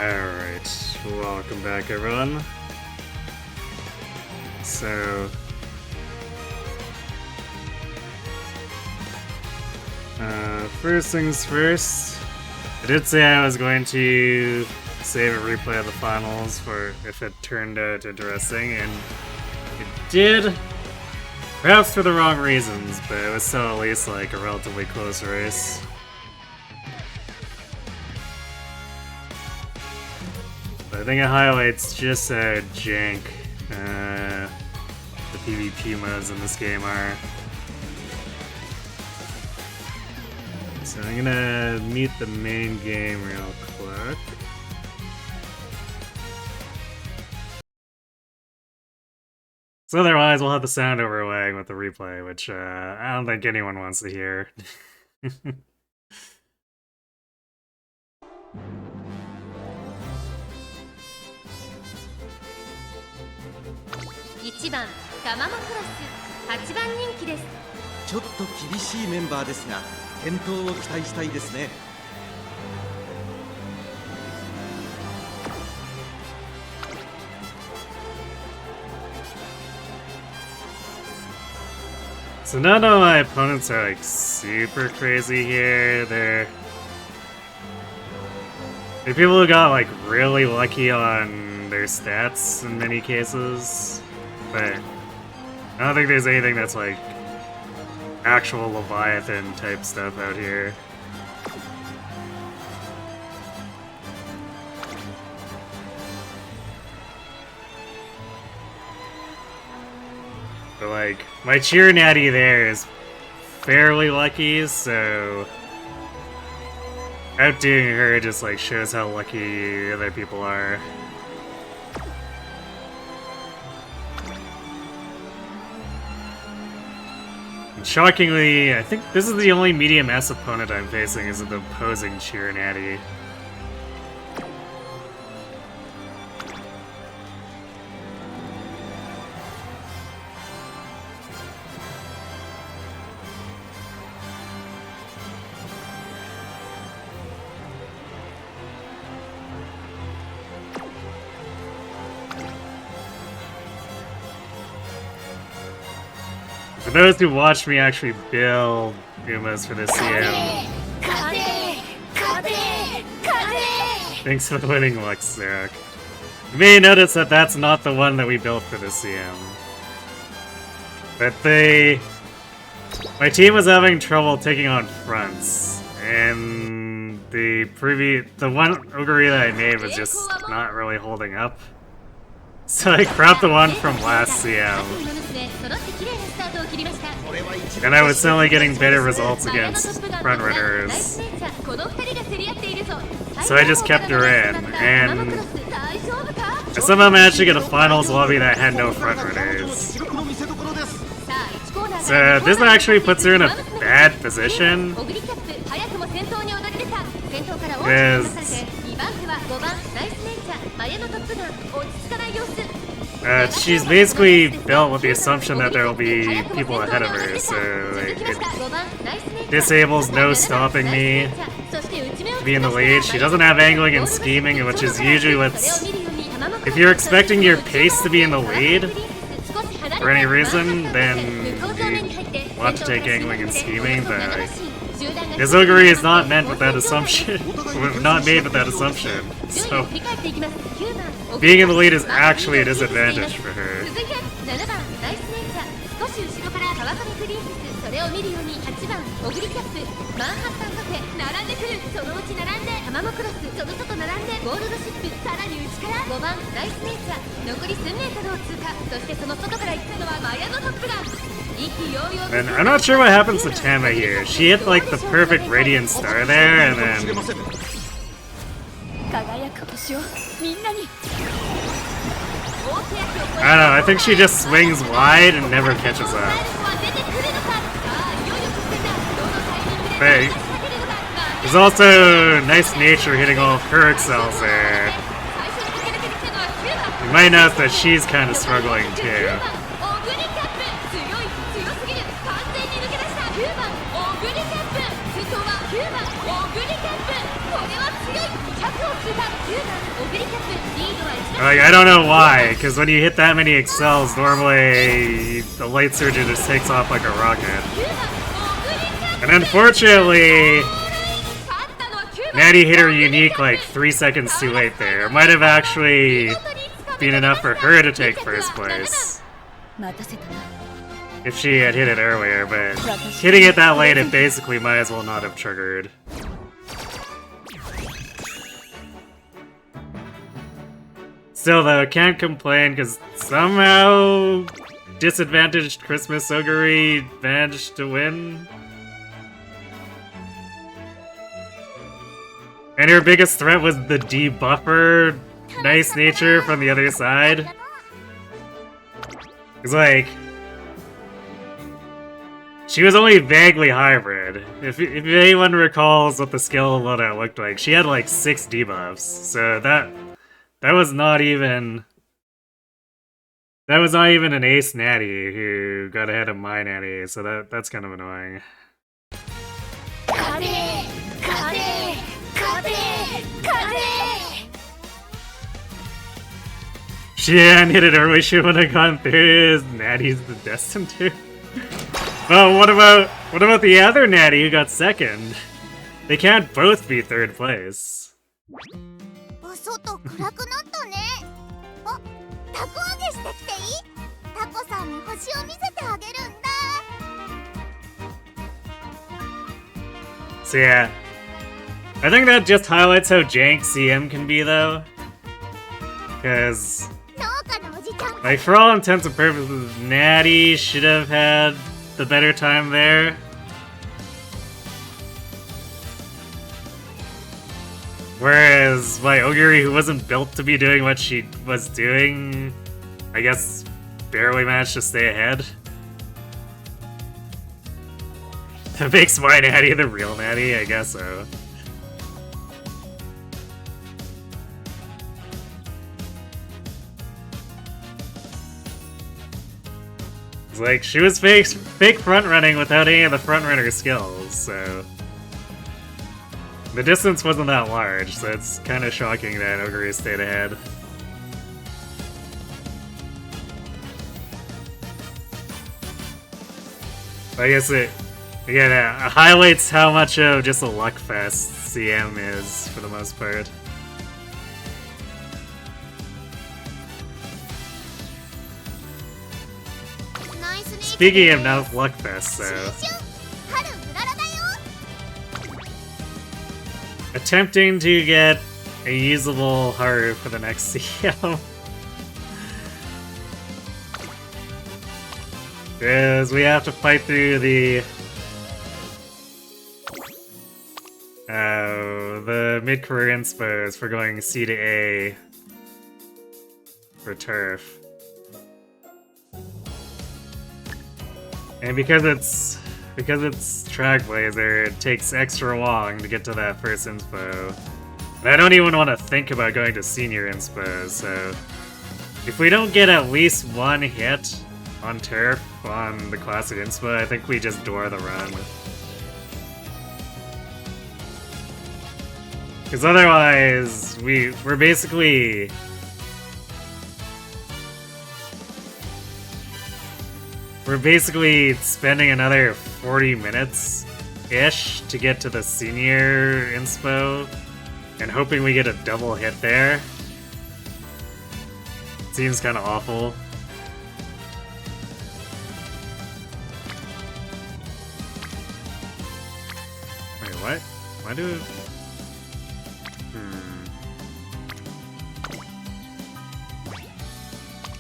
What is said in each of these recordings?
Alright, welcome back everyone. So... first things first, I did say I was going to save a replay of the finals for if it turned out interesting, and it did. Perhaps for the wrong reasons, but it was still at least like a relatively close race. But I think it highlights just how jank the PvP modes in this game are. So I'm gonna mute the main game real quick. So otherwise we'll have the sound overlaying with the replay, which I don't think anyone wants to hear. 1番ガママクラス8番人気です。ちょっと厳しいメンバーですが、健闘を期待したいですね。 So none of my opponents are like super crazy here. They're people who got like really lucky on their stats in many cases, but I don't think there's anything that's like actual Leviathan type stuff out here. But like, my Cheer Natie there is fairly lucky, so outdoing her just like shows how lucky other people are. And shockingly, I think this is the only medium S opponent I'm facing is the opposing Cheer Natie. For those who watched me actually build Umas for this CM, thanks for the winning luck, Zarek. You may notice that that's not the one that we built for this CM. But my team was having trouble taking on fronts, and the one Ogre that I made was just not really holding up. So I grabbed the one from last CM. And I was suddenly getting better results against front runners. So I just kept her in, and I somehow managed to get a finals lobby that had no front runners. So this actually puts her in a bad position, because she's basically built with the assumption that there will be people ahead of her, so like, it disables no stopping me to be in the lead. She doesn't have angling and scheming, which is usually what's... If you're expecting your pace to be in the lead for any reason, then you want to take angling and scheming, but like, this Ogre is not meant with that assumption. Not made with that assumption. So being in the lead is actually a disadvantage for her. And I'm not sure what happens to Tama here. She hit like the perfect Radiant Star there, and then... I don't know, I think she just swings wide and never catches up. But there's also nice nature hitting all of her excels there. You might notice that she's kind of struggling too. Like, I don't know why, because when you hit that many excels, normally the light surgeon just takes off like a rocket. And unfortunately, Natie hit her unique like 3 seconds too late there. It might have actually been enough for her to take first place if she had hit it earlier, but hitting it that late, it basically might as well not have triggered. Still though, can't complain because somehow disadvantaged Christmas Oguri managed to win. And her biggest threat was the debuffer nice nature from the other side. It's like, she was only vaguely hybrid. If anyone recalls what the skill loadout looked like, she had like 6 debuffs. So that was not even... That was not even an ace Natie who got ahead of my Natie, so that's kind of annoying. She hadn't hit it early, she would have gone through. Natie's the destined to. Well, what about the other Natie who got second? They can't both be third place. So yeah, I think that just highlights how jank CM can be though. Because, like, for all intents and purposes, Natie should have had the better time there. Whereas my Oguri, who wasn't built to be doing what she was doing, I guess barely managed to stay ahead. That makes my Natie the real Natie, I guess so. It's like, she was fake front running without any of the front runner skills, so... The distance wasn't that large, so it's kind of shocking that Oguri stayed ahead. I guess it highlights how much of just a luck fest CM is for the most part. Speaking of no luck fest, so attempting to get a usable Haru for the next CM. Because we have to fight through the mid-career inspos for going C to A for turf. And because it's Trackblazer, it takes extra long to get to that first inspo. And I don't even want to think about going to senior inspo, so if we don't get at least one hit on turf on the classic inspo, I think we just door the run. Because otherwise, we're basically... We're basically spending another 40 minutes-ish to get to the senior inspo, and hoping we get a double hit there. Seems kind of awful. Wait, what? Why do...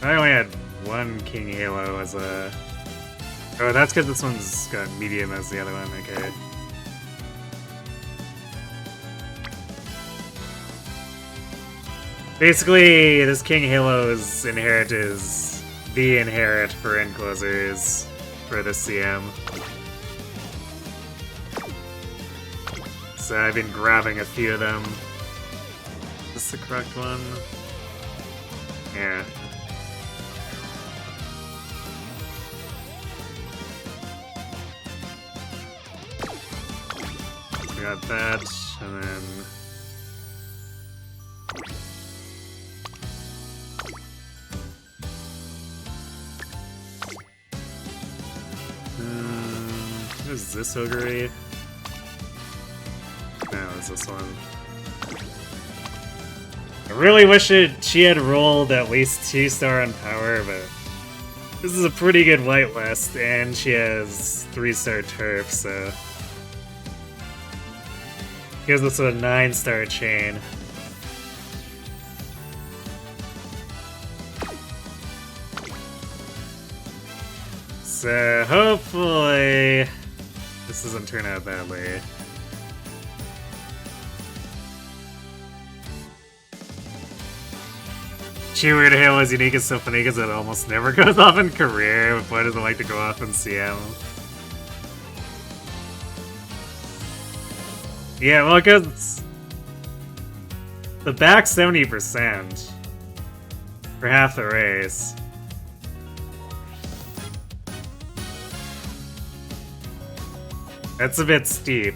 I only had one King Halo as a... Oh, that's because this one's got medium as the other one, okay. Basically, this King Halo's inherit is the inherit for enclosers for the CM. So I've been grabbing a few of them. Is this the correct one? Yeah. We got that, and then... Is this Ogre? No, it's this one. I really wish she had rolled at least 2-star on power, but this is a pretty good whitelist, and she has 3-star turf, so gives us a 9-star chain. So hopefully this doesn't turn out badly. Cheer to Halo is unique and so funny because it almost never goes off in career. Why does it like to go off in CM? Yeah, well, because the back 70% for half the race. That's a bit steep.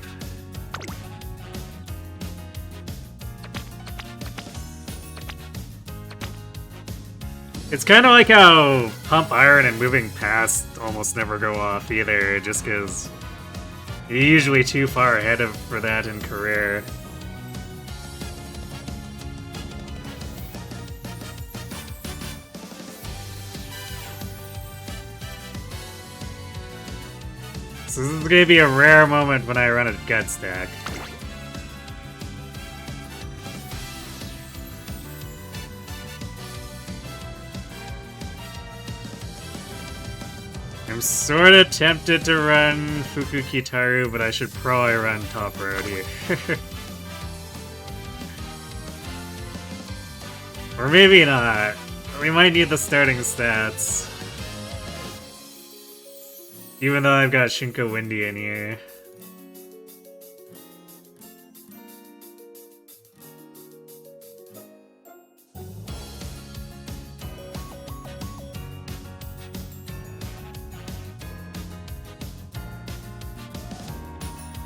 It's kind of like how Pump Iron and Moving Past almost never go off either, just because you're usually too far ahead for that in career. So this is gonna be a rare moment when I run a gut stack. I'm sorta tempted to run Fuku Kitaru, but I should probably run Top Road here. Or maybe not. We might need the starting stats. Even though I've got Shinko Windy in here.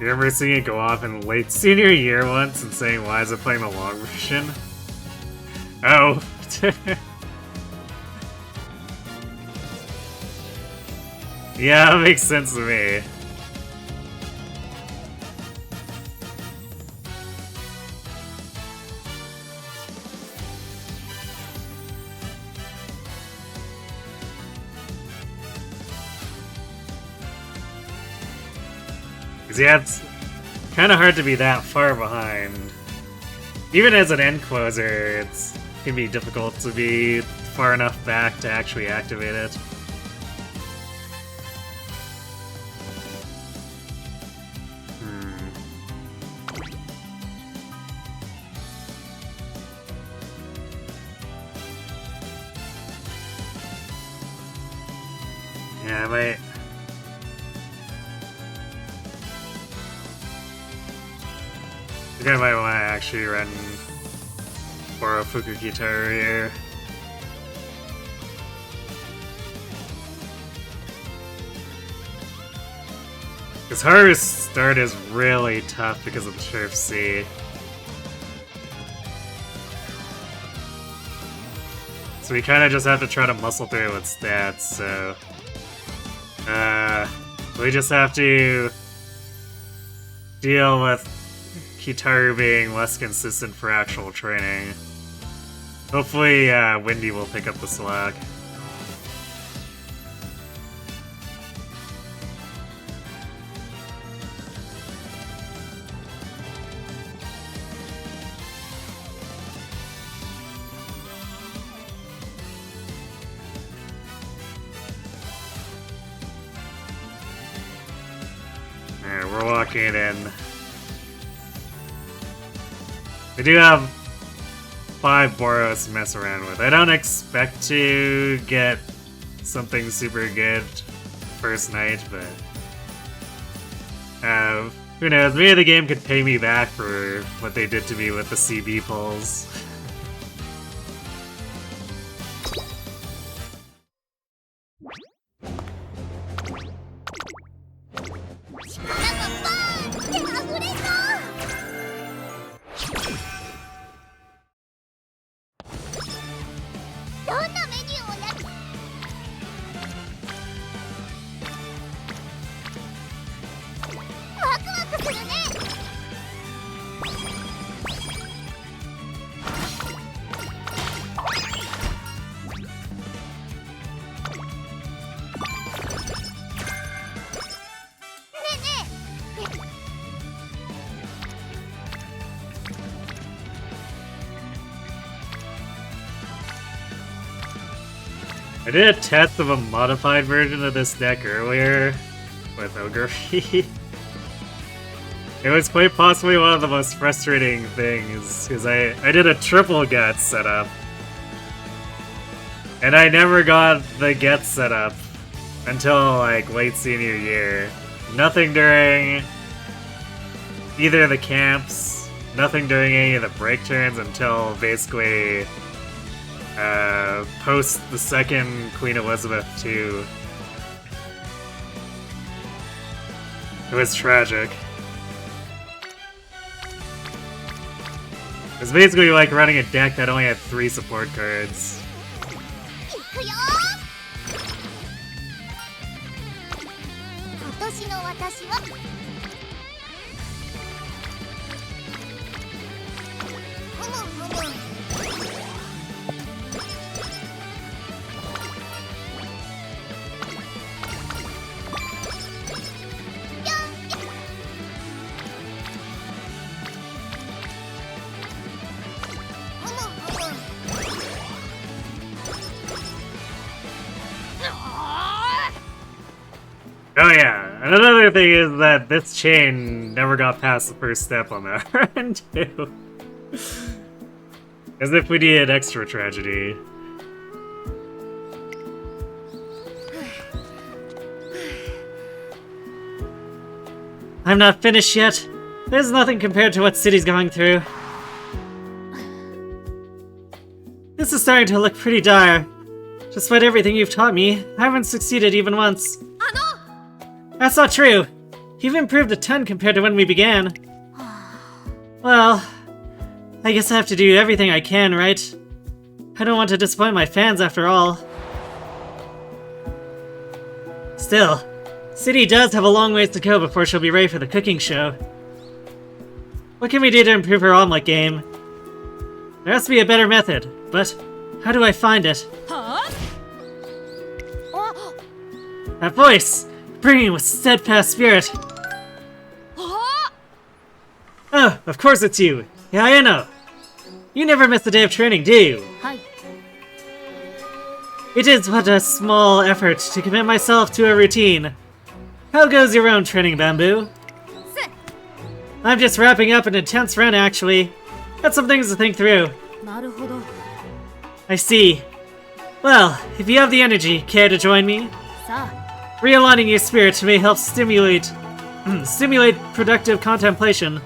You remember seeing it go off in late senior year once and saying, why is it playing the long version? Oh. Yeah, that makes sense to me. Yeah, it's kind of hard to be that far behind. Even as an end closer, it can be difficult to be far enough back to actually activate it. Yeah, I might... I think I might want to actually run for a Fuku Kitaru here. Because Haru's start is really tough because of the Turf C. So we kind of just have to try to muscle through with stats, so... we just have to deal with Kitaru being less consistent for actual training. Hopefully, Windy will pick up the slack. Alright, we're walking in. We do have 5 Boros to mess around with. I don't expect to get something super good first night, but who knows? Maybe the game could pay me back for what they did to me with the CB pulls. I did a test of a modified version of this deck earlier with Ogre. It was quite possibly one of the most frustrating things, because I did a triple get setup. And I never got the get setup until like late senior year. Nothing during either of the camps, nothing during any of the break turns until basically post the second Queen Elizabeth II. It was tragic. It was basically like running a deck that only had 3 support cards. Oh yeah, and another thing is that this chain never got past the first step on that run too. As if we needed extra tragedy. I'm not finished yet. There's nothing compared to what City's going through. This is starting to look pretty dire. Despite everything you've taught me, I haven't succeeded even once. That's not true. You've improved a ton compared to when we began. Well, I guess I have to do everything I can, right? I don't want to disappoint my fans after all. Still, City does have a long ways to go before she'll be ready for the cooking show. What can we do to improve her omelet game? There has to be a better method, but how do I find it? That voice! Bringing with steadfast spirit. Oh, of course it's you. Yeah, I know. You never miss a day of training, do you? It is but a small effort to commit myself to a routine. How goes your own training, Bamboo? I'm just wrapping up an intense run, actually. Got some things to think through. I see. Well, if you have the energy, care to join me? Realigning your spirit may help stimulate productive contemplation.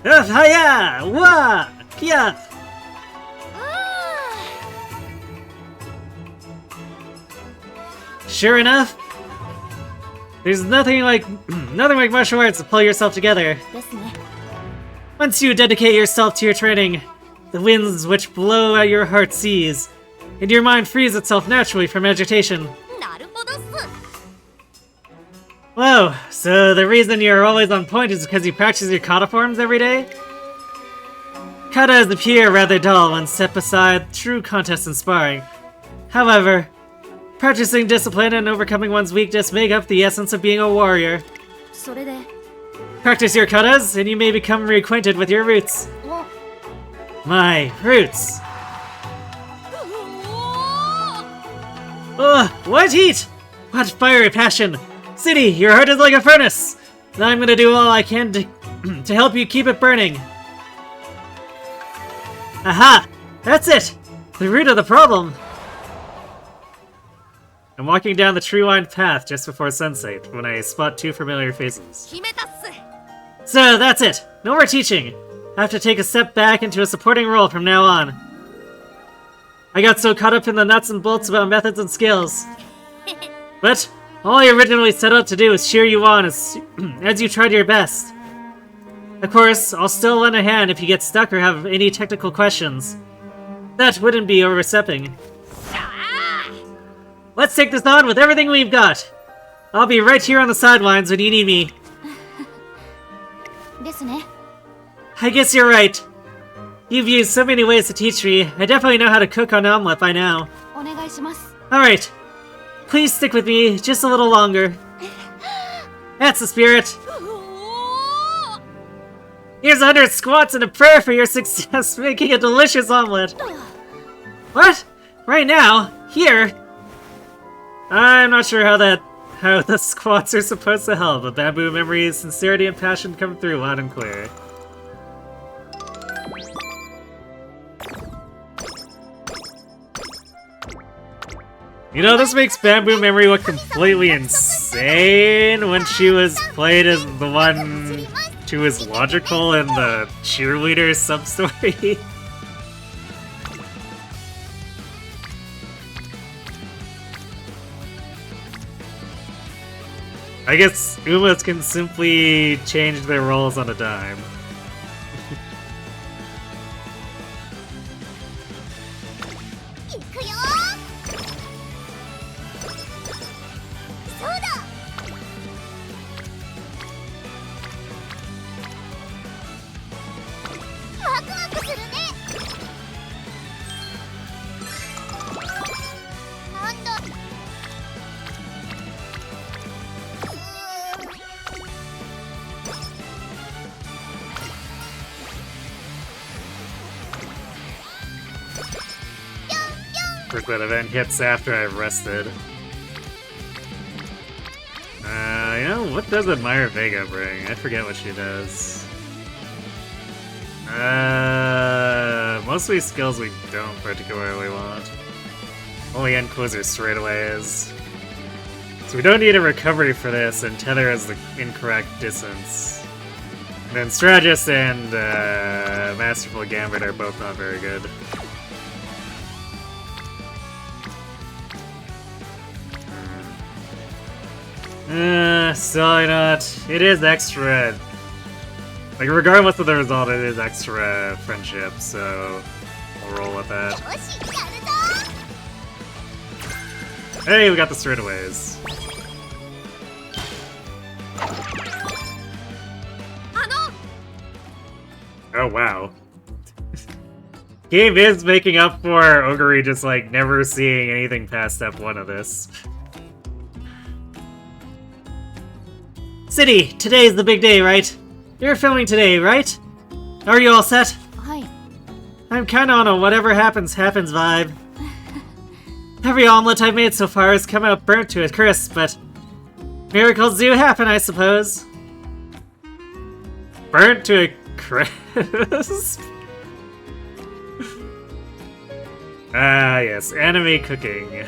Hiya! Wah! Kia! Sure enough, there's nothing like martial arts to pull yourself together. Once you dedicate yourself to your training, the winds which blow at your heart cease, and your mind frees itself naturally from agitation. Whoa, so the reason you're always on point is because you practice your kata forms every day? Katas appear rather dull when set beside true contests and sparring. However, practicing discipline and overcoming one's weakness make up the essence of being a warrior. Practice your katas, and you may become reacquainted with your roots. My roots. Ugh, what heat! What fiery passion! City, your heart is like a furnace! Now I'm gonna do all I can to help you keep it burning. Aha! That's it! The root of the problem! I'm walking down the tree-lined path just before sunset when I spot 2 familiar faces. So, that's it! No more teaching! I have to take a step back into a supporting role from now on. I got so caught up in the nuts and bolts about methods and skills. But all I originally set out to do was cheer you on as you tried your best. Of course, I'll still lend a hand if you get stuck or have any technical questions. That wouldn't be overstepping. Let's take this on with everything we've got. I'll be right here on the sidelines when you need me. I guess you're right. You've used so many ways to teach me, I definitely know how to cook an omelet by now. Alright. Please stick with me just a little longer. That's the spirit. Here's 100 squats and a prayer for your success making a delicious omelet. What? Right now? Here? I'm not sure how the squats are supposed to help, but Bamboo Memory's sincerity and passion come through loud and clear. You know, this makes Bamboo Memory look completely insane when she was played as the one who was logical in the cheerleader sub-story. I guess Umas can simply change their roles on a dime. That event hits after I've rested. You know, what does Admire Vega bring? I forget what she does. Mostly skills we don't particularly want. Only end closer straightaways. So we don't need a recovery for this, and Tether has the incorrect distance. And then Strategist and Masterful Gambit are both not very good. Still not. It is extra. Like, regardless of the result, it is extra friendship, so we'll roll with that. Hey, we got the straightaways. Oh, wow. Game is making up for Ogre just, like, never seeing anything past step 1 of this. City, today's the big day, right? You're filming today, right? Are you all set? Hi. I'm kinda on a whatever happens, happens vibe. Every omelet I've made so far has come out burnt to a crisp, but miracles do happen, I suppose. Burnt to a crisp? Ah, yes, anime cooking.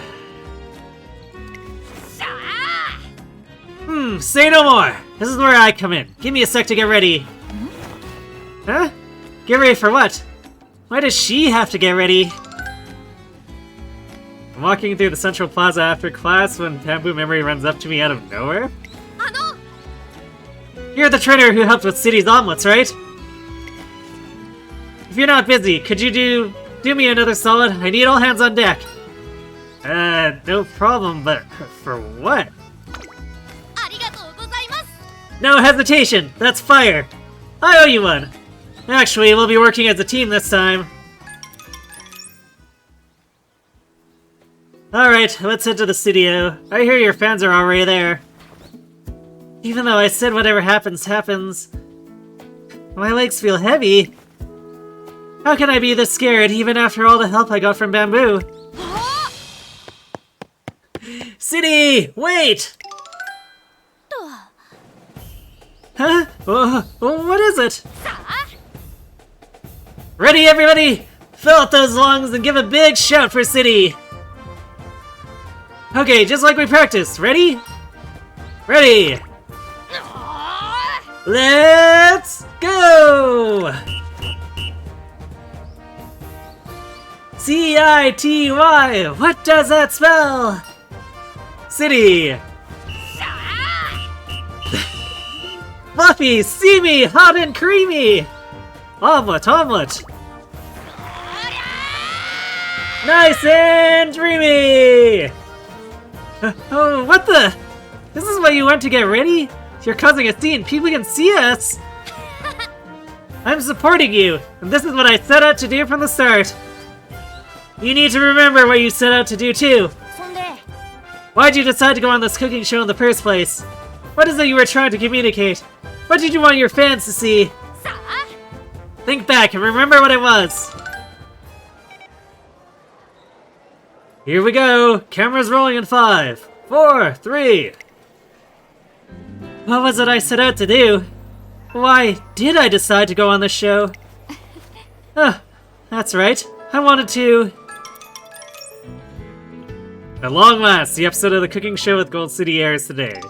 Say no more! This is where I come in. Give me a sec to get ready. Huh? Get ready for what? Why does she have to get ready? I'm walking through the central plaza after class when Bamboo Memory runs up to me out of nowhere. You're the trainer who helped with City's omelets, right? If you're not busy, could you do me another solid? I need all hands on deck. No problem, but for what? No hesitation! That's fire! I owe you one! Actually, we'll be working as a team this time. Alright, let's head to the studio. I hear your fans are already there. Even though I said whatever happens, happens, my legs feel heavy. How can I be this scared, even after all the help I got from Bamboo? City! Wait! Huh? What is it? Ready, everybody? Fill out those lungs and give a big shout for City! Okay, just like we practiced. Ready? Ready! Let's go! C-I-T-Y! What does that spell? City! Fluffy, steamy, hot and creamy! Omelet, omelet! Nice and dreamy! Oh, what the? This is what you went to get ready? You're causing a scene, people can see us! I'm supporting you, and this is what I set out to do from the start. You need to remember what you set out to do too. Why'd you decide to go on this cooking show in the first place? What is it you were trying to communicate? What did you want your fans to see? Think back and remember what it was. Here we go! Camera's rolling in 5, 4, 3. What was it I set out to do? Why did I decide to go on this show? That's right. I wanted to... At long last, the episode of the cooking show with Gold City airs today.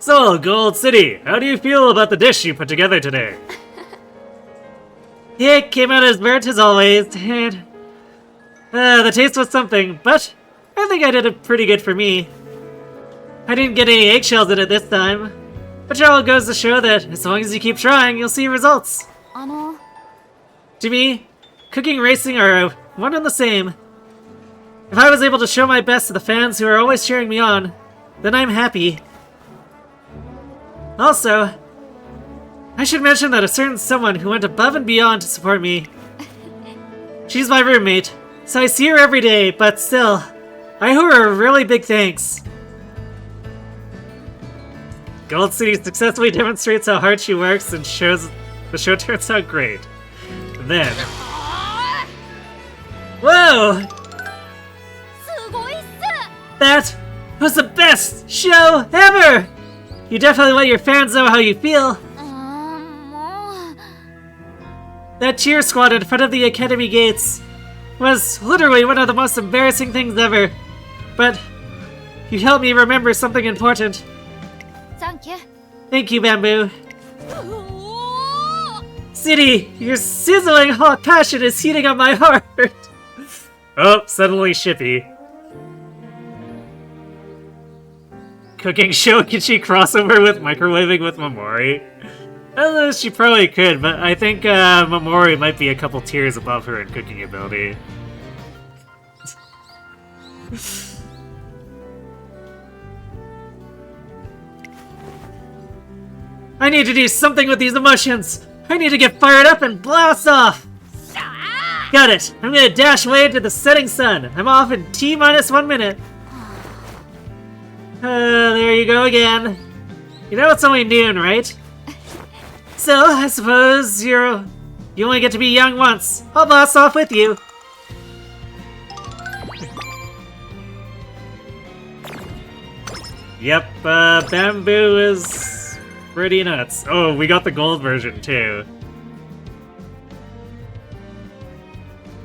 So, Gold City, how do you feel about the dish you put together today? It came out as burnt as always, and... the taste was something, but I think I did it pretty good for me. I didn't get any eggshells in it this time, but it all goes to show that as long as you keep trying, you'll see results. To me, cooking and racing are one and the same. If I was able to show my best to the fans who are always cheering me on, then I'm happy. Also, I should mention that a certain someone who went above and beyond to support me. She's my roommate, so I see her every day, but still, I owe her a really big thanks. Gold City successfully demonstrates how hard she works and shows the show turns out great. And then... Whoa! That was the best show ever! You definitely let your fans know how you feel. That cheer squad in front of the academy gates was literally one of the most embarrassing things ever. But you helped me remember something important. Thank you, Bamboo. City, your sizzling hot passion is heating up my heart. Oh, suddenly shippy. Cooking show, can she crossover with microwaving with Momori? I don't know, she probably could, but I think Momori might be a couple tiers above her in cooking ability. I need to do something with these emotions! I need to get fired up and blast off! Got it! I'm gonna dash away into the setting sun! I'm off in T-1 minute! There you go again. You know it's only noon, right? So, I suppose you only get to be young once. I'll blast off with you. Yep, Bamboo is pretty nuts. Oh, we got the gold version too.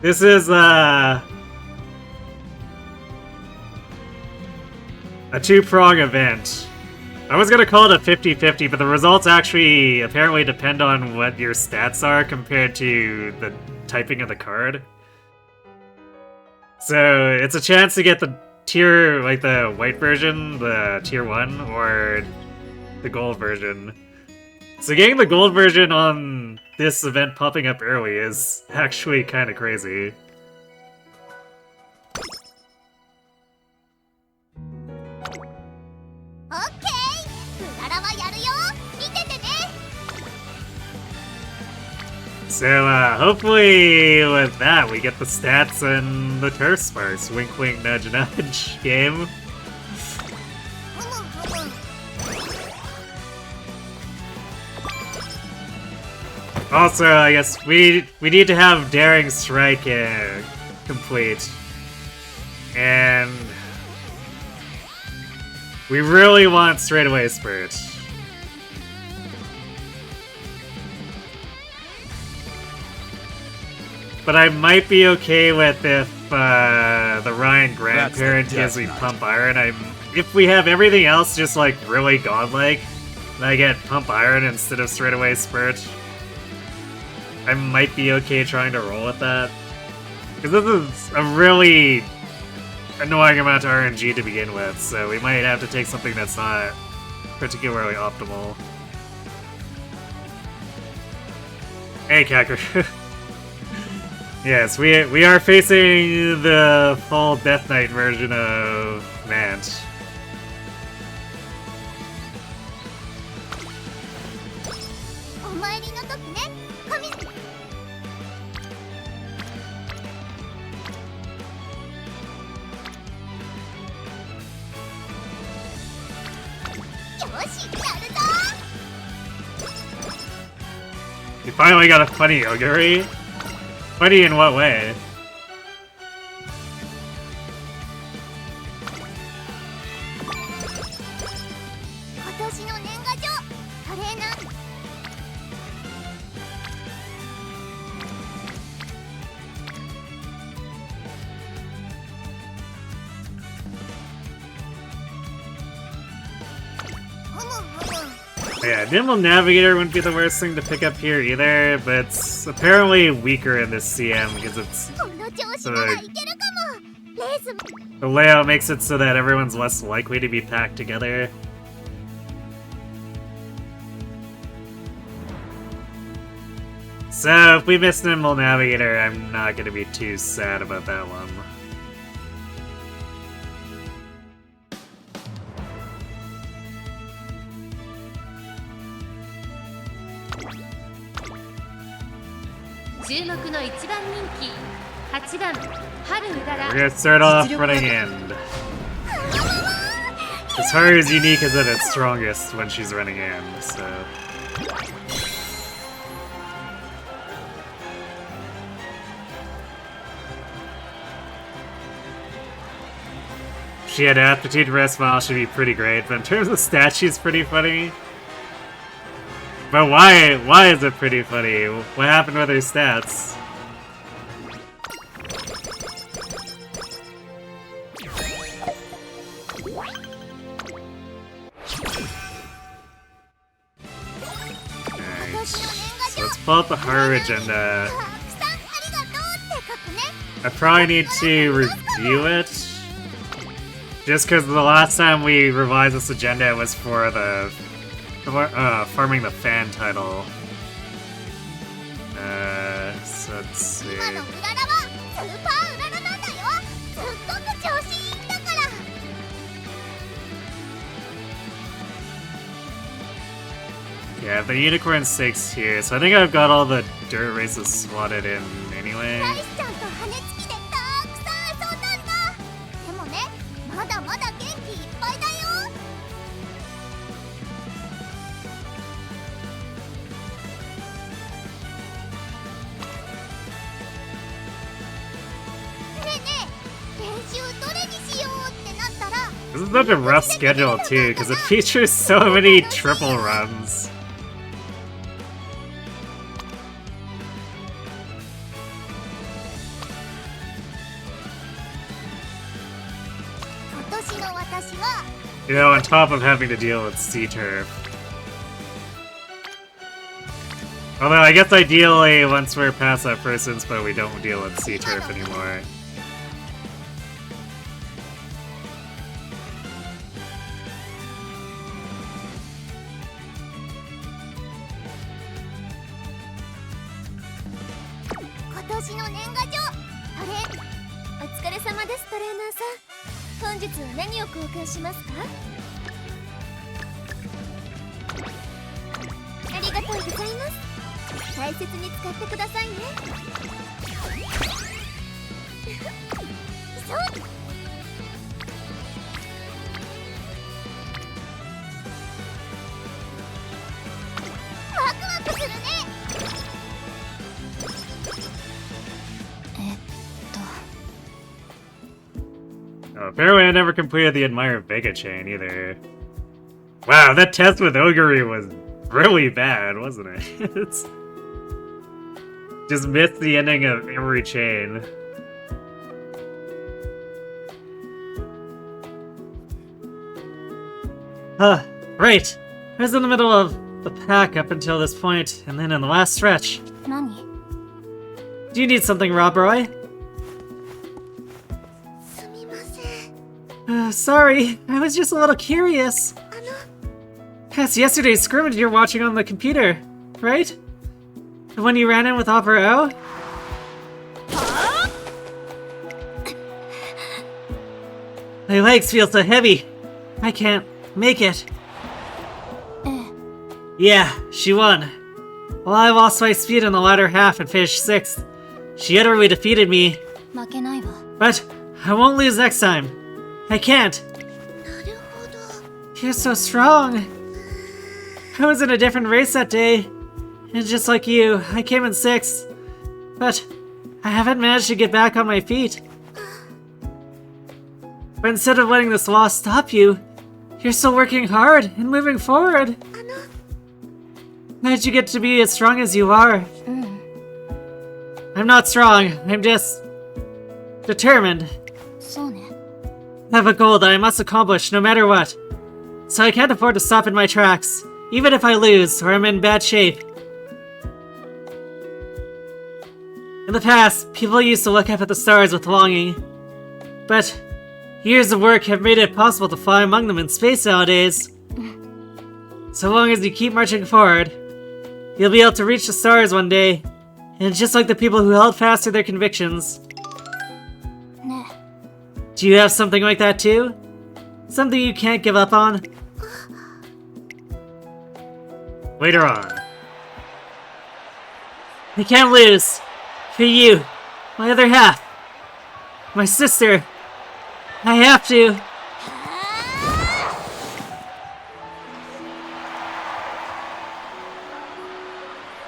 This is, a two-prong event. I was gonna call it a 50-50, but the results actually apparently depend on what your stats are compared to the typing of the card. So it's a chance to get the tier, like the white version, the tier 1, or the gold version. So getting the gold version on this event popping up early is actually kind of crazy. So, hopefully with that we get the stats and the turf sparks. Wink wink nudge nudge game. Also, I guess we need to have Daring Strike complete. And we really want Straightaway Spurt. But I might be okay with if the Ryan Grandparent gives me Pump Iron. If we have everything else just like really godlike, and I get Pump Iron instead of Straightaway Spurt, I might be okay trying to roll with that. Because this is a really annoying amount of RNG to begin with, so we might have to take something that's not particularly optimal. Hey, Kakaroo. Yes, we are facing the Fall Death Knight version of Mant. You finally got a funny Oguri? Funny in what way? Yeah, Nimble Navigator wouldn't be the worst thing to pick up here either, but it's apparently weaker in this CM because it's the layout makes it so that everyone's less likely to be packed together. So if we miss Nimble Navigator, I'm not gonna be too sad about that one. We're gonna start off running in. As Haru is unique is at its strongest when she's running in, so... She had aptitude for S-Mile, should be pretty great, but in terms of stats, she's pretty funny. But why is it pretty funny? What happened with her stats? Alright, so let's pull up the Haru agenda. I probably need to review it. Just because the last time we revised this agenda it was for the farming the fan title. So let's see. Yeah, the Unicorn 6 here, so I think I've got all the dirt races slotted in anyway. This is such a rough schedule too, because it features so many triple runs. You know, on top of having to deal with C-Turf. Although, I guess ideally, once we're past that first inspo, we don't deal with C-Turf anymore. Oh, apparently I never completed the Admire Vega chain either. Wow, that test with Ogre was really bad, wasn't it? It's just missed the ending of every chain. Right. I was in the middle of the pack up until this point, and then in the last stretch. Nani? Do you need something, Rob Roy? Sorry, I was just a little curious. Yes, yesterday's scrimmage you're watching on the computer, right? The one you ran in with Opera O? My legs feel so heavy. I can't make it. Yeah, she won. Well, I lost my speed in the latter half and finished 6th. She utterly defeated me. But I won't lose next time. I can't. You're so strong. I was in a different race that day. And just like you, I came in 6th. But I haven't managed to get back on my feet. But instead of letting this loss stop you, you're still working hard and moving forward. How did you get to be as strong as you are? I'm not strong, I'm just determined. I have a goal that I must accomplish no matter what. So I can't afford to stop in my tracks, Even if I lose, or I'm in bad shape. In the past, people used to look up at the stars with longing. But years of work have made it possible to fly among them in space nowadays. So long as you keep marching forward, you'll be able to reach the stars one day. And just like the people who held fast to their convictions. Do you have something like that too? Something you can't give up on? Later on. I can't lose. For you, my other half, my sister. I have to.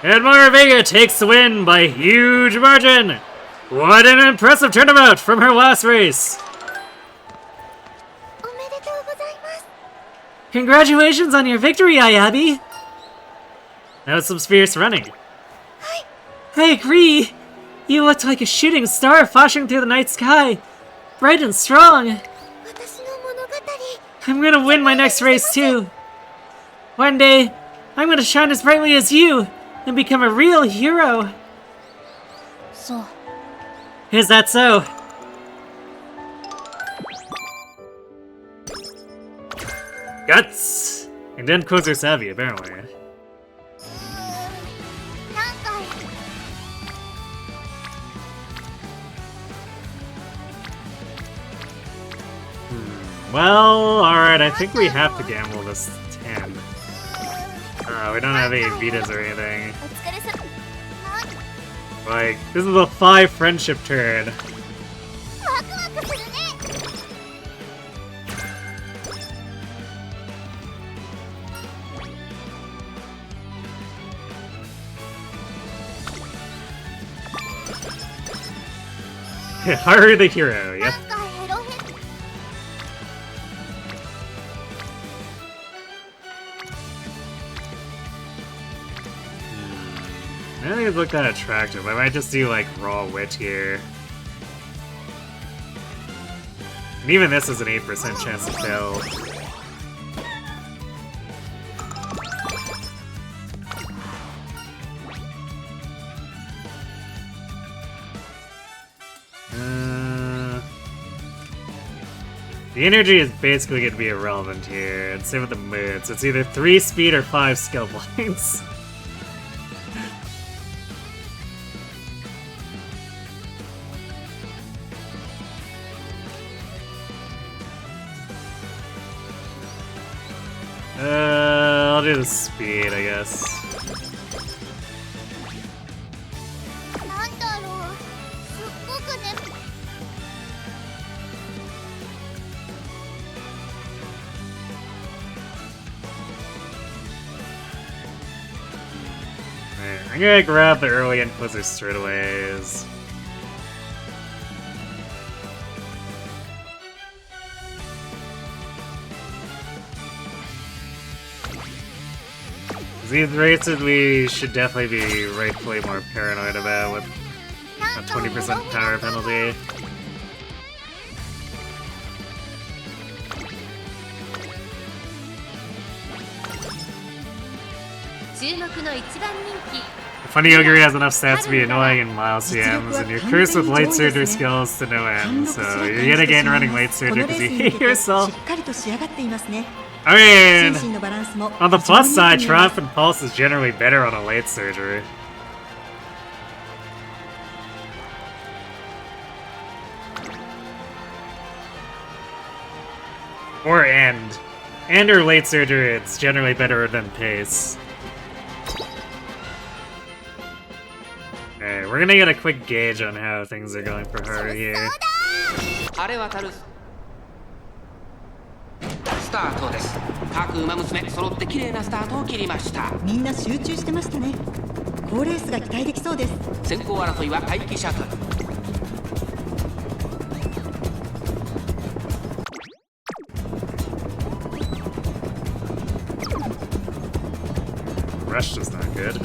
And Mara Vega takes the win by a huge margin. What an impressive turnabout from her last race. Congratulations on your victory, Ayabi. That was some fierce running. I agree. You looked like a shooting star flashing through the night sky. Bright and strong. I'm gonna win my next race too. One day, I'm gonna shine as brightly as you and become a real hero. Is that so? Guts! And then Kozu Savvy, apparently. Well, alright, I think we have to gamble this 10. We don't have any Vitas or anything. Like, this is a 5 friendship turn. Haru the hero, yep. I don't think it looked that attractive. I might just do like raw wit here. And even this is an 8% chance to fail. The energy is basically going to be irrelevant here. And same with the moods. It's either 3 speed or 5 skill points. I'll do the speed, I guess. I'm gonna grab the early Inquisitor straightaways. These races we should definitely be rightfully more paranoid about with a 20% power penalty. Funny Ogre has enough stats to be annoying in mild CMs, and you're cursed with light surgery skills to no end, so you're yet again running light surgery because you hate yourself. I mean, on the plus side, Triumph and Pulse is generally better on a late surgery. Or End. End or late surgery, it's generally better than Pace. Okay, we're gonna get a quick gauge on how things are going for her here. スタートです。各馬娘揃って綺麗なスタートを切りました。みんな集中してましたね。好レースが期待できそうです。先行争いは待機シャトル。Rush is not good.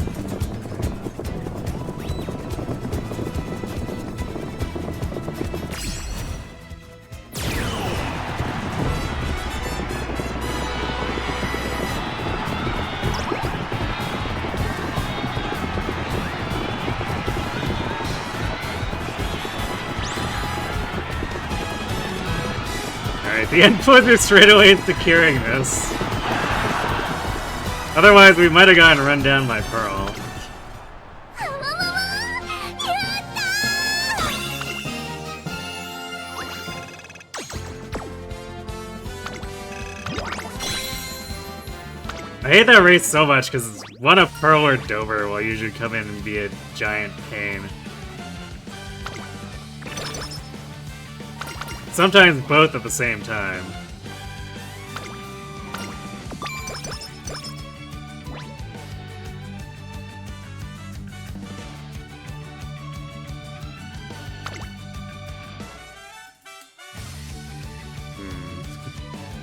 The input is straight away securing this. Otherwise, we might have gotten run down by Pearl. I hate that race so much because one of Pearl or Dover will usually come in and be a giant pain. Sometimes both at the same time.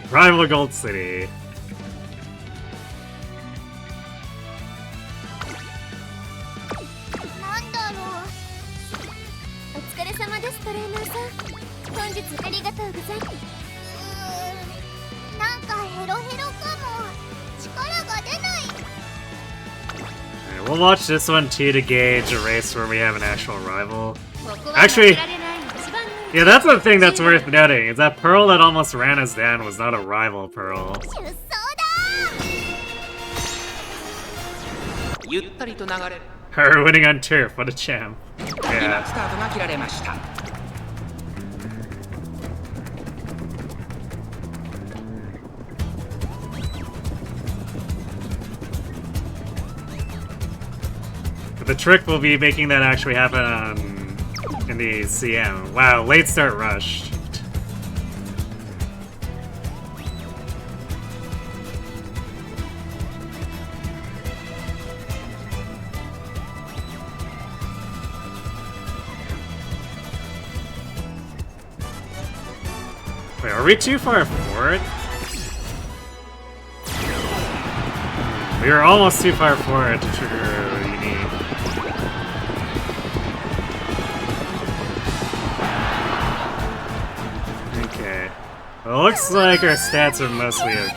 Rival Gold City. We'll watch this one too to gauge a race where we have an actual rival. Actually, yeah, that's one thing that's worth noting, is that Pearl that almost ran us down was not a rival Pearl. Her winning on turf, what a champ. Yeah. The trick will be making that actually happen in the CM. Wow, late start rushed. Wait, are we too far forward? We are almost too far forward to trigger what you need. Okay. Well, it looks like our stats are mostly okay.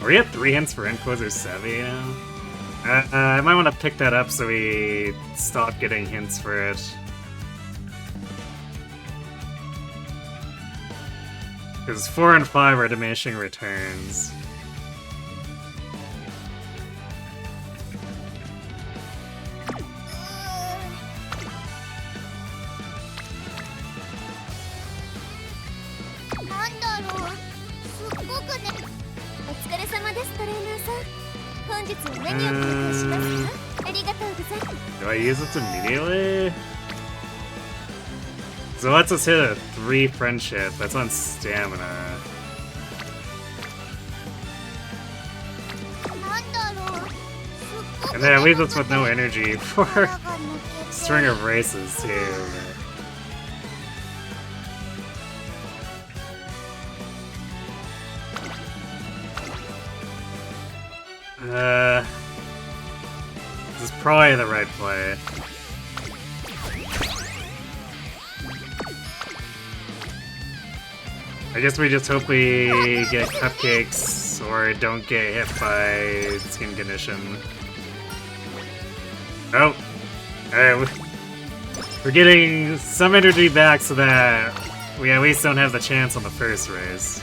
Are we at 3 hints for Inquisitor Savvy now? I might want to pick that up so we stop getting hints for it. Because 4 and 5 are diminishing returns. Do I use this immediately? So let's just hit a 3 friendship. That's on stamina. And then it leaves us with no energy for string of races too. This is probably the right play. I guess we just hope we get cupcakes or don't get hit by skin condition. Oh! Alright, we're getting some energy back so that we at least don't have the chance on the first race.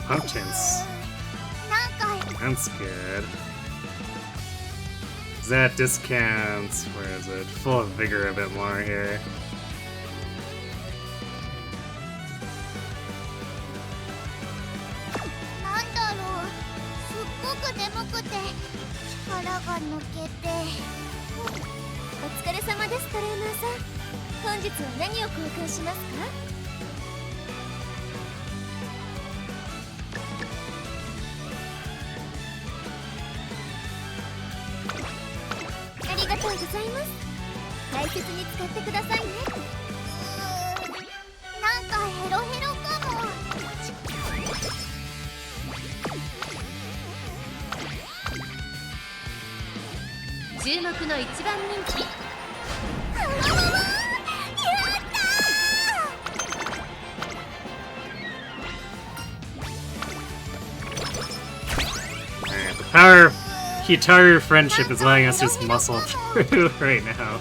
Pumpkins. That's good. That discounts, where is it? Full of vigor a bit more here. Alright, the power of Hitaru friendship is letting us just muscle through right now.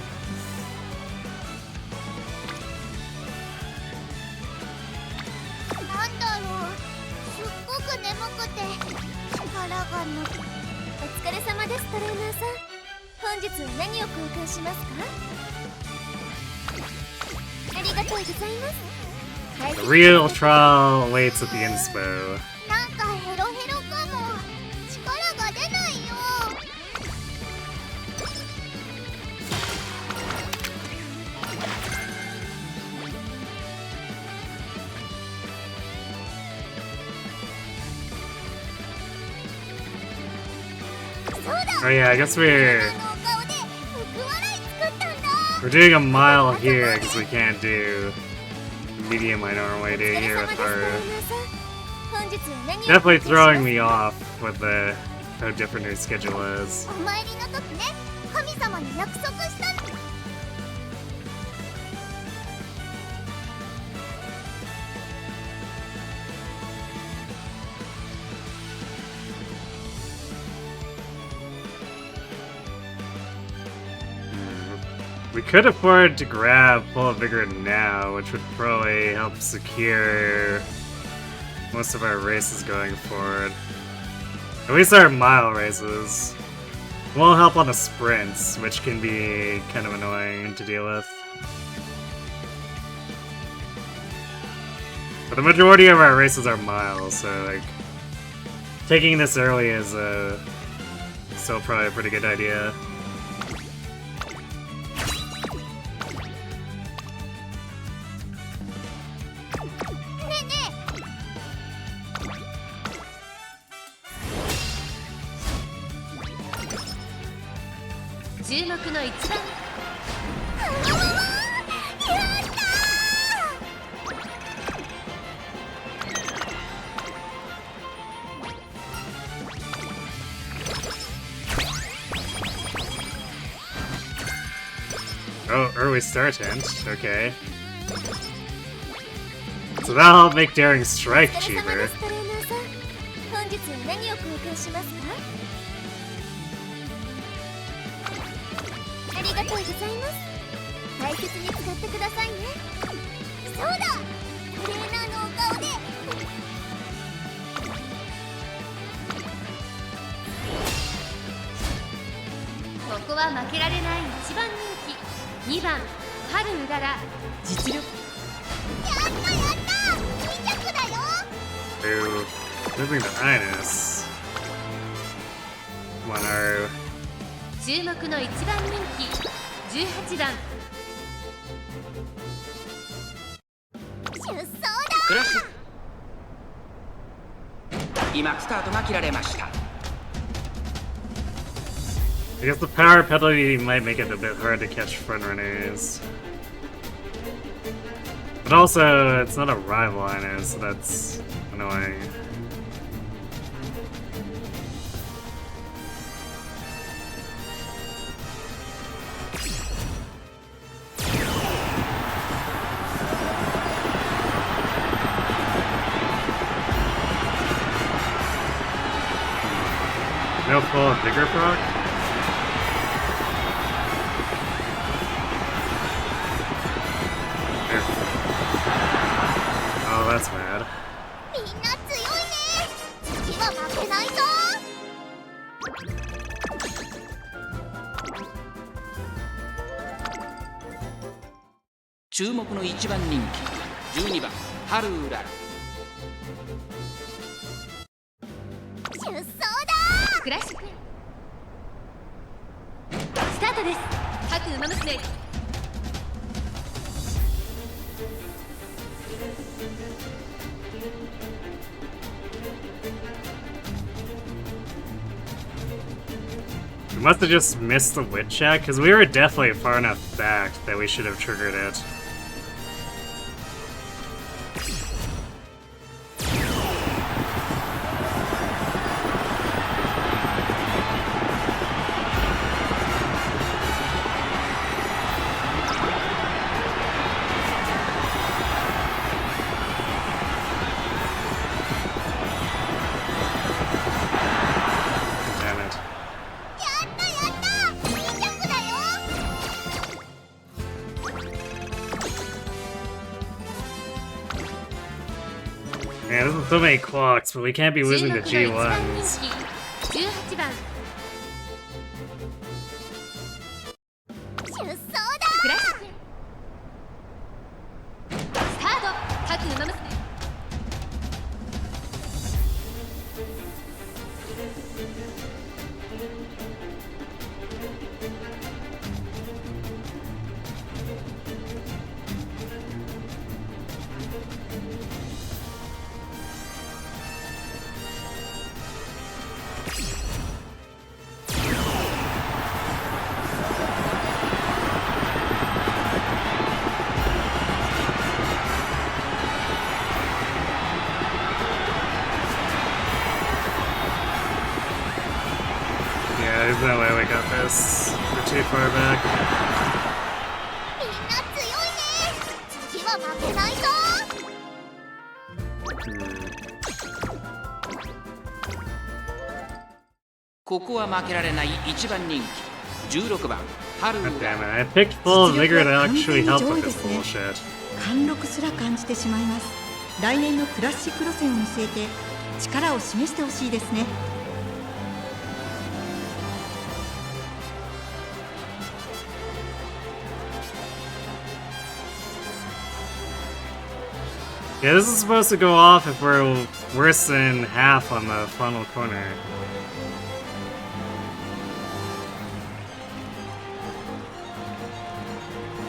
The real trial awaits at the inspo. Oh yeah, I guess we're doing a mile here because we can't do the medium I normally do here with Haru. Definitely throwing me off with how different her schedule is. We could afford to grab Full of Vigor now, which would probably help secure most of our races going forward. At least our mile races. Won't help on the sprints, which can be kind of annoying to deal with. But the majority of our races are miles, so like taking this early is still probably a pretty good idea. Oh, early start hint. Okay. So that'll help make Daring Strike cheaper. Ooh, moving to Ines. Come on, Haru. 注目の一番人気18番クラッシュ今スタートが切られました I guess the power penalty might make it a bit hard to catch front runners. But also, it's not a rival Ines, so that's annoying. No full of bigger proc? Oh, that's bad. 注目の1番人気12番ハルウララ。出走だクラッシュスタートです。各馬娘We must have just missed the wit check, because we were definitely far enough back that we should have triggered it. Man, there's so many clocks, but we can't be losing the G1s. 18番出走だクラッシュスタート各馬娘Yeah, there's no way we got this. We're too far back. みんな強いね次は負けないぞここは負けられない1番人気16番ハルウ God ラ damn ラ。 it, I picked full vigor to actually help with this bullshit. 貫禄すら感じてしまいます。来年のクラシック路線を見据えて力を示してほしいですね。Yeah, this is supposed to go off if we're worse than half on the final corner.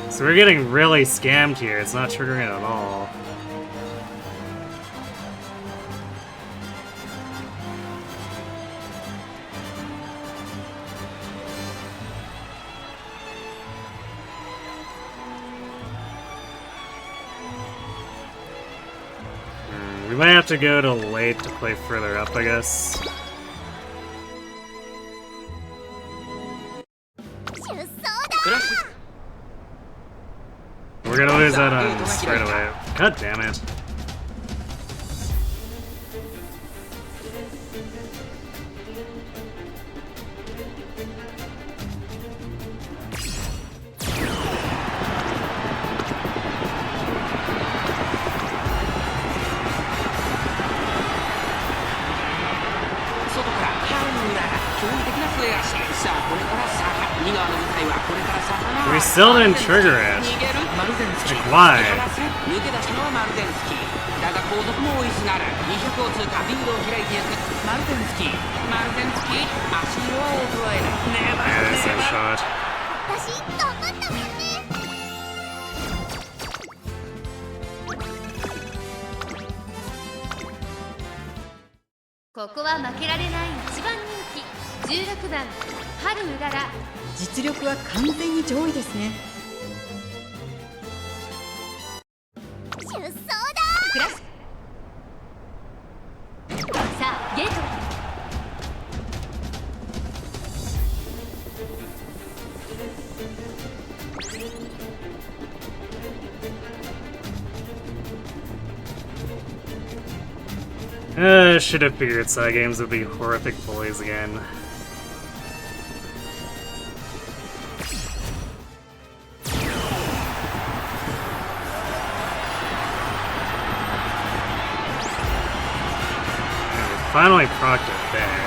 So we're getting really scammed here. It's not triggering it at all. We might have to go to late to play further up, I guess. 出走だ クラッシュ We're gonna lose that on straight away. God damn it. We still didn't trigger it. Like, why? 抜け出したのはマルゼンスキーだが後続も追いすがる200を通過リードを開いていくマルゼンスキー足色は衰える Yeah, that's that shot. 私頑張ったわよねここは負けられない1番人気16番ハルウララ実力は完全に上位ですね。出走だクラッシュさあゲートShould have figured side games would be horrific bullies again. Finally procced it there.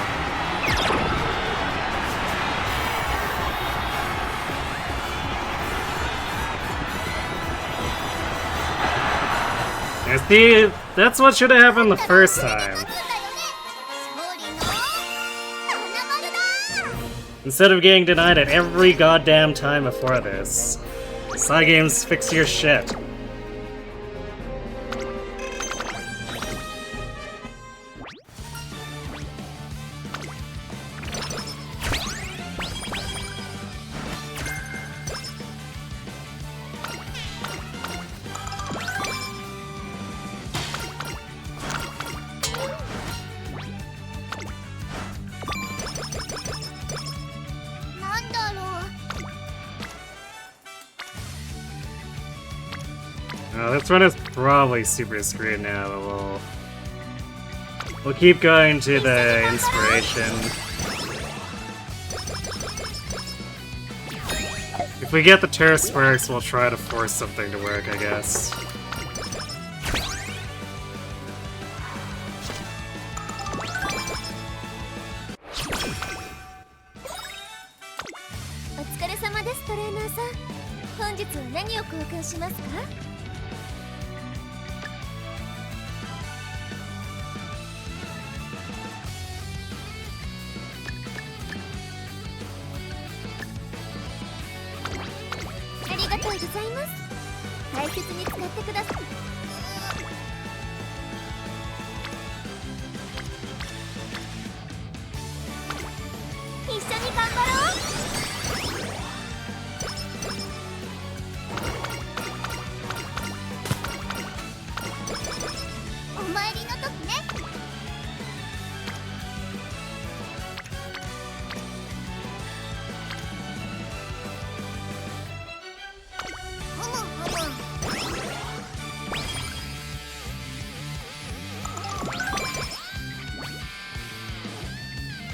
And see, that's what should have happened the first time. Instead of getting denied at every goddamn time before this. Cygames, fix your shit. This one is probably super screwed now, but we'll keep going to the inspiration. If we get the Turf Sparks, we'll try to force something to work, I guess.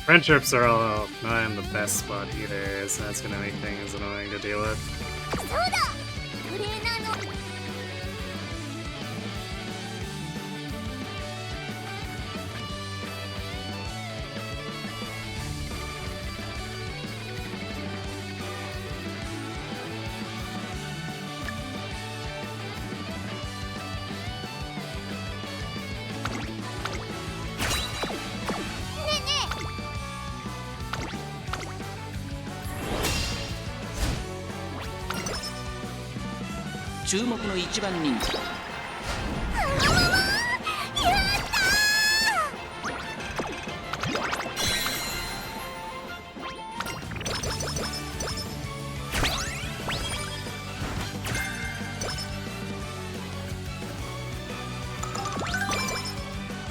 Friendships are all not in the best spot either, so that's gonna make things annoying to deal with.注目の一番人気。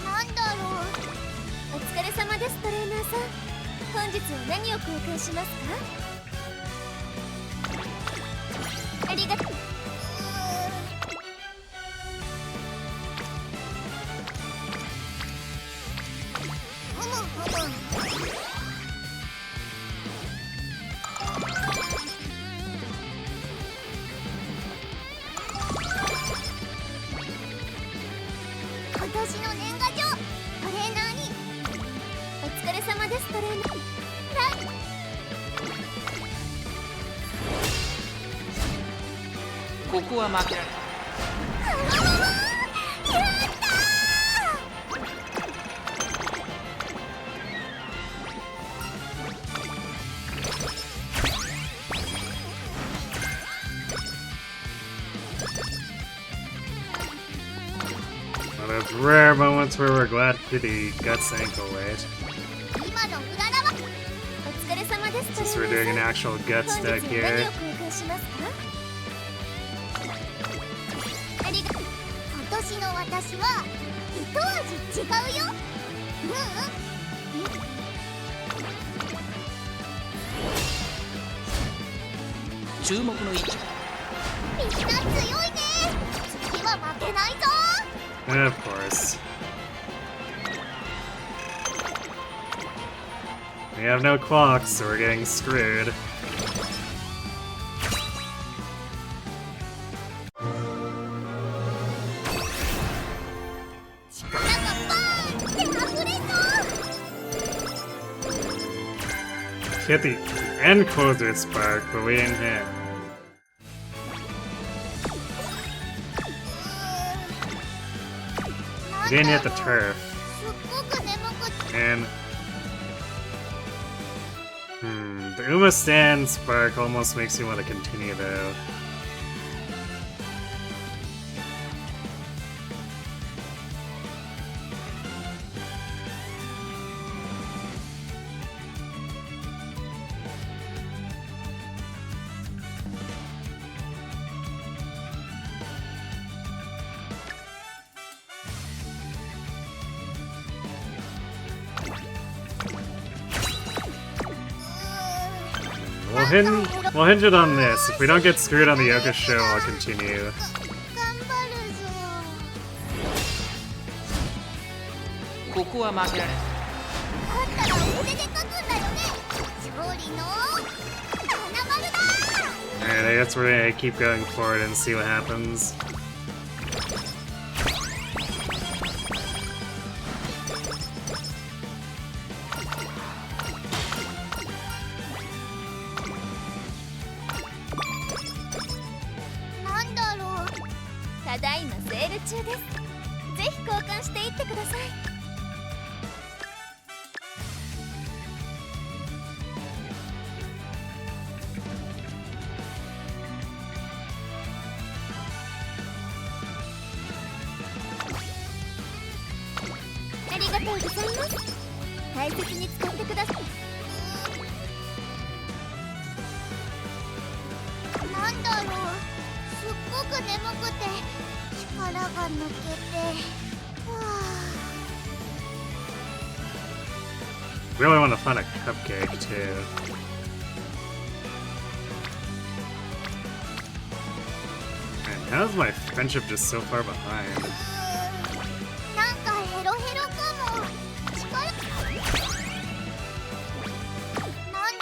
なんだろう。お疲れ様です、トレーナーさん。本日は何を交換しますか？ありがとう。ここは負けられない。Those rare moments where we're glad to the guts ankle weight. Since we're doing an actual guts deck here. 今年の私は一味違うよ。注目の位置。みんな強いね。次は負けないぞ。Of course. We have no clocks, so we're getting screwed. Hit the end closer spark, but we didn't hit. Didn't hit the turf. すっごく眠くて And the Uma stand spark almost makes me want to continue though. We'll hinge it on this. If we don't get screwed on the Yoka show, I'll continue. 頑張るぞここは負けられない。勝ったら筆で書くんだよね勝利の花丸だ Alright, I guess we're gonna keep going forward and see what happens. Really want to find a cupcake too. Man, how's my friendship just so far behind? なんかヘロヘロかも力なん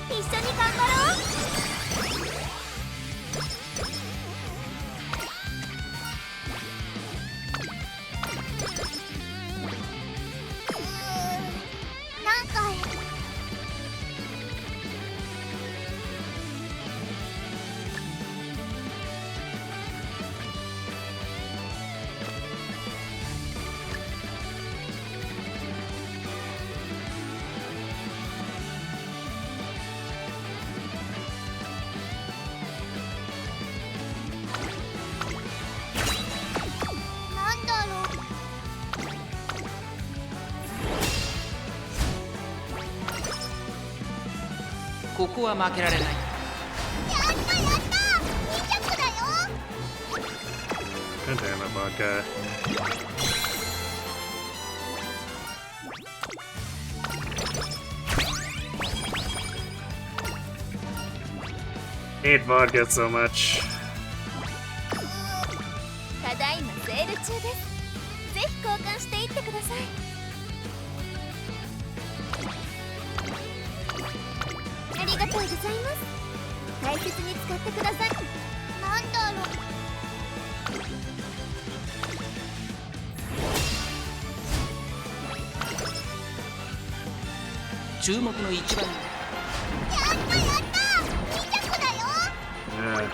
一緒に頑張ろうなんか なんだろうここは負けられない。やったやった2着だよ God damn it, vodka. Hate vodka so much. ただいまセール中ですぜひ交換していってくださいありがとうございます大切に使ってくださいなんだろう注目の一番。やったやった2着だよ Yeah.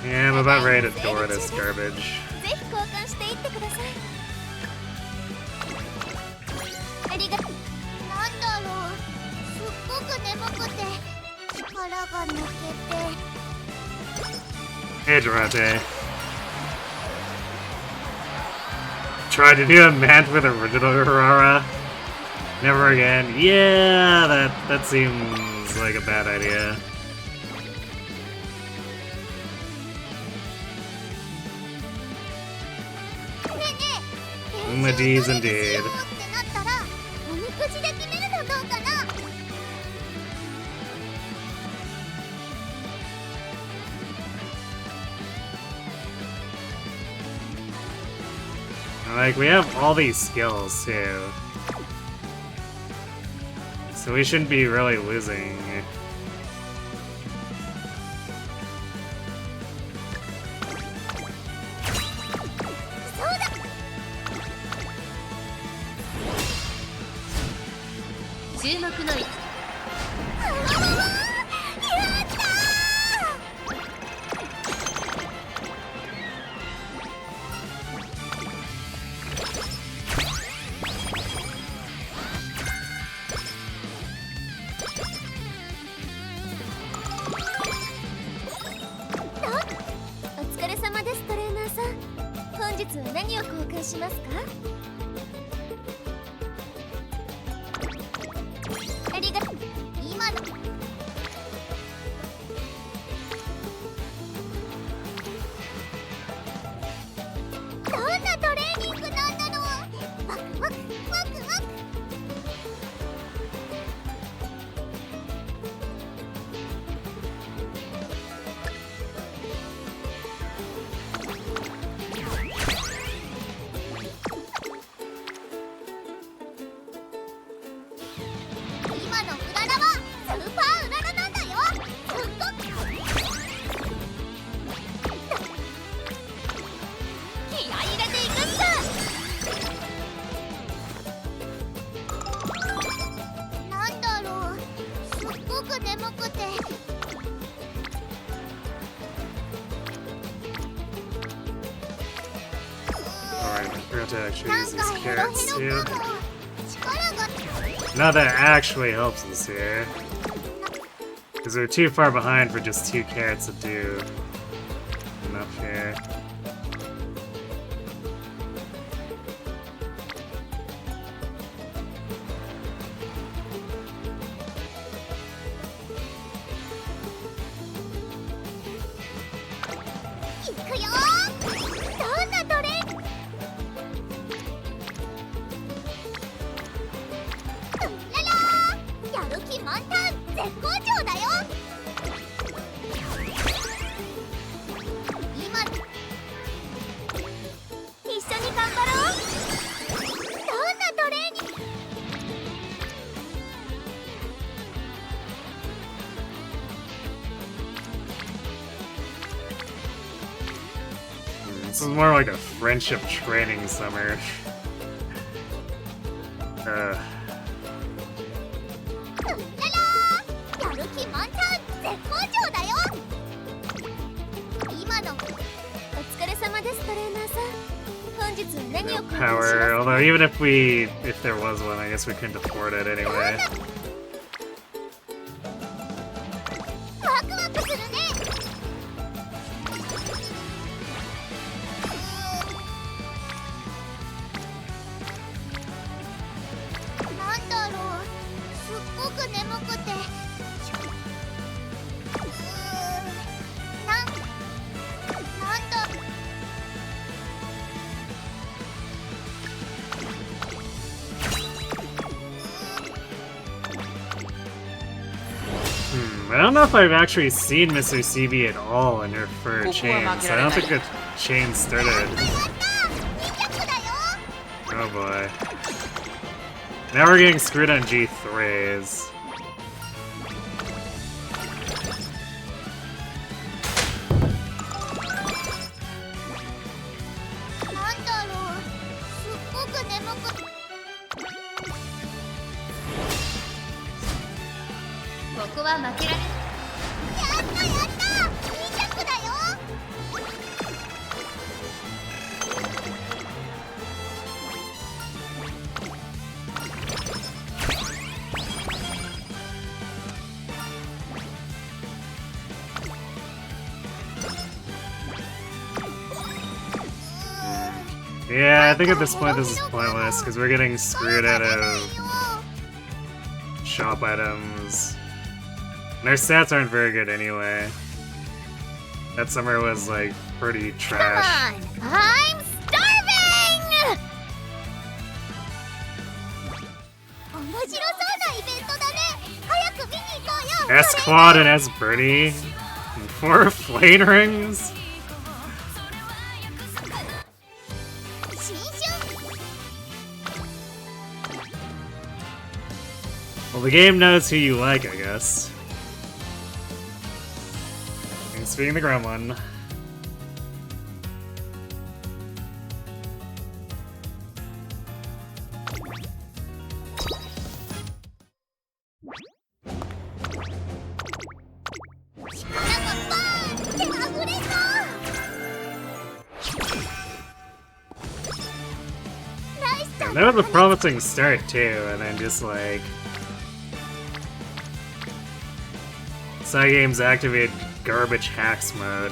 Yeah, I'm about ready to door this garbage. ぜひ交換していってくださいありがとうなんだろうすっごく眠くて力が抜けて Hey, Durante. Tried to do a match with original Urara. Never again. Yeah, that seems like a bad idea. Umadies indeed. ってなったらおみくじで決めるのどうかな Like, we have all these skills, too. So we shouldn't be really losing. 注目のやったお疲れ様です、トレーナーさん。本日は何を公開しますか？ありがとう。今のどんなトレーニングなんだろう。ワクワクワクワク。今のうららはスーパーうららなんだよ。すっごく気合い入れていくっす。なんだろう、すっごく眠くて。Alright, I forgot to actually なん use か these ヘロ carrots ヘロ too. かも。力が Now that actually helps us here. Because we're too far behind for just 2 carrots to do enough here.いくよ。どんなトレーニングうらら、やる気満タン、絶好調だよ。今一緒に頑張ろう。どんなトレーニングThis is more like a friendship training summer. うらら、やる気満タン、絶好調だよ。今のお疲れ様です、トレーナーさん。本日は何を No 公開します power. Although even if there was one, I guess we couldn't afford it anyway. ワクワクするね。なんだろう、すっごく眠くて。なんだ。I don't know if I've actually seen Mr. CB at all in her fur chains. I don't think the chain started. やった2着だよ。 Oh boy. Now we're getting screwed on G3s. なんだろう、すっごく眠くて。ここは負けられない。やったやった2着だよ。Yeah, I think at this point this is pointless because we're getting screwed out of shop items. And our stats aren't very good anyway. That summer was like pretty trash. Come on, I'm starving! 面白そうなイベントだね。早く見に行こうよ。 S Quad and S Birdie? And 4 Flame Rings? 新春 Well, the game knows who you like, I guess. Thanks for being the gremlin. That was a promising start too, and then just like side games activate garbage hacks mode.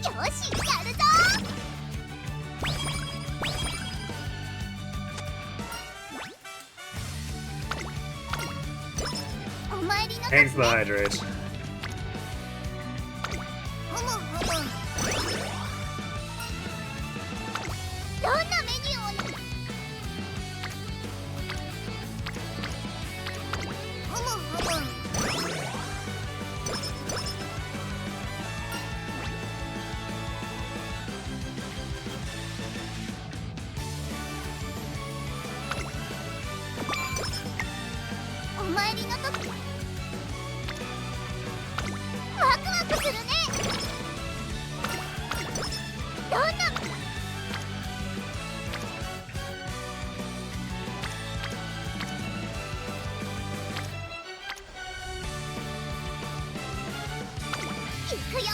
よしやるぞお参りの時 Thanks the hydrate. ふむふむどんなメニューをふむふむお参りの時ワクワクするねどんないくよ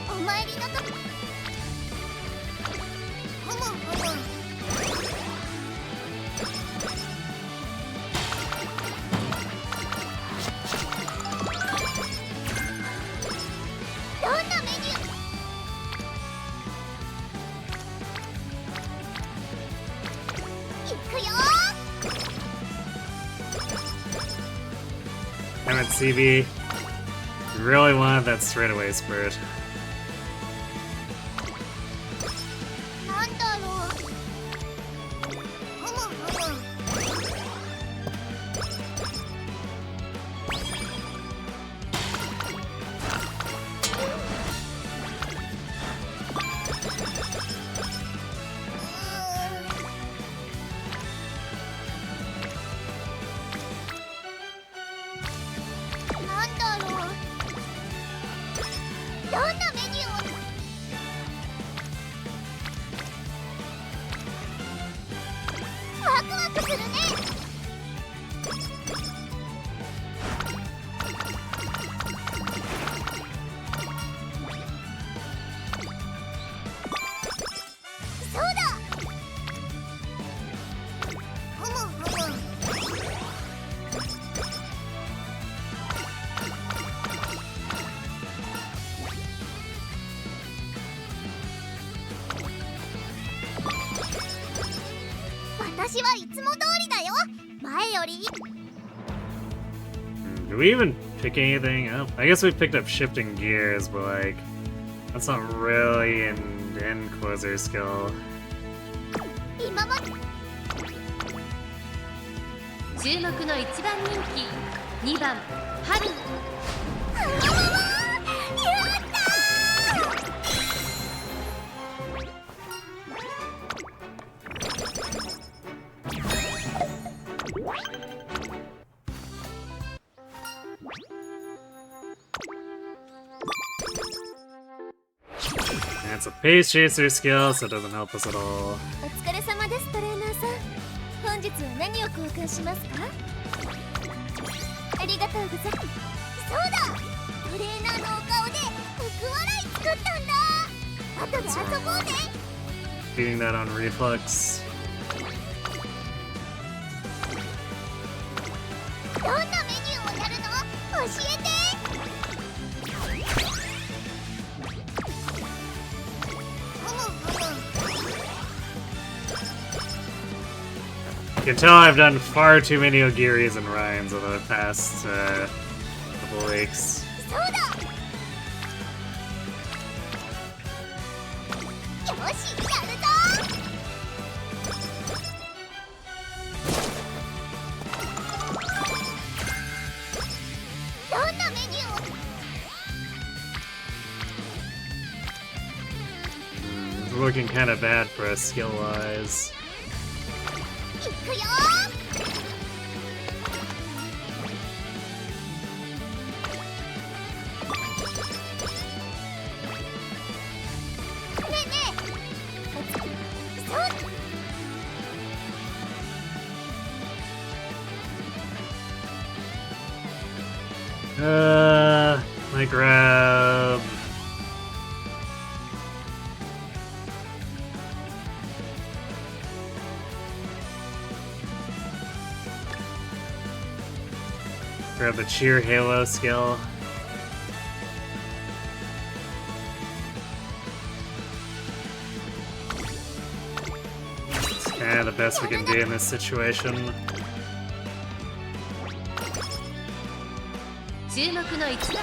お参りの時ふむふむどんなメニューいくよ Damn it, CB. You really wanted that straightaway spurt. なんだろうふむふむなんだろうどんなメニューをワクワクするねそうだふむふむ私はいつも通りだよ前より Do we even pick anything up? I guess we picked up shifting gears, but like, that's not really an end closer skill. 今まで注目の一番人気2番春。うわわわやったー And it's a pace chaser skill, so it doesn't help us at all. お疲れ様ですトレーナーさん本日は何を交換しますかありがとうございますそうだトレーナーのお顔で福笑い作ったんだ後で遊ぼうね Feeding that on reflex. どんなメニューをやるの教えて You can tell I've done far too many Ogiris and Ryans over the past couple weeks. そうだよしやるぞどんなメニューを It's looking kind of bad for us skill-wise. いくよ I grab... Grab the Cheer Halo skill. It's kind of the best we can do in this situation. 注目の一番やった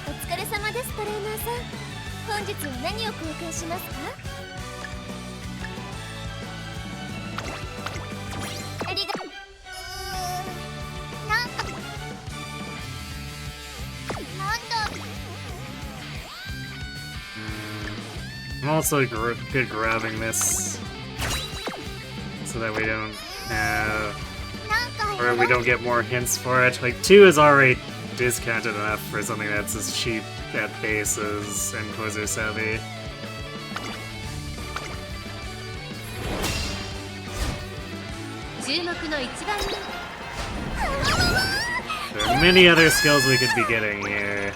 お疲れ様です、トレーナーさん。本日は何を交換しますか？ありがとう。なんかなんだ。 I'm also good grabbing this so that we don't have, なんか or we don't get more hints for it. Like 2 is already discounted enough for something that's as cheap at base as Inquisitor Savvy. There are many other skills we could be getting here.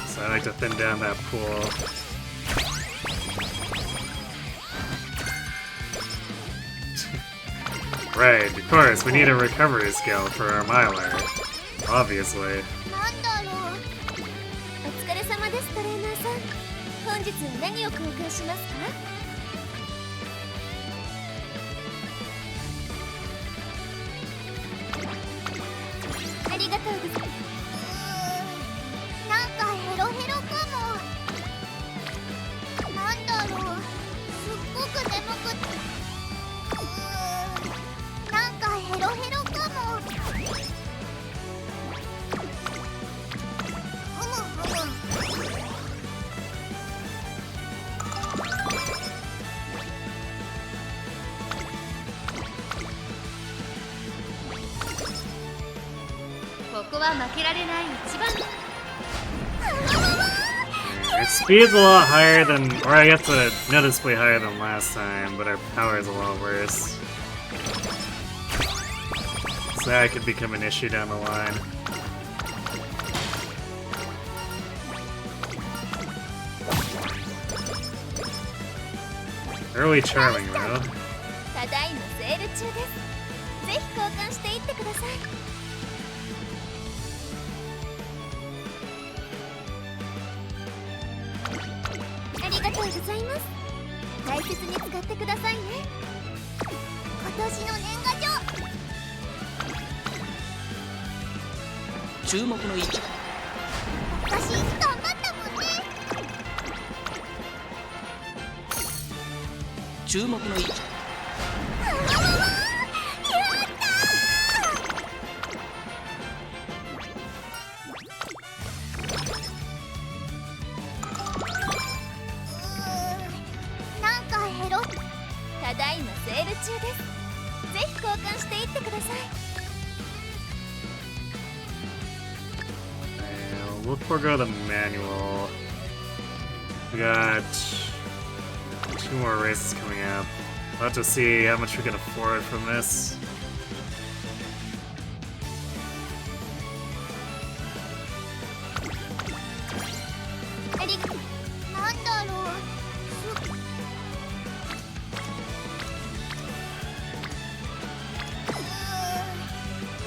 So I like to thin down that pool. Right, of course, we need a recovery skill for our Mylar. Obviously. なんだろう。お疲れ様です、トレーナーさん。本日は何を交換しますか？ありがとうございます。なんかヘロヘロかも。なんだろう。すっごく眠くて。なんかヘロヘロかも。ここは負けられない一番。 Our speed's a lot higher than, or I guess noticeably higher than last time, but our power is a lot worse. So that could become an issue down the line. Early charming though. ただいまセール中です。ぜひ交換していってください。ありがとうございます。大切に使ってくださいね。今年の年賀状。注目の一私頑張ったもんね。注目の一なんかヘロ。ただいまセール中です。ぜひ交換していってください。 We'll forego the manual. We got 2 more races coming up. We'll have to see how much we can afford from this.なんだろう。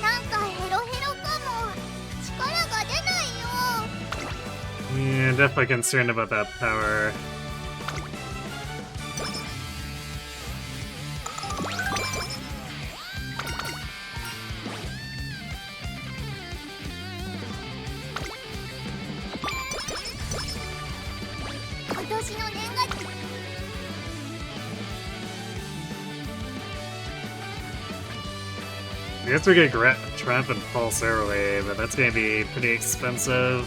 なんかヘロヘロかも。力が出ないよ。 Yeah, definitely concerned about that power. I guess we could Trap and Pulse early, but that's gonna be pretty expensive.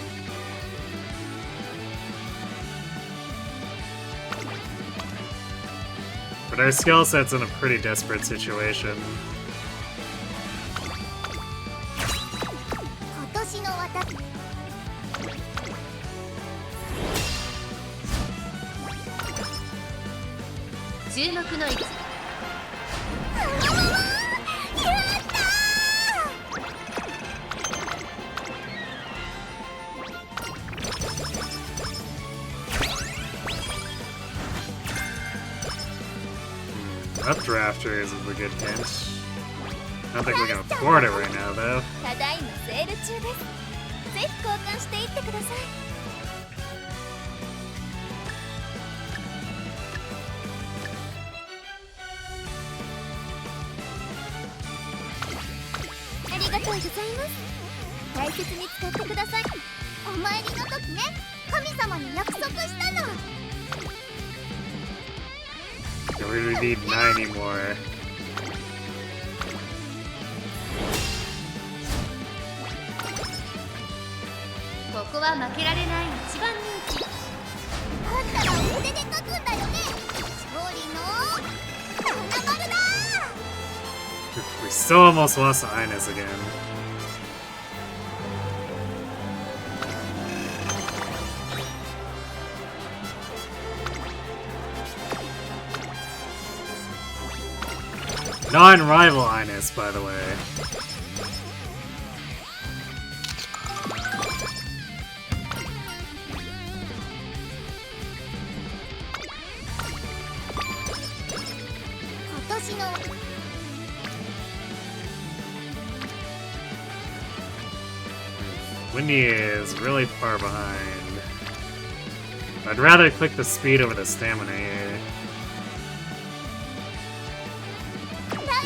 But our skill set's in a pretty desperate situation. 今年の私注目の位置。Updrafters is a good hint. I don't think we can afford it right now, though. ただいまセール中です。ぜひ交換していってください。ありがとうございます。大切に使ってください。お参りの時ね、神様に約束したの。We really need 90 more. ここは負けられない一番人気。あんたら筆で書くんだよね。勝利の七丸だ。 We still almost lost to Ines again. Non-rival Ines, by the way. Windy is really far behind. I'd rather click the speed over the stamina here.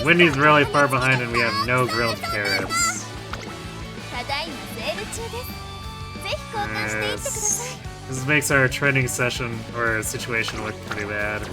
Windy's really far behind and we have no grilled carrots. This makes our training session or situation look pretty bad.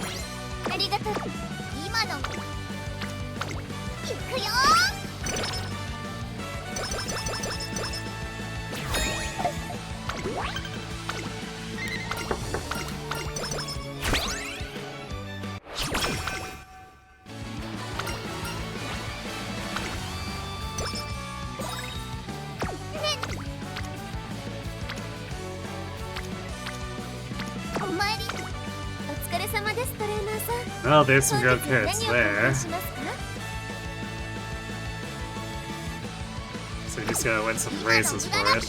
Well, there's some grilled carrots there. So we just gotta win some races for it.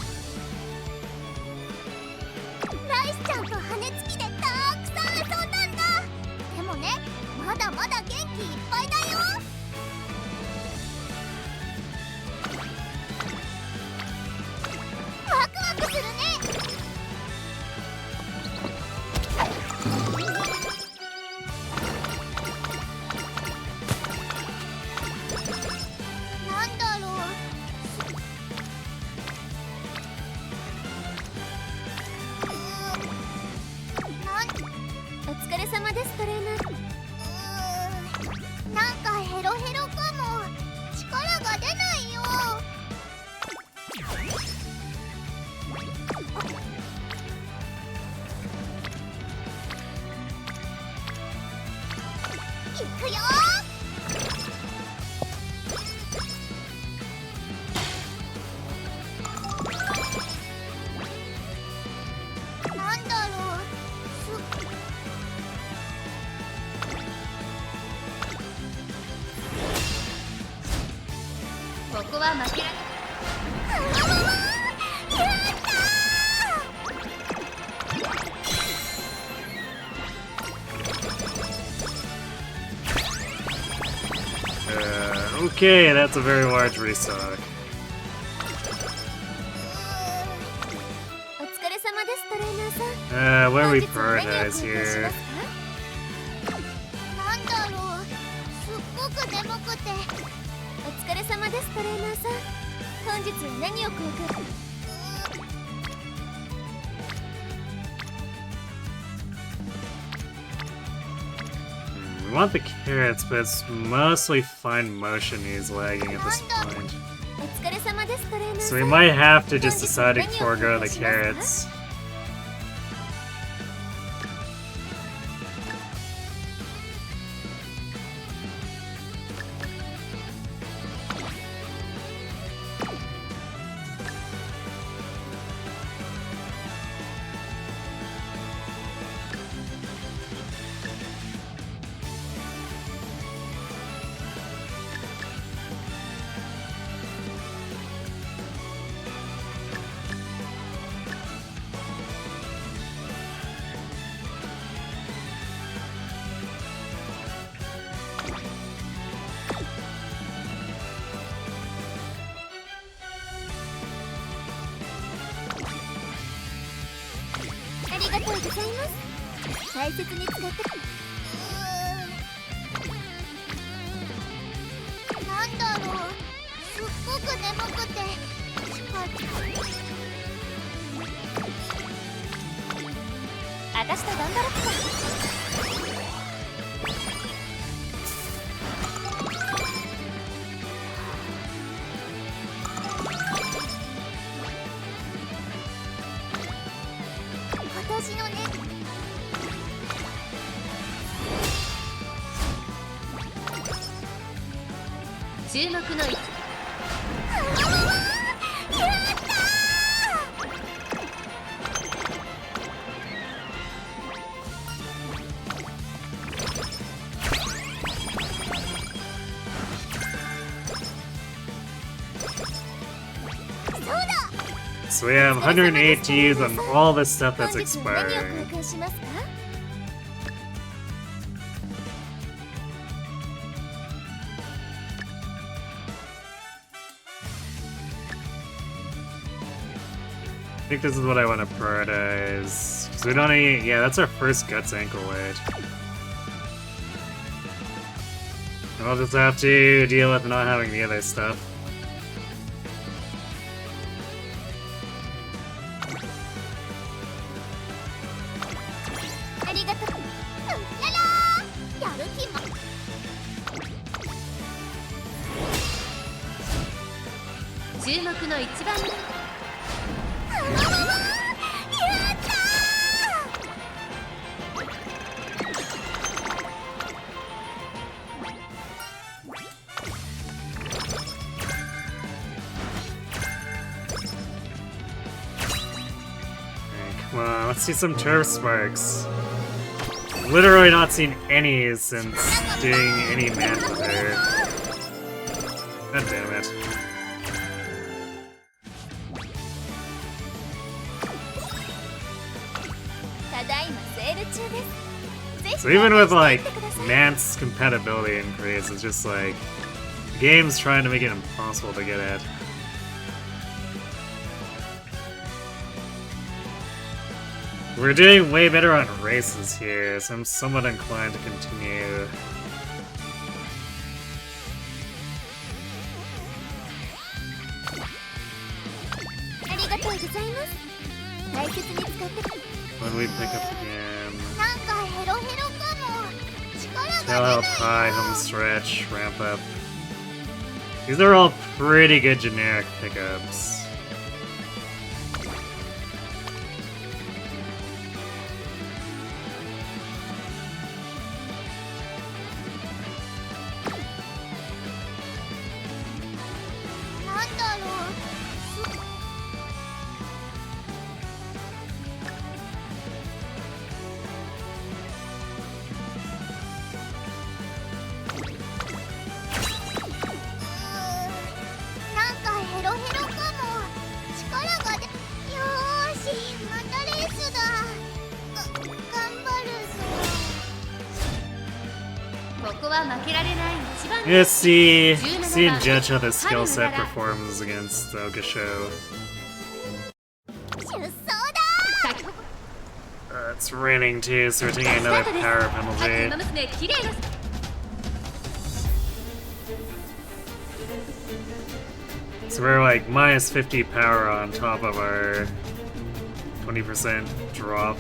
Okay, that's a very large restock. What do we prioritize here? We want the carrots, but it's mostly fine motion he's lagging at this point. So we might have to just decide to forego the carrots. ありがとうございます。大切に使ってなんだろう、すっごく眠くて私と頑張ろっか。今年のね注目のやったー。 So we have 108 to use on all this stuff that's 本日は何を expiring. 交換しますか？I think this is what I want to prioritize. So we don't need, yeah, that's our first Guts ankle weight. I'll just have to deal with not having the other stuff. ありがとう。やらー、やる気も。注目の一番目。やったCome on, let's see some turf sparks. Literally not seen any since doing any man with her. God damn it. ただいまセール中です。ぜひ So even with 購入 like してみてください。 Mant's compatibility increase, it's just like the game's trying to make it impossible to get at. We're doing way better on races here, so I'm somewhat inclined to continue. ありがとうございます。大切に使って。 When we pick up the game. なんかヘロヘロかも。力 Tail が out 出 high, ない home な。 stretch, ramp up. These are all pretty good generic pickups. Let's see and judge how the skill set performs against Ogasho. It's raining too, so we're taking another power penalty. So we're like minus 50 power on top of our 20% drop.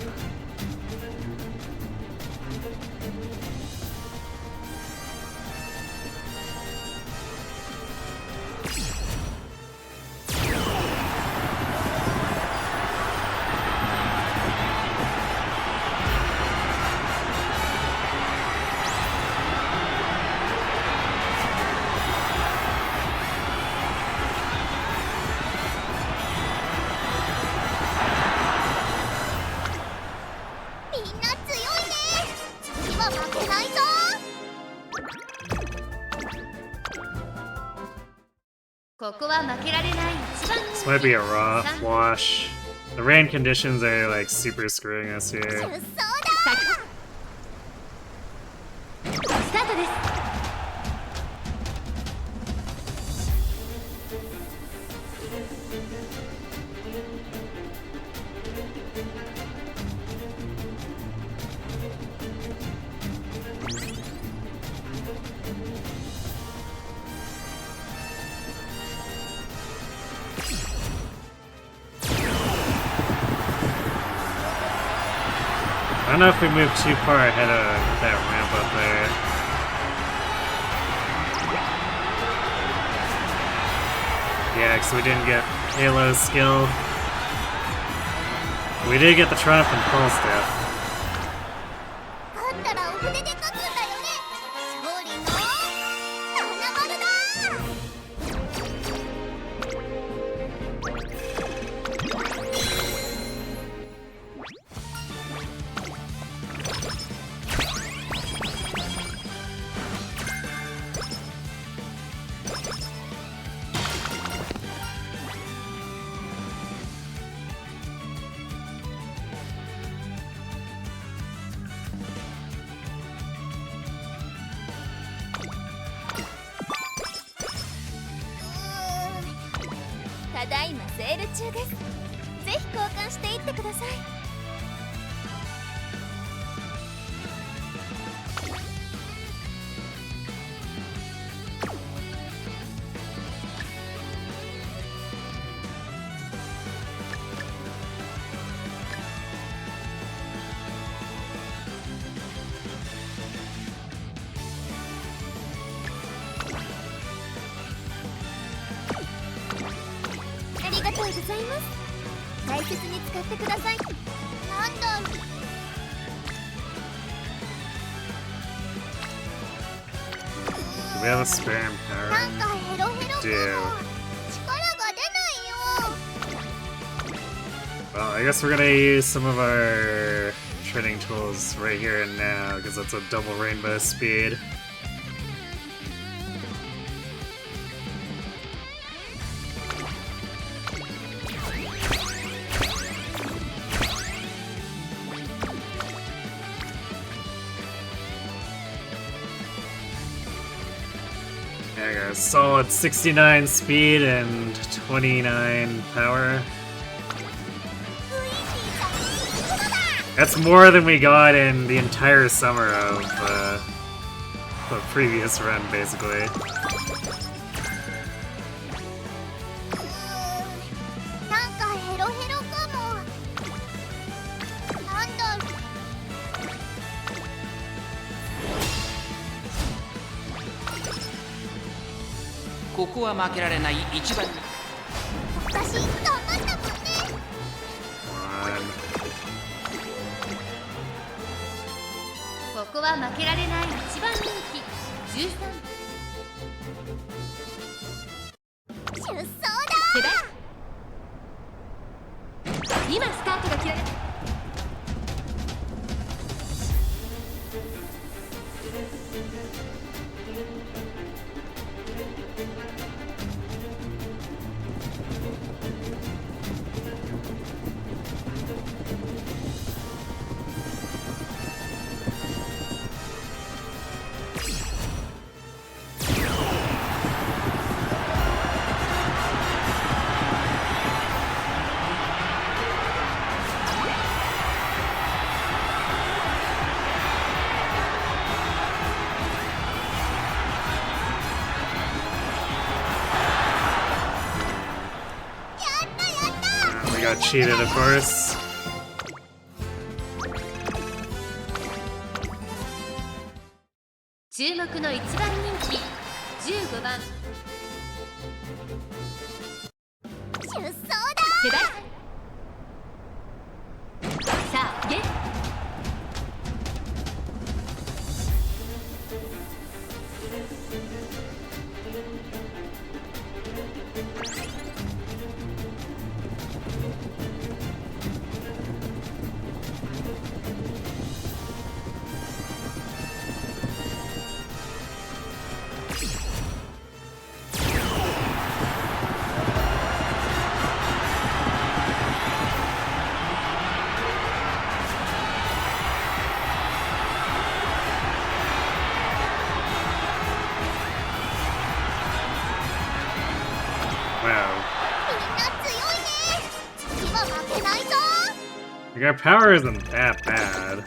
This might be a rough wash. The rain conditions are like super screwing us here. don't know if we moved too far ahead of that ramp up there. Yeah, because we didn't get Halo's skill. We did get the triumph and pulse death. 勝ったらお筆で書くんだよね。勝利の花丸だ。ただいまセール中です。ぜひ交換していってください。ありがとうございます。大切に使ってください。なんだろう。Do we have a spam power? なんかヘロヘロかも。力が出ないよ。 Well, I guess we're gonna use some of our training tools right here and now, because that's a double rainbow speed. There you go, solid 69 speed and 29 power. That's more than we got in the entire summer of the previous run, basically. なんかヘロヘロかも。なんだろう。ここは負けられない一番。私頑張ったもんね。 ここは負けられない一番人気13出走だ。世代今スタートが切られた。We got cheated, of course. 注目の一番人気15番出走だ。世代さあゲッLike, our power isn't that bad.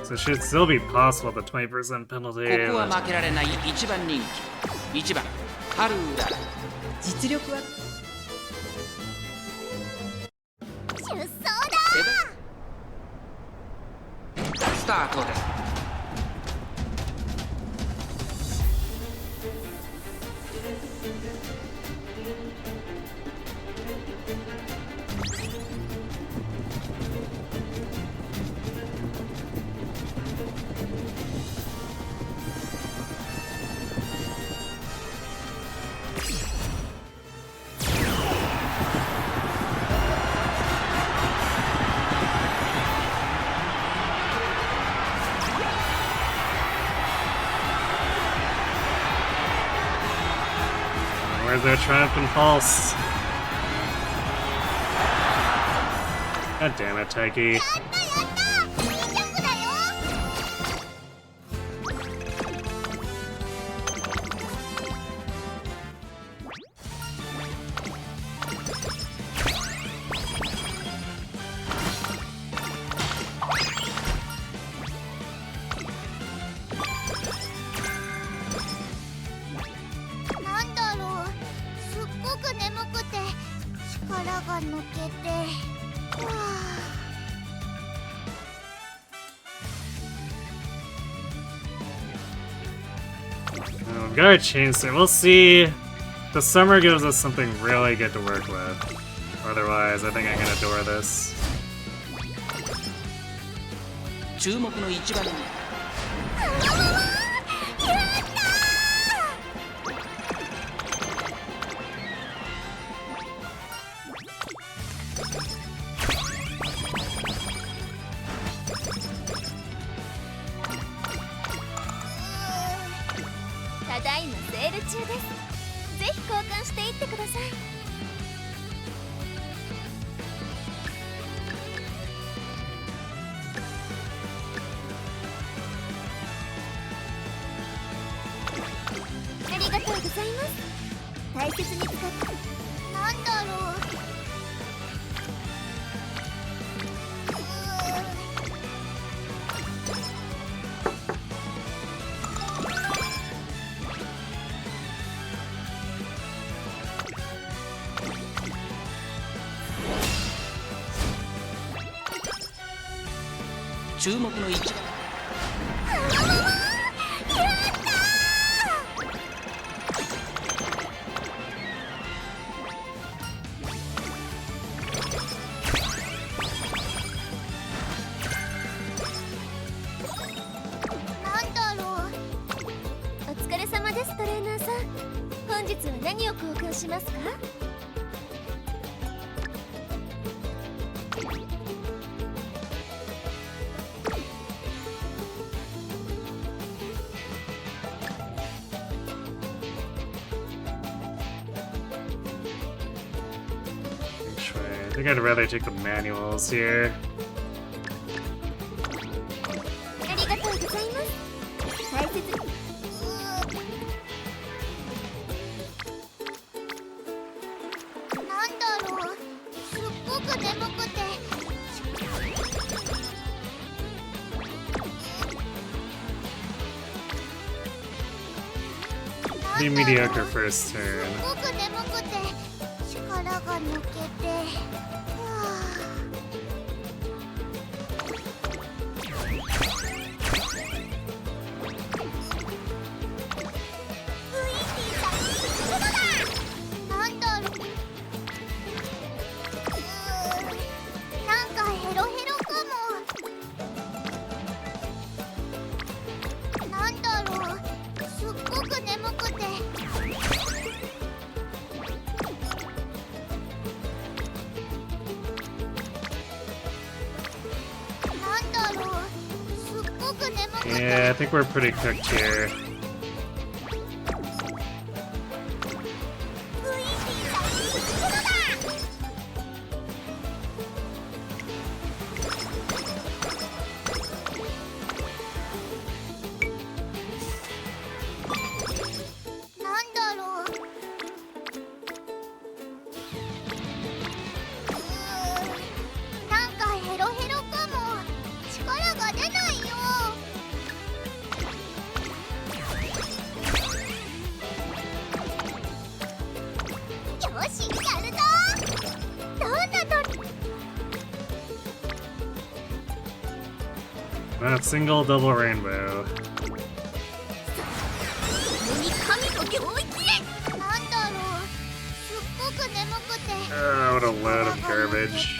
So it should still be possible, the 20% penalty. ここは負けられない一番人気1番ハルだ実力は出走だ。スタートです。Where's their triumphant pulse? God damn it, Taiki. やったやった。いいジャンプだよ。なんだろう。すっごく眠くて力が抜けて。はあ。We've got a chainsaw. We'll see. The summer gives us something really good to work with. Otherwise, I think I can adore this. 注目の一番にただいまセール中です。ぜひ交換していってください。ありがとうございます。大切に使って。なんだろう。注目の一番なんだろう。お疲れ様です、トレーナーさん。本日は何を交換しますか？I think I'd rather take the manuals here. ありがとうございます。大切に。なんだろう。すっごく眠くて。Pretty mediocre first turn. すごく眠くて力が抜けて。はあ。なんだろう。なんかヘロヘロかも。なんだろう。すっごく眠くて。なんだろう。すっごく眠くて。 Yeah, I think we're pretty cooked here. なんだろう。なんかヘロヘロかも。力が出ないよ。single double rainbow. に神の領域へ。なんだろう、すっごく眠くて。Oh, what a load of garbage.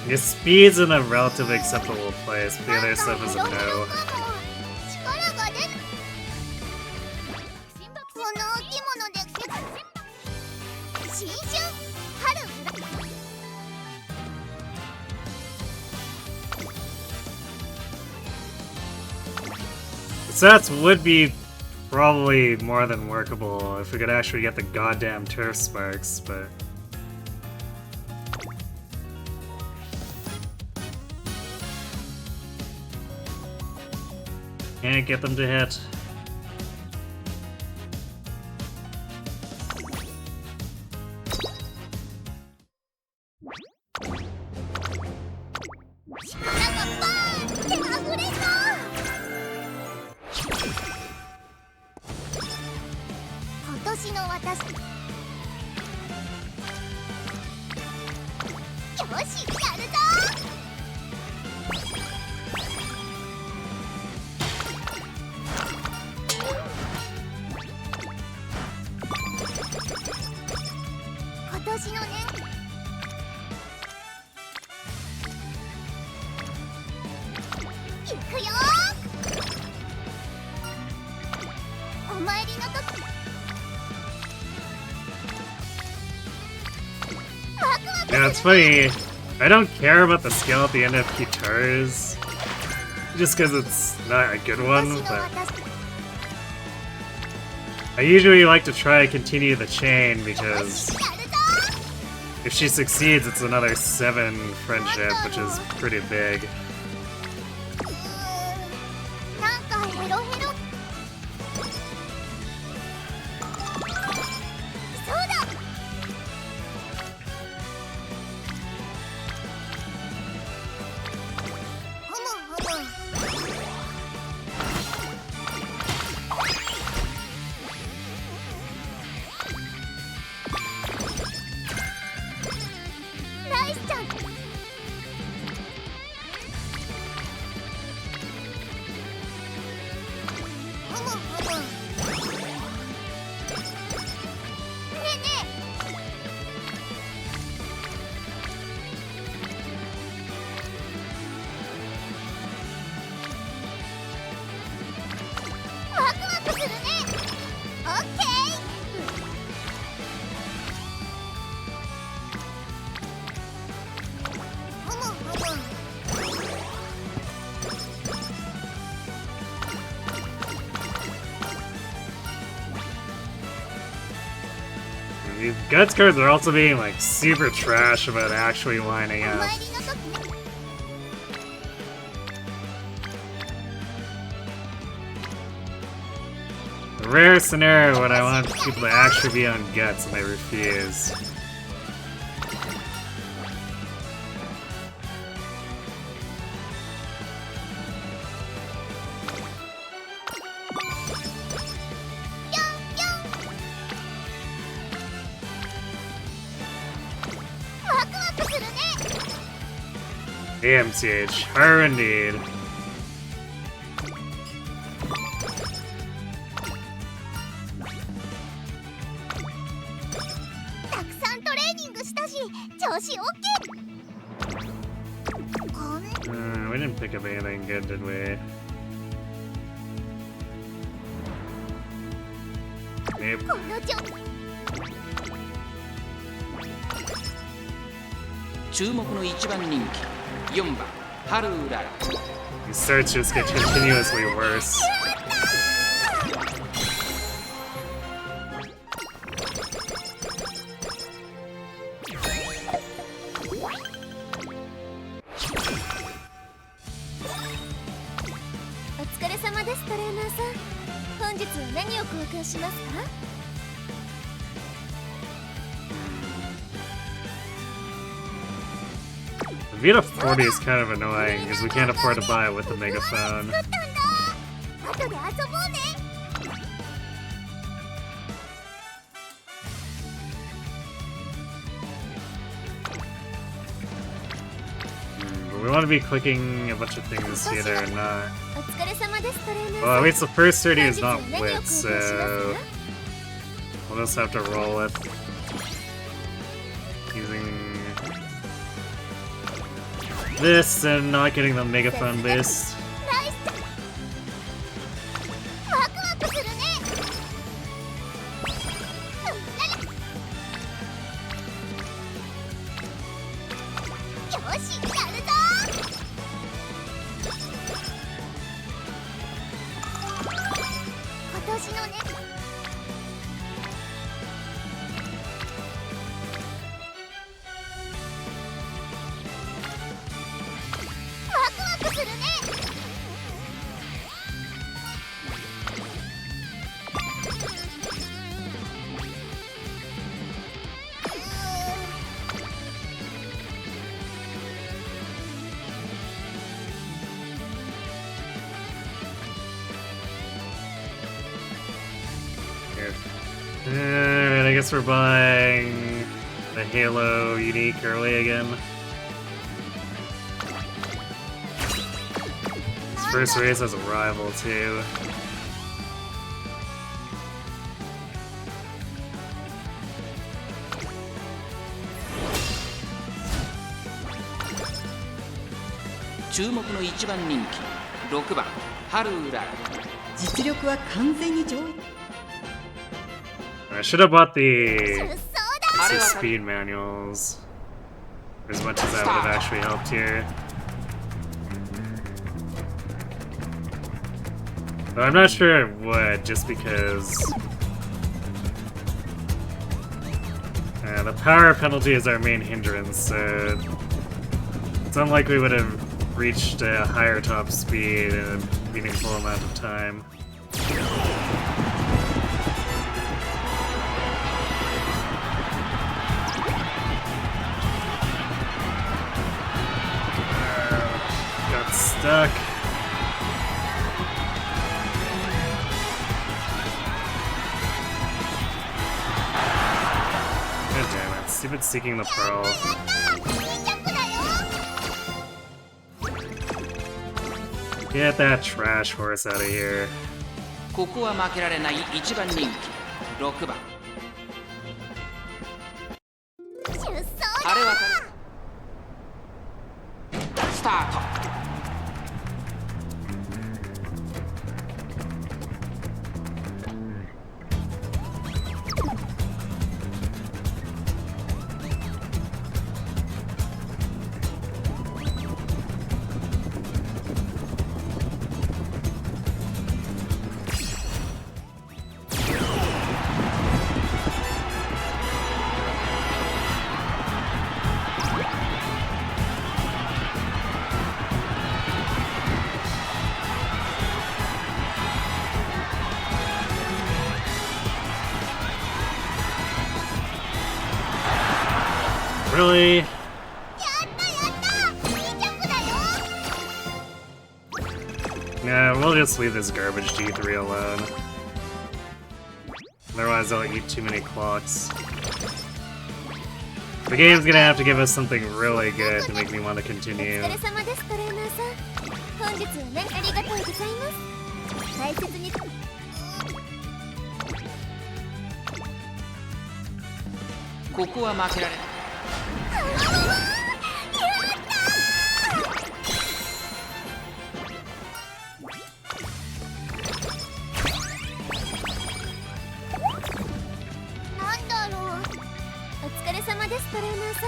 Your speed's in a relatively acceptable place, but the other stuff is a no. 力が出る。このお着物で新春春。 Sets would be probably more than workable if we could actually get the goddamn turf sparks, but... Can't get them to hit. Yeah, it's funny. I don't care about the skill at the end of Kitaru's, just because it's not a good one, but I usually like to try to continue the chain because if she succeeds, it's another 7 friendship, which is pretty big. These Guts cards are also being like super trash about actually lining up. A rare scenario when I want people to actually be on Guts and they refuse. AMCH, Haru indeed. We didn't pick up anything good, did we? Nope. These starts just get continuously worse. Vita 40 is kind of annoying because we can't afford to buy it with the megaphone. want to be clicking a bunch of things either or not. お疲れ様ですトレーナー Well, at least the first 30 is 本 not 日は何を lit, 公開します so か we'll just have to roll it. Using this and not getting the megaphone boost. ナイスワクワクするねよしやるぞ今年のねワクワクするねAlright, I guess we're buying the Halo unique early again. His first race has a rival too.実力は完全に上位。 I should have bought 出 the 走だ speed manuals as much as that would have actually helped here. But I'm not sure it would, just because the power penalty is our main hindrance, so it's unlikely we would have reached a higher top speed in a meaningful amount of time. Got stuck. God damn it, stupid seeking the pearl. 2着だよ Get that trash horse out of here. ここは負けられない1番人気6番出走あれはだスタートReally? やったやった2着だよ Nah, we'll just leave this garbage G3 alone. Otherwise I'll eat too many clocks. The game's gonna have to give us something really good to make me want to お continue. 疲れ様ですトレーナーさん本日は何ありがとうございます大切にここは負けられないなんだろうお疲れ様ですトレーナーさ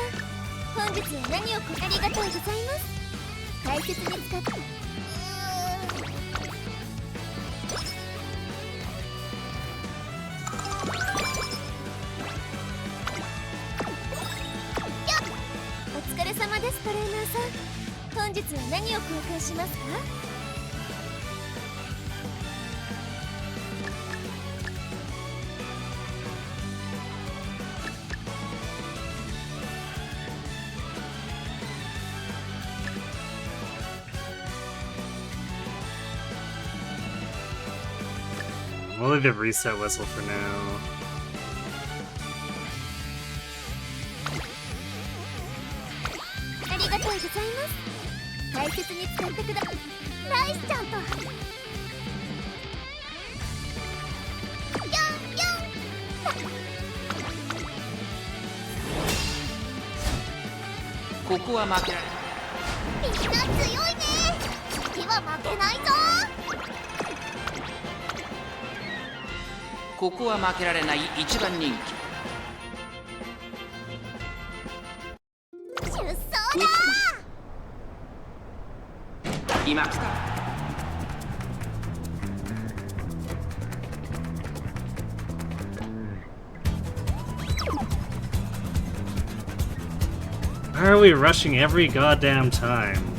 ん本日は何をありがとうございます大切に使ってお疲れ様ですトレーナーさん本日は何を交換しますかWe'll leave the reset whistle for now. ありがとうございます大切に使ってくだライスちゃんとここは負けられみんな強いね。次は負けないぞ。ここは負けられない一番人出走だ。気今来た。Why are we rushing every goddamn time?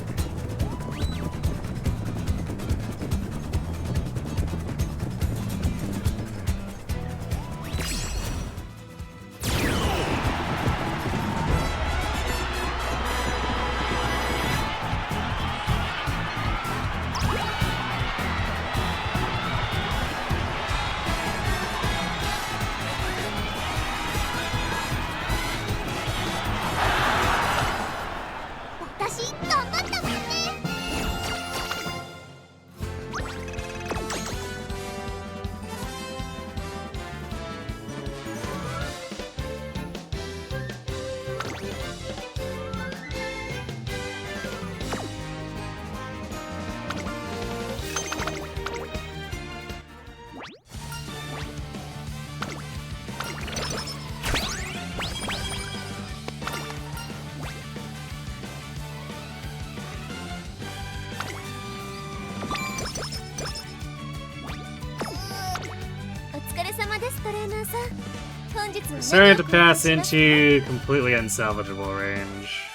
Starting to pass into completely unsalvageable range.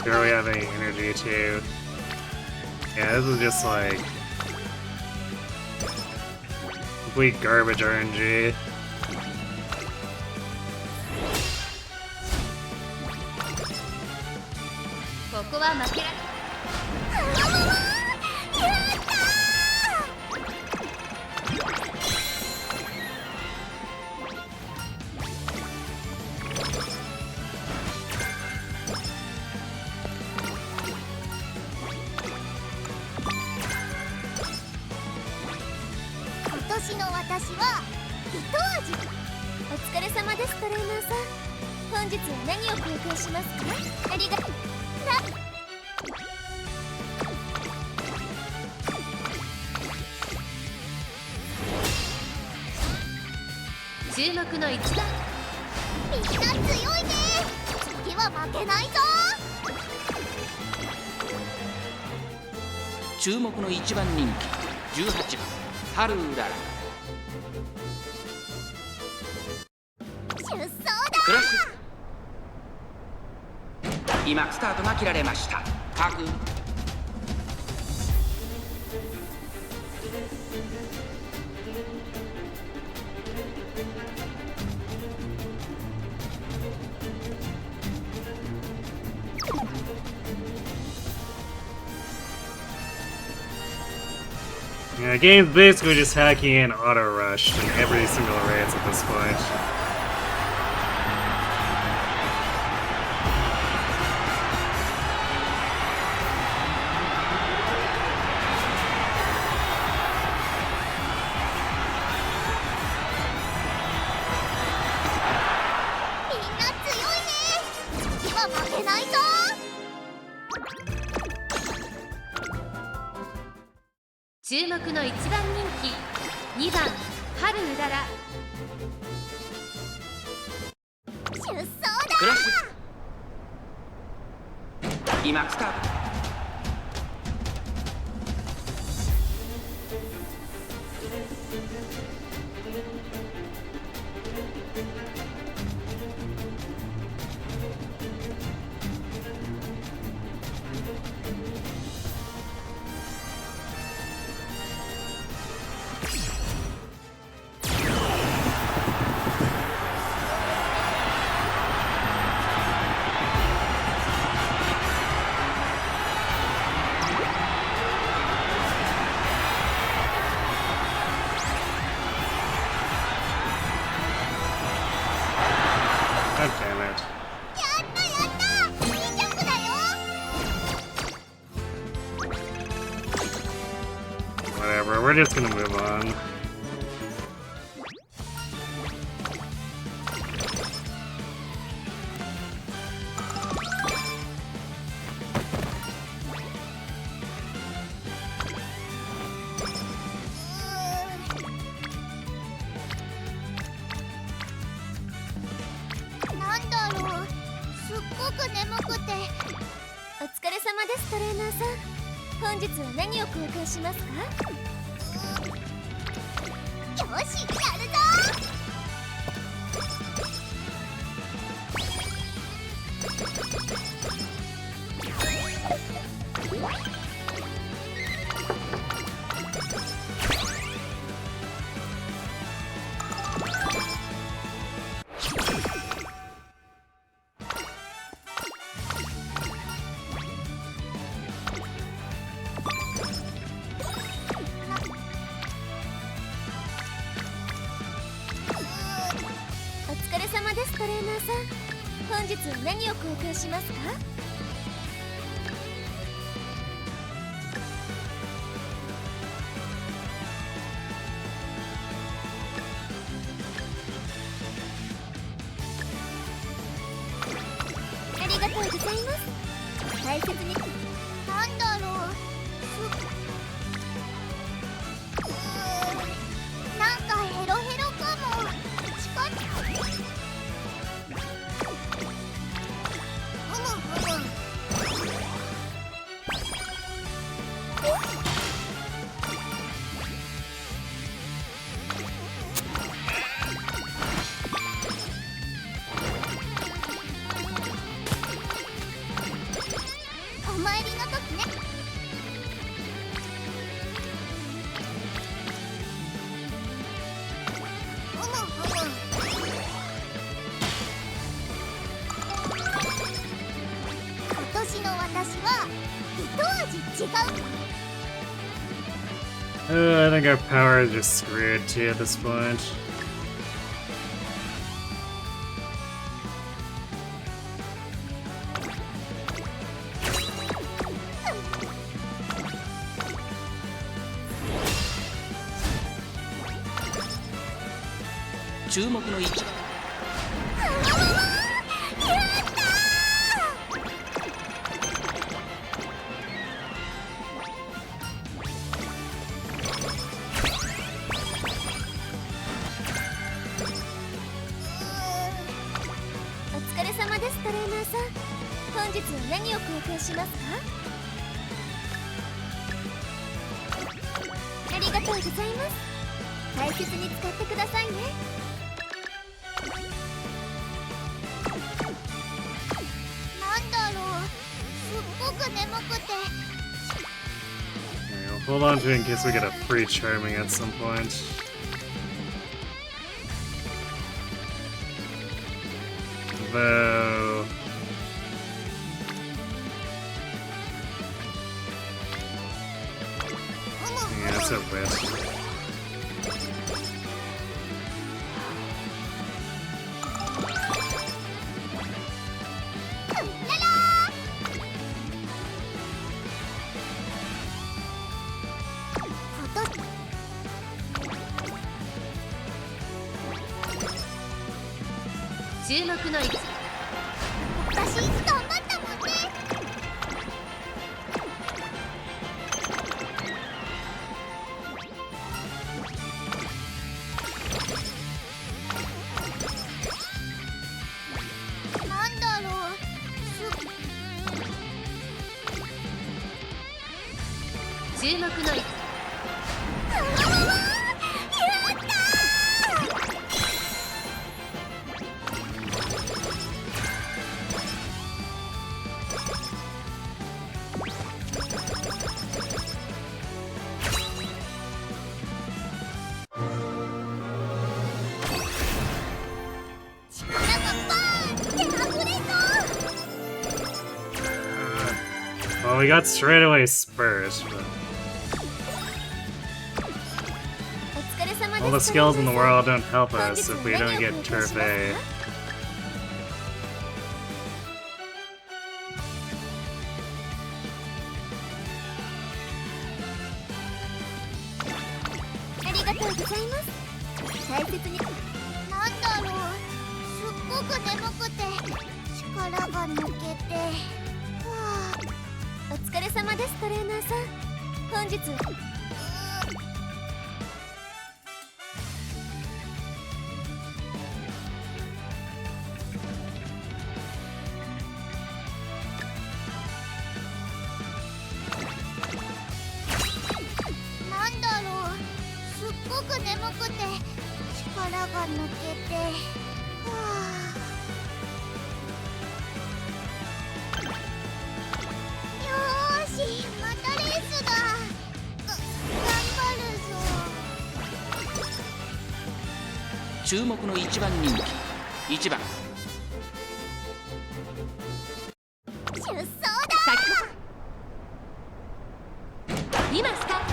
Barely have any energy too. Yeah, this is just like complete garbage RNG.注目の一番人気18番ハルーララ出走だ。クラッシュ。今スタートが切られました。各Yeah, the game's basically just hacking in auto rush in every single race at this point. 注目の1番人気2番春うだら。出走だ。クラッシュ今スタート。God damn it. やったやった。いいジャンプだよ。 Whatever, we're just gonna move on.しますか。よし、やるぞ。お疲れ様です、トレーナーさん。本日は何を交換しますか？ありがとうございます。大切に。なんだろう。なんかヘロヘロかも。近っ。お参りの時ね。今年の私は一味違う。I think our power is just screwed too at this point.注目の位置。お疲れ様です、トレーナーさん。本日は何を交換しますか？ありがとうございます。大切に使ってくださいね。なんだろう、すっごく眠くて。Okay, we'll hold on to it in case we get a free charming at some point. Though... Yeah, it's a bit.私頑張ったもんね。注目のWell, we got straight away Spurs, but お疲れ様です。 all the skills in the world don't help us if we don't get Turf A. ありがとうございます。大切に。なんだろう、すっごく眠くて力が抜けて、はあ、お疲れ様ですトレーナーさん。本日なんだろう、すっごく眠くて力が抜けて、はあ、よーし、またレースだ。頑張るぞ。注目の1番人気1番出走だ。今スタート。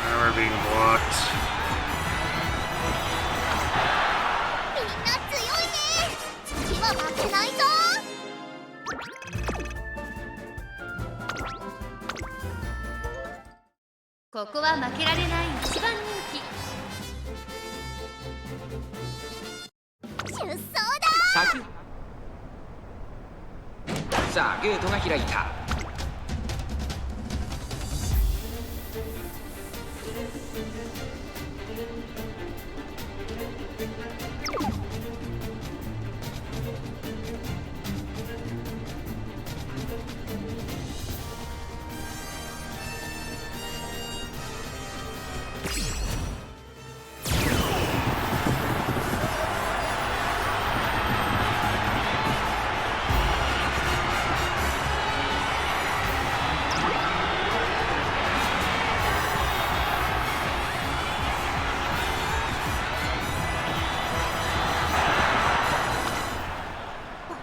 Now we're being blocked. みんな強いね。次は負けないぞ。ここは負けられない1番人気。出走だ。先さあゲートが開いた。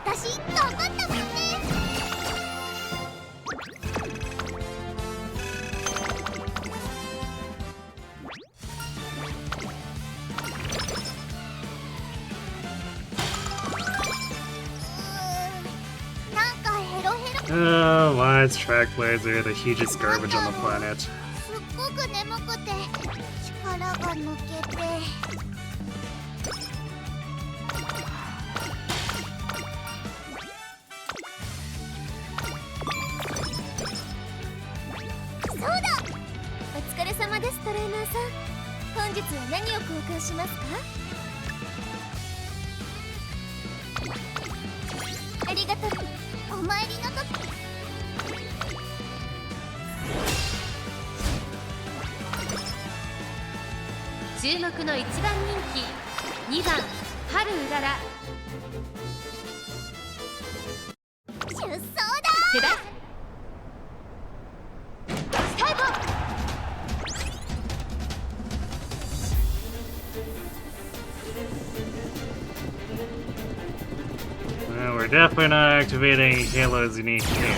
私頑張ったもんね。なんかヘロヘロ。 Oh, why is Track Blazer the hugest garbage on the planet? すっごく眠くて力が抜けて。そうだ。お疲れ様ですトレーナーさん。本日は何を交換しますか？ありがとう。お参りの時。注目の1番人気2番春うらら。出走だ。世代スタート。Well, we're definitely not activating Halo's unique here.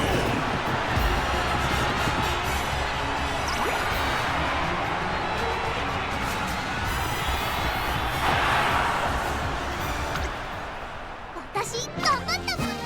私頑張ったもんね。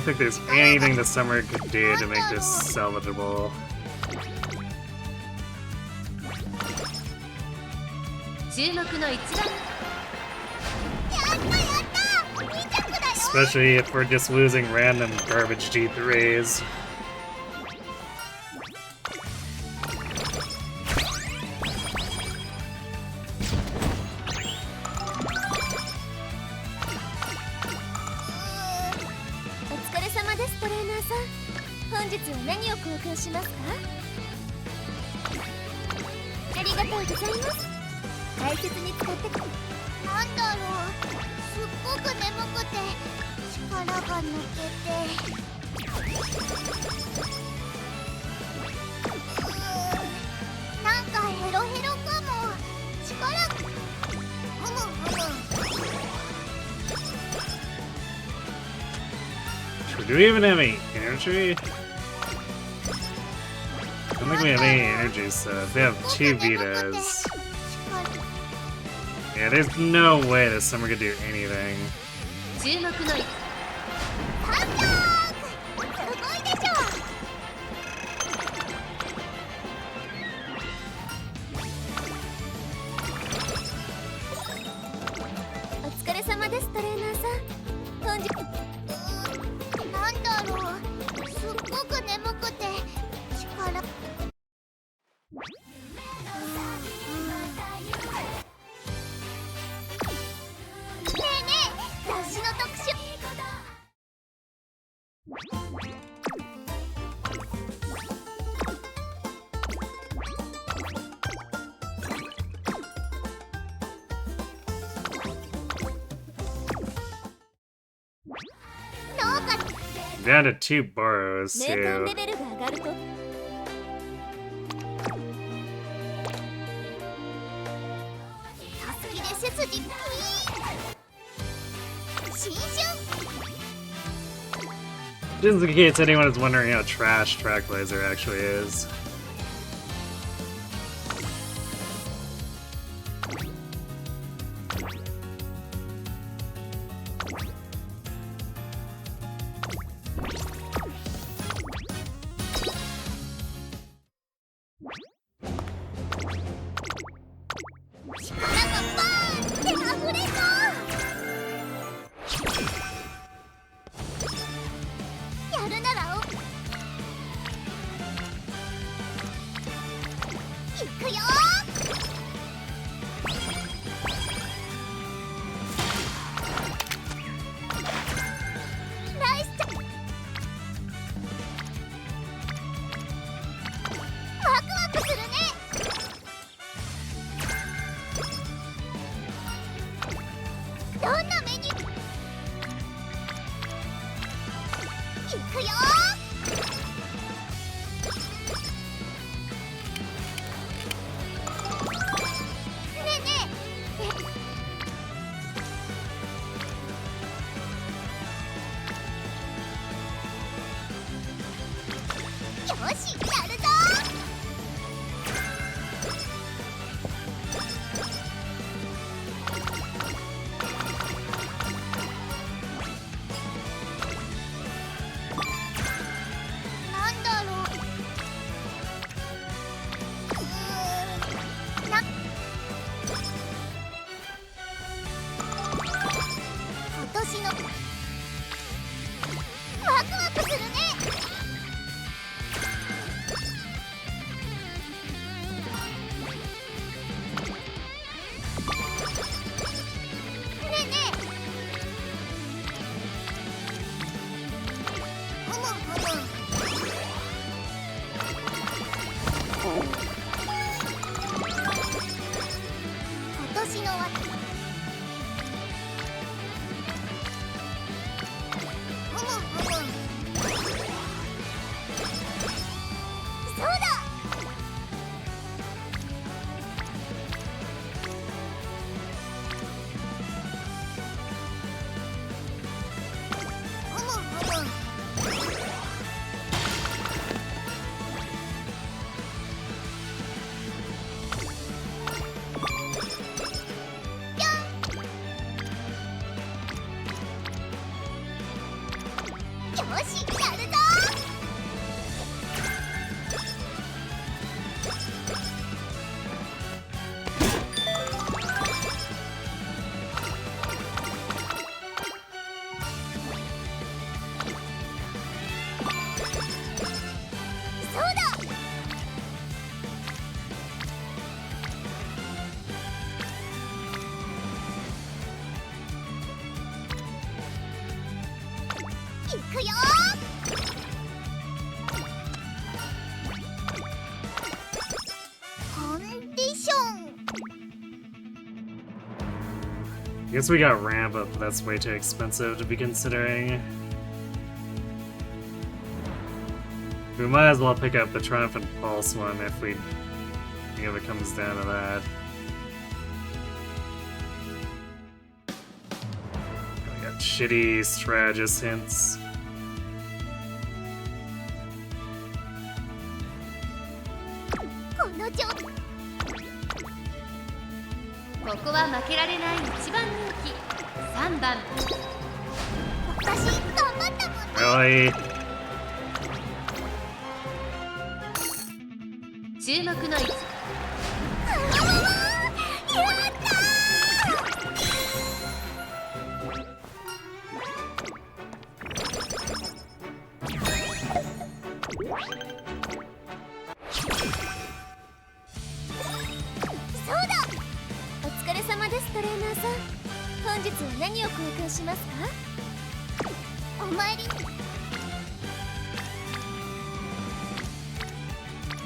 think there's anything the summer could do to make this salvageable. Especially if we're just losing random garbage G3s. Do we even have any energy? I don't think we have any energy stuff. We have 2 Vitas. Yeah, there's no way this summer could do anything. Down to 2 borrows, so... Just in case anyone is wondering how trash Track Laser actually is. くよ。コンディション。 I guess we got ramp up, but that's way too expensive to be considering. We might as well pick up the Triumphant Pulse one if it comes down to that. We got shitty strategist hints. この状態。ここは負けられない一番人気3番。私頑張ったもん。 Really? 注目の位置。そうだ。お疲れ様ですトレーナーさん。本日は何を交換しますか？お参り。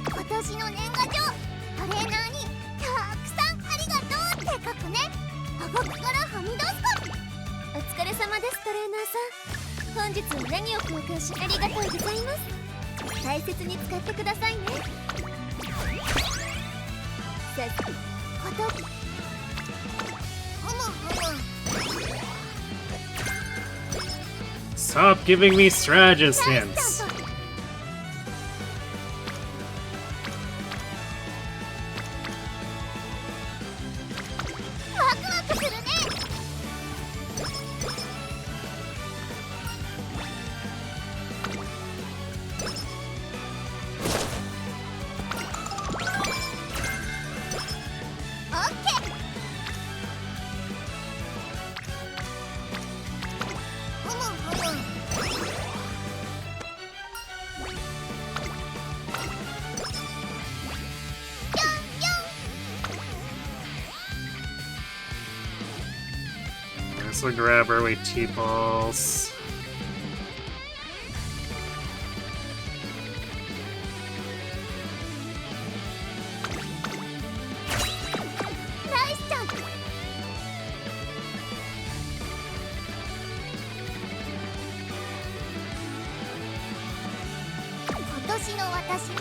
今年の年賀状、トレーナーにたくさんありがとうって書くね。はがきからはみ出すか。お疲れ様ですトレーナーさん。本日は何を交換しありがとうございます。大切に使ってくださいね。こと。Stop giving me strategist hints. ワクワクするね。オッケー。This will grab early T-balls. ナイスチャンス。今年の私。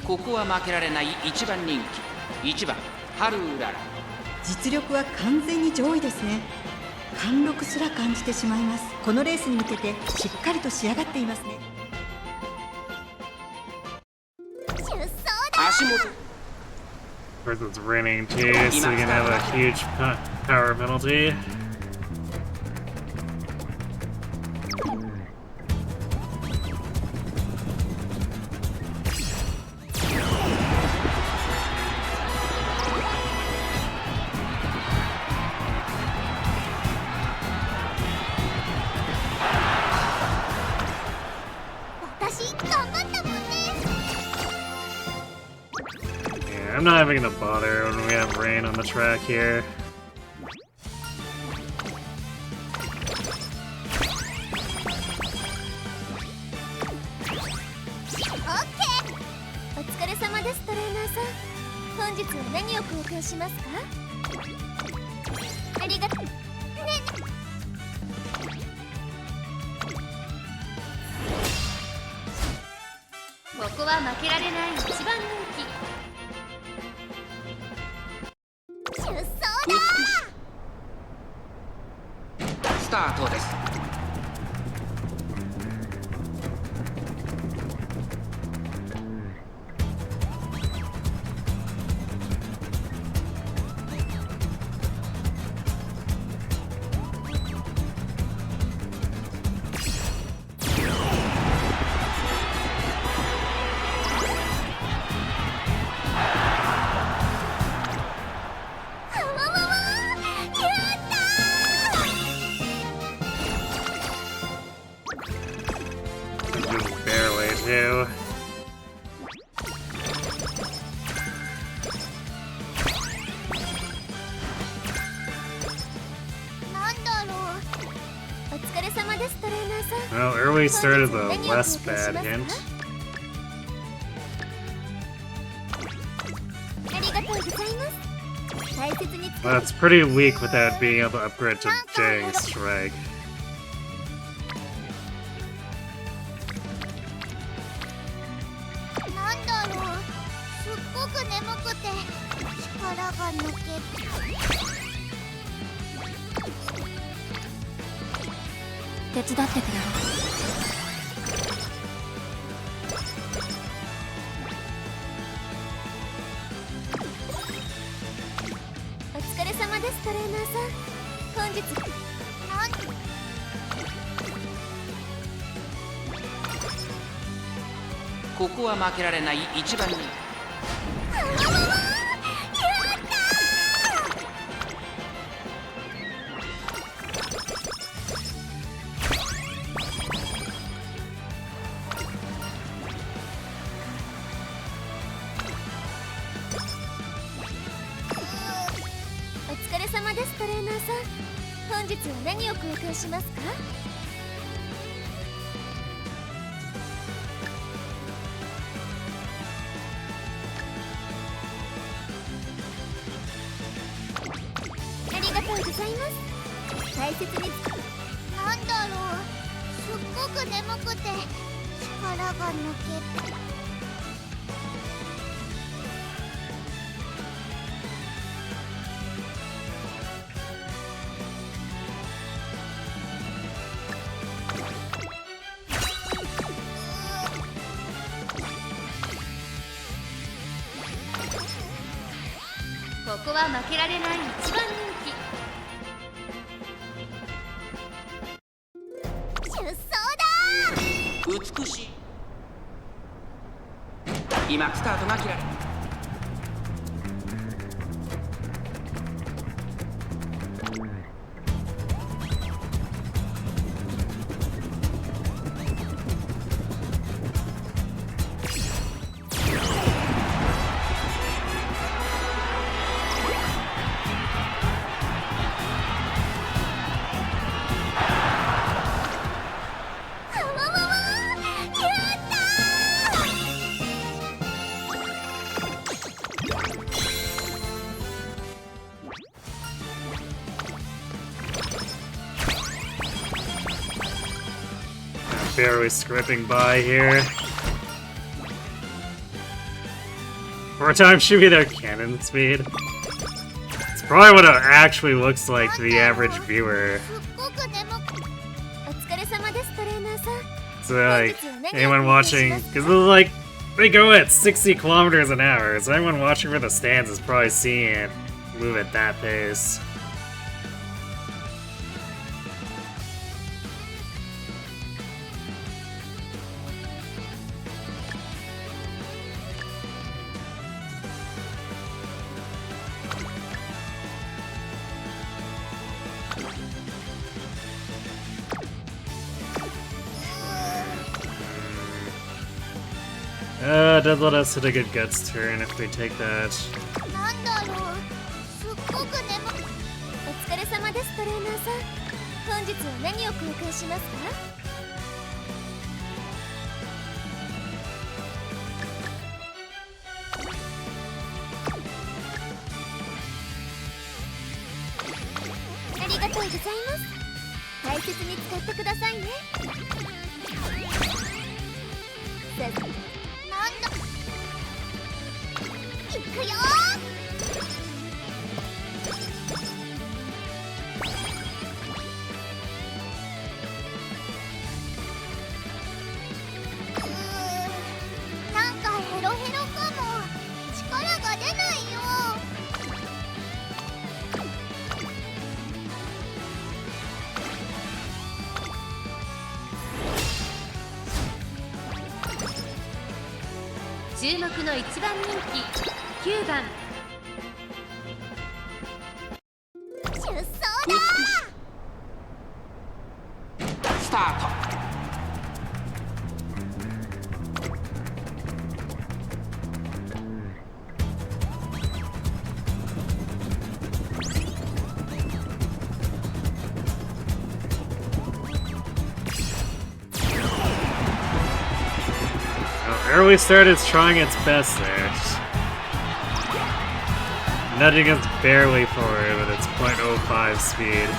ここは負けられない一番人気1番ハルウララ。実力は完全に上位ですね。貫禄すら感じてしまいます。このレースに向けてしっかりと仕上がっていますね。出走だ。足元。 Of course, it's raining too, so we can have a huge power penalty. I'm not even gonna bother when we have rain on the track here. OK! お疲れ様ですトレーナーさん。本日は何を交換しますか？ありがとう。ね。ここは負けられない一番人気。出走だ。スタートです。様ですトレーナーさん。 Well, early started the less bad hint. ありがとうございます。大切に使 Well, it's pretty weak without being able to upgrade to Jang Strike. なんだろう、すっごく眠くて力が抜けて。手伝ってくれる？お疲れ様ですトレーナーさん。本日ここは負けられない一番人お疲れ様ですトレーナーさん。本日は何を交換しますか？ありがとうございます。大切になんだろう、すっごく眠くて力が抜けて。ここは負けられない一番人出走だ美しい今スタートが切られるBarely scraping by here. Four times should be their cannon speed. It's probably what it actually looks like to the average viewer. すっごく眠く。お疲れ様ですトレーナーさん。 So like, anyone watching, because like, they go at 60 kilometers an hour, so anyone watching from the stands is probably seeing it move at that pace. Does let us hit a good guts turn if we take that. なんだろう、すっごく眠く。お疲れ様ですトレーナーさん。本日は何を交換しますか？ありがとうございます。大切に使ってくださいね。なんだ。いくよなんかヘロヘロかも。力が出ないよ。注目の一番人気9番出走だスタート Early start is trying its best there. Nudging us barely forward with its .05 speed.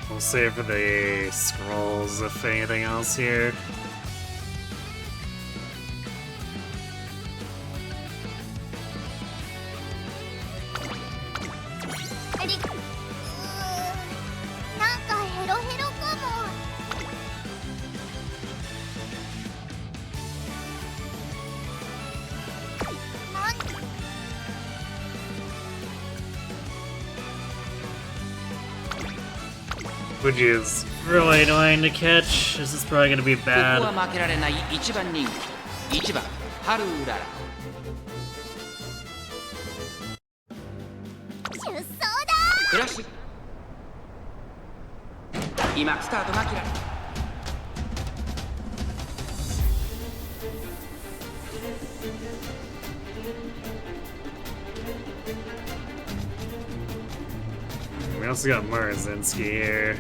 We'll save for the scrolls if anything else here. Which is really annoying to catch. This is probably going to be bad. ここは負けられない一番人気1番ハルウララ出走だクラッシュ今スタートマキラレ We also got Marazinski here.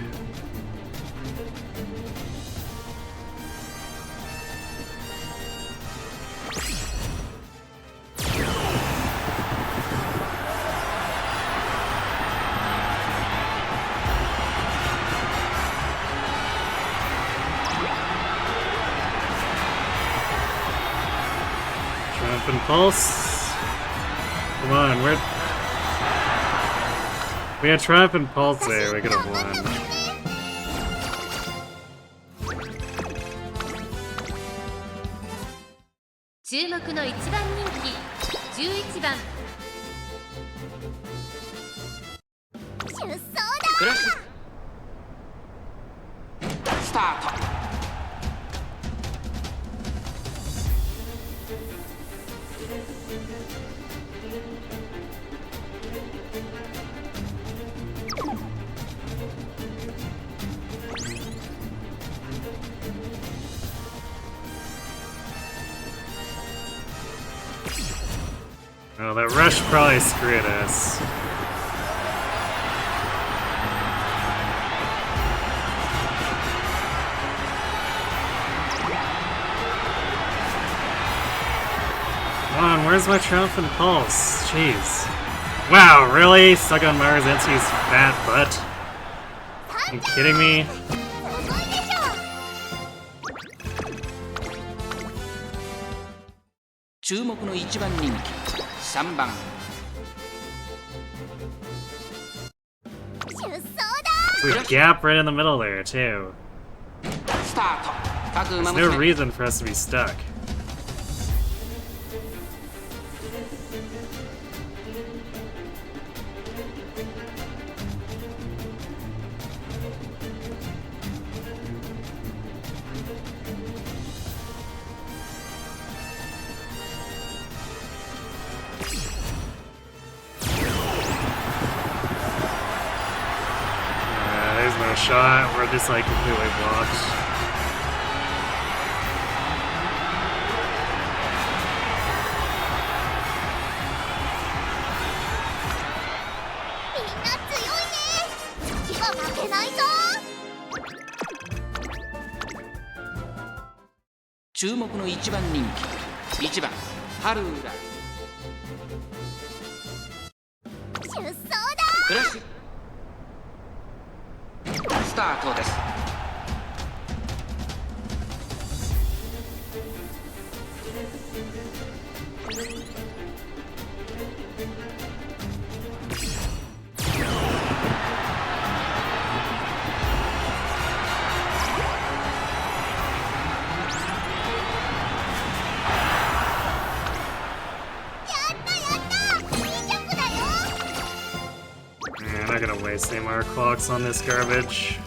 Triumphant Pulse. Come on, we're... We had Triumphant Pulse there, we could have won. Crash. Start. Oh, that rush probably screwed us. Come on, where's my Triumphant Pulse? Jeez. Wow, really? Stuck on Marazinski's fat butt? Are you kidding me? 注目の一番人気3番 There's a gap right in the middle there, too. スタート各 There's 馬 no 娘 reason for us to be stuck. There's no shot. We're just like completely blocked. Cheer 注目の一番人気1番ハルウラクラッシュスタートです Come wasting our clocks on this garbage.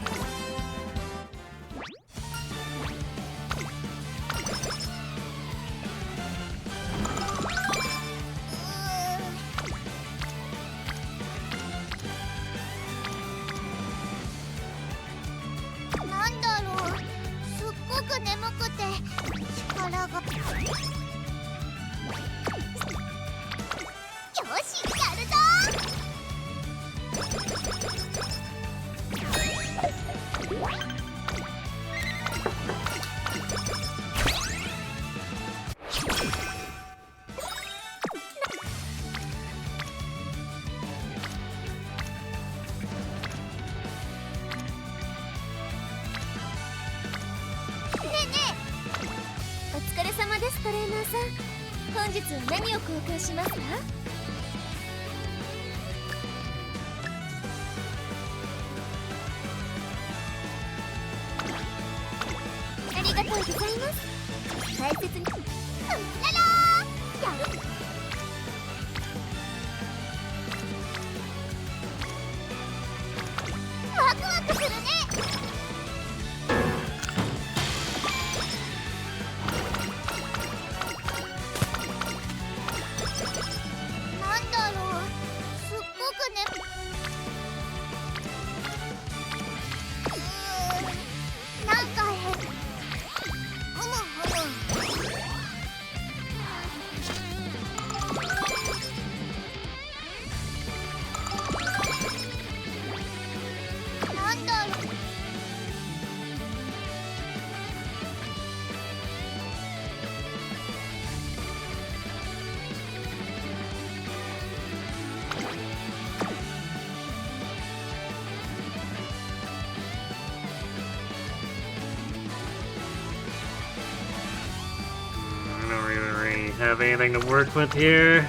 Have anything to work with here.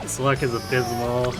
This luck is abysmal.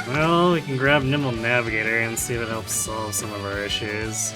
Well, we can grab Nimble Navigator and see if it helps solve some of our issues.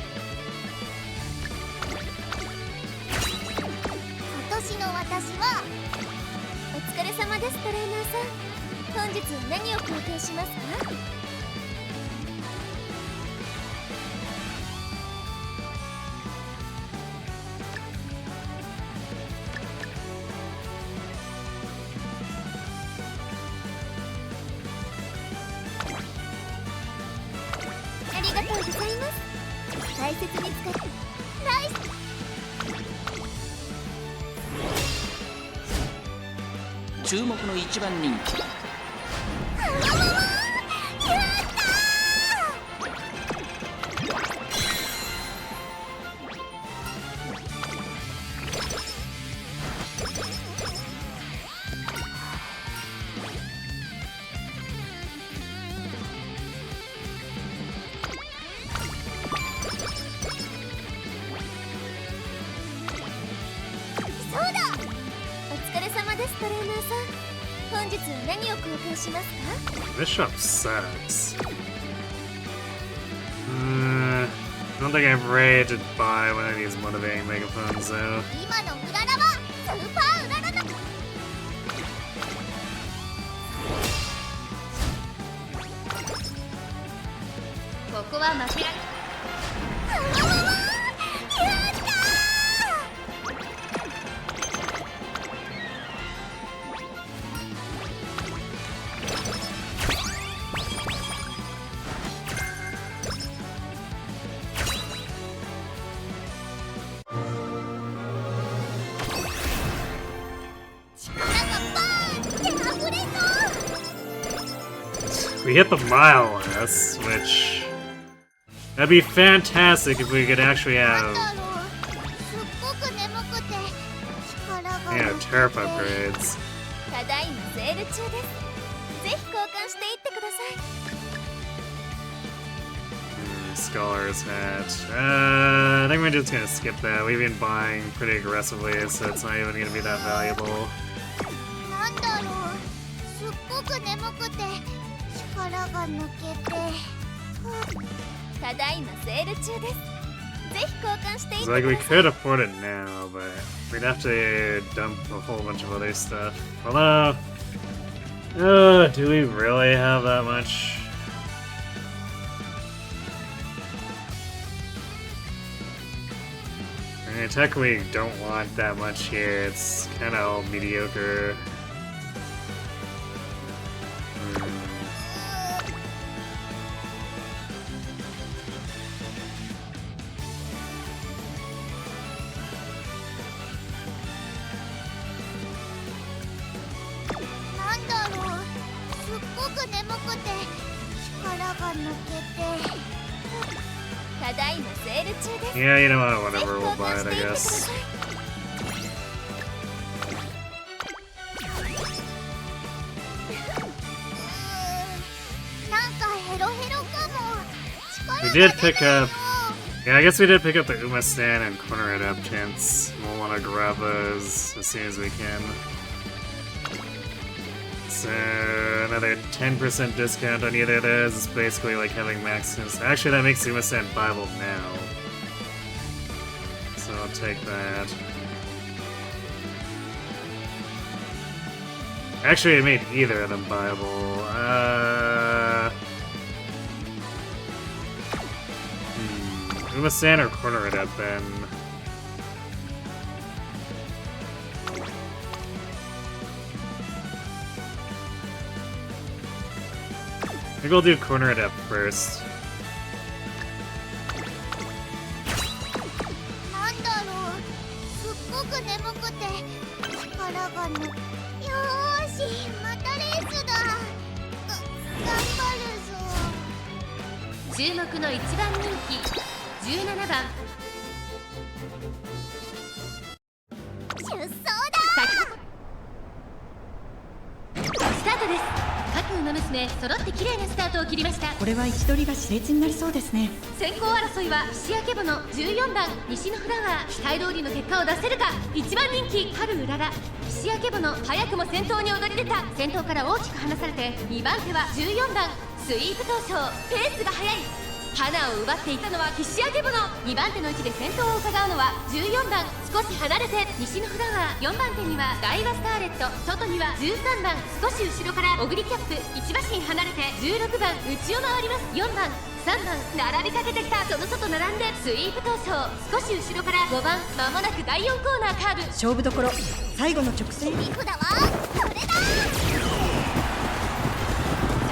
Bishop sucks. I don't think I'm ready to buy one of these motivating megaphones though. We hit the mile less, which... That'd be fantastic if we could actually have... turf upgrades. Scholar's hat. I think we're just gonna skip that. We've been buying pretty aggressively, so it's not even gonna be that valuable. It's like we could afford it now, but we'd have to dump a whole bunch of other stuff. Although, do we really have that much? I mean, technically, we don't want that much here. It's kind of all mediocre. Yeah, you know what, whatever, we'll buy it, I guess. We did pick up... Yeah, I guess we did pick up the Umamusume and corner it up tints. We'll want to grab those as soon as we can. So, another 10% discount on either of those is basically like having Maximus. Actually, that makes Umamusume viable now. So I'll take that. Actually, it made either of them viable. Umamusume or corner it up then. I think we'll do corner it up first.これは位置取りが熾烈になりそうですね。先行争いは菱谷家母の14番西のフラワー。期待通りの結果を出せるか。1番人気春うらら。菱谷家母の早くも先頭に躍り出た。先頭から大きく離されて2番手は14番スイープ闘争。ペースが速い。花を奪っていたのは菱谷家母の2番手の位置で先頭を伺うのは14番少し離れて西のフラワー。4番手には大和スターレット。外には13番少し後ろから小栗キャップ。1馬身離れて16番内を回ります。4番3番並びかけてきた。その外並んでスイープ闘争。少し後ろから5番まもなく第4コーナーカーブ。勝負どころ最後の直線。リフだわ。それだ。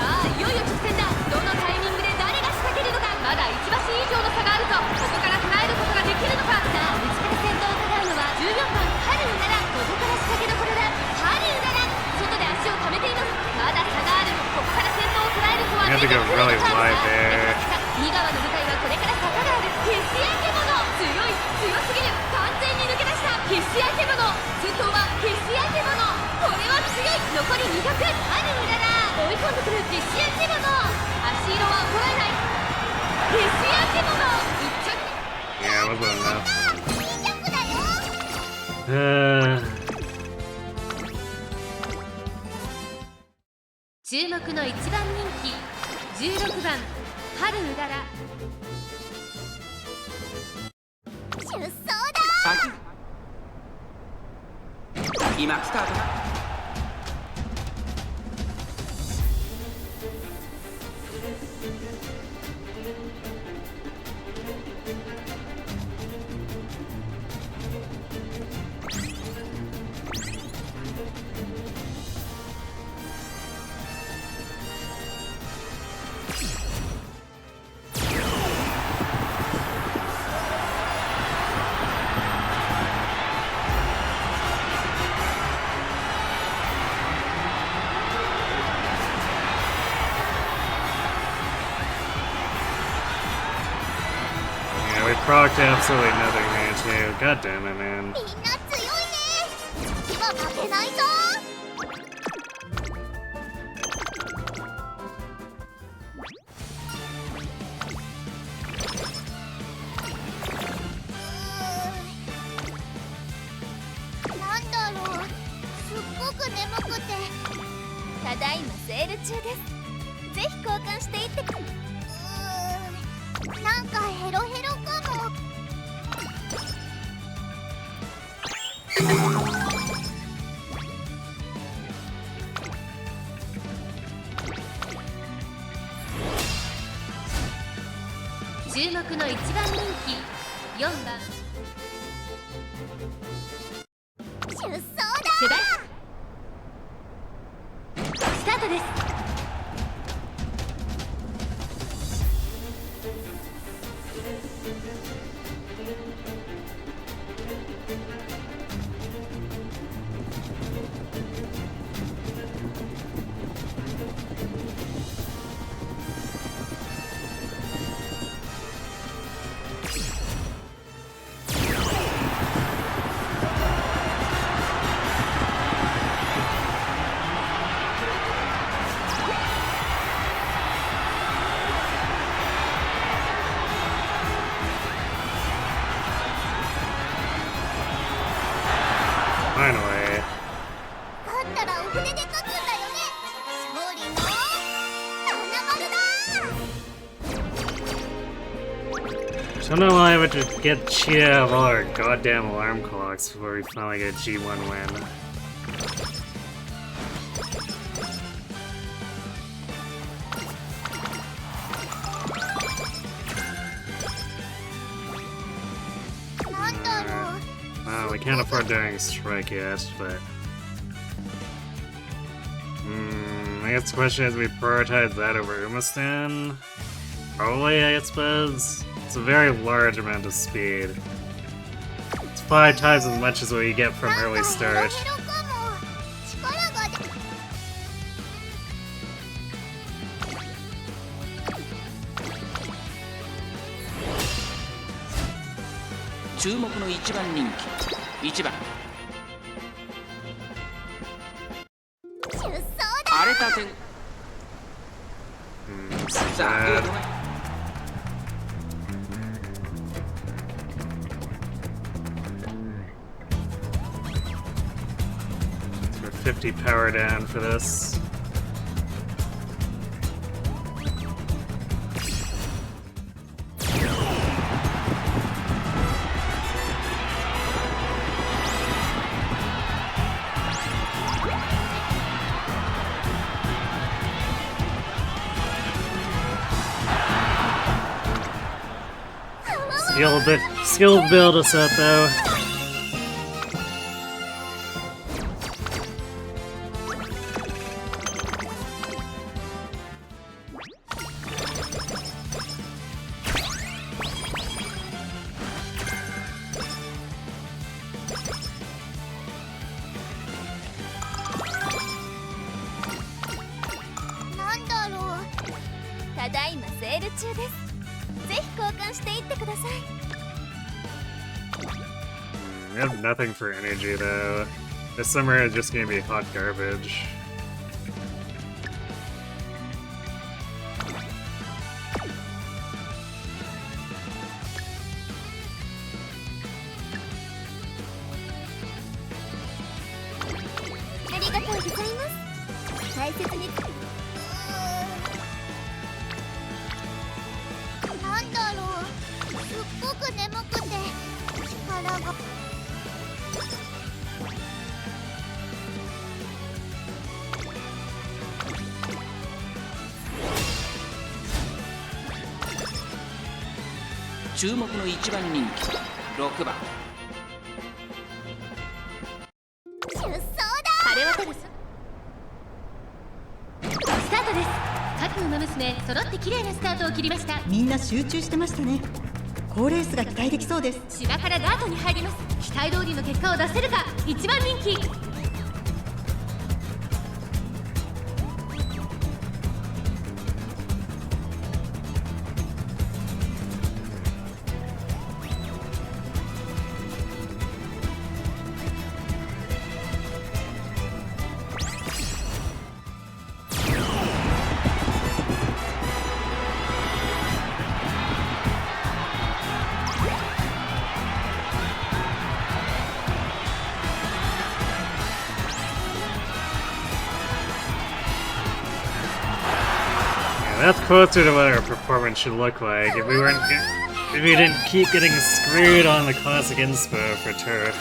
さあいよいよ直線だ。どのタイミングで誰が仕掛けるのか。まだ1馬身以上の差があるぞ。ここから捉えることができるのか。さあ内から先頭を伺うのは14番春うらら。ここから仕掛けどころだ。春うらら外で足を溜めています。まだ差がある。ここから先頭を捉える子は出てくるのか。2側の舞台はこれから坂がある。菱谷家母の強い強すぎる。完全に抜け出した菱谷家母の先頭は菱谷家母の。これは強い。残り200。春うらら追い込んでくる菱谷家母の足色は衰えない。菱谷家母の1着。Yeah, it wasn't enough. いい着だよ。注目の1番人気16番春うらら。出走だ。今スタートだ。proc to absolutely nothing, man, too. God damn it, man. みんな強いね。次は負けないぞ。なんだろう。すっごく眠くて。ただいまセール中です。ぜひ交換していってく。なんかヘロヘロかも。注目の1番人気4番出走だ。世代スタートです。Finally. 勝ったらお船で勝つんだよね。勝利の花丸だ。 So now I have to get Cheer of all our goddamn alarm clocks before we finally get a G1 win. なんだろう。 We can't afford doing strike yet, but... I guess the question is, we prioritize that over Umamusume? Probably, I suppose. It's a very large amount of speed. It's 5 times as much as what you get from early start. 注目の1番人気1番荒れた点さあゲートが 50 power down for this. Skill build us up though. We have nothing for energy though. This summer is just gonna be hot garbage.注目の1番人気6番出走だ。晴れ渡るスタートです。各馬娘揃って綺麗なスタートを切りました。みんな集中してましたね。好レースが期待できそうです。芝からダートに入ります。期待通りの結果を出せるか。1番人気 That's closer to what our performance should look like if we didn't keep getting screwed on the classic inspo for turf.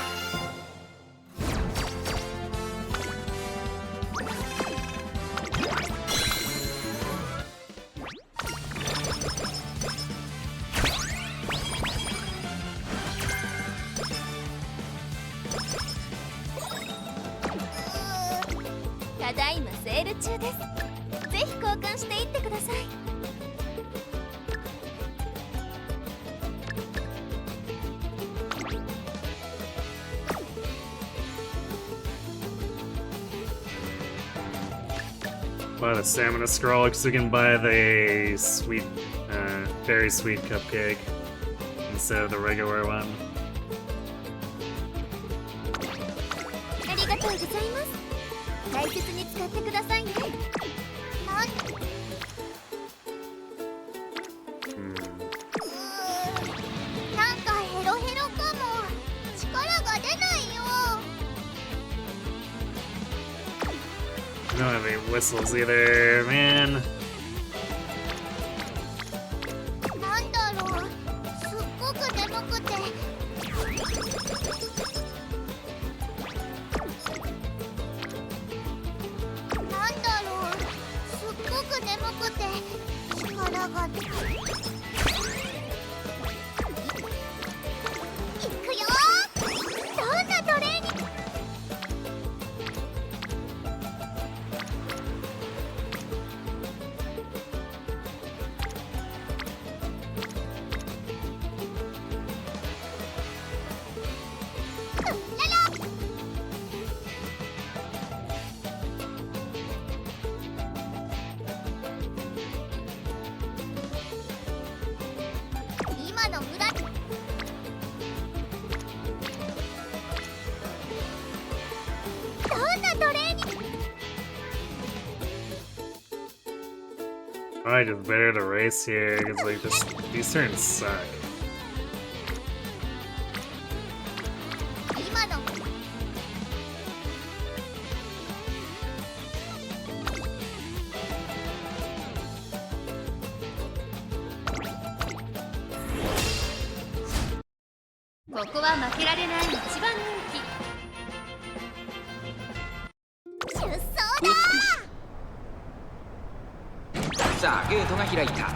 Buy the stamina scroll because we can buy the sweet, very sweet cupcake instead of the regular one. ありがとうございます。大切に使ってくださいね。なんかヘロヘロかも。力が出ないよ。 I don't have any whistles either, man. なんだろう。すっごく眠くて。なんだろう。すっごく眠くて。力が出ない。いくよ。どんなトレーニング。 今の無駄。どんなトレーニング。 Probably just better to race here because like these turns suck. 今の。 ここは負けられない一番人気。出走だ。さあゲートが開いた。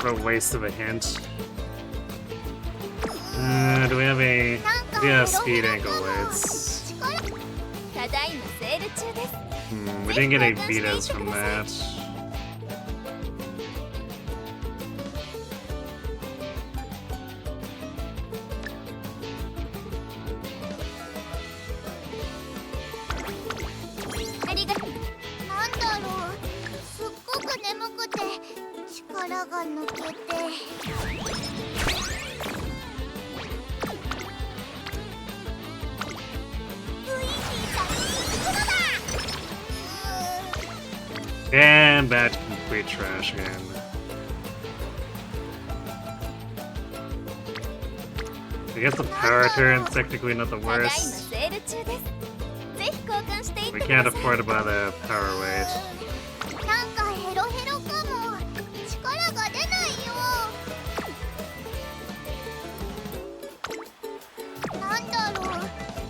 What a waste of a hint. Do we have a... We have speed ankle weights. ただいまセール中です。We didn't get any Vitas from that. And bad complete trash again. I guess the power turn's technically not the worst. We can't afford to buy the power weight. なんかヘロヘロかも。力が出ないよ。なんだろう。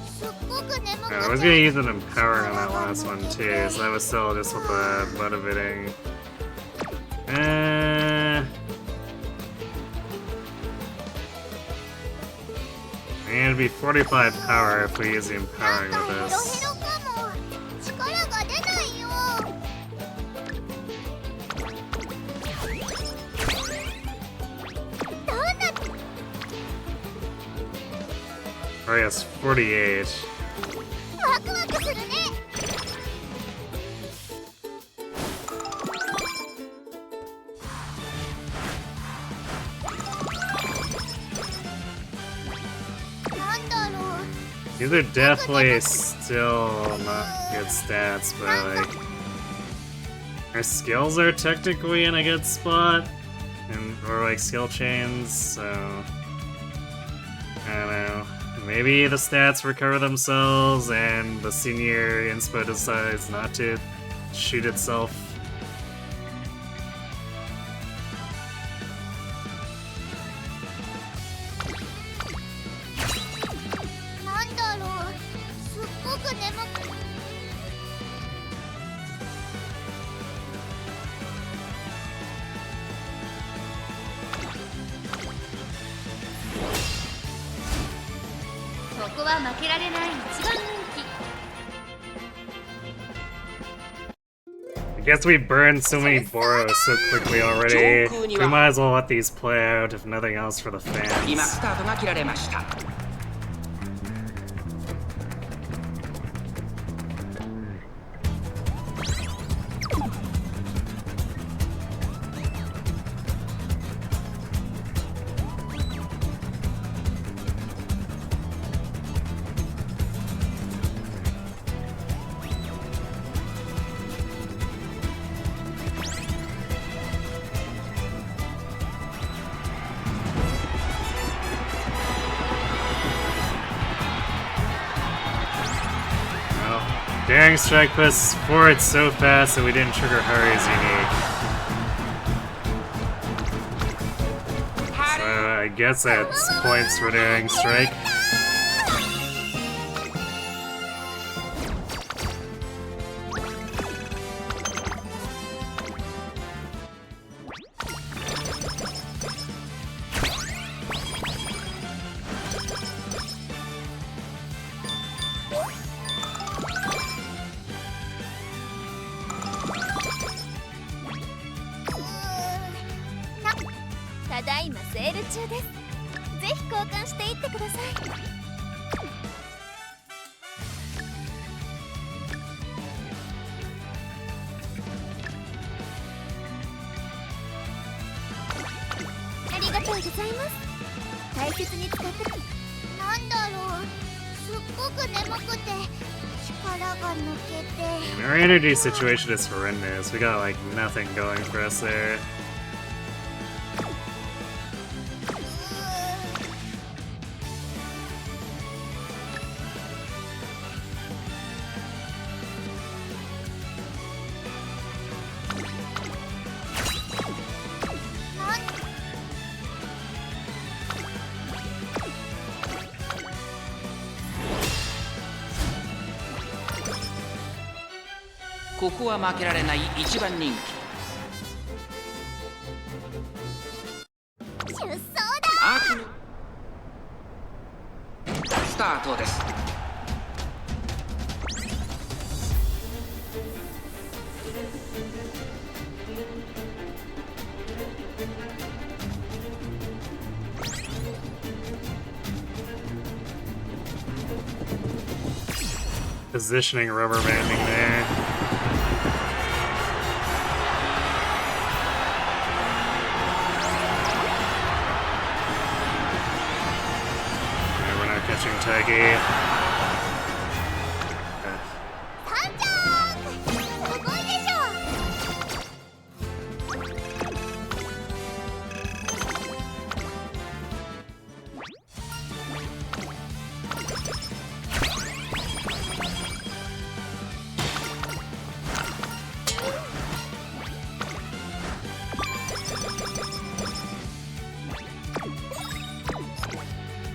すっごく眠 I was gonna use an empowering on that last one too, so that was still just with the motivating. And it'd be 45 power if we use the empowering with this. 力が出ないよ。どんな Oh yes, 48. ワクワクするね。なんだろう。 These are definitely still not good stats, but like our skills are technically in a good spot, and or like skill chains. So I don't know. Maybe the stats recover themselves, and the senior inspo decides not to shoot itself. なんだろう。すっごく眠く。ここは負けられない一番人気。 I guess we burned so many Boros so quickly already. We might as well let these play out, if nothing else, for the 今 fans. スタートが切られました。 Daring Strike puts forward so fast that we didn't trigger Haru's unique. So I guess that's points for Daring Strike.「ただいまセール中です。ぜひ交換していってください。」ありがとうございます。大切に使って。なんだろう。すっごく眠くて力が抜けて。 Our energy situation is horrendous. We got like nothing going for us there. ここは負けられない一番人気。出走だ。秋のスタートです。 Positioning rubber banding there. Yeah, we're not catching Taggy. タンちゃんすごいでしょ。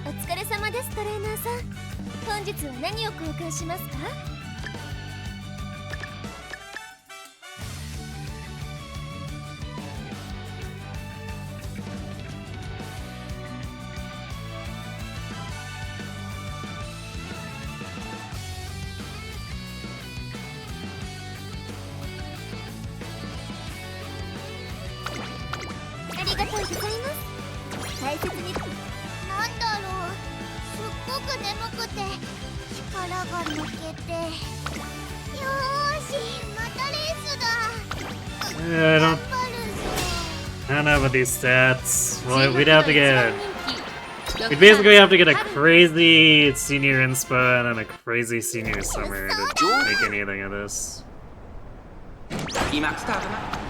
お疲れ様様です。トレーナーさん、本日は何を交換しますか？ありがとうございます。大切に。なんだろう、すっごく眠くて力が抜けて。よーし、またレースだ。 I don't know about these stats. Well, we'd have to get... We'd basically have to get a crazy senior inspa and then a crazy senior summer to make anything of this. 今スタートな。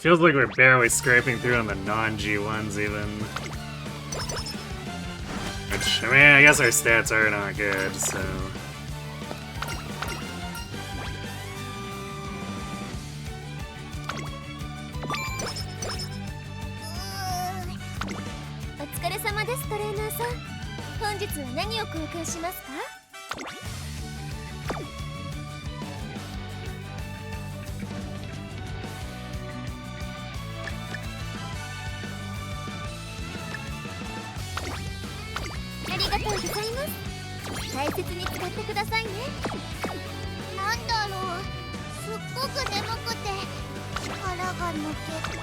Feels like we're barely scraping through on the non-G1s even. Which, I mean, I guess our stats are not good, so... お疲れ様です。トレーナーさん、本日は何を交換しますか？ありがとうございます。大切に使ってくださいね。なんだろう、すっごく眠くて力が抜けて。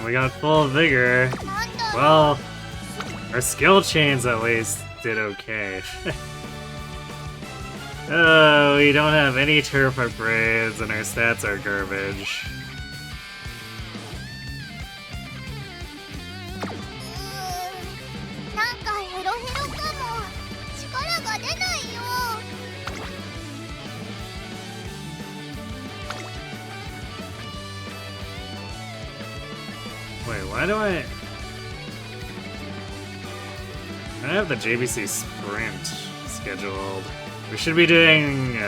We got full vigor. Well, our skill chains at least did okay. Oh, we don't have any turf upgrades and our stats are garbage. Wait, why do I have the JBC Sprint scheduled? We should be doing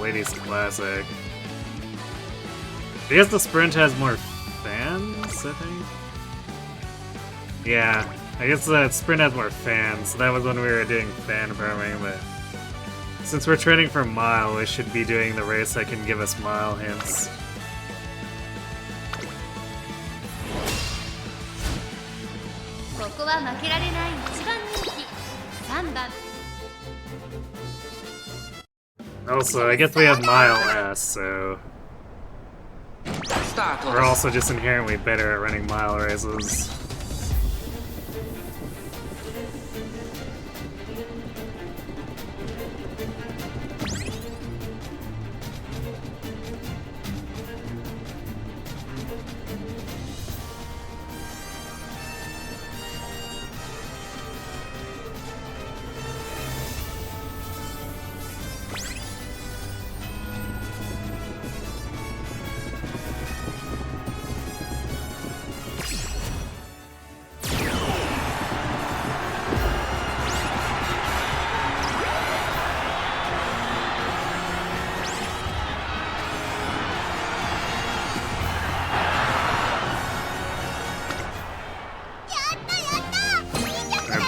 Ladies Classic. I guess the Sprint has more fans, I think? Yeah, I guess the Sprint has more fans, so that was when we were doing fan farming, but since we're training for mile, we should be doing the race that can give us mile hints. Also, I guess we have mile S, so we're also just inherently better at running mile races.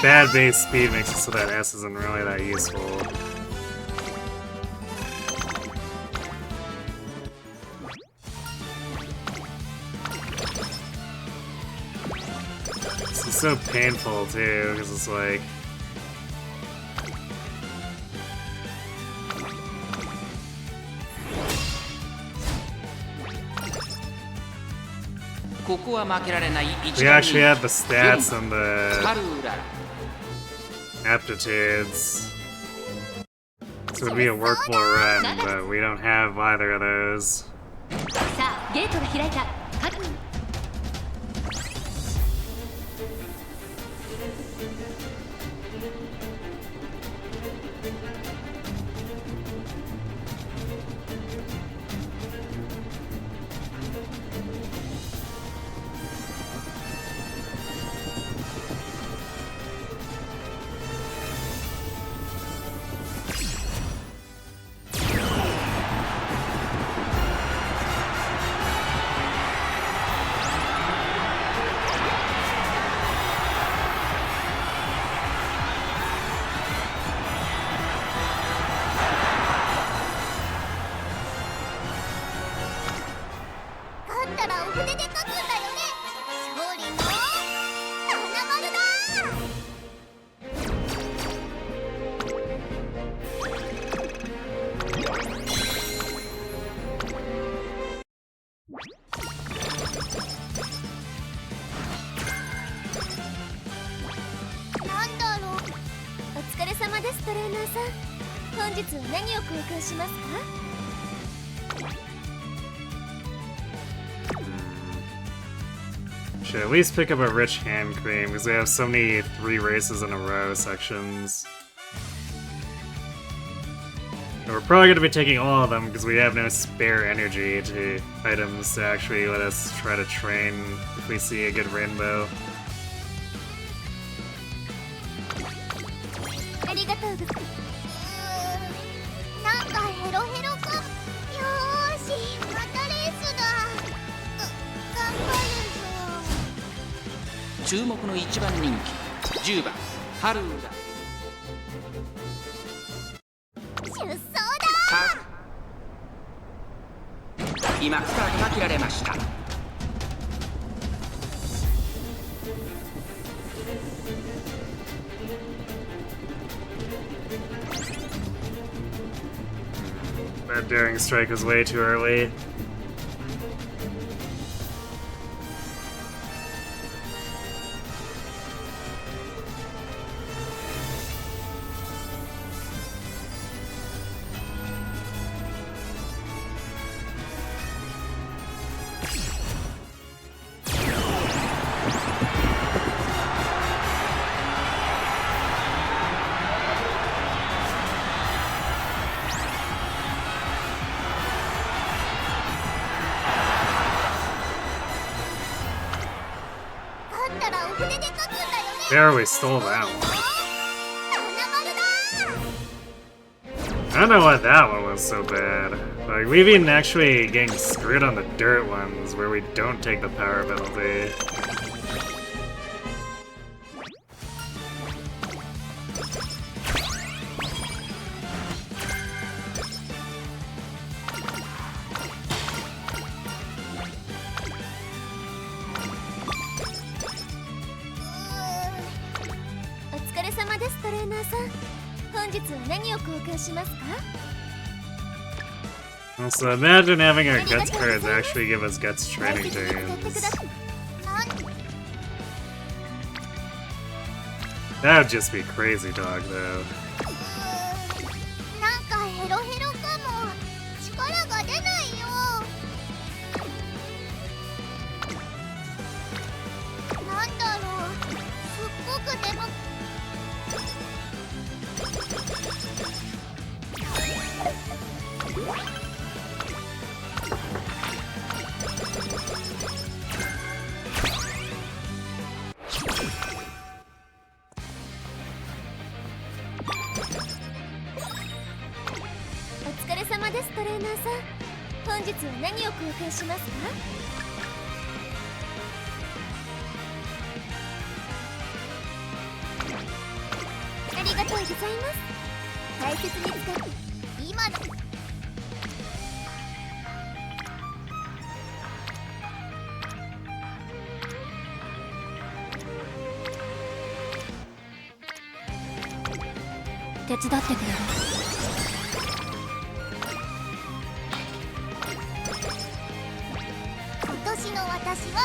bad base speed makes it so that S isn't really that useful. This is so painful too, because it's like... We actually have the stats and the aptitudes, so it would be a workable run, but we don't have either of those. さあゲートが開いた各 Should at least pick up a rich hand cream, because we have so many 3 races in a row sections. And we're probably going to be taking all of them, because we have no spare energy to items to actually let us try to train if we see a good rainbow. That daring strike was way too early. There, we stole that one. I don't know why that one was so bad. Like, we've been actually getting screwed on the dirt ones where we don't take the power penalty. So imagine having our guts cards actually give us guts training turns. That would just be crazy talk though. ざいます。大切に使って今の手伝ってくれる？今年の私は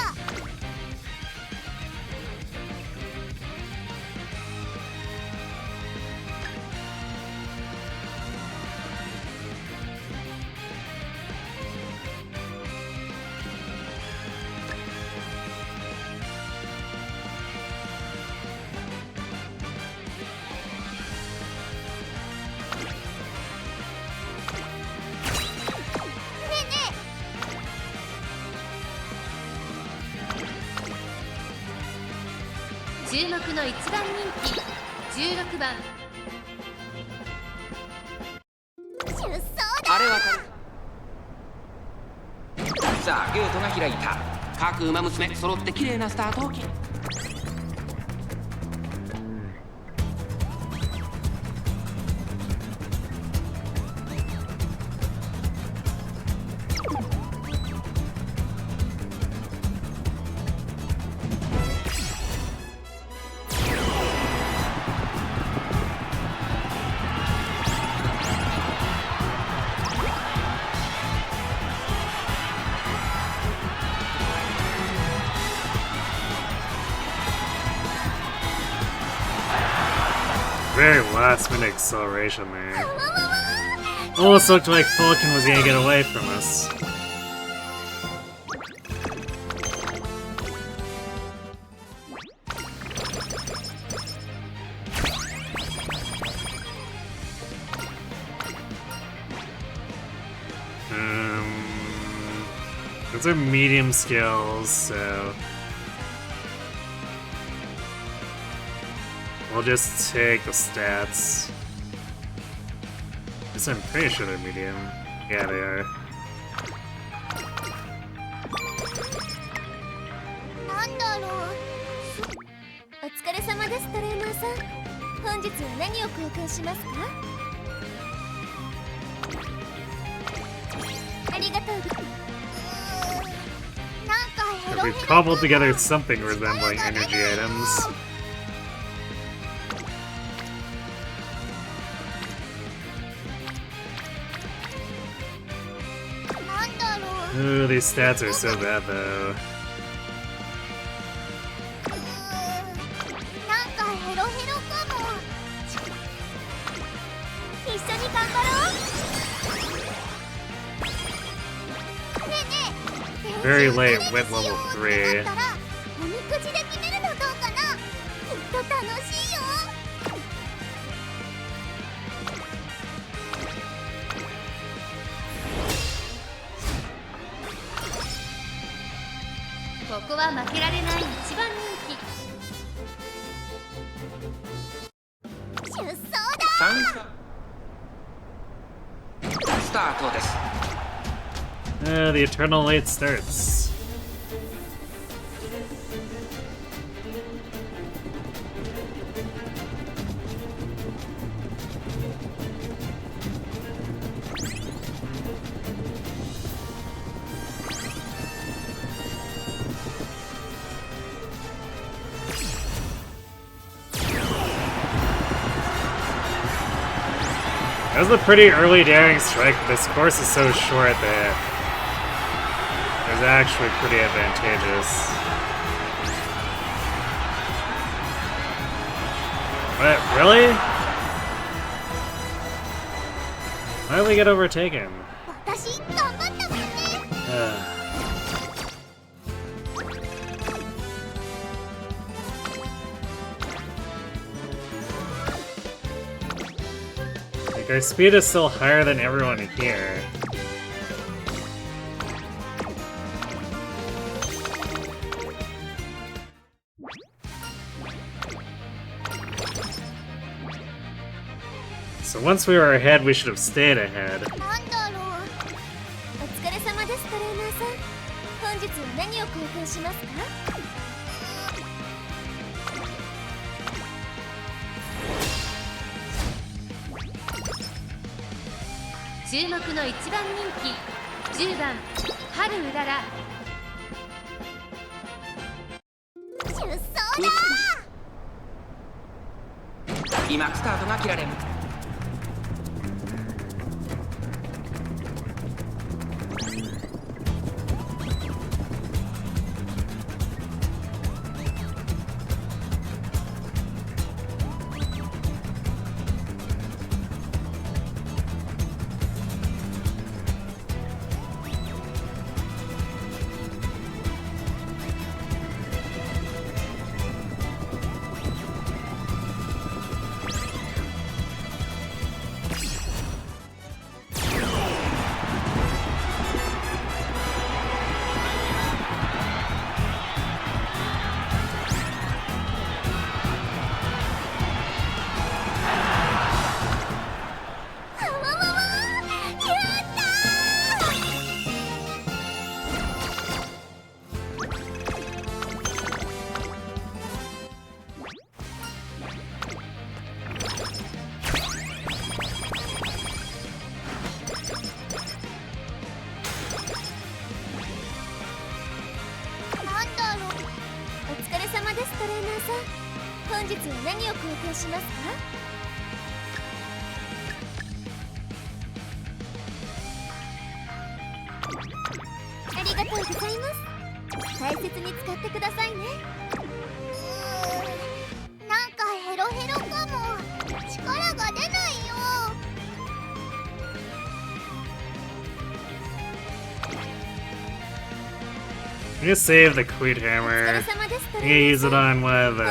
注目の1番人気16番。出走だ。あれはさあゲートが開いた。各馬娘揃って綺麗なスタートを切る。Very last minute acceleration there. Almost looked like Falcon was gonna get away from us. Those are medium skills, so we'll just take the stats. Guess I'm pretty sure they're medium. Yeah, they are. なんだろう。お疲れ様です、トレーナーさん。本日は何を交換しますか？ありがとう。なんかヘロヘ We've ロ。 cobbled together something resembling energy items. Ooh, these stats are so bad though. なんかヘロヘロかも。一緒に頑張ろう。ねえねえ。 Very late with level 3. だったらおみくじで決めるのどうかな。きっと楽しいよ。ここは負けられない1番人気。出走だ。スタートです。The eternal late starts. That was a pretty early daring strike, but this course is so short that it was actually pretty advantageous. What? Really? Why did we get overtaken? 私頑張ったもんね。Like, our speed is still higher than everyone here. So once we were ahead, we should have stayed ahead. なんだろう。お疲れ様です、トレーナーさん。本日は何を交換しますか？注目の1番人気10番春うらら。出走だ。今スタートが切られる。本日は何を貢献しますか？ありがとうございます。大切に使ってくださいね。なんかヘロヘロかも。力が出ないよ。I'm gonna save the Queen Hammer. I'm gonna use it on one of the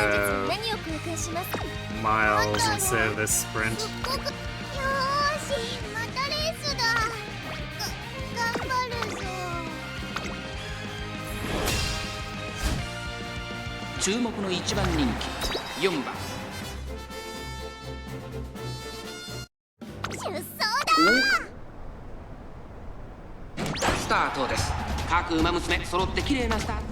miles instead of this sprint. よーし、またレースだ。頑張るぞ。注目の1番人気4番。出走だ。スタートです。各馬娘揃って綺麗なスタート。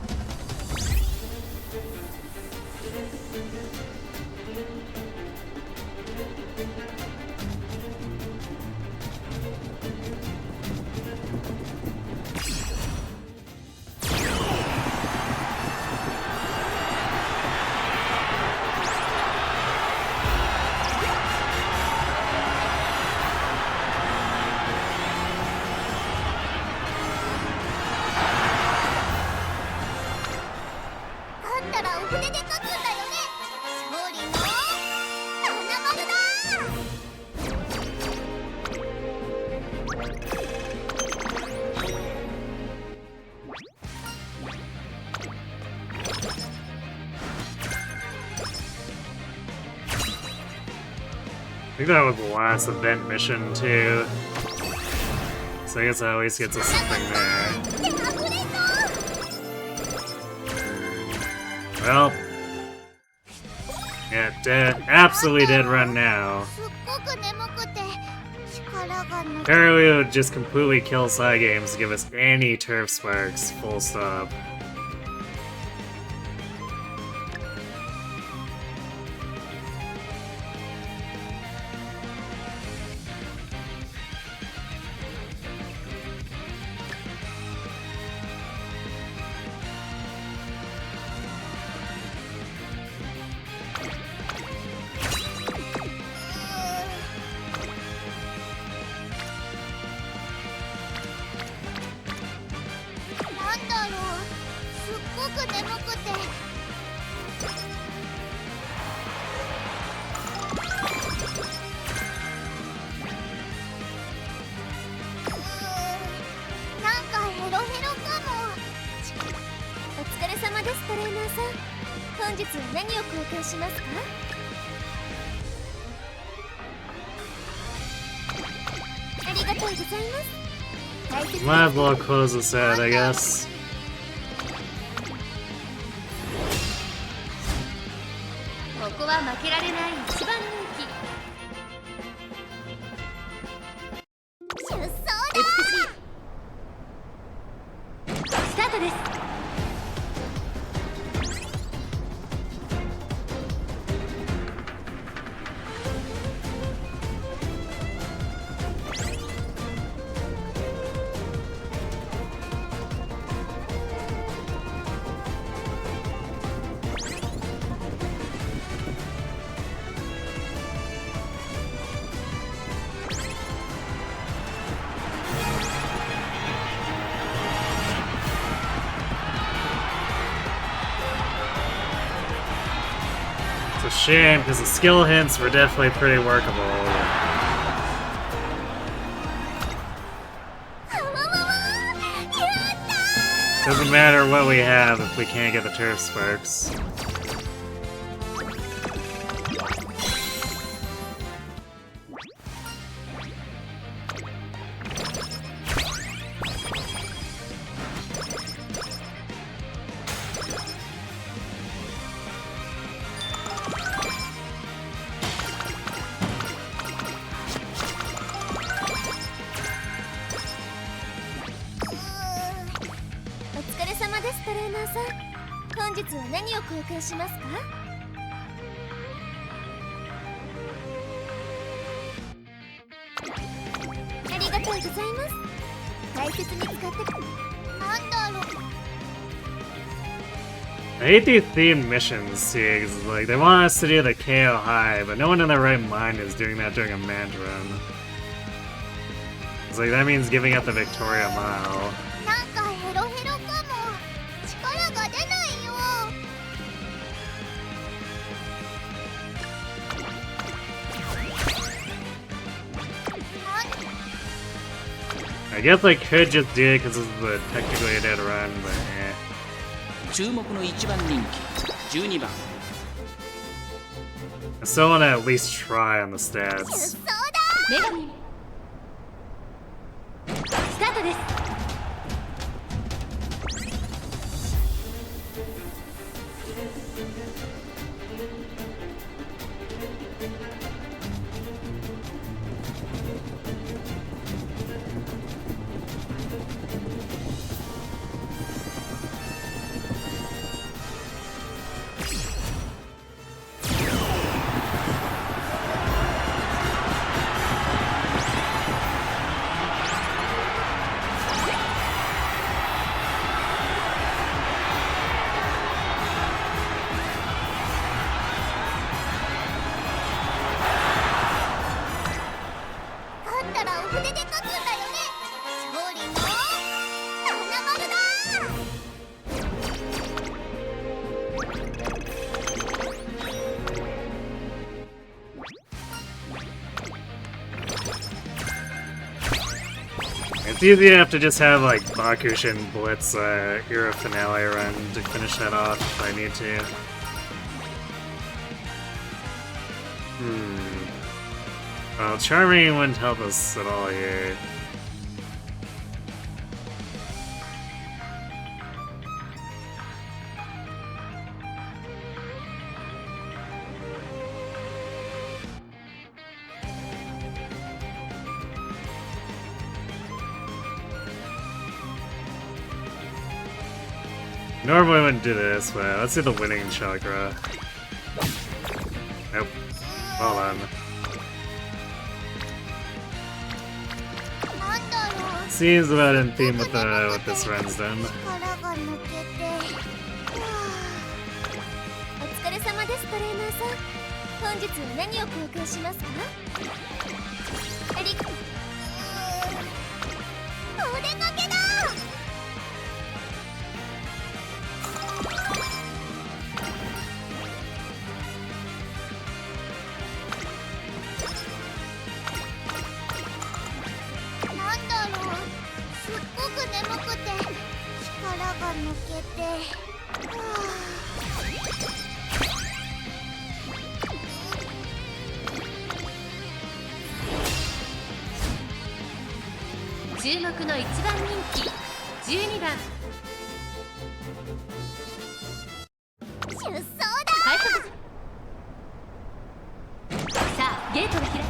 I think that was the last event mission too. So I guess I always get to something there. Well, yeah, dead, absolutely dead run now. Apparently it would just completely kill side games to give us any turf sparks, full stop. Might as well close this out, I guess. shame because the skill hints were definitely pretty workable. Doesn't matter what we have if we can't get the turf sparks. I hate these themed missions, see, 'cause, like, they want us to do the KO high, but no one in their right mind is doing that during a manned run. It's like, that means giving up the Victoria Mile. I guess I could just do it because this is technically a dead run, but eh. 注目の1番人気12番 I still want to at least try on the stats. 女神スタートです。It's easy enough to just have like Bakushin Blitz Era Finale run to finish that off if I need to. Well, Charming wouldn't help us at all here. Normally I wouldn't do this, but let's do the winning chakra. Nope. Hold on. Seems about in theme with what this run's done. お疲れ様ですトレーナーさん。本日は何を交換しますか？お出かけだ。なんだろう。すっごく眠くて力が抜けて。注目の1番人気12番出走だ。快速さあゲートが開く。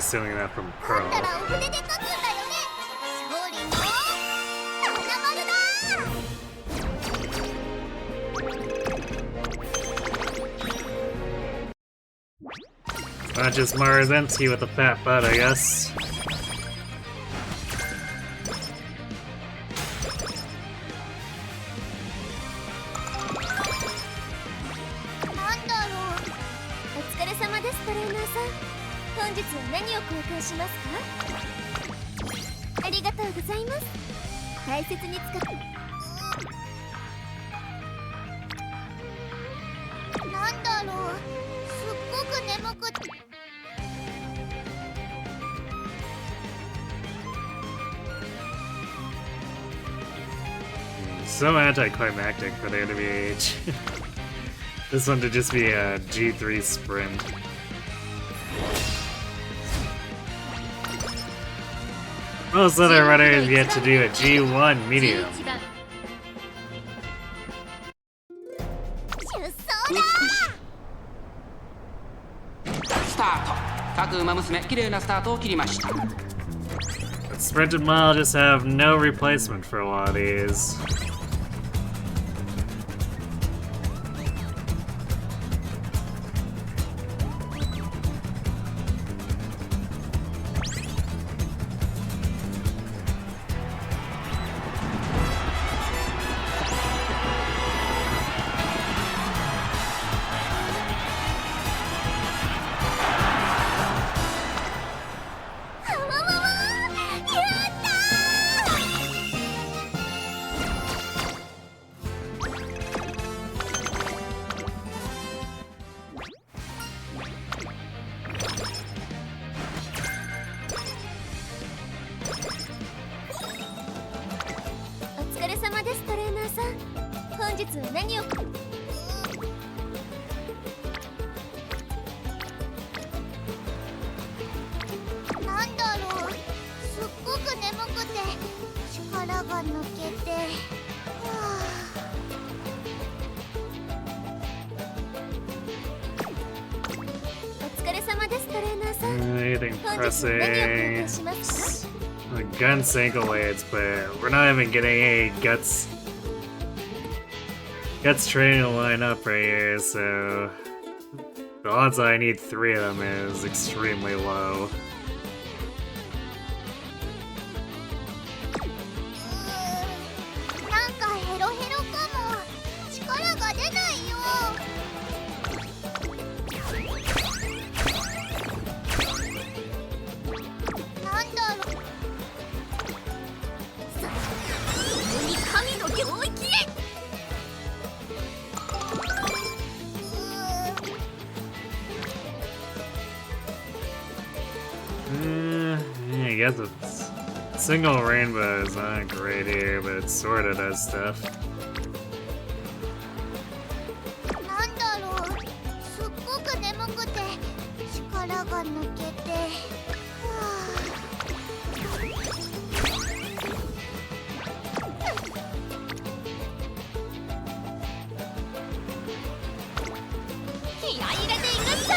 stealing that from Pearl. だらお筆で書くんだよね。勝利の花丸だ。 Not just Marzensky with a fat butt, I guess. なんだろう。お疲れ様です、トレーナーさん。本日は何を交換しますか？ありがとうございます。大切に使って。なんだろう。すっごく眠くて。 So anticlimactic for there to be H. This one to just be a G3 sprint. Most other runners get to do a G1 medium. 出走だ。スタート。各馬娘綺麗なスタートを切りました。 But sprinted mile just have no replacement for a lot of these. Anything pressing. The guns ankle weights, but we're not even getting any guts training to line up right here, so the odds I need 3 of them is extremely low. I guess it's single rainbow is not great here, but it sorta does stuff. なんだろう。すっごく眠くて力が抜けて。気合い入れていくっさ。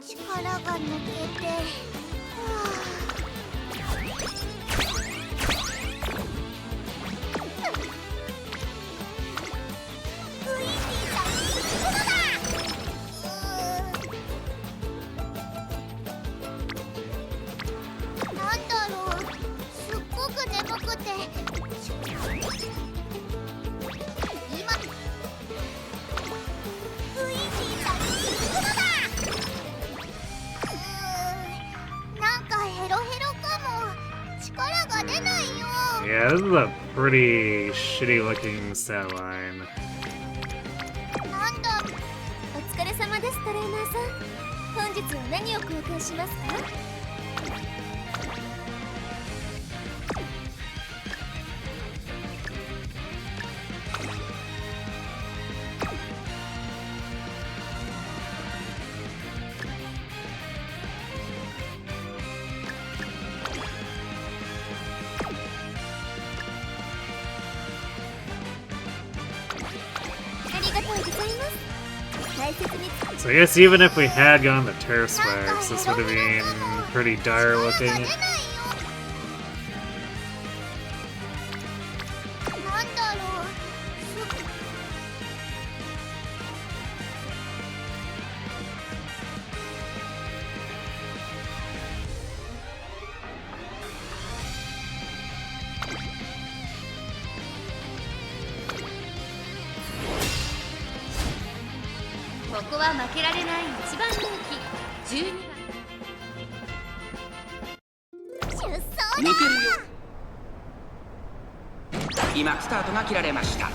力が抜けて、なんだろう、すっごく眠くて、今、ウイジーさんに行くのだ。 なんかヘロヘロかも。力が出ないよ。 Yeah, this is a pretty shitty looking stat line. なんだ。お疲れ様です、トレーナーさん。本日は何を交換しますか？ I がとうございます大切に So I guess even if we had gone the turf swags, this would have been pretty dire looking. なんだろうここは負けられない一番人気12番出走抜けるよ。今スタートが切られました。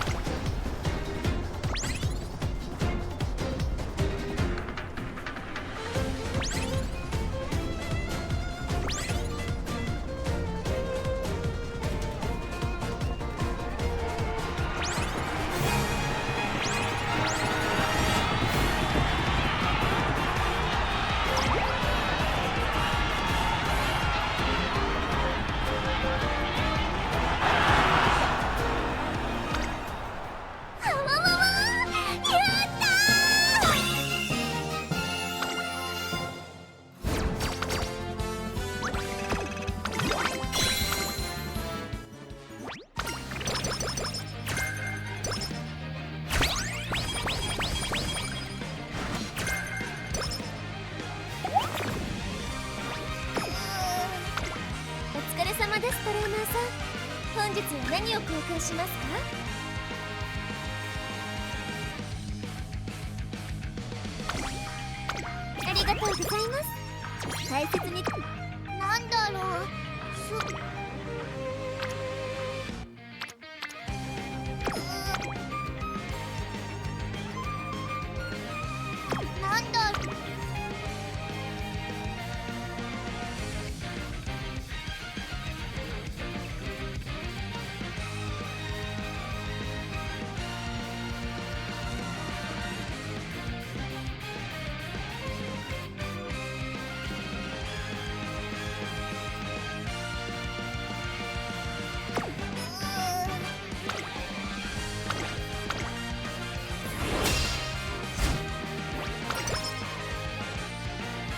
お疲れ様ですトレーナーさん本日は何を交換しますかありがとうございます大切になんだろうなんだろう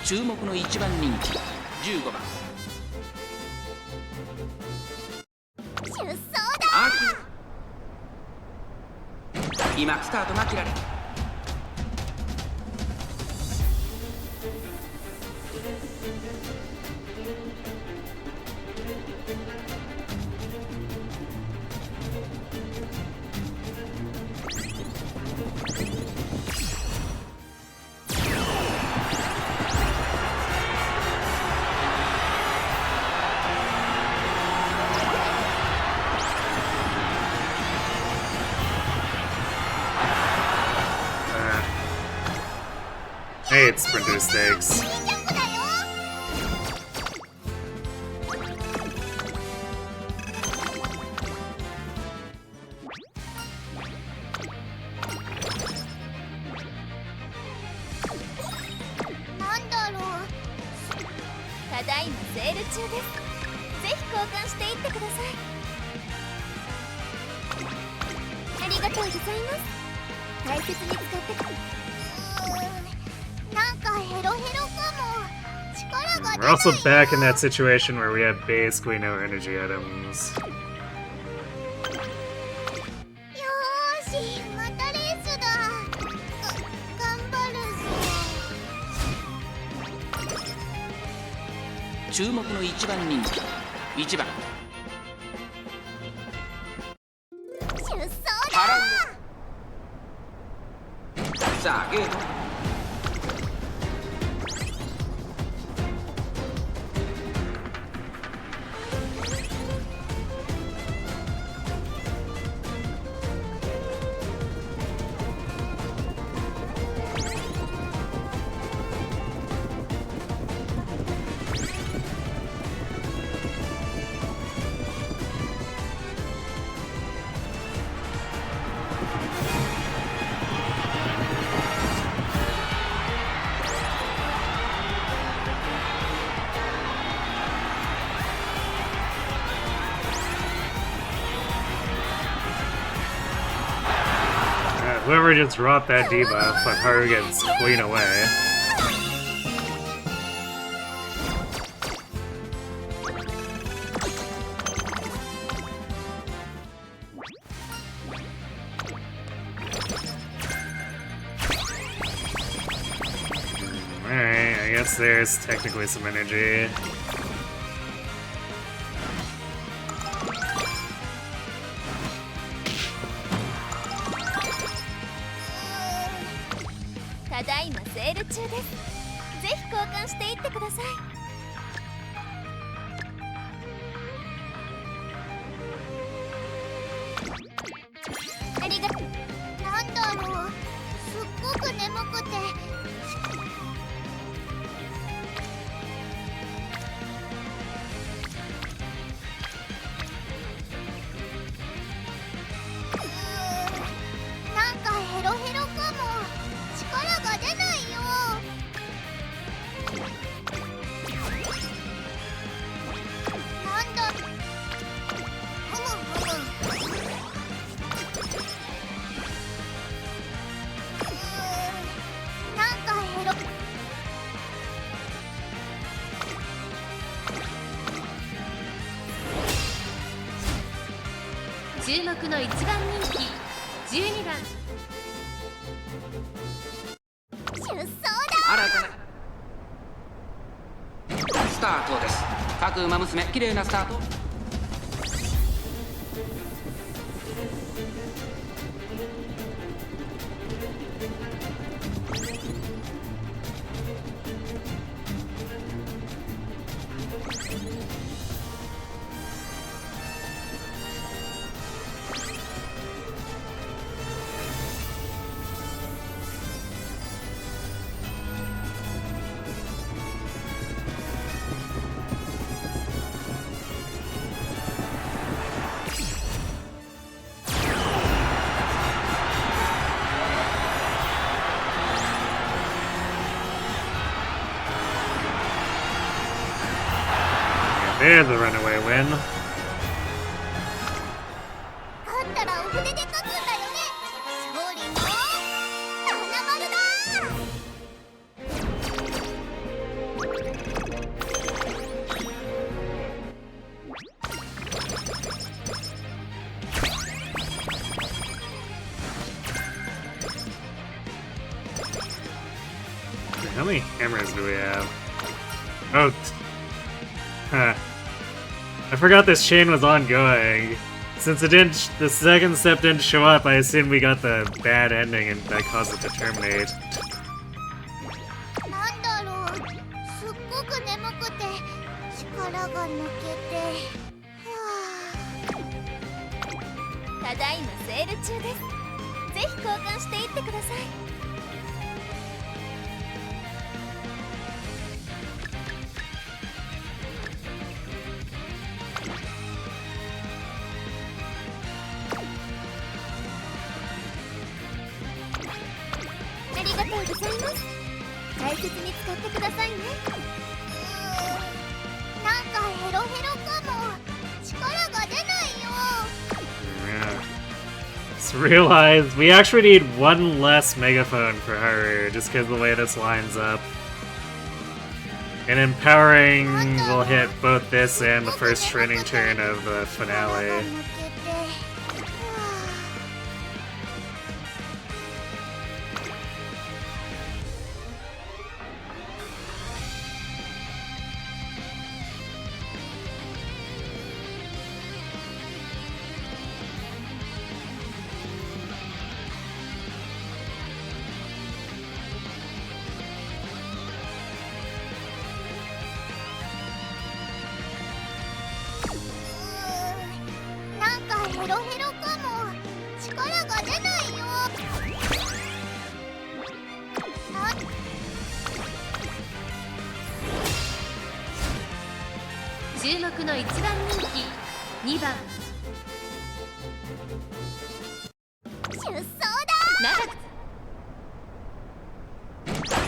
注目の一番人気15番出走だ今スタートが切られる。I hate sprinter stakes. ジャンプだよなんだろうただいまセール中ですぜひ交換していってくださいありがとうございます大切に使ってなんかヘロヘロかも力が出 We're ない also back in that situation where we have basically no energy items. よーしまたレースだ頑張るぞ注目の一番人気1番出走ハだラさあゲート Whoever just dropped that debuff, but Haru gets clean away. Alright, I guess there's technically some energy.注目の1番人気12番出走だ。新たなスタートです。各馬娘綺麗なスタート。There's a runaway win. 勝ったらお筆で書くんだよね。勝利の花丸だ。How many hammers do we have? Oh, huh. I forgot this chain was ongoing. Since it didn't, the second step didn't show up, I assumed we got the bad ending and that caused it to terminate. なんだろう。すっごく眠くて力が抜けて。ただいまセール中です。ぜひ交換していってください。ありがとうございます。大切に使ってくださいね。なんかヘロヘロかも。力が出ないよ。Yeah. Just realized we actually need one less megaphone for Haru, just because of the way this lines up. And empowering will hit both this and the first training turn of the finale.注目の1番人気2番出走だ。長く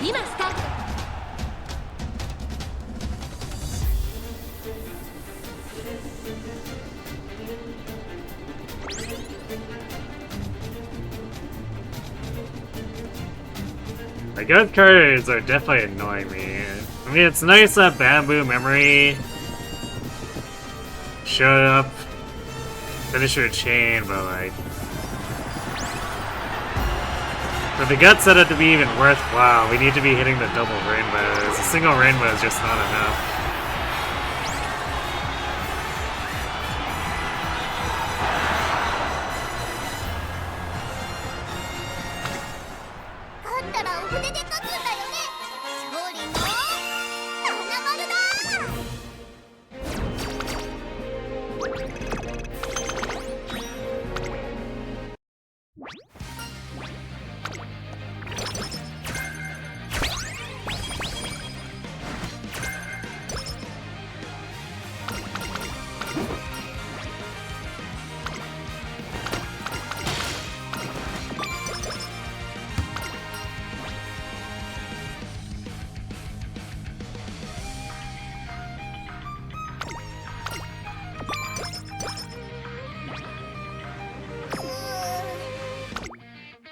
今スタート。The good cards are definitely annoying me. I mean, it's nice that Bamboo Memory showed up, Finisher Chain, but like, for the gut setup to be even worthwhile, we need to be hitting the double rainbows. A single rainbow is just not enough.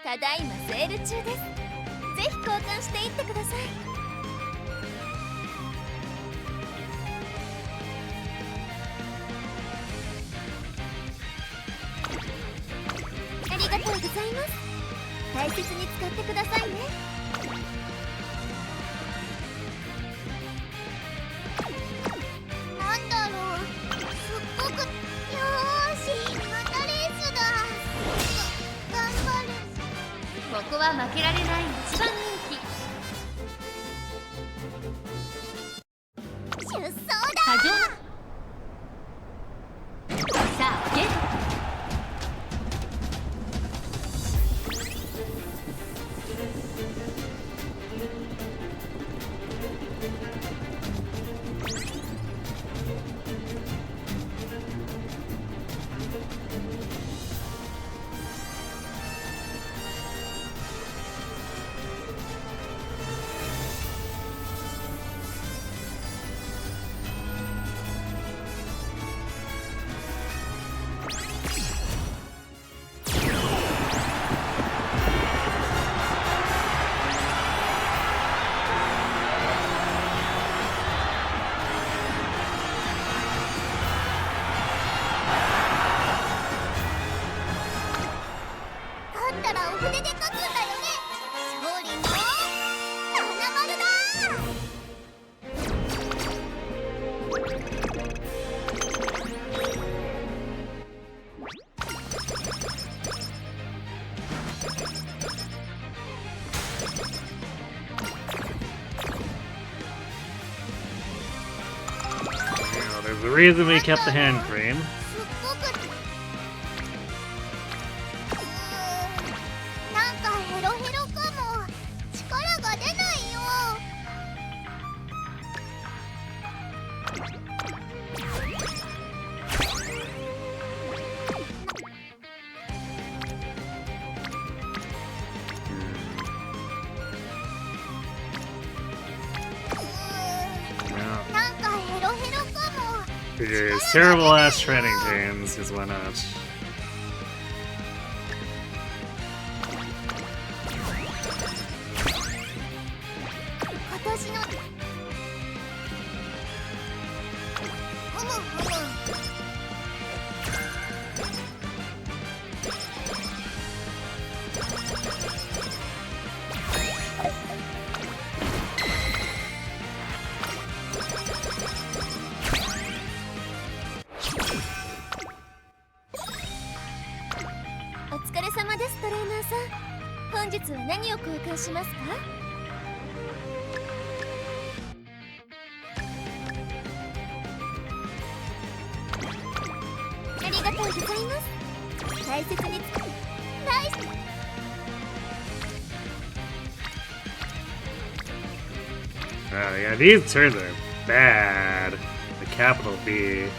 ただいまセール中です。ぜひ交換していってください。ありがとうございます。大切に使ってくださいね。なんだろう、すっごく。よーし、またレースだ。頑張る。ここは負けられない一番人気。出走だ。過剰さあゲート。There's a reason we kept the hand cream. なんかヘロヘロかも。力が出ないよ。なんかヘロヘロかも。Figures terrible ass training chains, because why not? 今年のふむふむ。お疲れ様です、トレーナーさん。本日は何を交換しますか？ありがとうございます。大切に使う。ナイス。Yeah, these turns are bad. The capital B.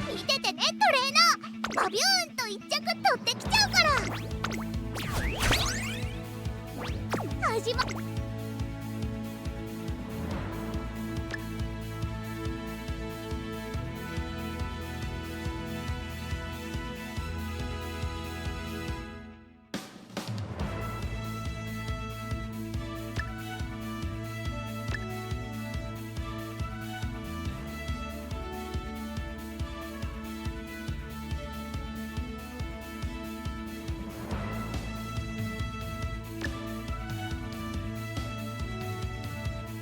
見ててね、トレーナー。バビューンと一着取ってきちゃうから。始ま。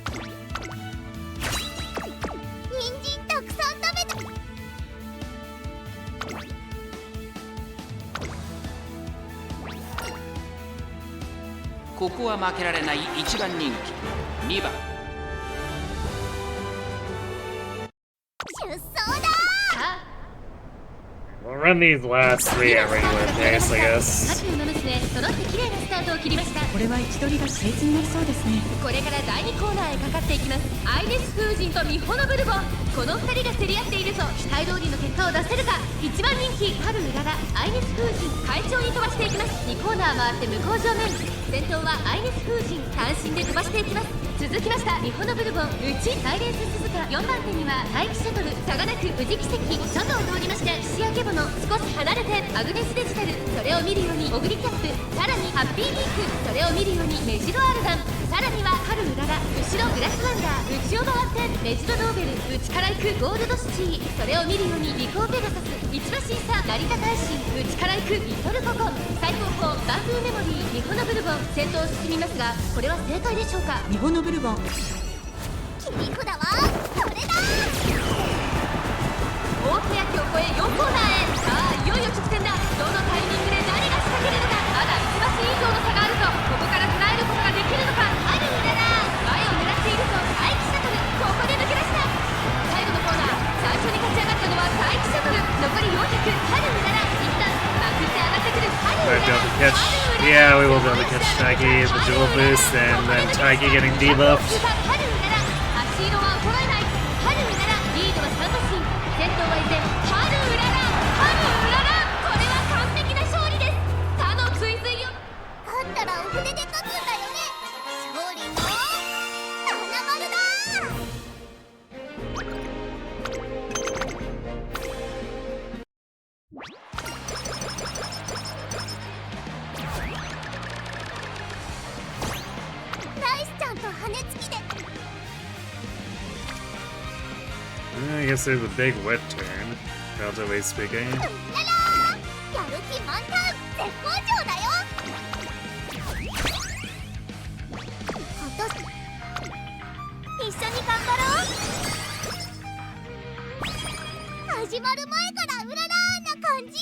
人参たくさん食べた。ここは負けられない1番人気2番。出走だ。 We'll run these last 3 at regular pace, I guess. 各馬娘揃って綺麗なスタートを切りました。これは位置取りが熾烈になりそうですね。これから第2コーナーへかかっていきます。アイネス風神とミホノブルボン、この2人が競り合っていると期待通りの結果を出せるか。1番人気春うらら、アイネス風神快調に飛ばしていきます。2コーナー回って向こう正面、先頭はアイネス風神単身で飛ばしていきます。続きましたミホノブルボン、内サイレンス鈴鹿、4番手には待機シャトル、差がなく宇治奇跡、外を通りまして岸焼け物、少し離れてアグネスデジタル、それを見るようにオグリキャップ、さらにハッピーミーク、それを見るようにメジロアルダン、さらには春うらら、後ろグラスワンダー、内を回ってメジロノーベル、内から行くゴールドシティ、それを見るようにリコーペガサス、一馬審査成田大臣、内から行くリトルココン、最高峰バンブーメモリー、ミホノブルボン、先頭を進みますがこれは正解でしょうか。ミホノブルボン、切り札はこれだ。大欅を越え4コーナーへ。さあいよいよ直線だ。どのタイミングで誰が仕掛けるのか。まだ1馬身以上の差があるぞ。ここから捉えることができるのか。春うらら、前を狙っているぞ。待機シャトル、ここで抜け出した。最後のコーナー、最初に勝ち上がったのは待機シャトル、残り400、春うらら、一旦まくって上がってくる春う Alright, ら be able to ら。 catch. Yeah, we will be able to catch Taiki, the dual boost, and then Taiki getting debuffed. 春うらら、足色は衰えない。春うらら、リードは3馬身、先頭は依然春うらら、春うらら、これは完璧な勝利です。他の追随を勝ったらお筆で書くんだよね。勝利の花丸だ。ナイスちゃんと羽根つきで。 I guess there's a big wet turn, relatively speaking. やる気満タン、絶好調だよ。今年一緒に頑張ろう。始まる前からうららーな感じ。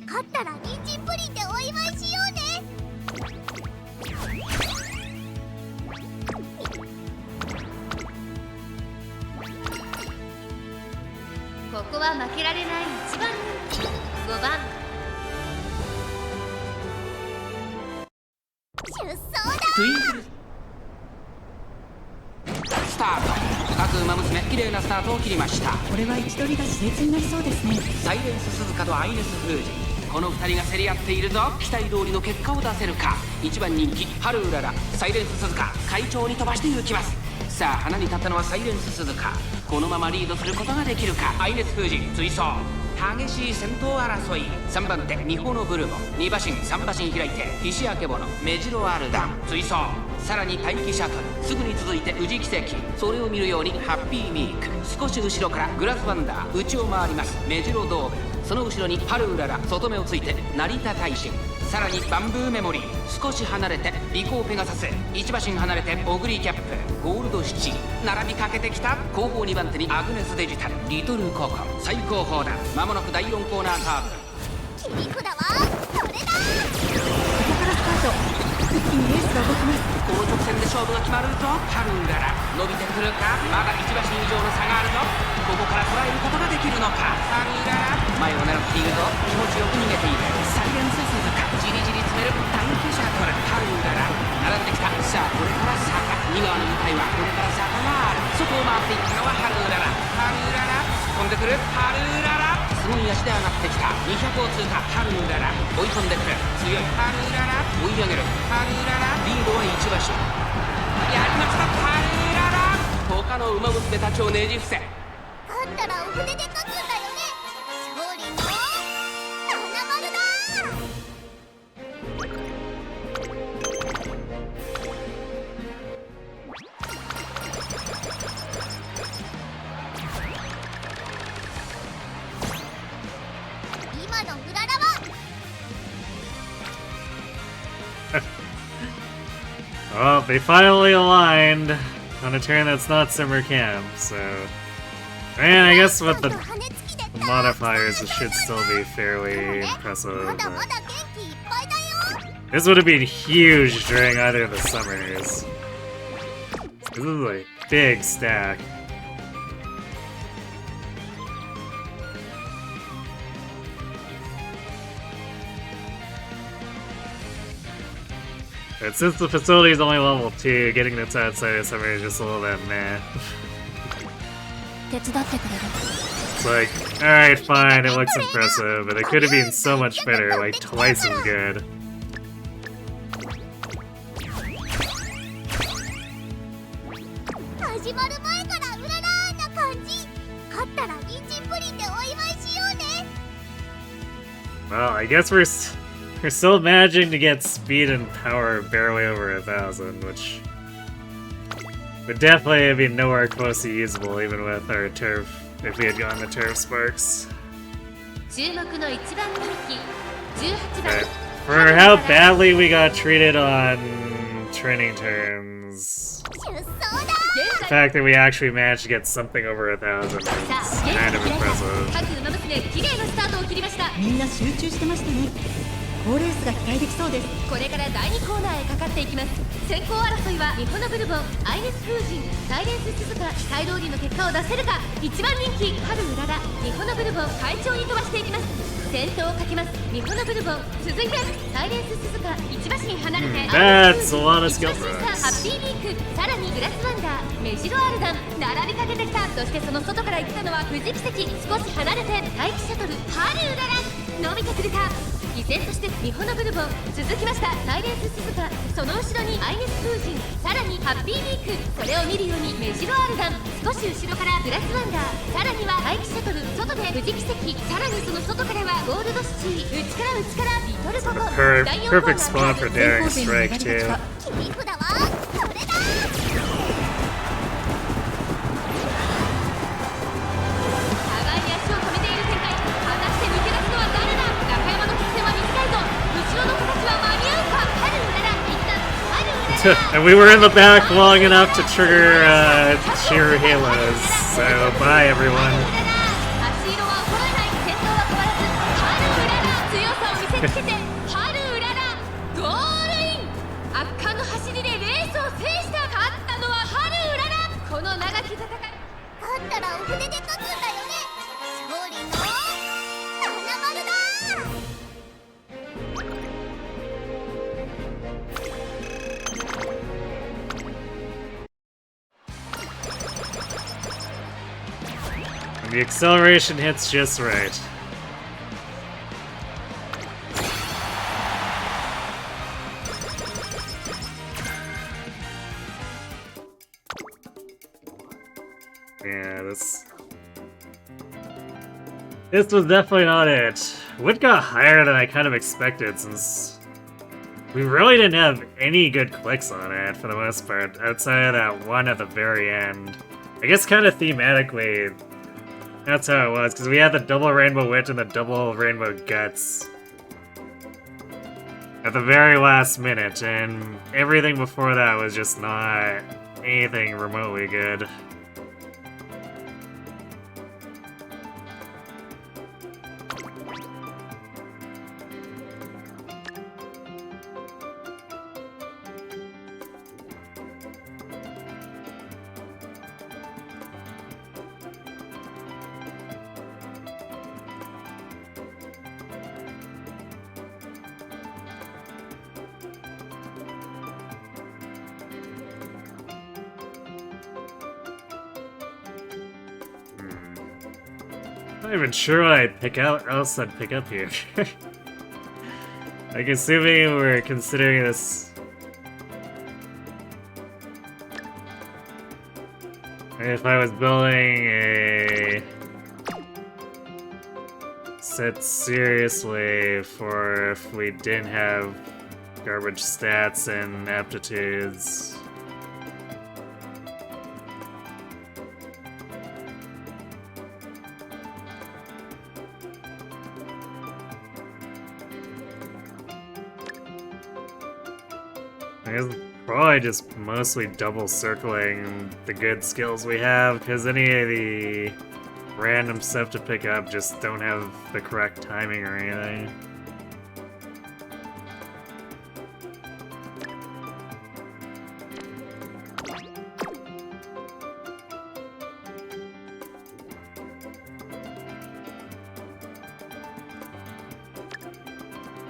勝ったら人参プリンでお祝いしようね。ここは負けられない1番人気5番。出走だ。ツインズルスタート。各馬娘綺麗なスタートを切りました。これは位置取りが熾烈になりそうですね。サイレンス鈴鹿とアイネス風神、この2人が競り合っているぞ。期待通りの結果を出せるか。1番人気春うらら、サイレンス鈴鹿快調に飛ばして行きます。さあ花に立ったのはサイレンス鈴鹿、このままリードすることができるか。アイネス風神追走、激しい先頭争い。3番手ミホノブルボン、2馬身3馬身開いて菱明けボノ、メジロアルダン追走、さらに待機シャトル、すぐに続いて宇治奇跡、それを見るようにハッピーミーク、少し後ろからグラスワンダー、内を回りますメジロドーベル、その後ろに春うらら、外目をついて成田大臣、さらにバンブーメモリー、少し離れてリコーペガサス、1馬身離れてオグリキャップ、ゴールドシチ、並びかけてきた。後方2番手にアグネスデジタル、リトルココン、最高峰だ。間もなく第4コーナーカーブ。切り札はこれだ。ここからスタート、一気にレースが動きます。この直線で勝負が決まるぞ。春うらら伸びてくるか。まだ1馬身以上の差があるぞ。ここから捉えることができるのか。春うらら前を狙っているぞ。気持ちよく逃げている。サイレンス鈴鹿、じりじり詰める短期シャトル。春うらら並んできた。さあこれから坂、2側の舞台はこれから坂がある。外を回っていったのは春うらら。春うらら突っ込んでくる。春うららすごい足で上がってきた。200を通過。春うらら追い込んでくる。強い春うらら追い上げる。春うららリードは1馬身。やりました春うらら。他の馬娘たちをねじ伏せ。勝ったらお筆で書くんだよね。勝利の花丸だ。今のうららは Oh, they finally aligned. on a turn that's not summer camp, so... Man, I guess with the modifiers it should still be fairly impressive. But this would have been huge during either of the summers. This is a big stack. But since the facility is only level 2, getting this outside of summer is just a little bit meh. It's like, alright, fine, it looks impressive, but it could have been so much better, like twice as good. Well, I guess we're still managing to get speed and power barely over 1,000, which would definitely be nowhere close to usable even with our turf, if we had gone to turf sparks. But for how badly we got treated on training terms, the fact that we actually managed to get something over 1,000 is kind of impressive. みんな集中してましたね。好レースが期待できそうです。これから第2コーナーへかかっていきます。先行争いはミホノブルボン、アイネス風神、サイレンス鈴鹿、期待通りの結果を出せるか。1番人気春うらら、ミホノブルボン快調に飛ばしていきます。先頭をかけますミホノブルボン、続いてサイレンス鈴鹿、1馬身離れて、That's a lot of skill ハッピーリーク、さらにグラスワンダー、メジロアルダン、並びかけてきた。そしてその外から行ったのは富士奇跡、少し離れて大気シャトル、春うらら伸びてくれた。依然としてミホノブルボン続きました。サイレンス鈴鹿、その後ろにアイネス風神、さらにハッピーリーク、それを見るようにメジロアルダン、少し後ろからグラスワンダー、さらには大気シャトル、外で富士奇跡、さらにその外からはゴールドシチー、内からリトルココ。第4コーナー Perfect spot for daring strike too. 切り札はこれだ。互いに足を止めている展開。果たして抜け出すのは誰だ。中山の決戦は短いぞ。後ろの子たちは間に合うか。春うらら、一旦春うらら。 And we were in the back long enough to trigger Cheer Halos, so bye everyone. 足色は衰えない、先頭は変わらず春うらら、強さを見せつけて春うららゴールイン。圧巻の走りでレースを制した。勝ったのは春うらら。この長き戦い、勝ったらお筆で書くんだよね。勝利の花丸だ。The acceleration hits just right. Yeah, this was definitely not it. Wood got higher than I kind of expected since we really didn't have any good clicks on it for the most part, outside of that one at the very end. I guess kind of thematically, that's how it was, because we had the double rainbow witch and the double rainbow guts at the very last minute, and everything before that was just not anything remotely good. I'm not even sure what I'd pick out, or else I'd pick up here. Like, assuming we're considering this... If I was building a... set seriously for if we didn't have garbage stats and aptitudes... Probably just mostly double circling the good skills we have, because any of the random stuff to pick up just don't have the correct timing or anything.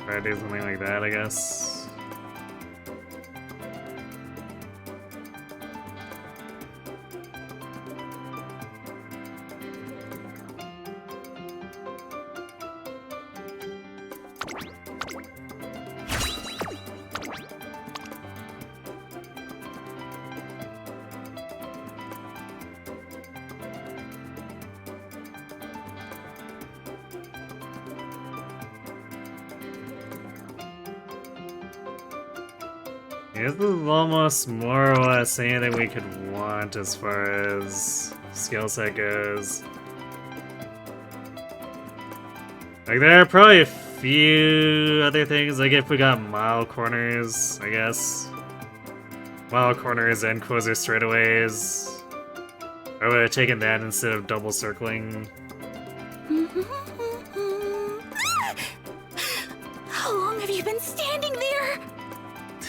Try to do something like that, I guess. This is almost more or less anything we could want as far as skill set goes. Like, there are probably a few other things, like if we got mile corners, I guess. Mile corners and closer straightaways. I would have taken that instead of double circling. How long have you been standing there?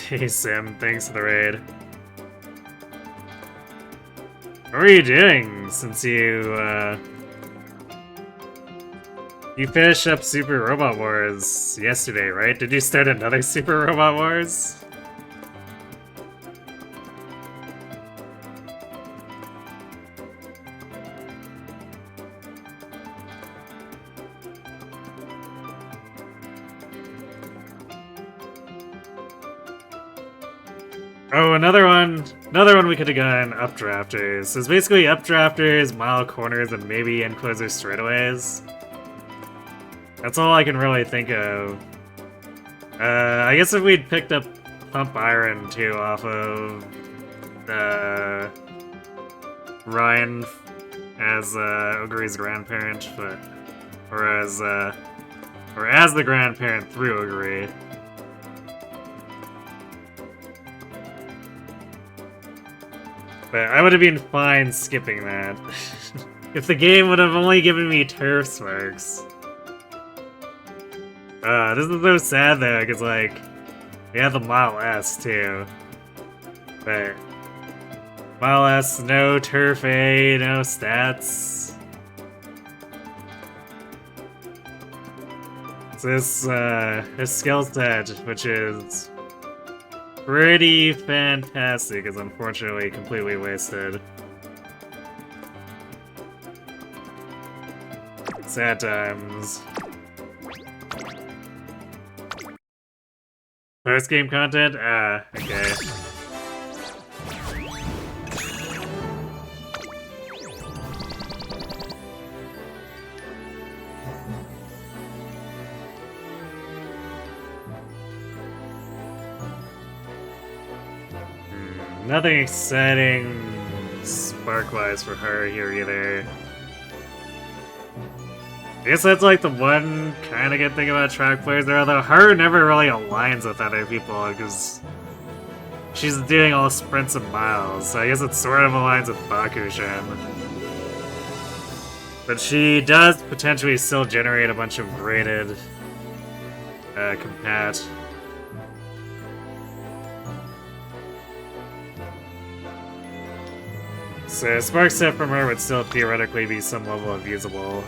Hey Sim, thanks for the raid. What were you doing since you finished up Super Robot Wars yesterday, right? Did you start another Super Robot Wars? Oh, another one we could have gotten updrafters. So it's basically updrafters, mile corners, and maybe encloser straightaways. That's all I can really think of. I guess if we'd picked up Pump Iron too off of Ryan as Ogre's grandparent, or as the grandparent through Ogre. But I would have been fine skipping that. If the game would have only given me turf sparks. This is so sad though, because like, we have the Mile S too. But Mile S, no turf A, no stats. So this skill set, which is pretty fantastic, is unfortunately completely wasted. Sad times. Post-game content? Okay. Nothing exciting spark-wise for her here either. I guess that's like the one kind of good thing about track players there, although Haru never really aligns with other people because she's doing all sprints and miles, so I guess it sort of aligns with Bakushin. But she does potentially still generate a bunch of graded compat. So Spark Set from her would still theoretically be some level of usable.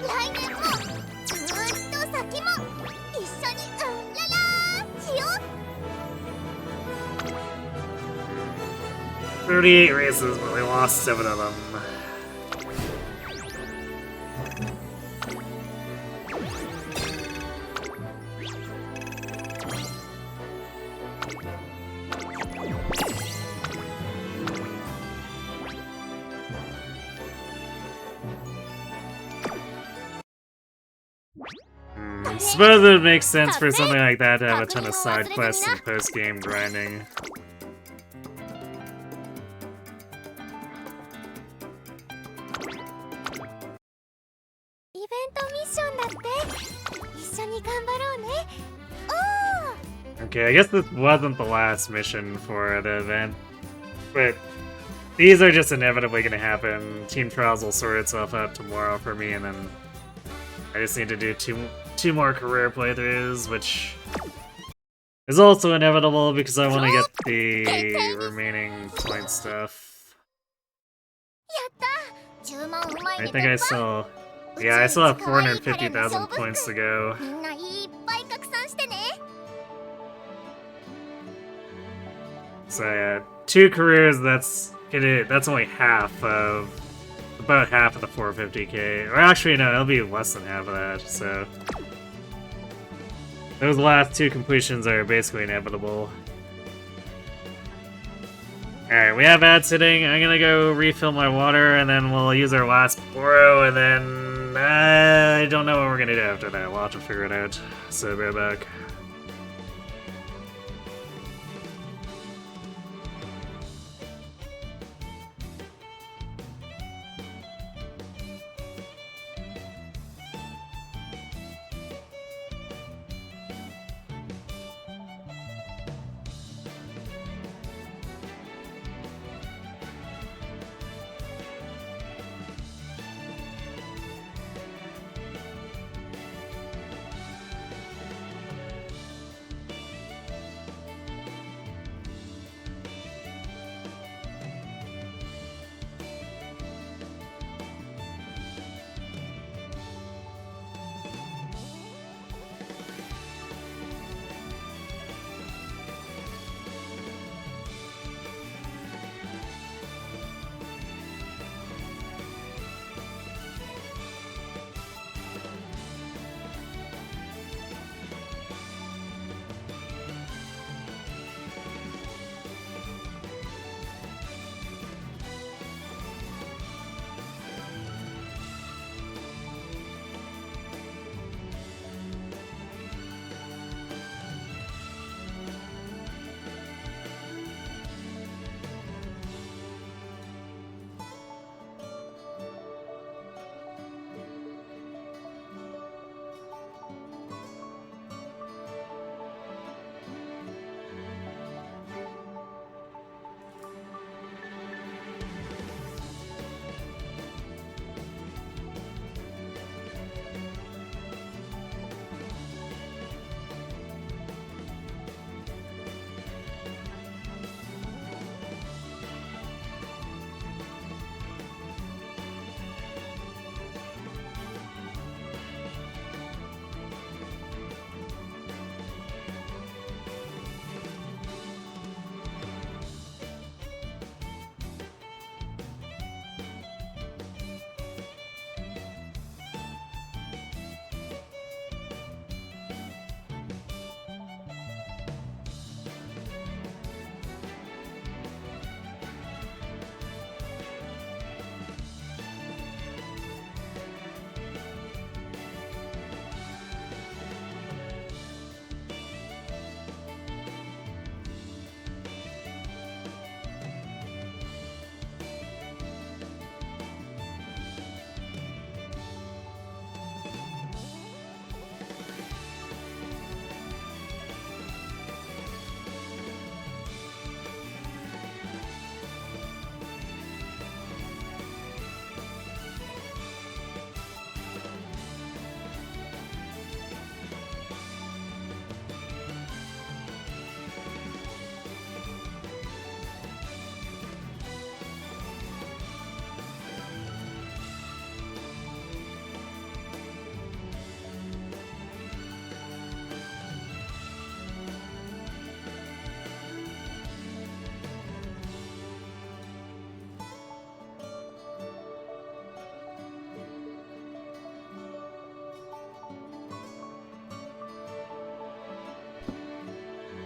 来年もずーっと先も一緒にうんららーしよう。 38 races, but we lost 7 of them. Suppose it would make sense for something like that to have a ton of side quests and post-game grinding. Okay, I guess this wasn't the last mission for the event, but these are just inevitably going to happen. Team Trials will sort itself out tomorrow for me, and then I just need to do two more career playthroughs, which is also inevitable because I want to get the remaining point stuff. I think I still... Yeah, I still have 450,000 points to go. So yeah, 2 careers, that's only half of... about half of the 450k. Or actually, no, it'll be less than half of that, so... Those last 2 completions are basically inevitable. Alright, we have ads hitting. I'm gonna go refill my water, and then we'll use our last Boro, and then... I don't know what we're gonna do after that. We'll have to figure it out. So, be right back.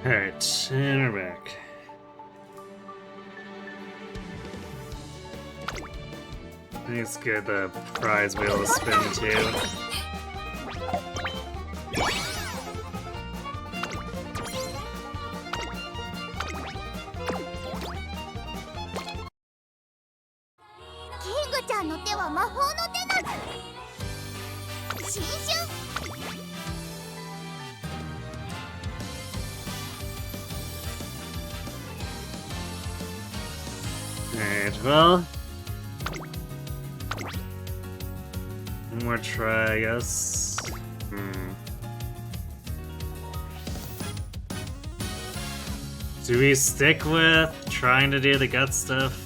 Alright, and we're back. I think it's good the prize wheel to spin too. Alright, well. One more try, I guess. Do we stick with trying to do the gut stuff?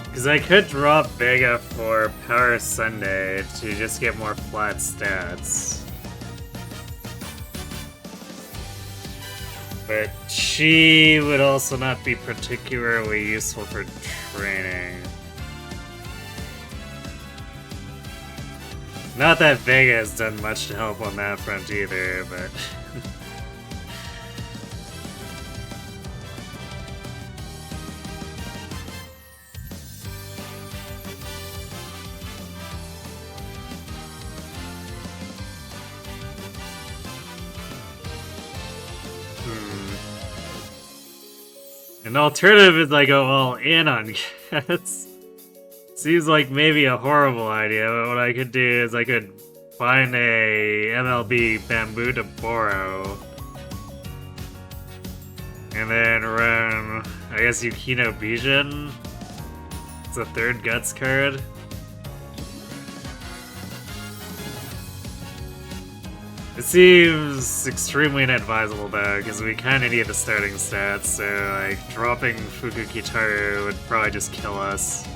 Because I could drop Vega for Power Sunday to just get more flat stats. But she would also not be particularly useful for training. Not that Vega has done much to help on that front either, but... An alternative is I go all in on cats. Seems like maybe a horrible idea, but what I could do is I could find a MLB Bamboo to borrow. And then run, I guess, Yukino Bijin. It's a third Guts card. It seems extremely inadvisable though, because we kind of need the starting stats, so like dropping Fukukitaru would probably just kill us.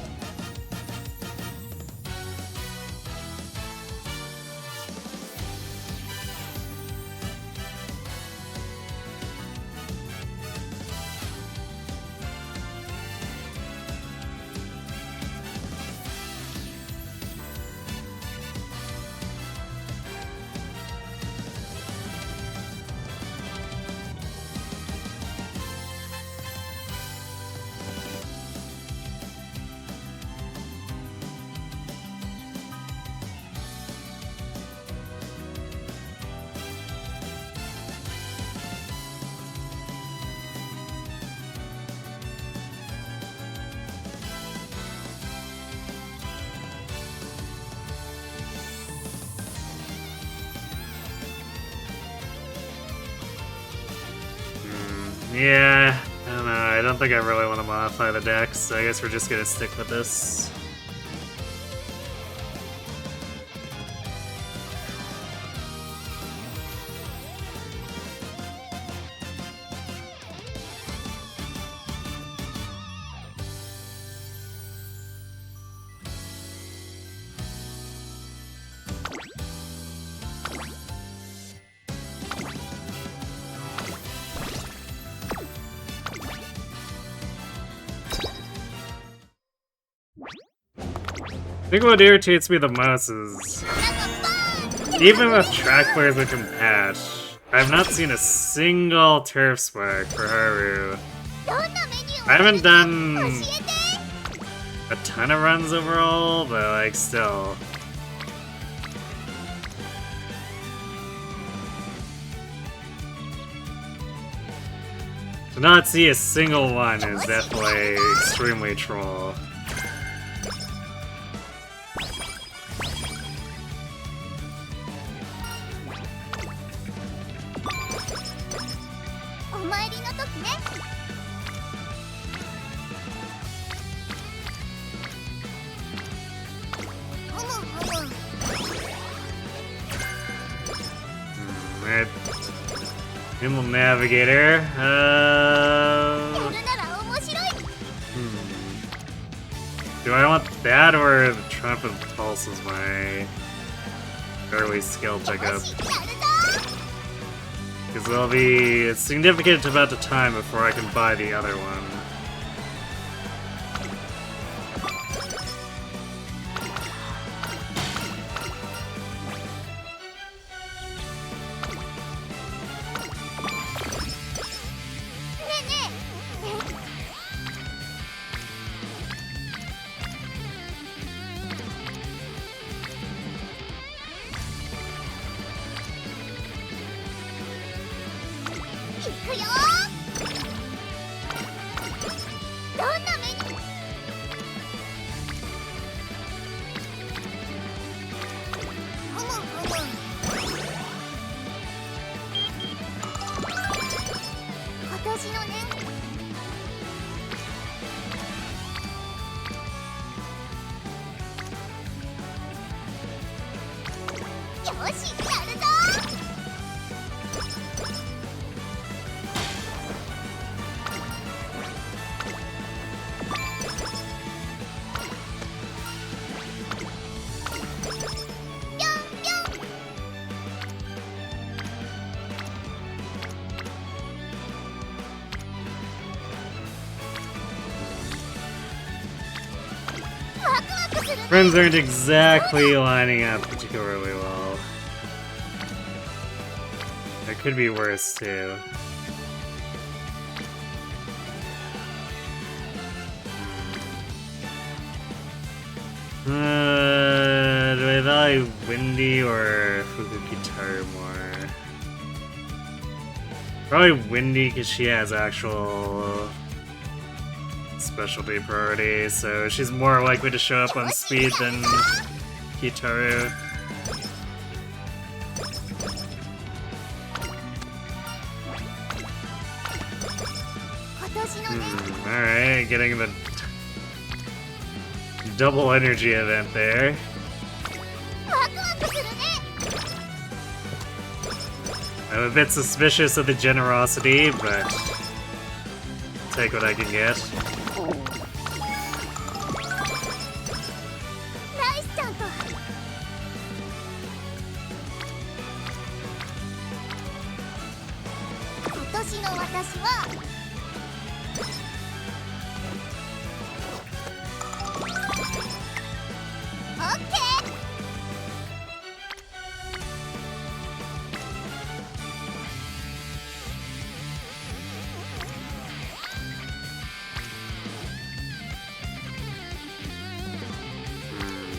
Yeah, I don't know. I don't think I really want to modify the deck, so I guess we're just gonna stick with this. I think what irritates me the most is, even with track players that can patch, I've not seen a single turf spark for Haru. I haven't done a ton of runs overall, but like still. To not see a single one is definitely extremely troll. Nimble Navigator. Do I want that or the Triumphant Pulse as my early skill pickup? Because there'll be a significant amount of time before I can buy the other one. Friends aren't exactly lining up particularly well. It could be worse too. Do I value Windy or Fukukitaru more? Probably Windy because she has actual specialty priority, so she's more likely to show up on speed than Kitaru. Alright, getting the double energy event there. I'm a bit suspicious of the generosity, but take what I can get.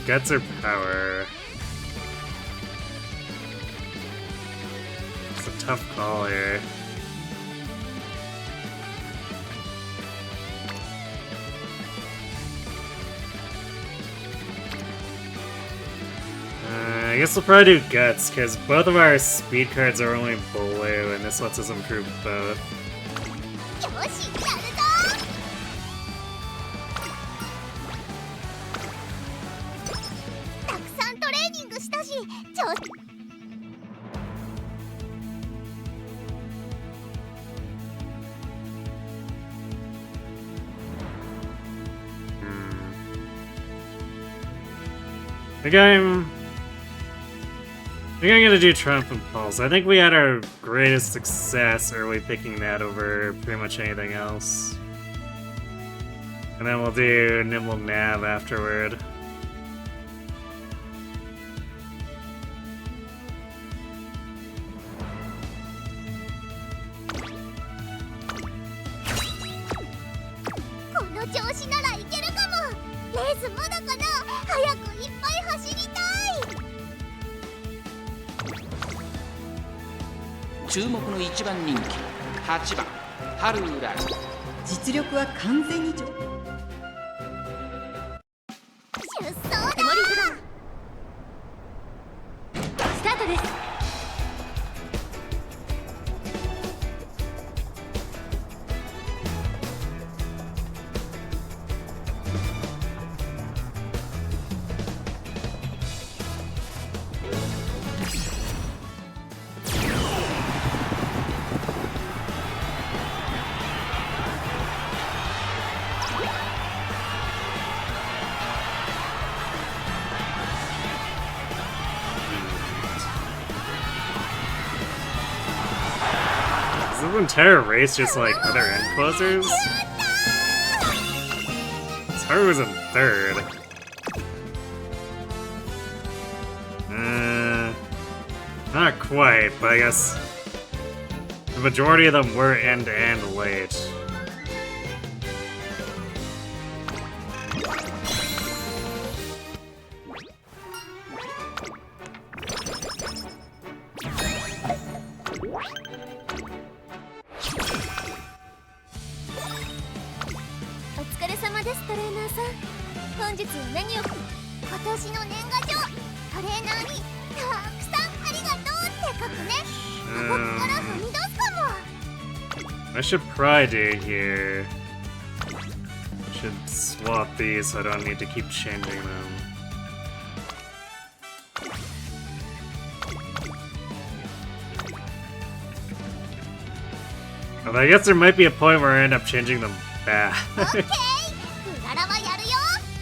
Guts or power? It's a tough call here. I guess we'll probably do Guts, because both of our speed cards are only blue, and this lets us improve both. I think I'm gonna do Triumphant Pulse. I think we had our greatest success early picking that over pretty much anything else. And then we'll do Nimble Nav afterward. Is this entire race just like other end closers? Haru was in third. Not quite, but I guess the majority of them were end-to-end late. I should probably do here. Should swap these so I don't need to keep changing them. Although I guess there might be a point where I end up changing them back.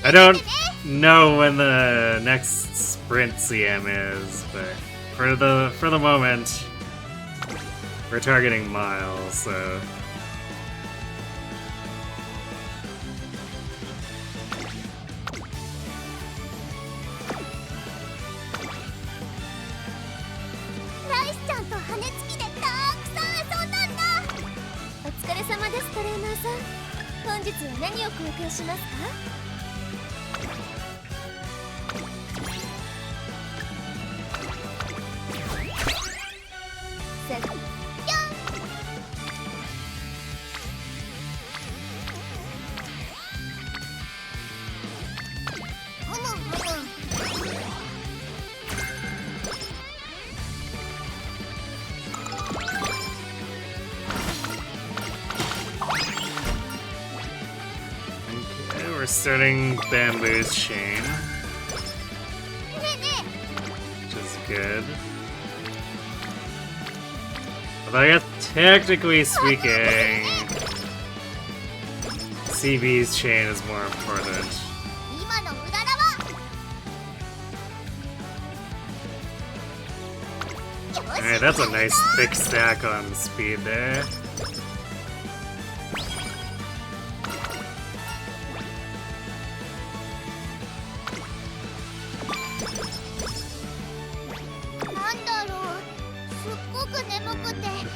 I don't know when the next sprint CM is, but for the moment, we're targeting Miles, so. は何を交換しますか？We're starting Bamboo's chain, which is good. Although I guess technically speaking, CB's chain is more important. Alright, that's a nice thick stack on speed there.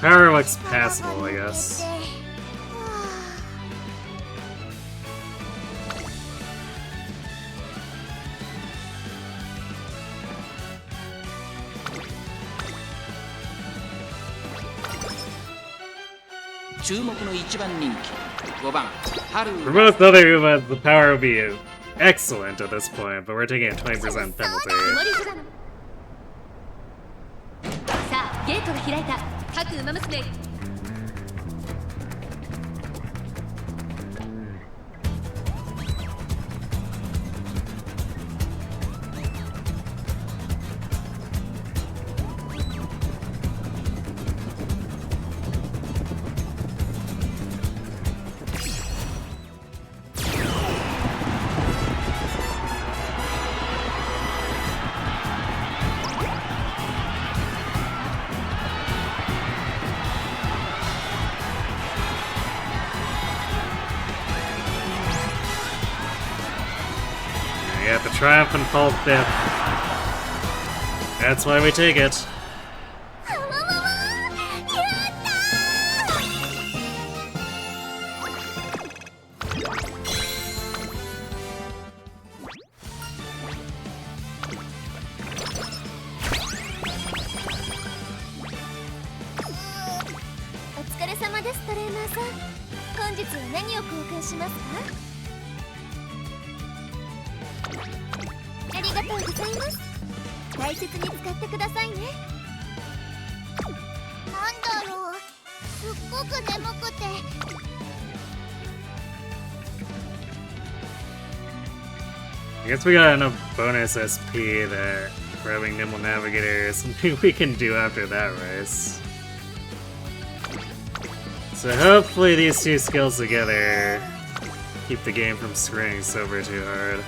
Power looks passable, I guess. For most other Umas, the power would be excellent at this point, but we're taking a 20% penalty. さあゲートが開いた各馬娘Yeah, the triumphant pulp dip. That's why we take it. I guess we got enough bonus SP that grabbing Nimble Navigator is something we can do after that race. So hopefully these two skills together keep the game from screwing Silver too hard.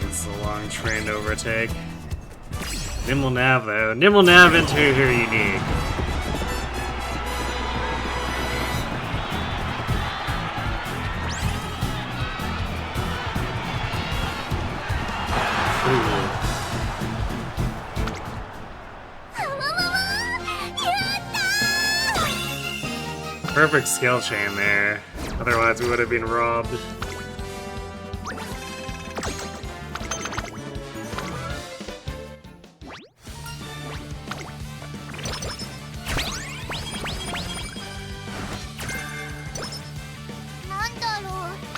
It's a long train to overtake. Nimble Nav though. Nimble Nav into her unique. Perfect skill chain there. Otherwise we would have been robbed.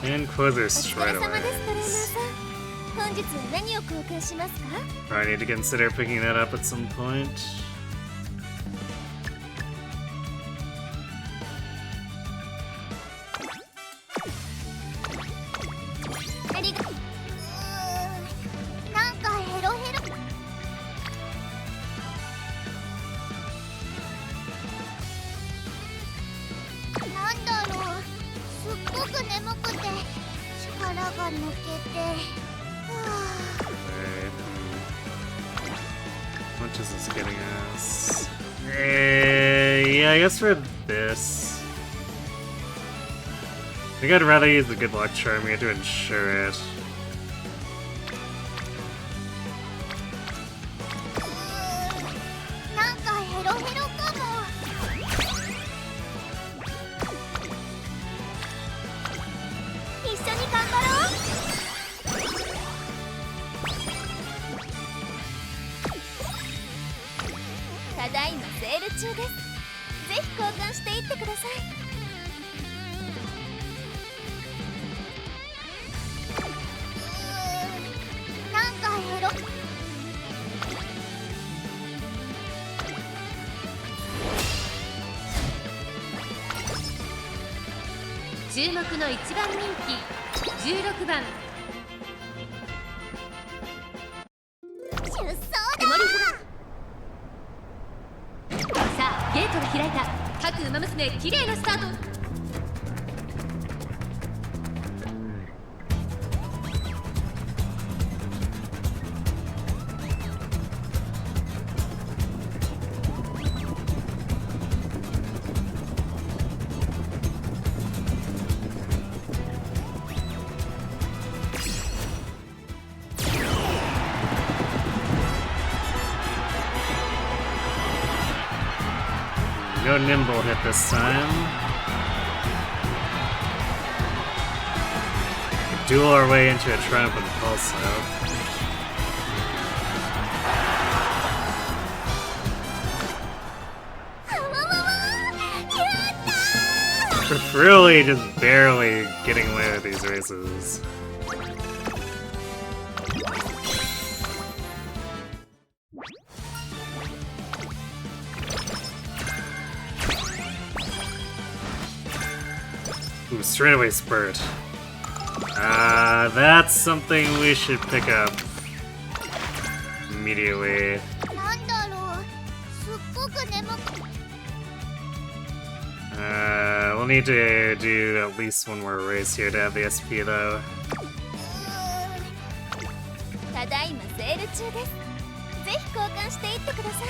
Inquisitor Straightways. Probably need to consider picking that up at some point. 眠くて力が抜けて、How much is this getting us? Yeah, I guess for this. I think I'd rather use the good luck charm here to ensure it.注目の1番人気16番さあゲートが開いた。各ウマ娘綺麗なスタート。No nimble hit this time. Duel our way into a triumphant pulse out. We're really just barely getting away with these races. Ooh, straightaway spurt. That's something we should pick up immediately. We'll need to do at least one more race here to have the SP though. ただいまセール中です。ぜひ交換していってください。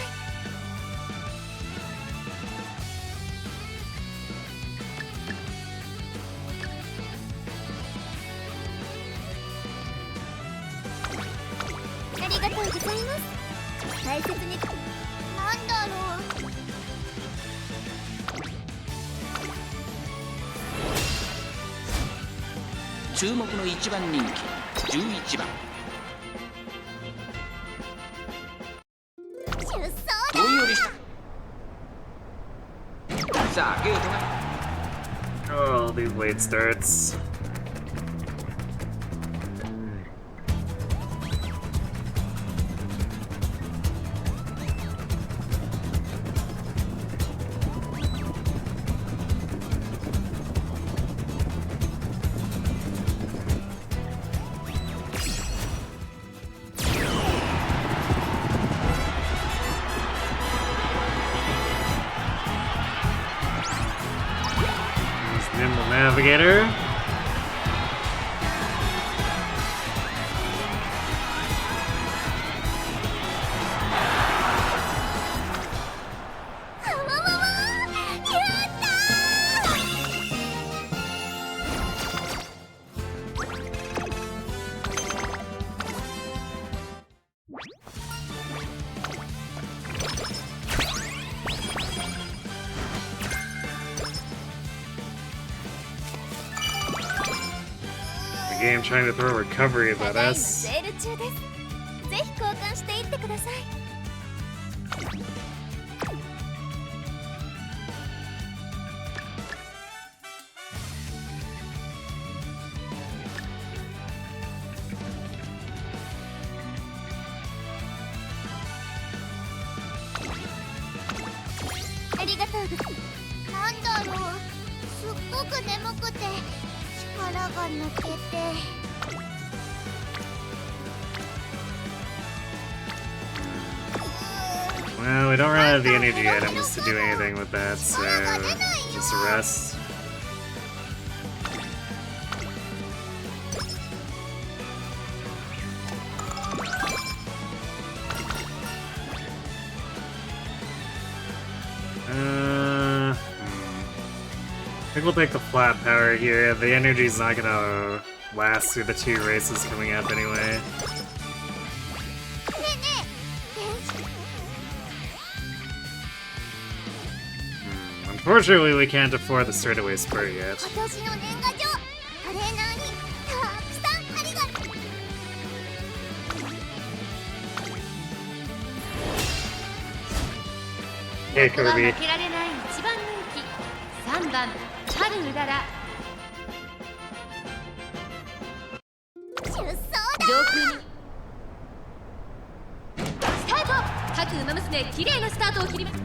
ありがとうございます。大切に。なんだろう。注目の1番人気11番。どんよりした。さあゲートが。Oh, these late starts. Nimble Navigator. Game trying to throw recoveries at us. セール中です。ぜひ交換していってください。ありがとうございます。なんだろう。すっごく眠くて。力が抜けて。Well, we don't really have the energy items to do anything with that, so just rest. think we'll take the flat power here. The energy's not gonna last through the 2 races coming up anyway. Unfortunately, we can't afford the straightaway spur yet. 今年の年賀状トレーナーにたくさんありがとう。 Hey, ここは Kirby. 負けられない一番人気3番春うらら。出走だ。上空にスタート。各馬娘綺麗なスタートを切ります。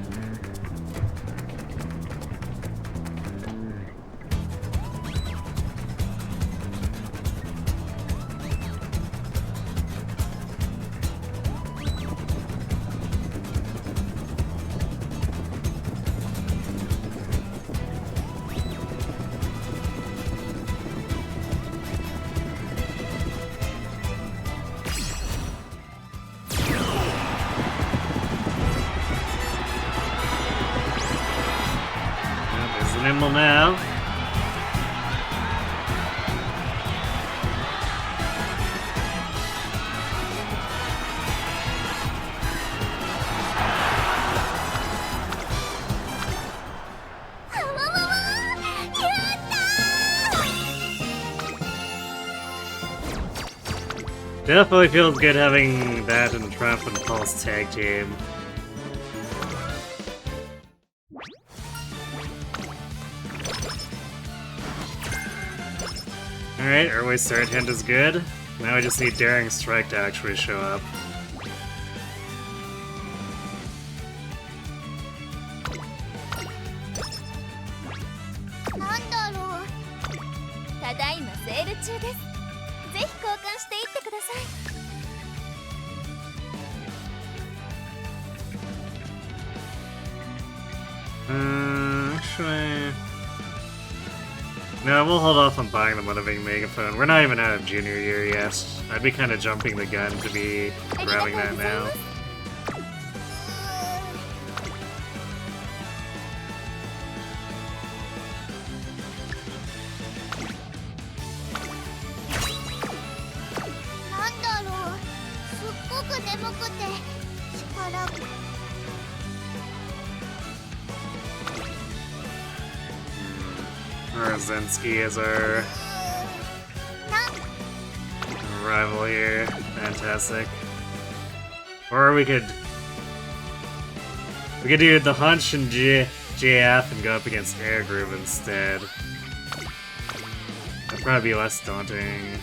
Nimble now. Definitely feels good having that and Trump and Pulse tag team. Alright, Airway Start Hint is good. Now I just need Daring Strike to actually show up. Actually... No, we'll hold off on buying the Monaving Megaphone. We're not even out of junior year yet. I'd be kind of jumping the gun to be grabbing that now. Zensky is our rival here. Fantastic. Or we could do the Hunch and JF and go up against Air Groove instead. That'd probably be less daunting.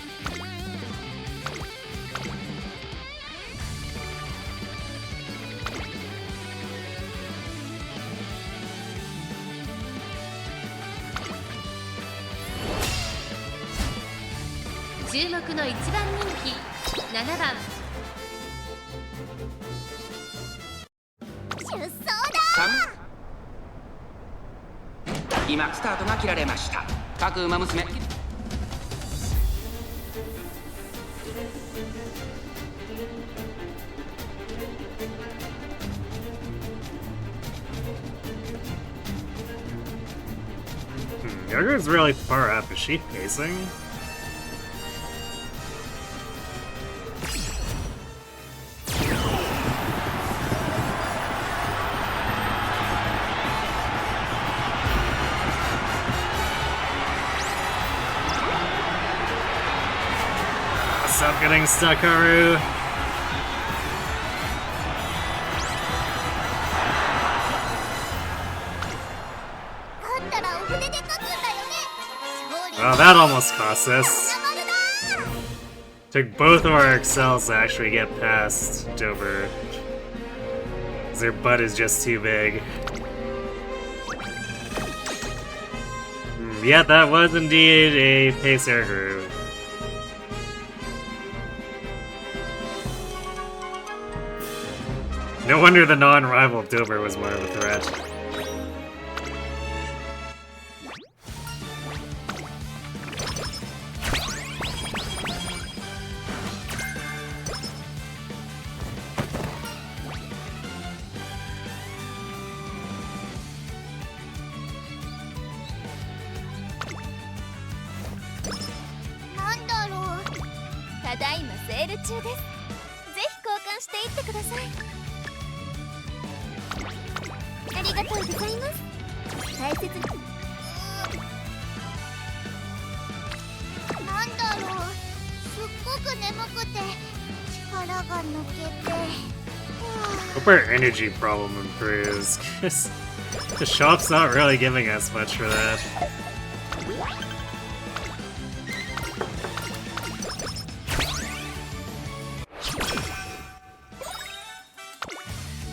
注目の一番人気7番出走だ。今スタートが切られました。各馬娘Yoga's really far up. Is she pacing? Stop getting stuck, Haru. Oh, that almost cost us. Took both of our excels to actually get past Dover. Their butt is just too big. Yeah, that was indeed a pace air groove. No wonder the non-rival Dover was more of a threat. ただいまセール中です。ぜひ交換していってください。ありがとうございます。大切に。なんだろう、すっごく眠くて力が抜けて。Hope our energy problem improves, because the shop's not really giving us much for that.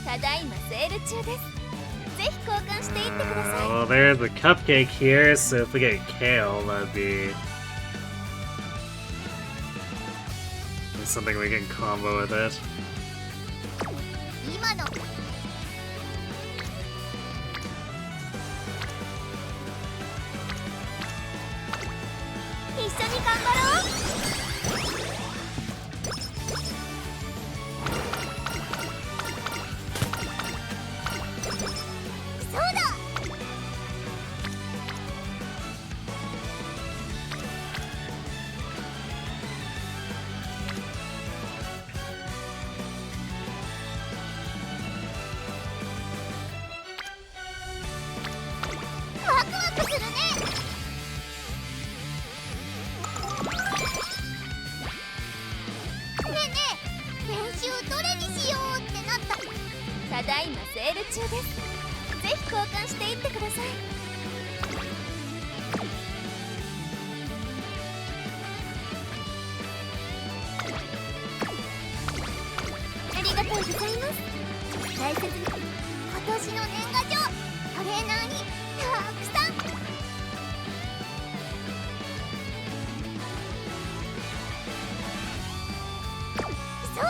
ただいまセール中です。ぜひ交換していってください。Well, there's the cupcake here, so if we get kale, that'd be something we can combo with it. 今の一緒に頑張ろう。そうだ。ワクワクするね。ねえねえ、練習どれにしようってなった。ただいまセール中です。ぜひ交換していってください。ありがとうございます。大切に。今年の年賀状、トレーナーにたくさん。そうだ。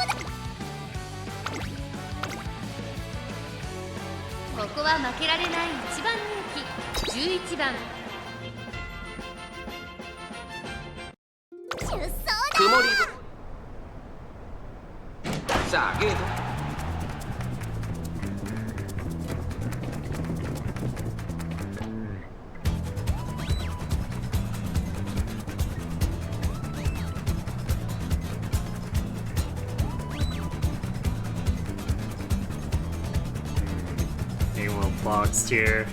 ここは負けられない一番人気11番。出走だ。曇りさあゲート。A little boxed here.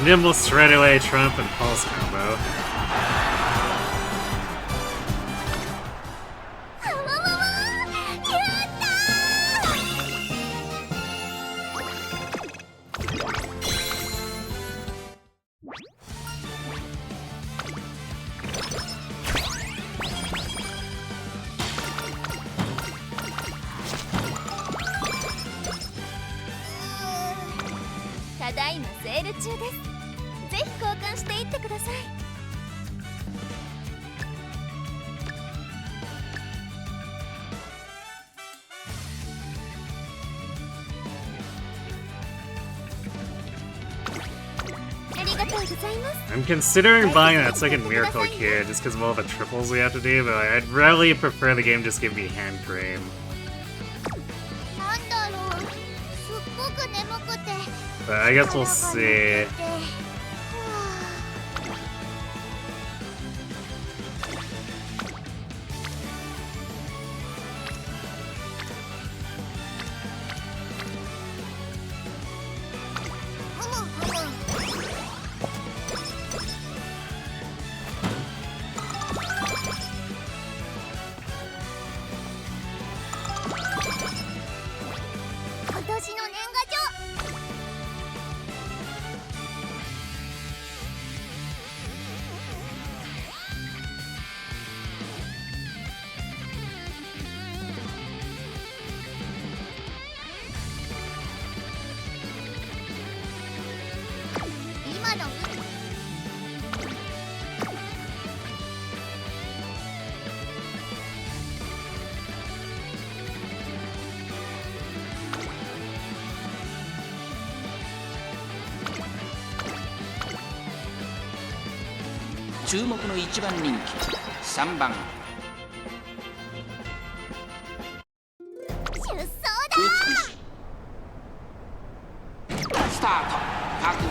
Nimble straightaway trump and pulse combo. わわわわ、やったー。ただいまセール中です。ぜひ交換していってください。ありがとうございます。 I'm considering buying that second miracle kit just because of all the triples we have to do, but I'd really prefer the game just give me hand cream. なんだろう、すっごく眠くて。 But I guess we'll see. 今年の年賀状。注目の1番人気3番出走美しいスタート確認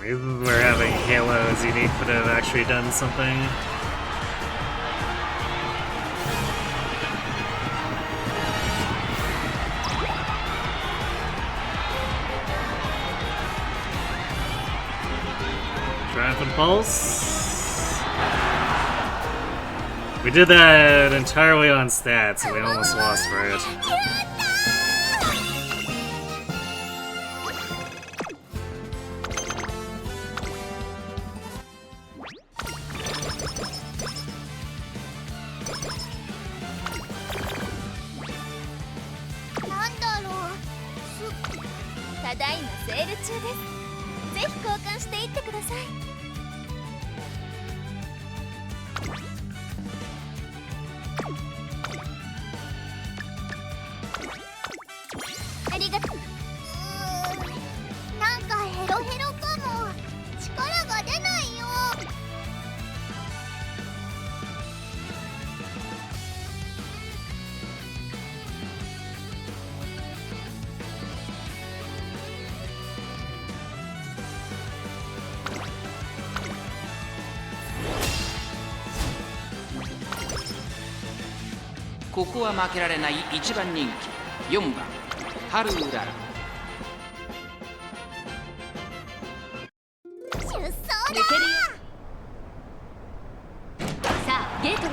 Maybe we're having Halo as unique, but have actually done something. Triumphant Pulse. We did that entirely on stats, and we almost lost for it.ここは負けられない1番人気4番ハルウララ出走だ。抜けるよ。さあゲートへ。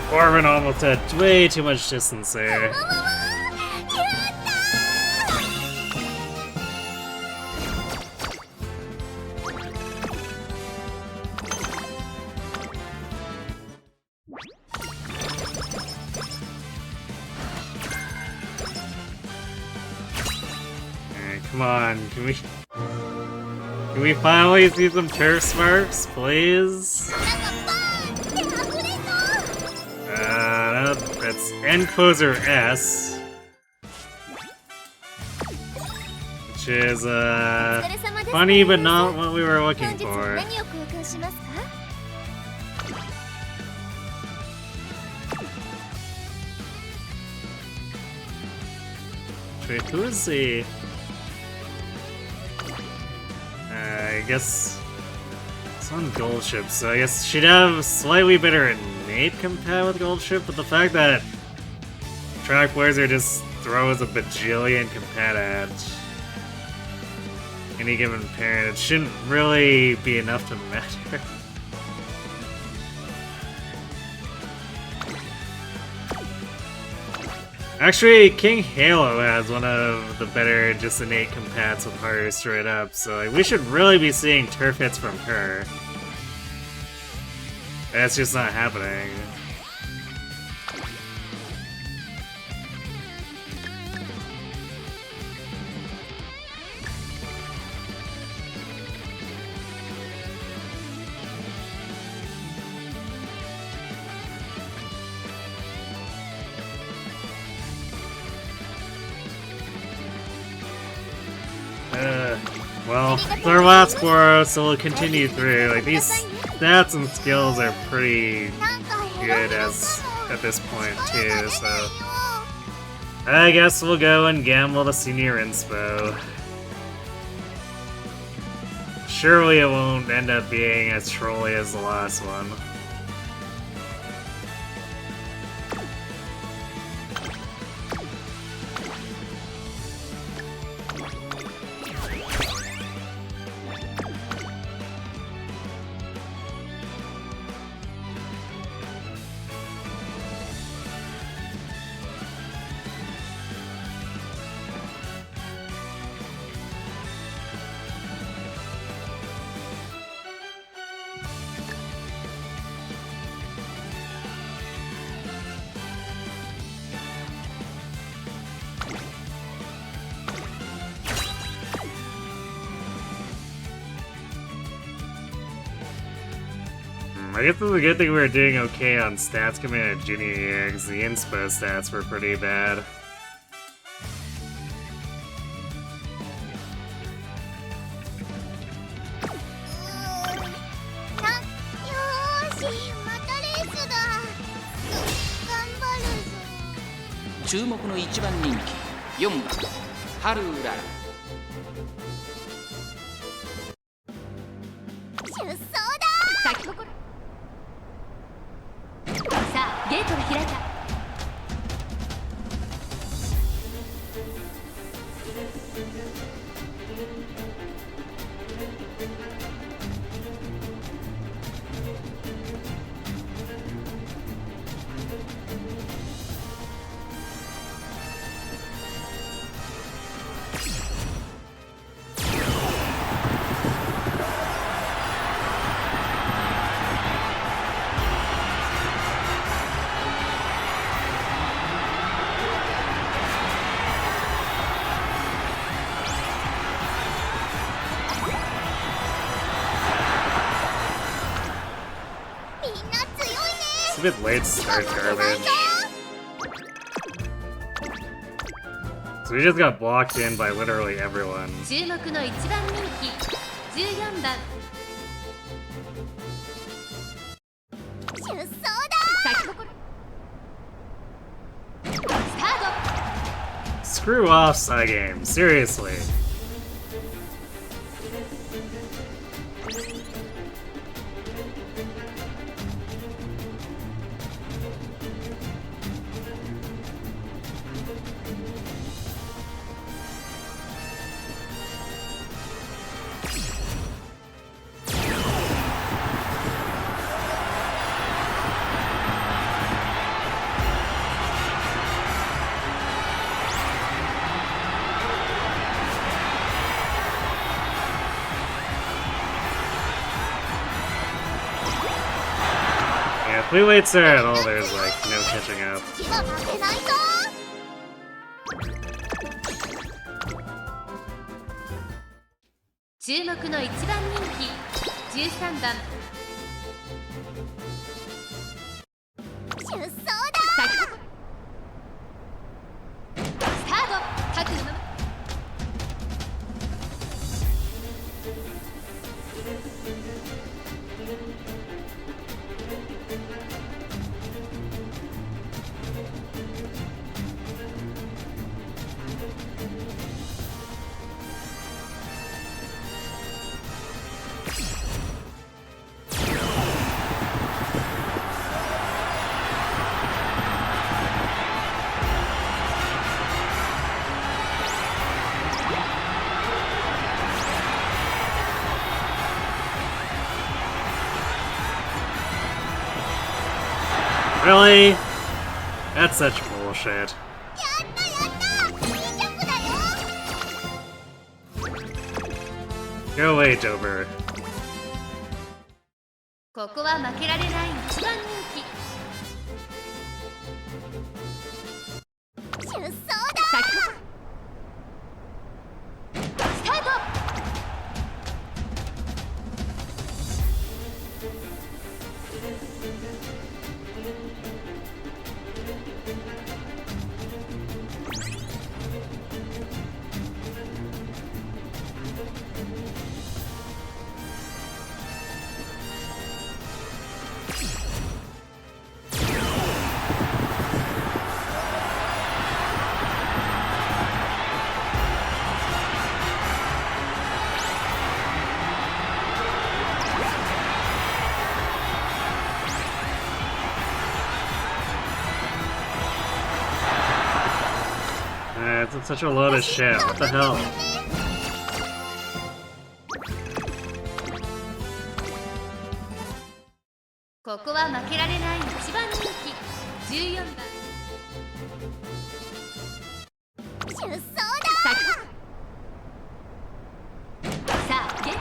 Corbin almost had way too much distance there. Alright, come on, can we finally see some turf smurfs, please? That's Encloser S, which is funny but not what we were looking for. Wait, who is the? I guess it's on Gold Ship, so I guess she'd have slightly better innate compat with Gold Ship, but the fact that Track Blazer just throws a bajillion compat at any given parent, it shouldn't really be enough to matter. Actually, King Halo has one of the better just innate compats with Haru straight up, so like, we should really be seeing turf hits from her. That's just not happening. Well, it's our last Goro, so we'll continue through. Like, these stats and skills are pretty good at this point too, so I guess we'll go and gamble the senior inspo. Surely it won't end up being as trolly as the last one. I guess it's a good thing we were doing okay on stats coming out of junior year, because the inspo stats were pretty bad. It's a bit late start garbage. So we just got blocked in by literally everyone. 注目の1番人気14番出走だ先心スタート Screw off, Cygame. Seriously. If we wait sir at all, there's like no catching up. 次は負けないぞ注目の1番人気13番出走だ先心スタート各のままReally? That's such bullshit. やったやったいいジャンプだよ Go away, Dober. ここは負けられない1番人気出走だ先心スタート That's such a load of shit. What the hell? ここは負けられない一番人気14番出走だ。さあゲット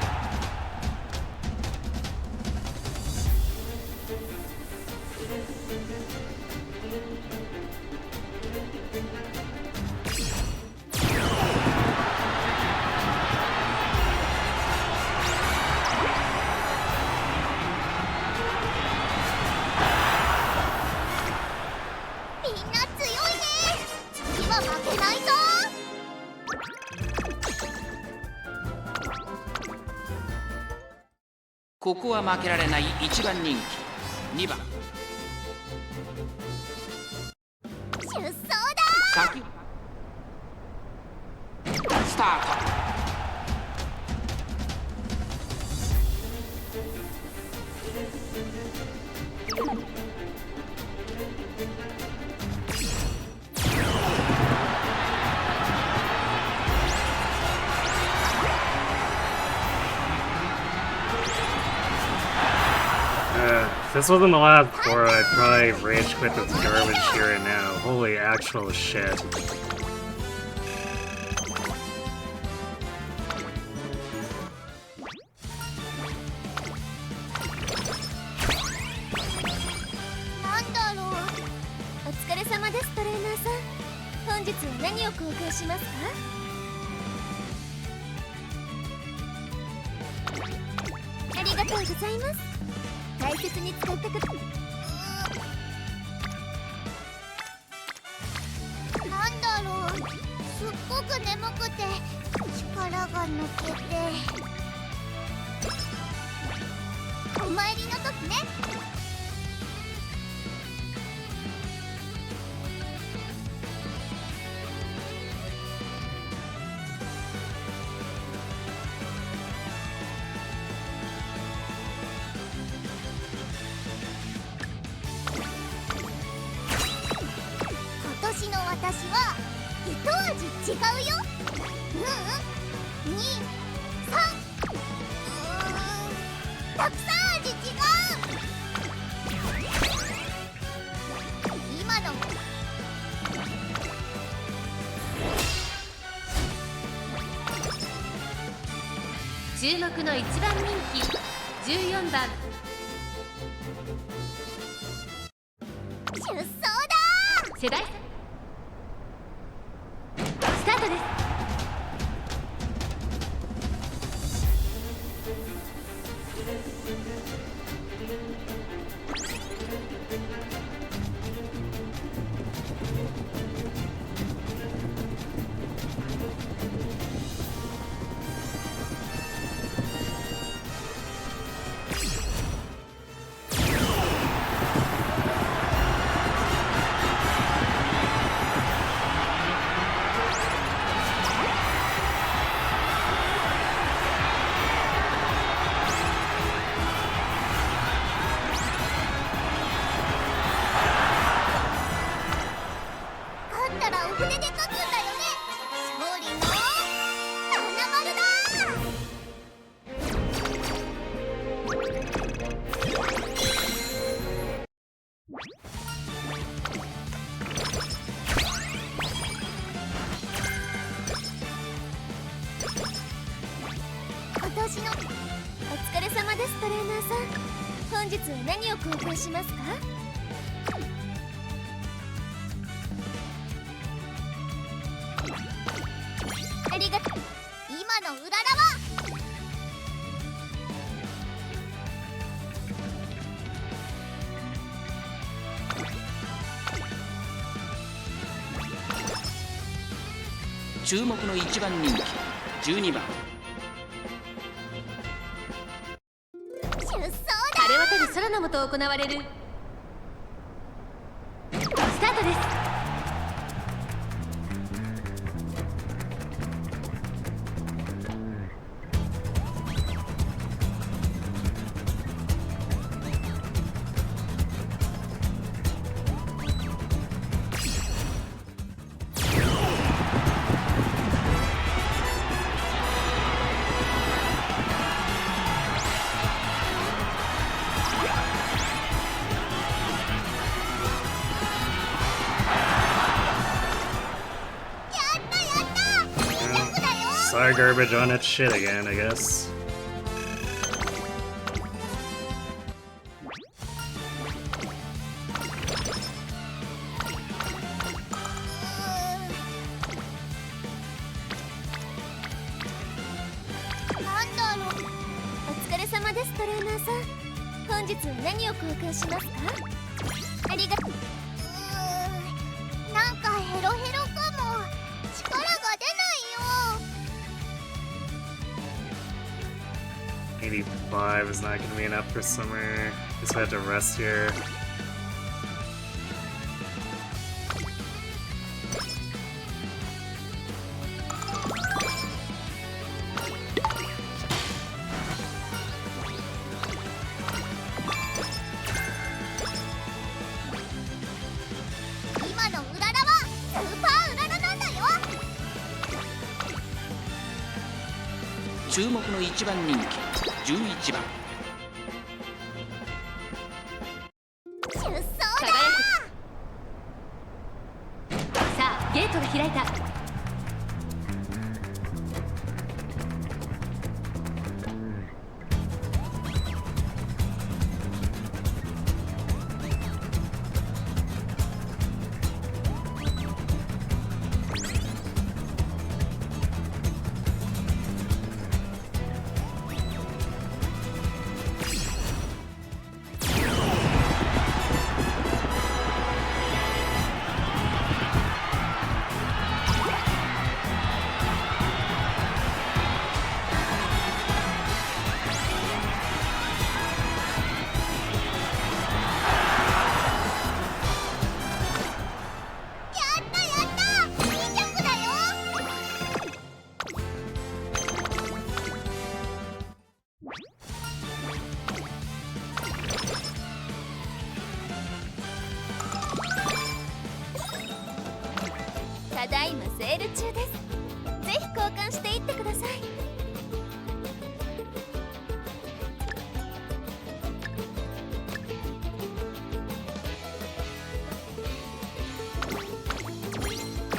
みんな強いね。次は負けないぞ。ここは負けられない一番人気2番出走だ。先スタートIf this wasn't the last four, I'd probably rage quit this garbage here and now. Holy actual shit.お疲れ様です、トレーナーさん。本日は何を公開しますか？ありがとうございます。大切に使ってくだなんだろう、すっごく眠くて力が抜けて。お参りの時ね。今年の私は一味違うよ。2、3、たくさん味違う。今の注目の一番人気14番出走だ。世代スタートです。勝ったらお筆で書くんだよね。勝利の花丸だ。今年のお疲れ様です、トレーナーさん。本日は何を公開しますか？ありがとう。今のうららは注目の一番人気12番出走だ。晴れ渡る空の下行われるスタートです。Star garbage on its shit again, I guess. P83 is not going to be enough for summer. Just have to rest here.注目の一番人気11番。出走だ。さあゲートが開いた。ただいまセール中です。ぜひ交換していってください。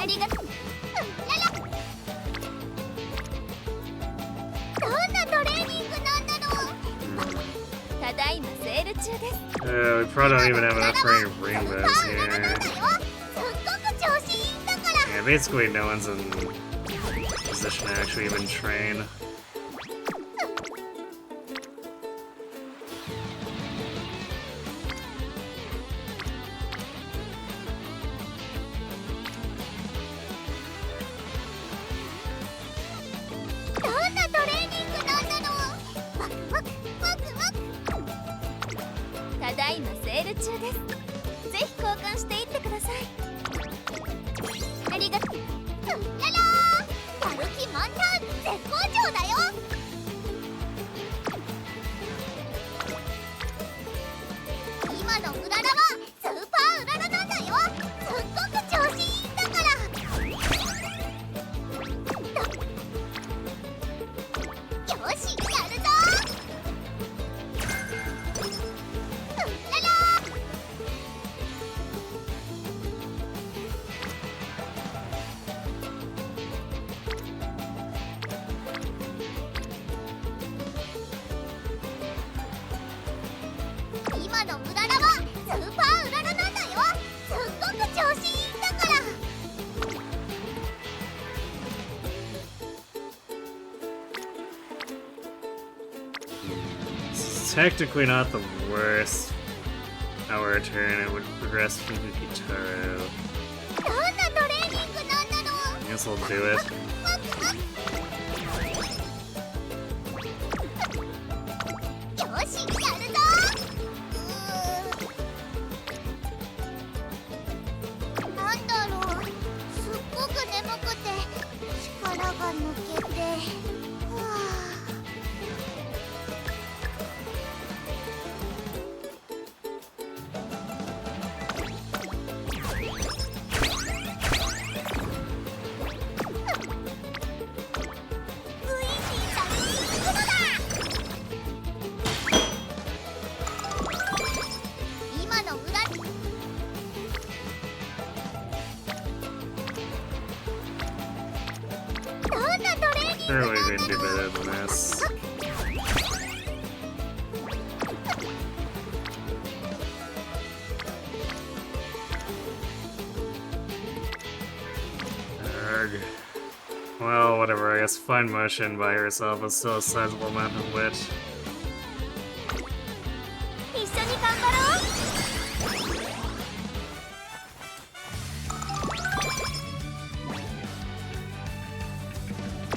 ありがとう。どんなトレーニングなんだろう。ただいまセール中です。We probably don't even have enough for any rainbows here. Yeah, basically no one's in position to actually even train. Technically not the worst. Our turn, it would progress to Haru. I guess I'll do it. Surely we can do better than this. Arg. Well, whatever, I guess fine motion by herself is still a sizable amount of wit. 一緒に頑張ろう。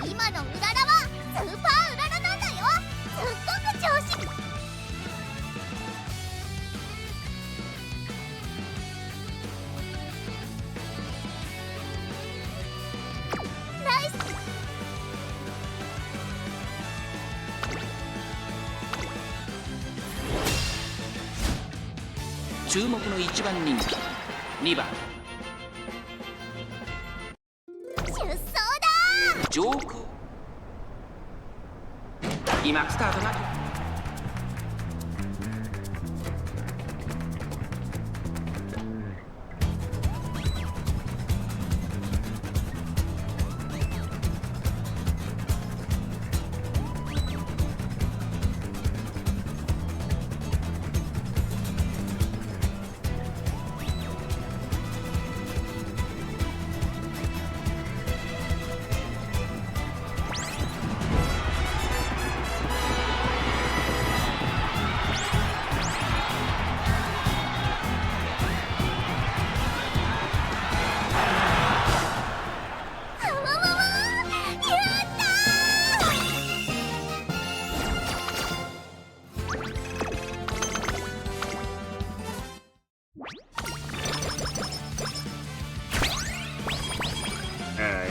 今のうららはスーパーうららなんだよ。すっごく調子。ナイス。注目の一番人気2番出走だ上空。今スタートが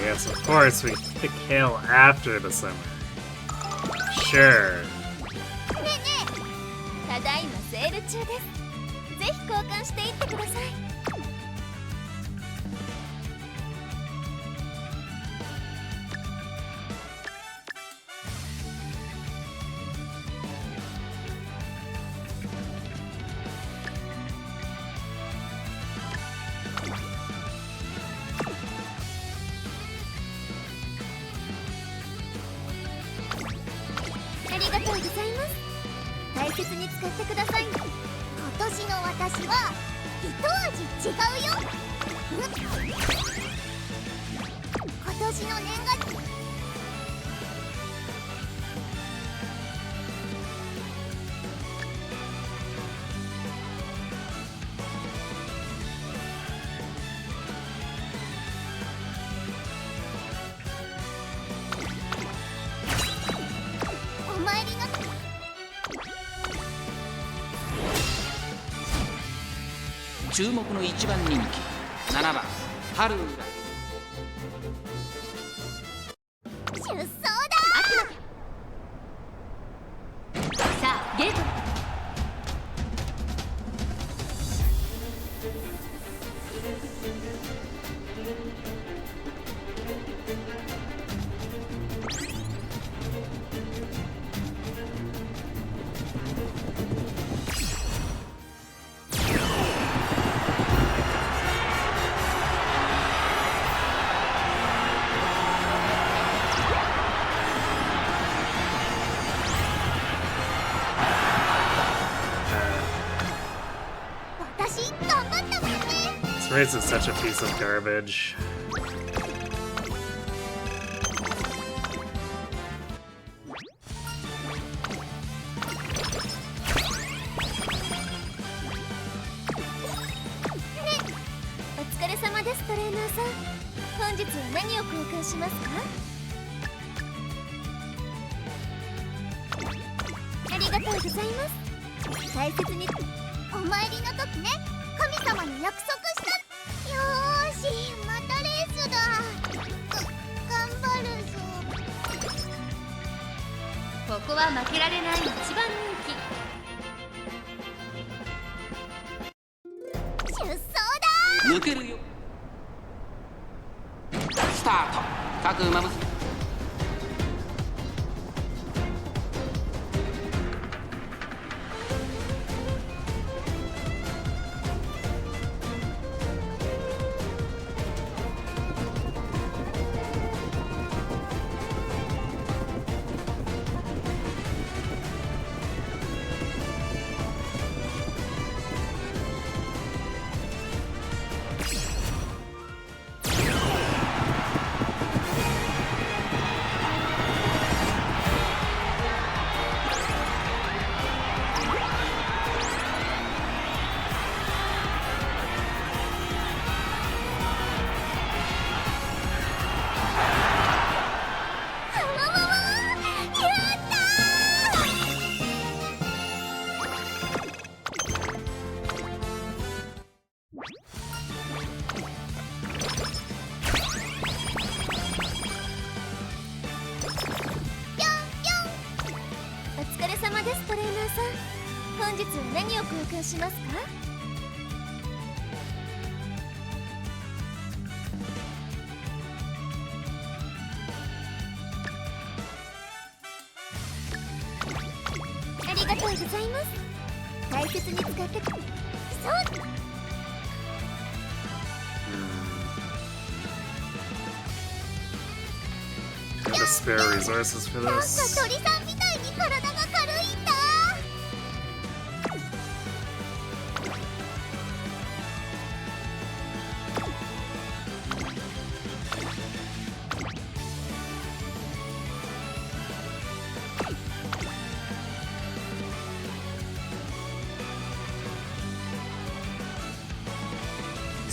Yes, of course, we pick Kale after the summer. Sure. ねえねえ、ただいまセール中です。ぜひ交換していってください。ありがとうございます。大切に使ってください。今年の私は一味違うよ。今年の年賀お参りの注目の一番人気7番ハルーラ。出走ださあゲート。私頑張ったもんね。 This race is such a piece of garbage. お疲れ様です、トレーナーさん。本日は何を交換しますか？ありがとうございます。大切にお参りの時ね、神様に約束した。よーし、またレースだ。頑張るぞ。ここは負けられない一番人気。出走だ抜けるよ。スタート各馬娘。何を交換しますか？ありがとうございます。大切に使ってそう。Got the spare resources for なんか this. 鳥さんみたいに体が軽いんだ。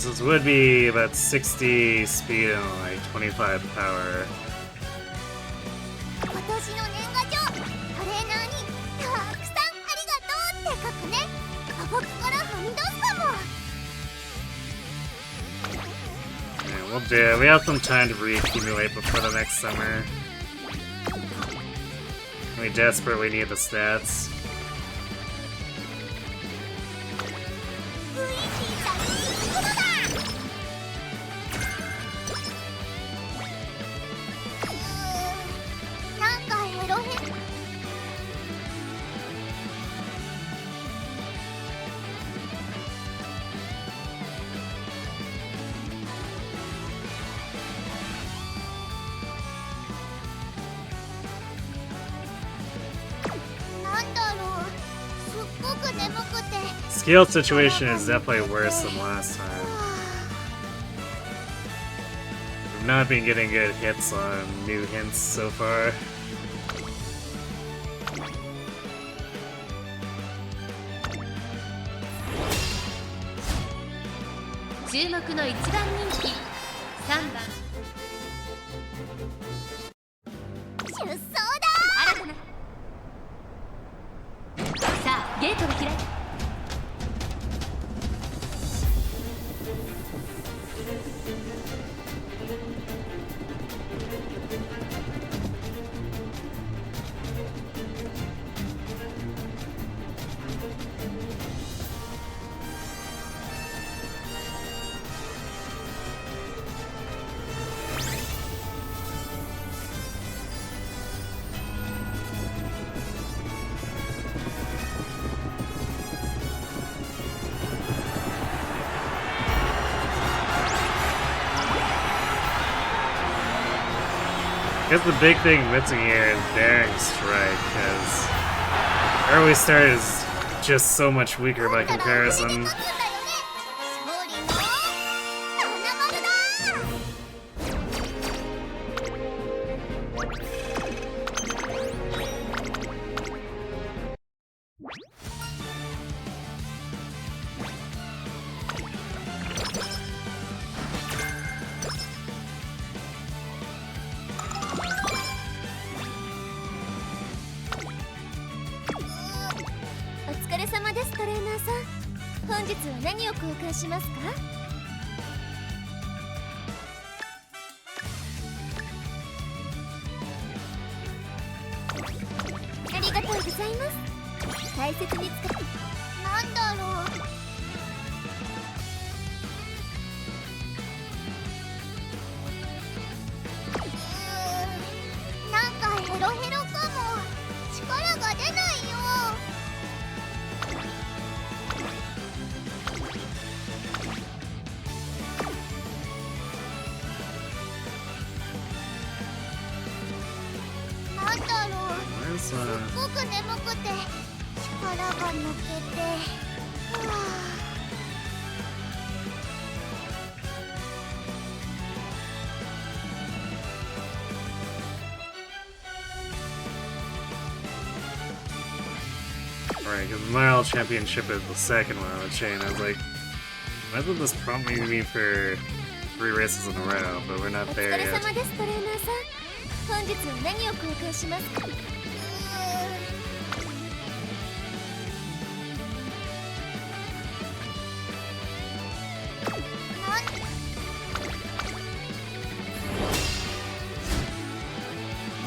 This would be about 60 speed and like 25 power. 今年の年賀状、トレーナーにたくさんありがとうって書くね。価格からはみ出すかも。Yeah, we'll do it. We have some time to reaccumulate before the next summer. We desperately need the stats. ウイジーちゃんいいことだ。なんかヘロヘロ。なんだろう、すっごく眠くて。 Scale situation is definitely worse than last time. We've not been getting good hits on new hints so far. 注目の一番人気3番出走だ。新たなさあゲートが開いたI guess the big thing missing here is Daring Strike, because early start is just so much weaker by comparison. 勝利の花丸だ。お疲れ様です、トレーナーさん。本日は何を交換しますか？ありがとうございます。大切に使ってなんだろう。なんかヘロヘロかも。力が出ないよ。なんだろう。 Where's すっごく眠くて力が抜けて、ふわRight, because Mile Championship is the second one on the chain. I was like, why would this prompt me for 3 races in a row? But we're お not 疲 there れ yet. 様です、トレーナーさん。本日は何を交換しますか？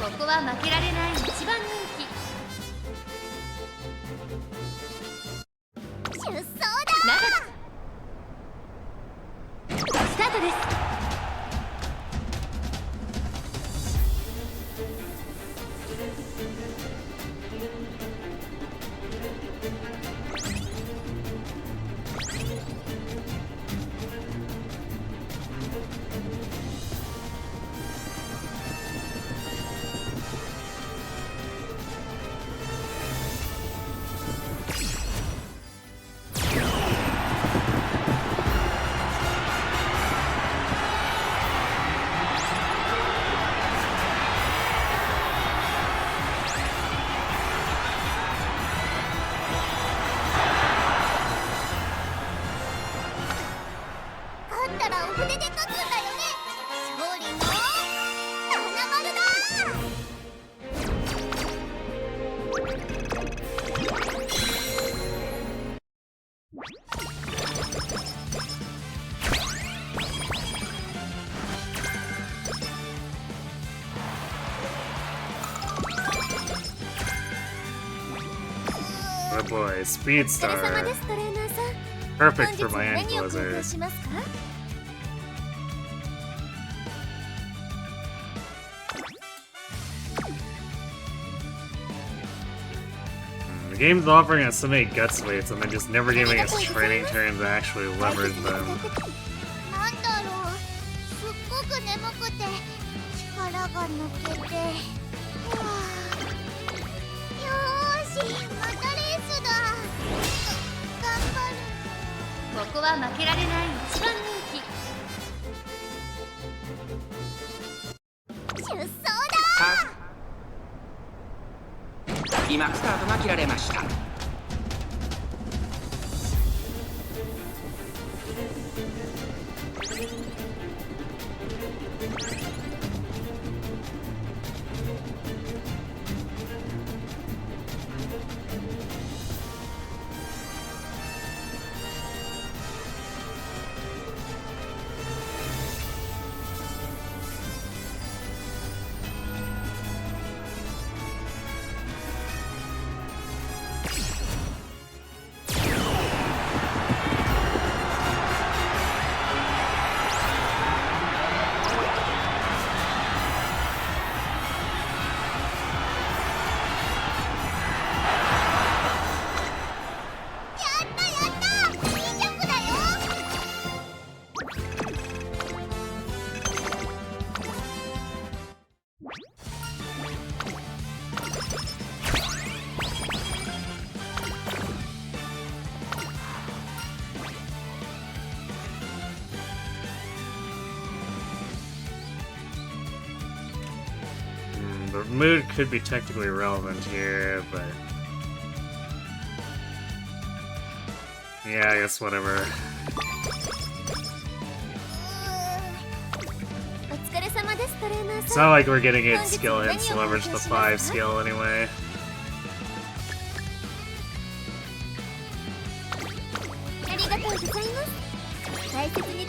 ここは負けられない一番人気です。勝ったらお筆で書くんだよね。勝利の花丸だ。Oh boy, Speed お疲れ様 Star. です、トレーナーさん。 Perfect for 本 my 日何を交換 ankylosers. しますか？ The game's offering us so many guts weights and then just never giving us training turns to actually leverage them. なんだろう、すっごく眠くて力が抜けて、はあ、よーし、またレースだ。頑張る。ここは負けられない一番人気。出走だ。今スタートが切られました。The mood could be technically relevant here, but... Yeah, I guess whatever. お疲れ様です、トレーナー It's さん。 not like we're getting 8 skill hits to leverage the 5 skill anyway. ありがとうございます。大切に。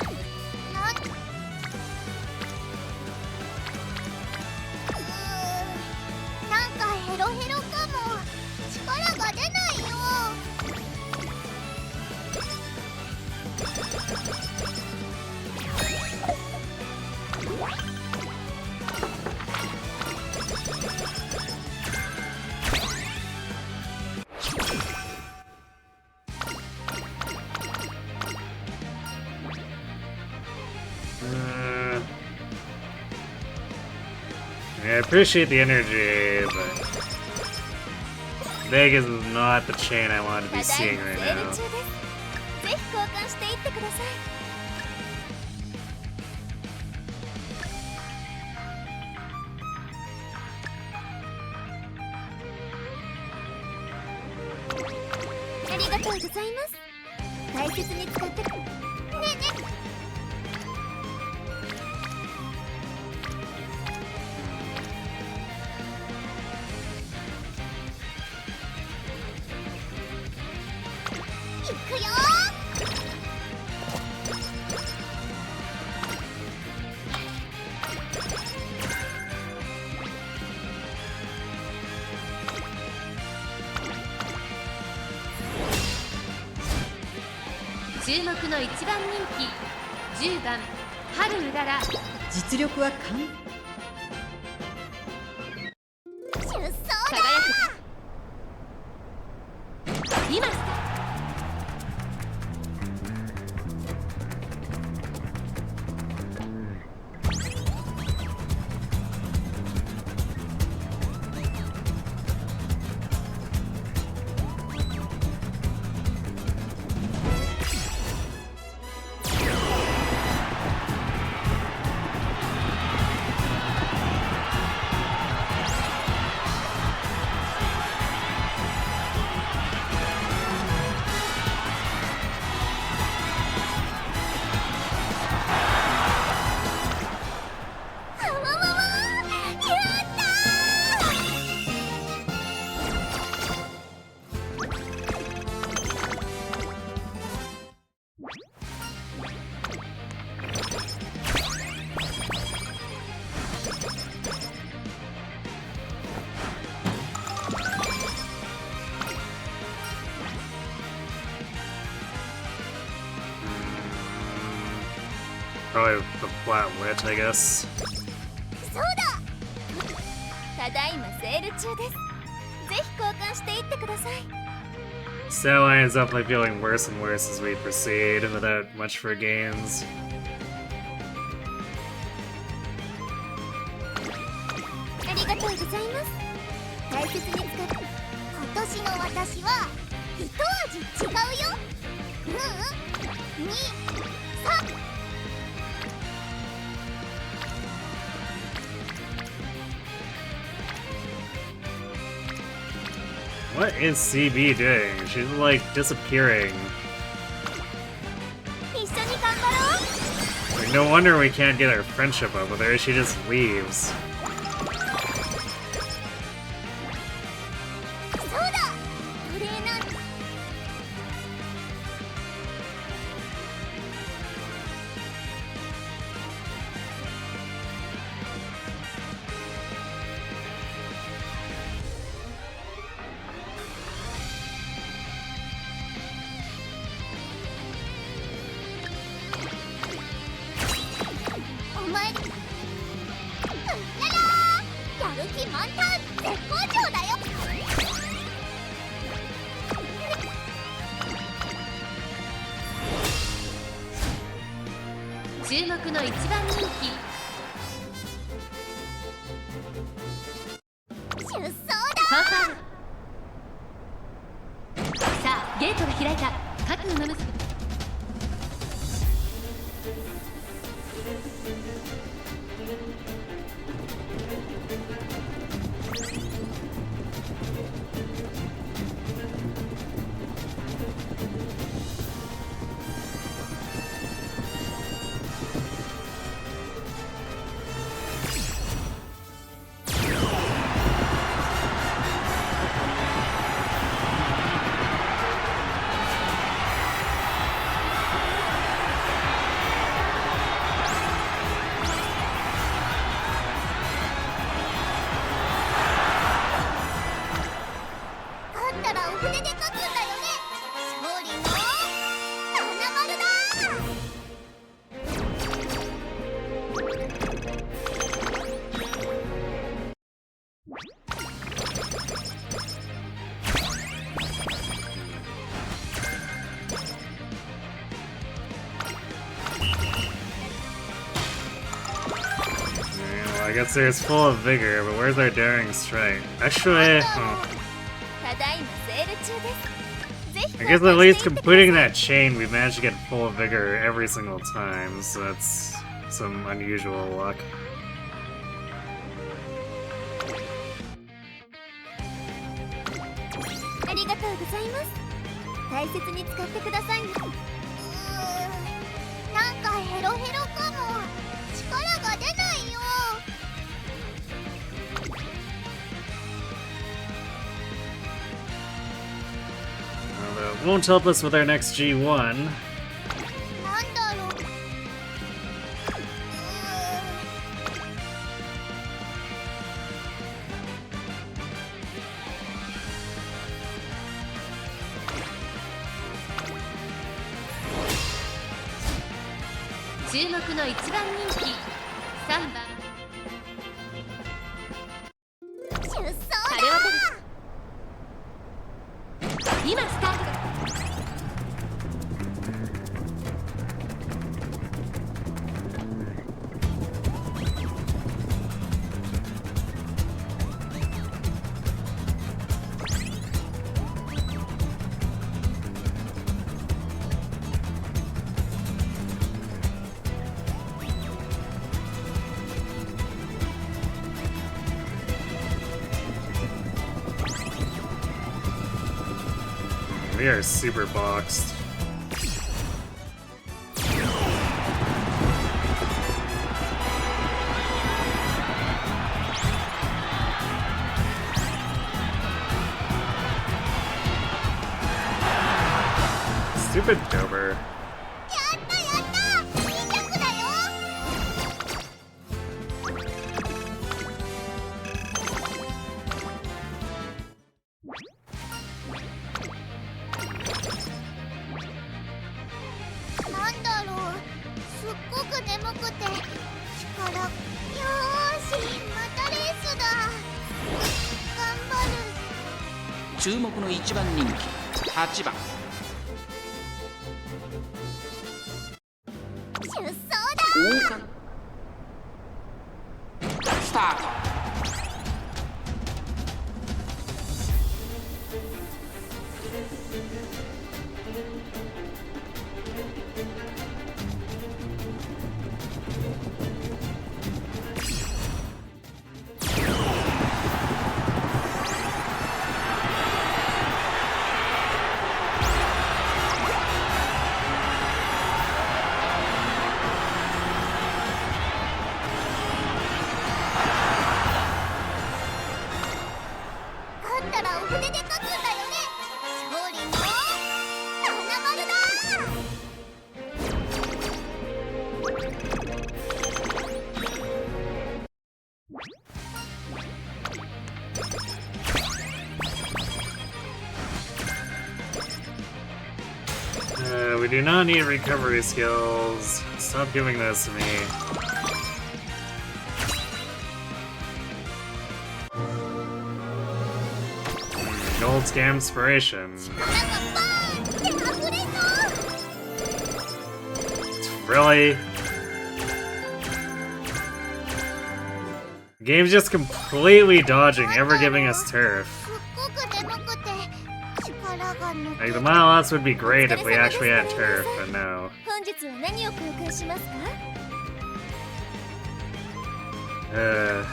なんかヘロヘロかも。力が出ないよ。I appreciate the energy, but Vegas is not the chain I want to be ただい seeing ま right セール now. 中です。ぜひ交換していってください。ありがとうございます。大切に使ってねえねえ。いくよ注目の一番人気10番春うらら実力は出走だ輝く今スタProbably the flat wit, I guess. そうだただいまセール中ですぜひ交換していってください Stat line is definitely feeling worse and worse as we proceed without much for gains. ありがとうございます大切に使って今年の私は一味違うよ2、3 What is CB doing? She's like disappearing. 一緒に頑張ろう Like, no wonder we can't get our friendship up with her, she just leaves. そうだトレーナーお前ららやる気満タン絶好調だよ注目の一番人気出走ファンフだァーレさあゲートが開いた核のマムス勝ったらお筆で書くんだよね勝利の花丸だYeah, well, I guess there's full of vigor, but where's our daring strike? Actually, ただいまセール中ですぜひ I guess at least completing that chain, we managed to get full of vigor every single time, so that's some unusual luck. ありがとうございます大切に使ってくださいねなんかヘロヘロかも力が出ないよ Well, that won't help us with our next G1. なんだろう注目の1番人気3番出走だ。晴れ渡る。今スタートだ。We are super boxed. Stupid Dober. やったやった2着だよ。なんだろう、すっごく眠くて力。よーし、またレースだ。頑張る。注目の1番人気8番出走だ。王冠スタート。勝ったらお筆で書くんだよね。勝利の七丸だ。We do not need recovery skills. Stop giving this to me. Gold Scam Inspiration. なんかバーンって溢れそう。 Really? The game's just completely dodging, ever giving us turf. すっごく眠くて力が抜け Like, the Milots would be great if we actually had turf, but no. 本日は何を交換しますか？ Well,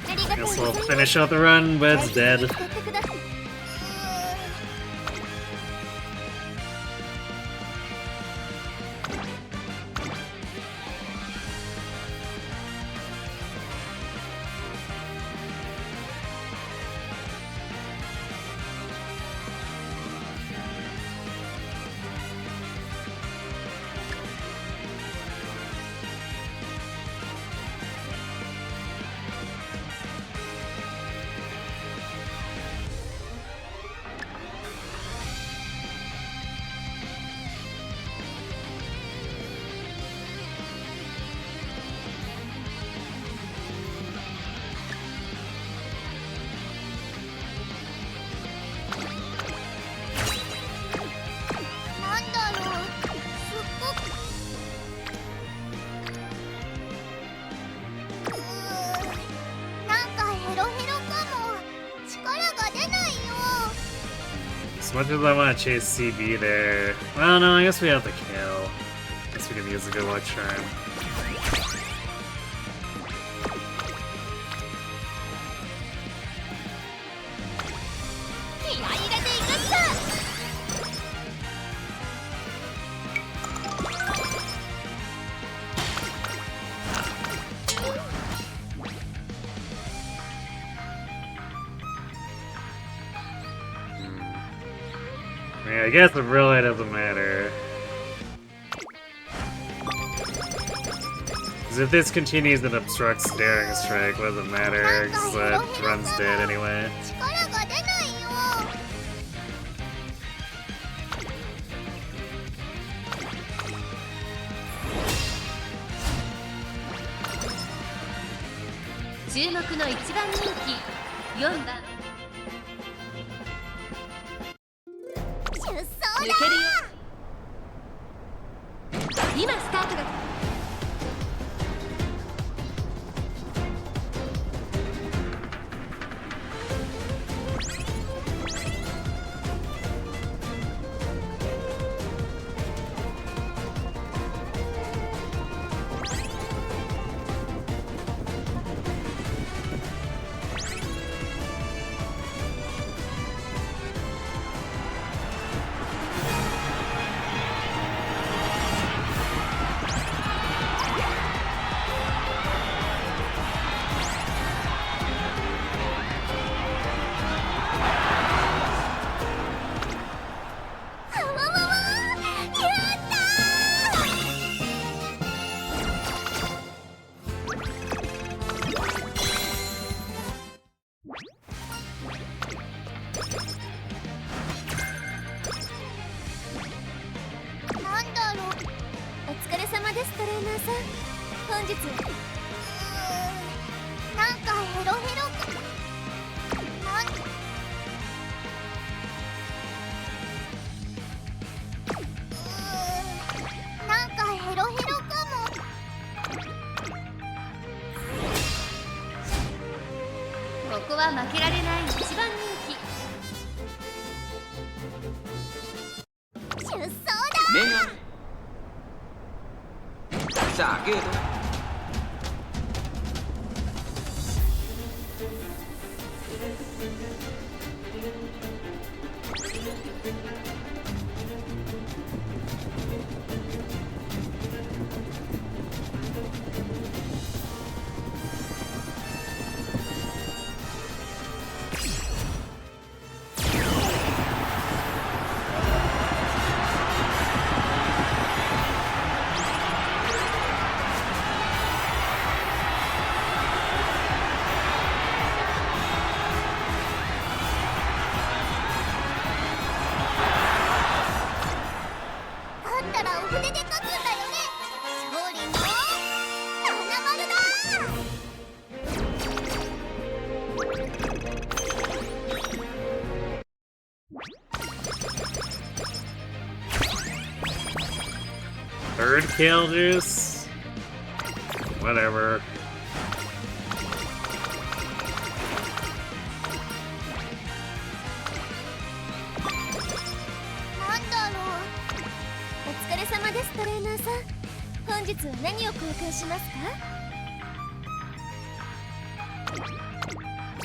ありがとう guess ござ we'll います。 finish out the run, but it's dead. 使ってください。なんだろう、すっごくなんかヘロヘロかも。力が出ないよ。 As much as I want to chase CB there. Well, no, I guess we have to kill. Guess we can use a good luck charm. 気合い入れていくっさ。Yeah, I guess it really doesn't matter. Because if this continues, then obstructs daring strike. What does it matter? Because that run's dead anyway. 力が出ないよ。注目の1番人気4番出走抜だ。けるよ。今スタートがなんだろう。お疲れ様ですトレーナーさん。本日なんかヘロヘロか。なんかヘロヘロかも。ここは負けられない1番人気。出走だ。メガさあゲート勝ったらお筆で書くんだよね。勝利の花丸だ。Third kill juice? Whatever. なんだろう。お疲れ様ですトレーナーさん。本日は何を交換しますか？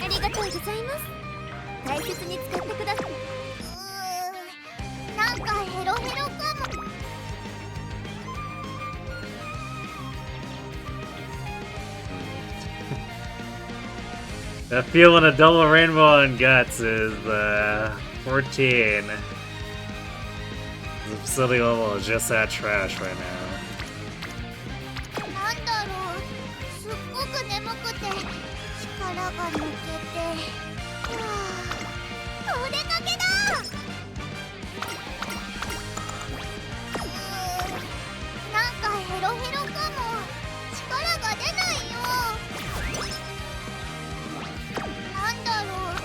ありがとうございます。大切に使ってください。なんかヘロヘロかも。That feeling a double rainbow on guts is 14. The facility level is just that trash right now. なんだろう。すっごく眠くて力が抜けて。お出かけだ。なんかヘロヘロかも。力が出ないよ。なんだろう。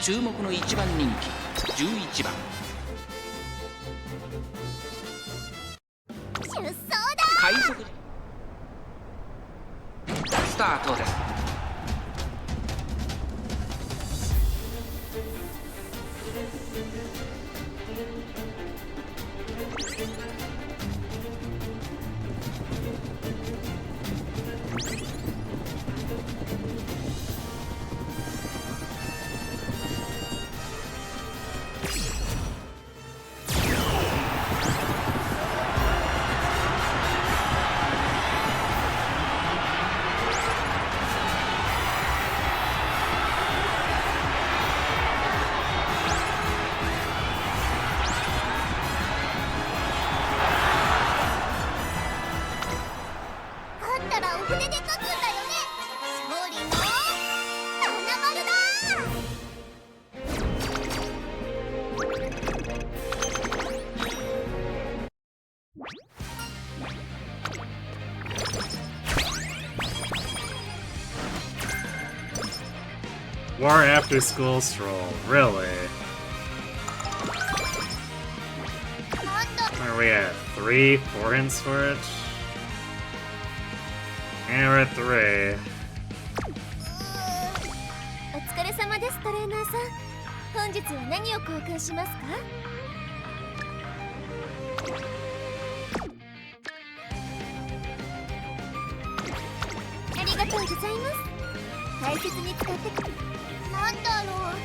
注目の1番人気11番出走だ。快速スタートです。War after school stroll, really? Where are we at? 3? 4 hints for it? Yeah, we're at 3. お疲れ様ですトレーナーさん。本日は何を交換しますか？ありがとうございます。大切に使ってく。なんだろう。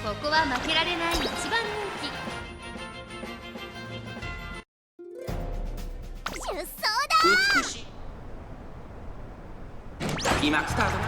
ここは負けられない一番人気。出走だ。美しい。今スタートだ。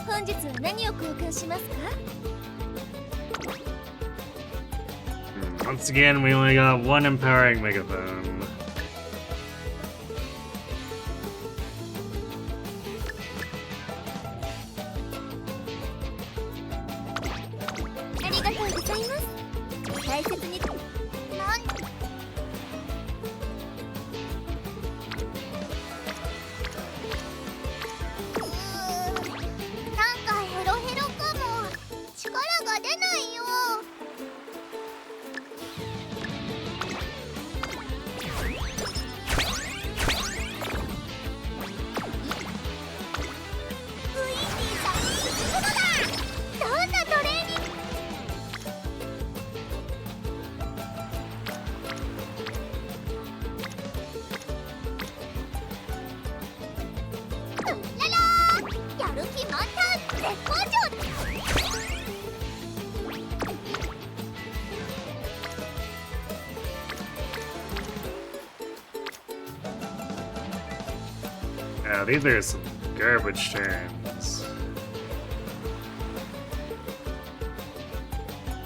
本日は何を交換しますか？ Once again, we only got one empowering megaphone. ありがとうございます。大切に。Yeah, these are some garbage turns.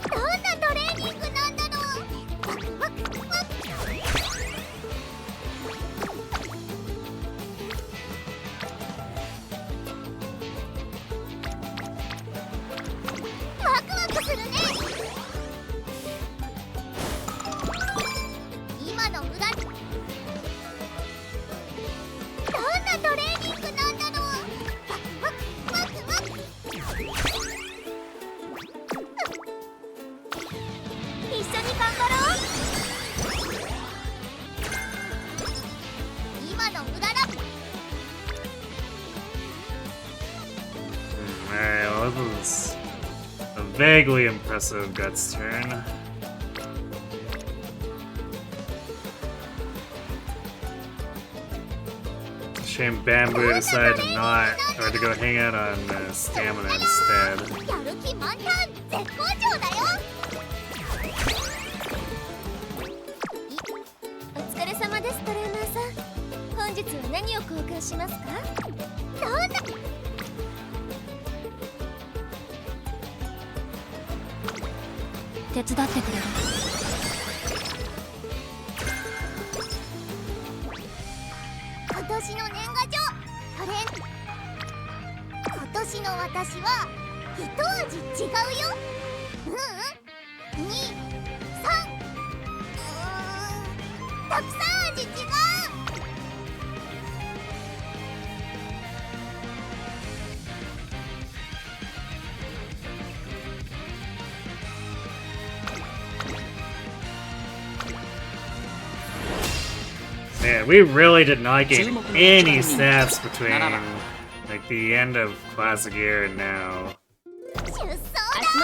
どんなトレーニングなんだろう。ワクワクするね。今の無駄。どんなトレーニングなんだろう。ワクワクワクワク。一緒に頑張ろう。今の無駄だ。Alright, well, this is a vaguely impressive Guts turn. Shame Bamboo decided to not, or to go hang out on Stamina instead. やる気満タン絶好調だよ。お疲れ様ですトレーナーさん。本日は何を交換しますか？どんな。手伝ってくれる？今年の年賀状トレン。今年の私は一味違うよ。2、3。たくさん味違う。Man, we really did not get any snaps between like the end of Classic Year and now. 出走だ。足元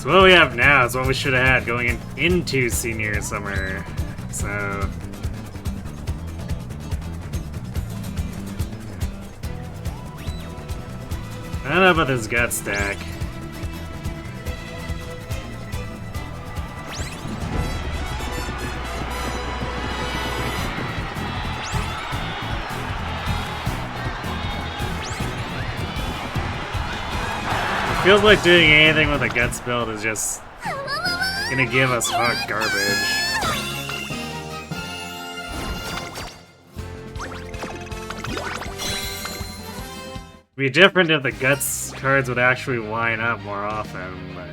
So what we have now is what we should have had going into senior summer. So I don't know about this gut stack. Feels like doing anything with a guts build is just gonna give us hot garbage. It'd be different if the guts cards would actually line up more often, but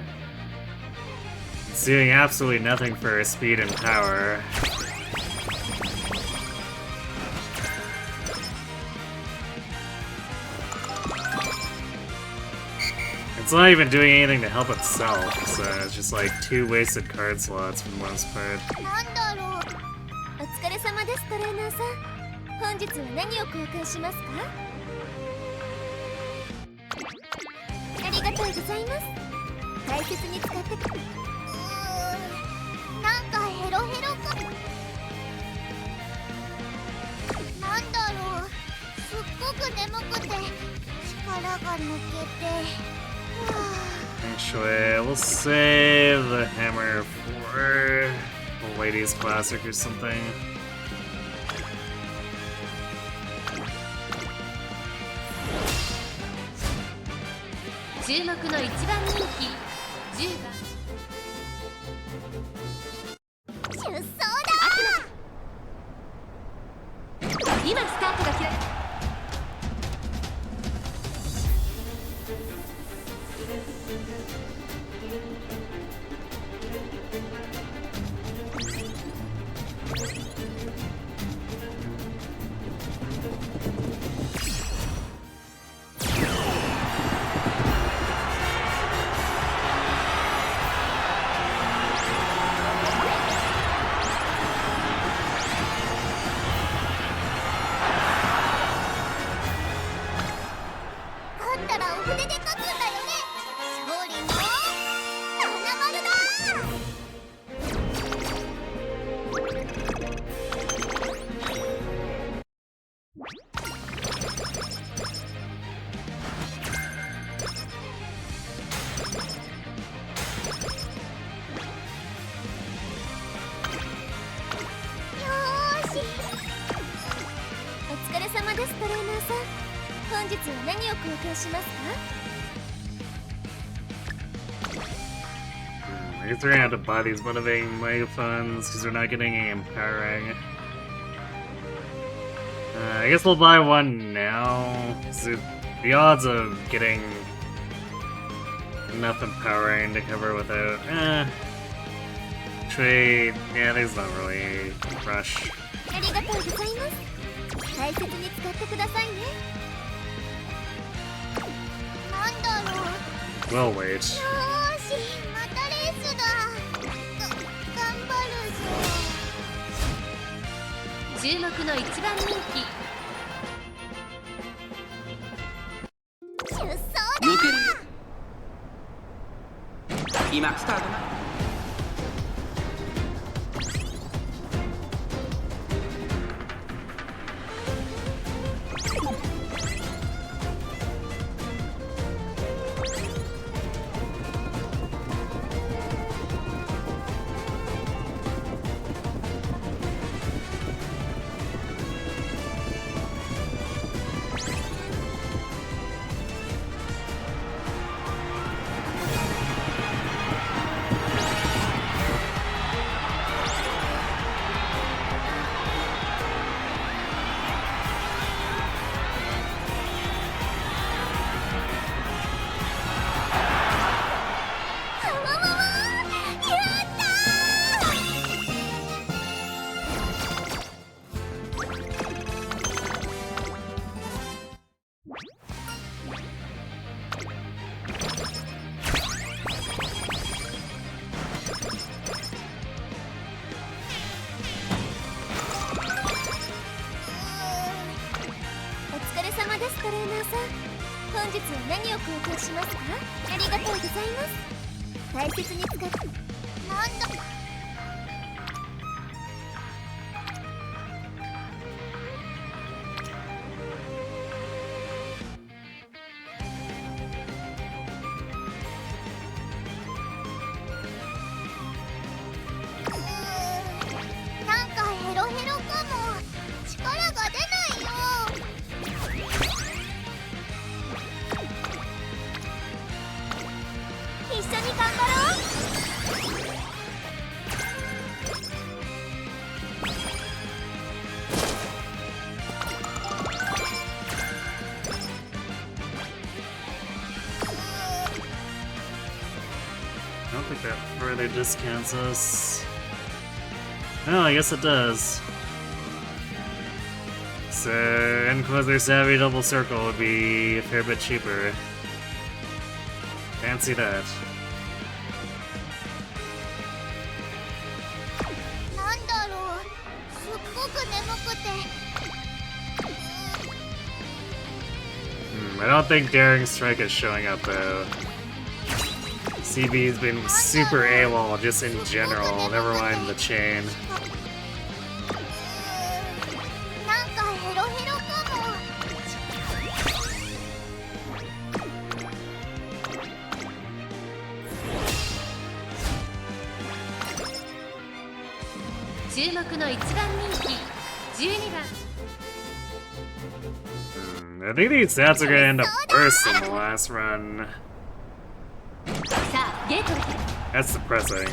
it's doing absolutely nothing for speed and power. It's not even doing anything to help itself, so it's just like 2 wasted card slots for the most part. なんだろう。お疲れ様です、トレーナーさん。本日は何を交換しますか？ありがとうございます。大切に使ってく。なんかヘロヘロか。なんだろう。すっごく眠くて力が抜けて。Actually, we'll save the hammer for a ladies classic or something. 注目の1番人気10番出走だ。今スタートが切られI guess we're gonna have to buy these motivating megaphones because we're not getting any empowering. I guess we'll buy one now. The odds of getting enough empowering to cover without trade, yeah, there's not really a rush. ありがとうございます。大切に使ってくださいね。なんだろう。We'll wait. よーし、またレースだ。頑張るぞ。注目の1番人気出走だ。抜ける今スタートだ。トレーナーさん、本日は何を交換しますか？ありがとうございます。大切に使ってなんだなんかヘロヘロかも。力が出ないよ。一緒に頑張ろう。I don't think that further discounts us. Oh, I guess it does. So, Inquisitor Savvy Double Circle would be a fair bit cheaper. Fancy that. なんだろう。すっごく眠くて。I don't think Daring Strike is showing up though. CB's been super AWOL just in general, never mind the chain. なんかヘロヘロかも。注目の一番人気12番。 I think these stats are gonna end up worse than the last run. さあゲートへ。 That's depressing.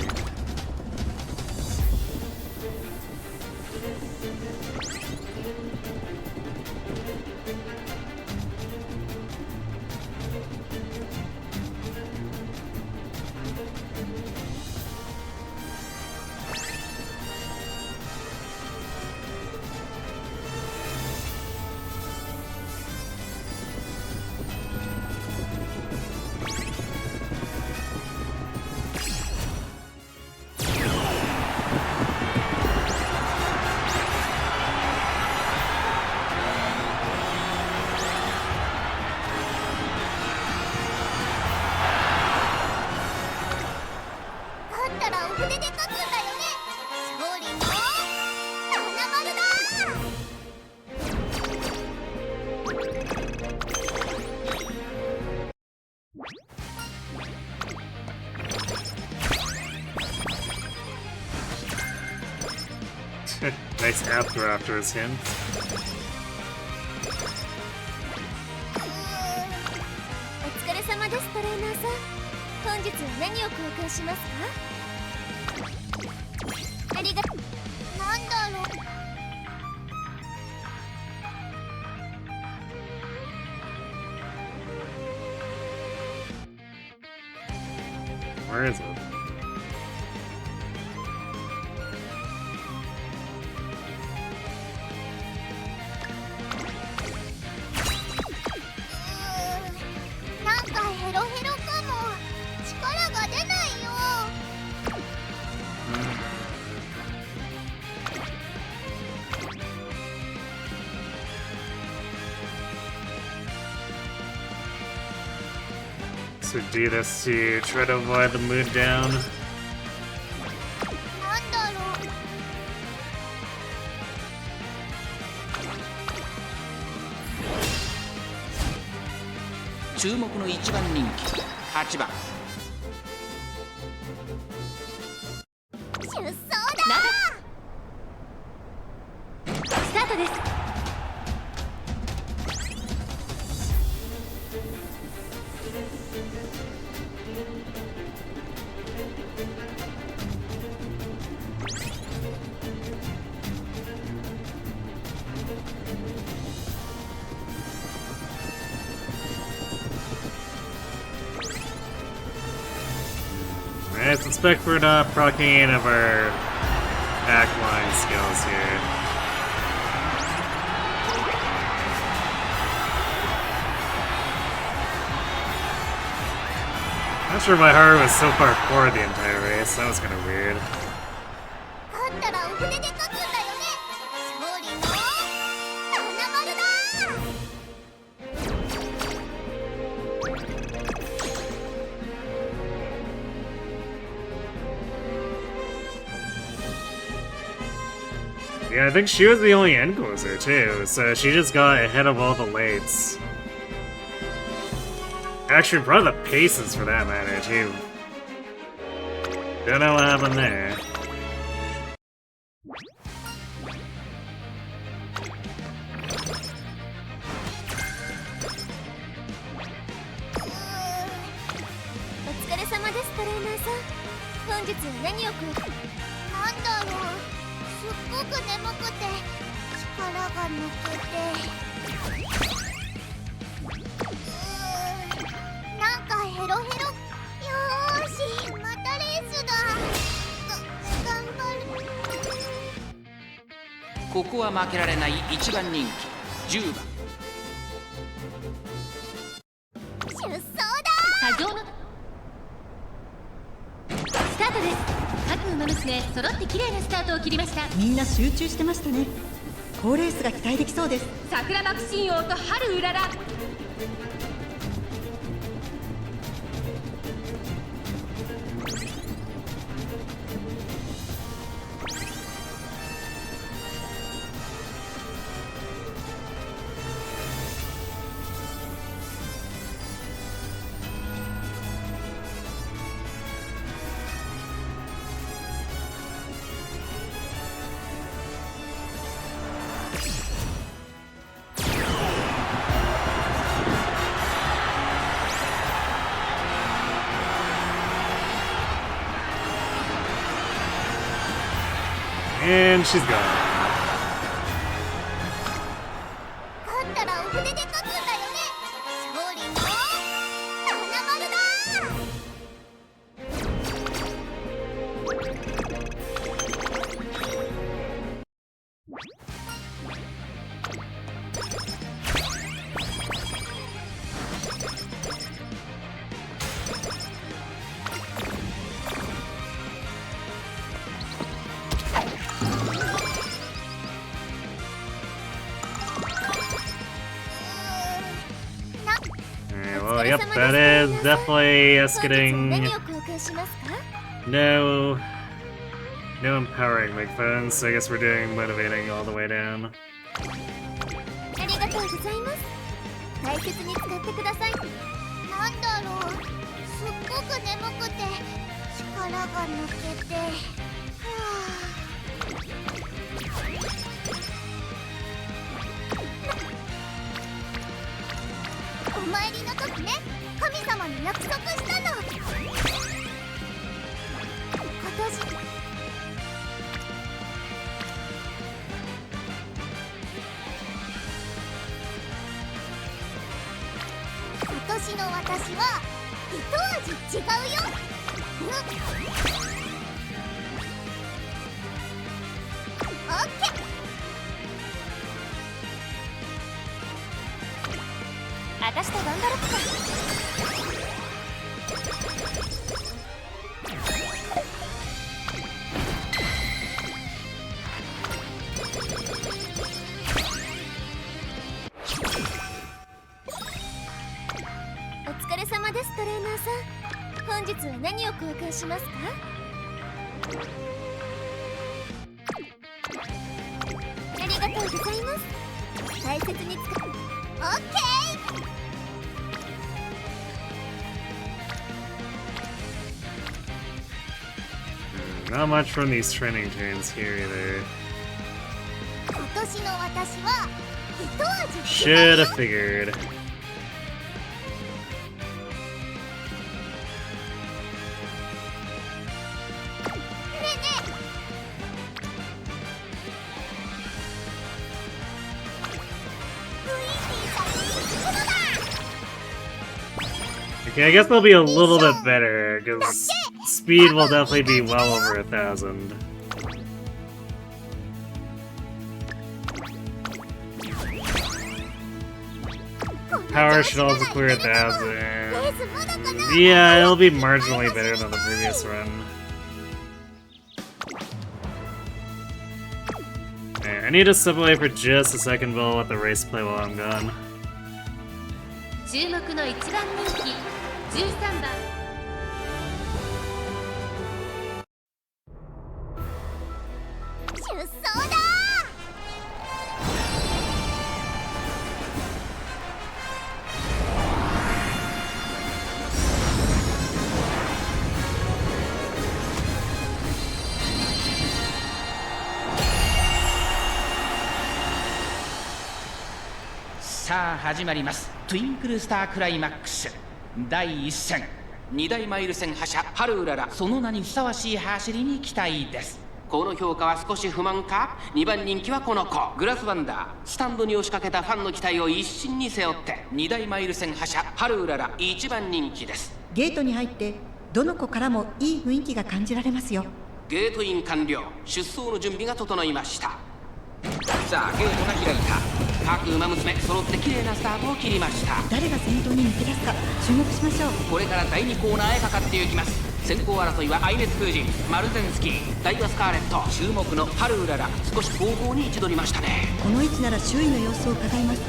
Nice after his hint. お疲れ様です、トレーナーさん。本日は何を交換しますか？ありがとう。なんだろう。 Where is it? So do this to try to avoid the mood down. なんだろう。 注目の一番人気8番。 出走だ。スタートです。 Let's expect we're not proccing any of our backline skills here. Not sure why Haru was so far forward the entire race. That was kind of weird. 勝ったらお筆で書くんだよね。勝利の花丸だ。 So Yeah, I think she was the only end closer too, so she just got ahead of all the lates. Actually, probably the paces for that matter too. Don't know what happened there.ここは負けられない1番人気10番。出走だ。作業のスタートです。各馬娘揃って綺麗なスタートを切りました。みんな集中してましたね。好レースが期待できそうです。桜爆心王と春うらら。And she's gone. 勝ったらお船で勝つんだよね。勝利の花丸だ。Well, yep, that is definitely us getting 何を交換しますか？ no empowering McPhones, so I guess we're doing motivating all the way down. ありがとうございます。大切に使ってください。なんだろう。すっごく眠くて力が抜けて。お参りの時ね、神様に約束したの。今年の私は一味違うよ。オッケー。私と頑張ろっか。お疲れ様です、トレーナーさん。本日は何を交換しますか？ありがとうございます。大切に使う。オッケー。Not much from these training turns here either. 今年の私は一味 Should have figured. ねえねえ。ウィンディさんに行くのだ。 Okay, I guess they'll be a little bit better, because speed will definitely be well over 1,000. Power should also clear 1,000. Yeah, it'll be marginally better than the previous run. Okay, I need to step away for just a second, Bill, let the race play while I'm gone. 注目の1番人気13番。出走だ。さあ始まります。トゥインクルスタークライマックス第1戦、2大マイル戦覇者ハルウララ、その名にふさわしい走りに期待です。この評価は少し不満か。2番人気はこの子、グラスワンダー。スタンドに押しかけたファンの期待を一身に背負って2大マイル戦覇者ハルウララ1番人気です。ゲートに入ってどの子からもいい雰囲気が感じられますよ。ゲートイン完了。出走の準備が整いました。さあゲートが開いた。各馬娘揃って綺麗なスタートを切りました。誰が先頭に抜け出すか注目しましょう。これから第2コーナーへかかっていきます。先行争いはアイネス風神、マルゼンスキー、ダイワスカーレット。注目のハルウララ、少し後方に位置取りましたね。この位置なら周囲の様子を伺います。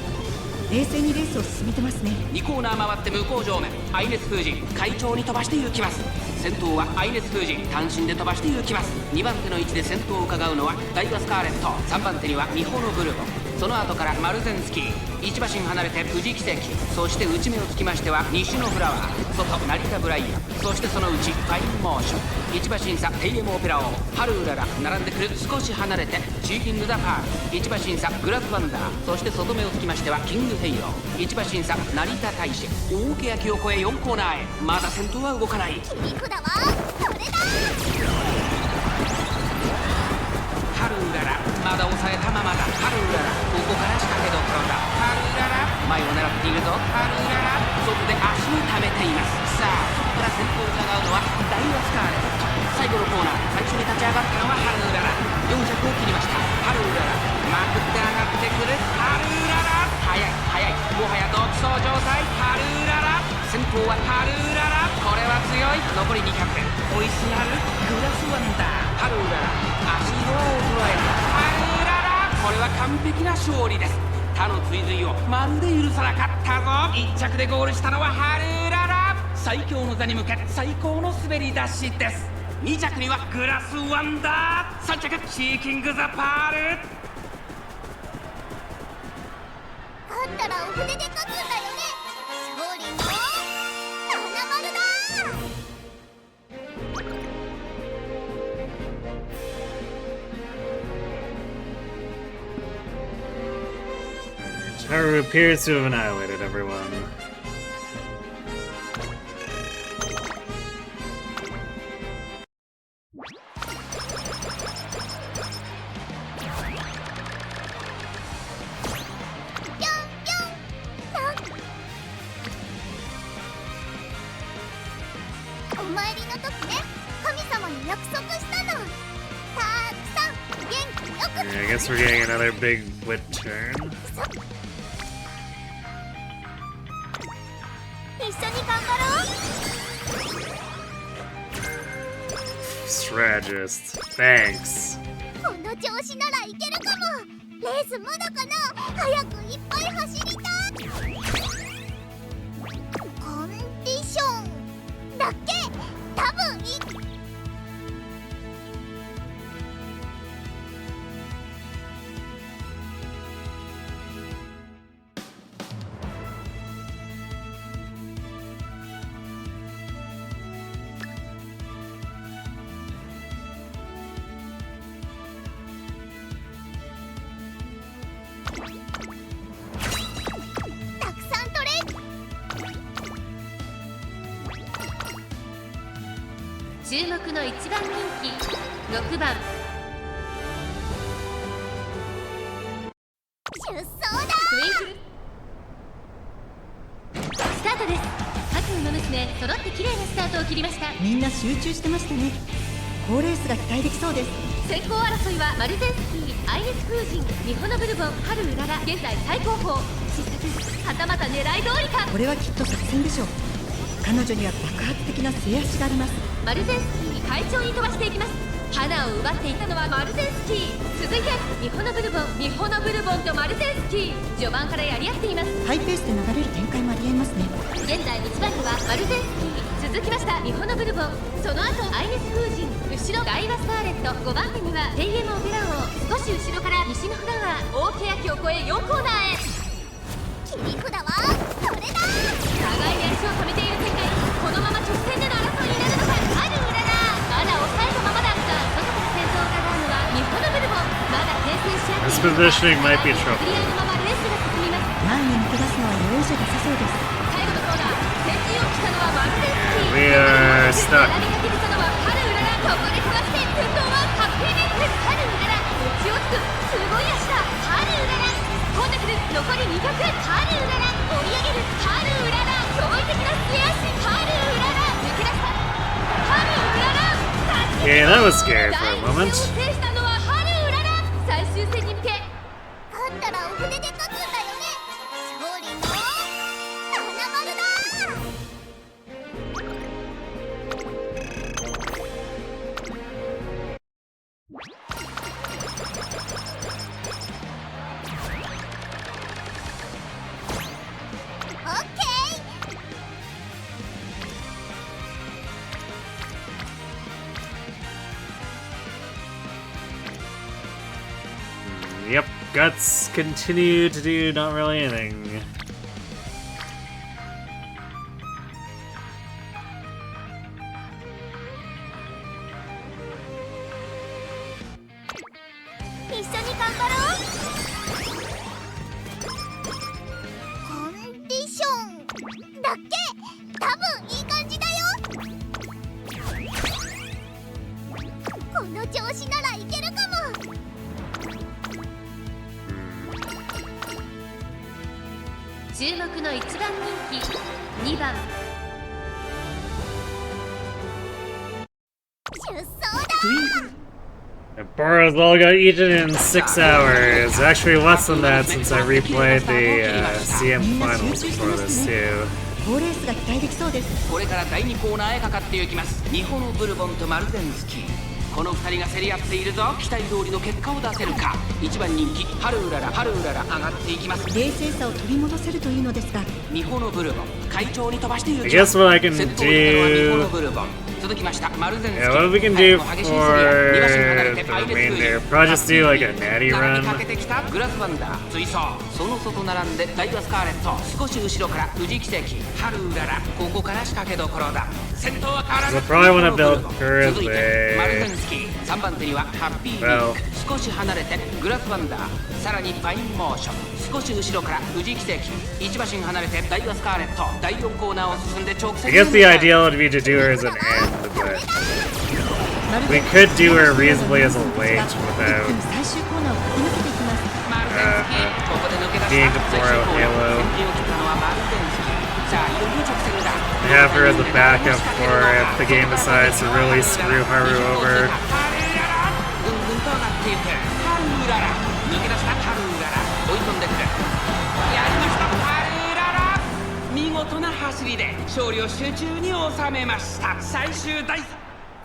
冷静にレースを進めてますね。2コーナー回って向こう上面、アイネス風神快調に飛ばして行きます。先頭はアイネス風神単身で飛ばして行きます。2番手の位置で先頭を伺うのはダイワスカーレット。3番手にはミホノブルボン、その後からマルゼンスキー、1馬身離れて富士奇跡、そして内目をつきましては西のフラワー、外成田ブライアン、そしてその内ファインモーション。1馬身差テイエムオペラ王ハルウララ、並んでくる少し離れてチーキングザパール、1馬身差グラスワンダー、そして外目をつきましてはキングヘイロー、1馬身差成田大使。大欅を越え4コーナーへ、まだ先頭は動かない。切り札はこれだ。ハルウララまだ抑えたままだ。ハルウララここから仕掛けどころだ。ハルウララ前を狙っているぞ。ハルウララ外で足を溜めています。さあそこから先頭を伺うのはダイワスカーレット。最後のコーナー、最初に立ち上がったのはハルウララ。4着を切りました。ハルウララまくって上がってくる。ハルウララ速い速い、もはや独走状態。ハルウララ先頭はハルウララ、これは強い。残り200点、追いすがるグラスワンダー。ハルウララ足色を衰えた。ハルウララこれは完璧な勝利です。他の追随をまるで許さなかったぞ。1着でゴールしたのはハルウララ。最強の座に向け最高の滑り出しです。2着にはグラスワンダー、3着シーキングザパール。勝ったらお筆で書くんだよね。勝利の花丸だ。Haru appears to have annihilated everyone. Yeah, I guess we're getting another big wit turn. Strategist, thanks. この調子ならいけるかも。レースまだかな。早くいっぱい走りたい。コンディションだけ多分いい。注目の1番人気6番出走だ。スタートです。各馬娘揃って綺麗なスタートを切りました。みんな集中してましたね。好レースが期待できそうです。先行争いはマルゼンスキー、アイネス風神、ミホノブルボン、ハルウララ、現在最高峰。失策、はたまた狙い通りか。これはきっと作戦でしょう。彼女には爆発的な制圧があります。マルゼンスキー快調に飛ばしていきます。花を奪っていたのはマルゼンスキー。続いてミホノブルボン、ミホノブルボンとマルゼンスキー、序盤からやり合っています。ハイペースで流れる展開もありえますね。現在1番手はマルゼンスキー、続きましたミホノブルボン、その後アイネス風神、後ろダイワスカーレット、5番手にはテイエムオペラ王、少し後ろから西のフラワー、大欅を越え4コーナーへ。切り札はこれだ。互いに足を止めている展開。このまま直線での争いになるのか。ハルウララまだ抑えたままだった。外から先頭を伺うのはミホノブルボン、まだ転戦し合っている。This positioning might be trouble. クリアのままレースが進みます。前に抜けじゃなさそうです。最後のコーナー、先陣を切ったのはマルゼンスキー。 We are stuck. 並びかけてたのはハルウララ。ここでかわして先頭はハッピーメイク。ハルウララ持ちをつく。すごい足だ。ハルウララ突っ込んでくる。残り200。ハルウララ追い上げる。ハルウララ驚異的な末足。ハルウララ抜け出した。ハルウララ Yeah, that was scary for 第 a 一 moment. 戦を制したのはハルウララ。最終戦に向け勝ったらお筆で書くんだよね。勝利の花丸だ。オッケー。Yep, Guts continue to do not really anything. 一緒に頑張ろう。コンディションだっけ。多分いい感じだよ。この調子ならいけるかも。注目の1番人気2番出走だ。 Boros all got eaten in 6 hours. Actually, less than that since I replayed the CM Finals before this too. 好レースが期待できそうです。これから第2コーナーへかかっていきます。日本のブルボンとマルゼンスキー、この2人が競り合っているぞ。期待通りの結果を出せるか。1番人気ハルウララ上がっていきます。冷静さを取り戻せるといいのですが、日本のブルボン会長に飛ばしている。 I guess what I can 先頭にいたのは日本の do... ブルボン。続きましたマルゼンスキー。 Yeah, what we can do 早くも for 激しい競り合い。2馬身離れ the てパイレーツ remainder, probably just do like a natty 並 run. びかけてきたグラスバンダー追走。その外並んでダイワスカーレット。少し後ろから藤木関ハルウララ。ここから仕掛けどころだ。先頭は変わらず We'll probably wanna build 続いてマルゼン currently. スキー。3番手にはハッピーリン Well. ク。少し離れてグラスバンダー。さらにパインモーション。少し後ろから藤木関。1馬身離れてダイワスカーレット。第4コーナーを進んで直線 I guess the ideal would be to do her as an end, but we could do her reasonably as a late 一気 without に最終コーナーを駆け抜けていきます。マルゼンスキー。ここで抜け出した。 being to pour out 最終コーナー Halo. 先陣を切ったのはマルゼンスキー。さあいよいよ直線だ。 have her as a backup for if the game decides to really screw Haru over. ぐんぐんと上がっていく。ハルウララ抜け出した。ハルウララ追い込んでくる。やりました。ハルウララ見事な走りで勝利を集中に収めました。最終第3。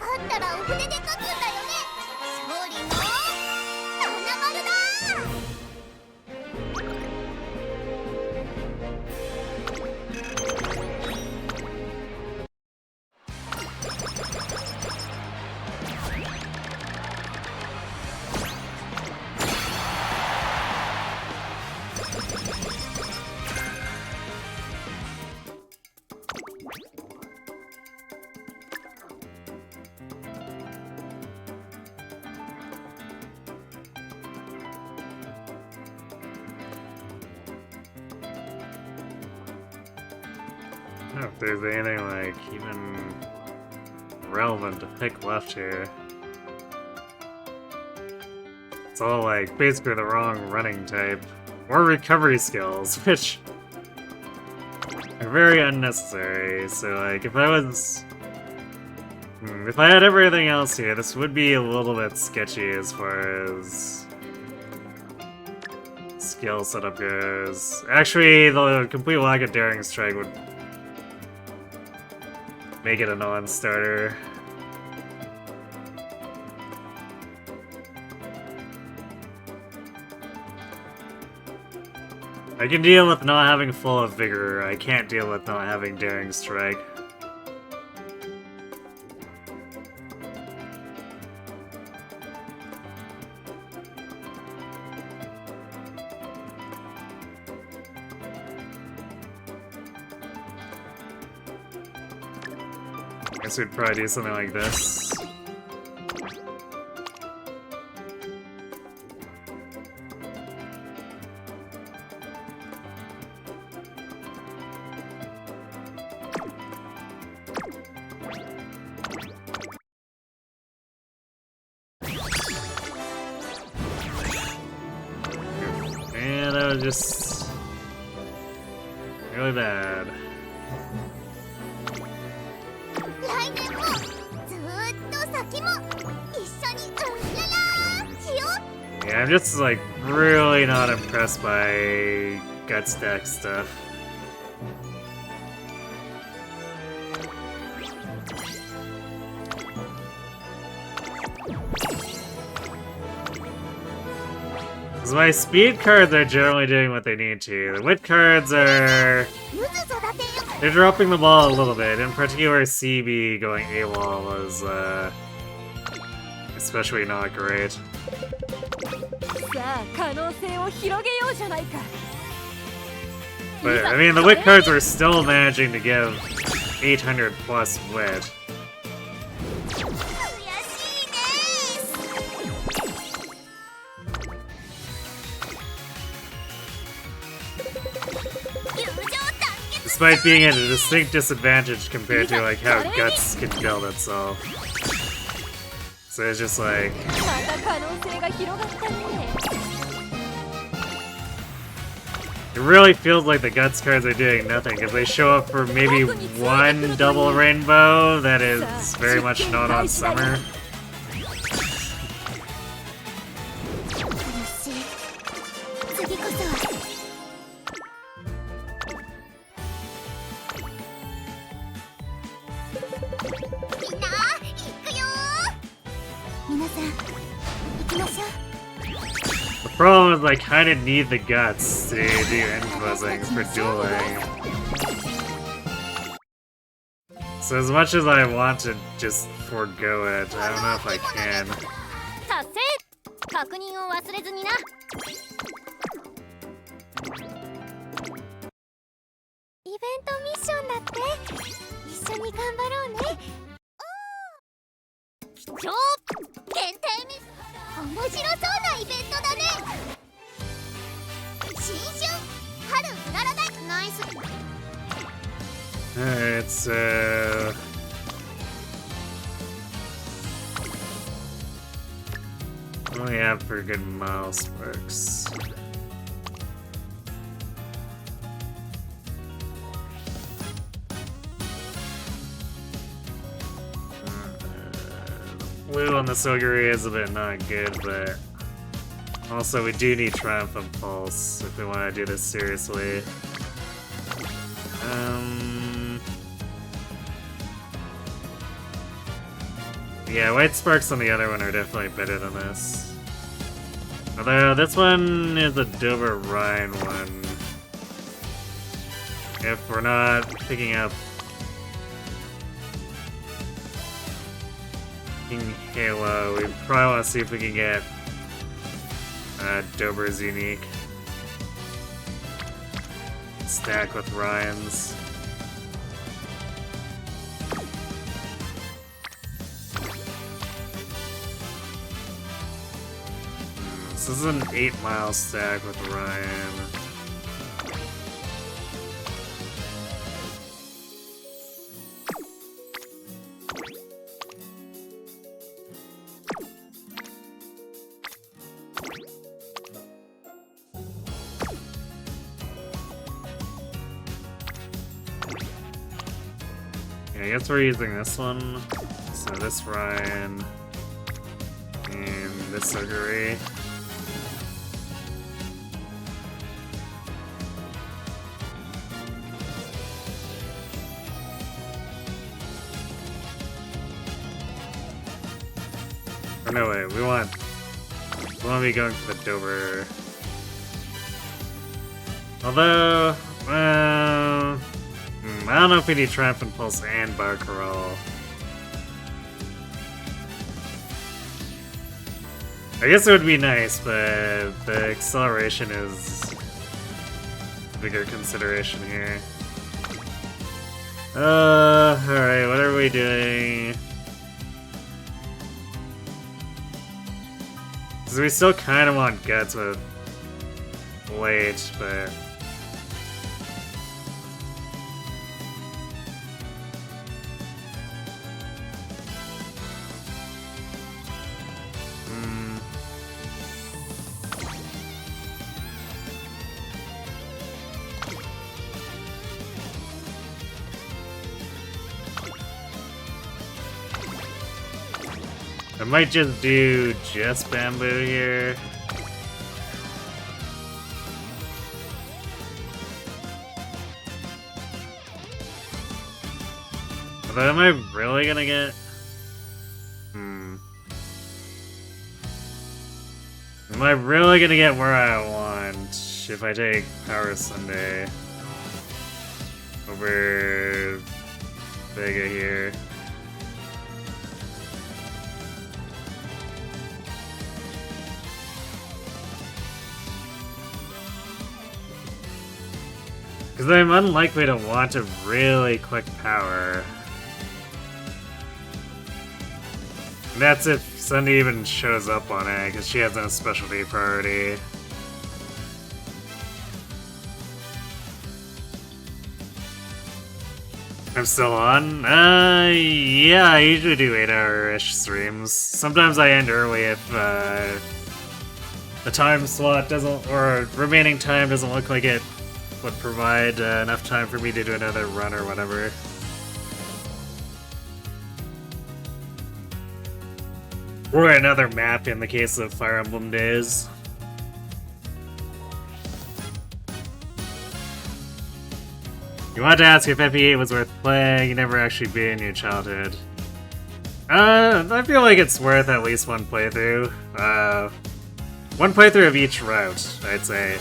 勝ったらお筆で書くんだよね。勝利の花丸だ。 I don't know if there's anything like even relevant to pick left here. It's all like basically the wrong running type or recovery skills, which are very unnecessary. So like if I was if I had everything else here, this would be a little bit sketchy as far as skill setup goes. Actually, the complete lack of Daring Strike would make it a non-starter. I can deal with not having full of vigor. I can't deal with not having Daring Strike. I guess we'd probably do something like this. just really bad. 来年もずーっと先も一緒にうんららしよう。 Yeah, I'm just like really not impressed by gut stack stuff. Because my speed cards are generally doing what they need to. The wit cards are... むず育てよ。 they're dropping the ball a little bit. In particular, CB going AWOL was, especially not great. さあ可能性を広げようじゃないか。 But, I mean, the wit cards were still managing to give 800 plus wit. 悔しいです。 友情団結。 Despite being at a distinct disadvantage compared to, like, how Guts can build itself. So it's just like... また可能性が広がったね。 it really feels like the Guts cards are doing nothing, because they show up for maybe one double rainbow that is very much not on Summer. よし、次こそは。みんな、行くよー。皆さん、行きましょう。 The problem is I kind of need the Guts to do infuzzing for dueling. So as much as I want to just forego it, I don't know if I can. 達成。確認を忘れずにな。イベントミッションだって。一緒に頑張ろうね。貴重限定ミッ面白そうなイベントだね。新春春うららだ。ナイス。 Alright, so... what do we have for good mouse works? Blue on the Soguri is a bit not good, but also we do need Triumphant Pulse if we want to do this seriously. Yeah, White Sparks on the other one are definitely better than this. Although this one is a Dover Rhine one. If we're not picking up King Halo, we probably want to see if we can get Dober's unique. Stack with Ryan's. This is an 8-mile stack with Ryan. Yeah, I guess we're using this one. So this Ryan and this Sugary. Oh, no, wait, we want to be going for the Dover. Although, I don't know if we need Triumphant Pulse and Barcarolle. I guess it would be nice, but the acceleration is a bigger consideration here. Alright, what are we doing? Because we still kind of want Guts with Late, but... I might just do just bamboo here. But am I really gonna get... Am I really gonna get where I want if I take Power Sunday over Vega here? Because I'm unlikely to want a really quick power. And that's if Sunday even shows up on it, because she has no specialty priority. I'm still on? Yeah, I usually do 8-hour-ish streams. Sometimes I end early if, the time slot doesn't, or remaining time doesn't look like it would provide enough time for me to do another run or whatever. Or another map in the case of Fire Emblem days. You wanted to ask if FE8 was worth playing, you never actually beat in your childhood. I feel like it's worth at least one playthrough. One playthrough of each route, I'd say.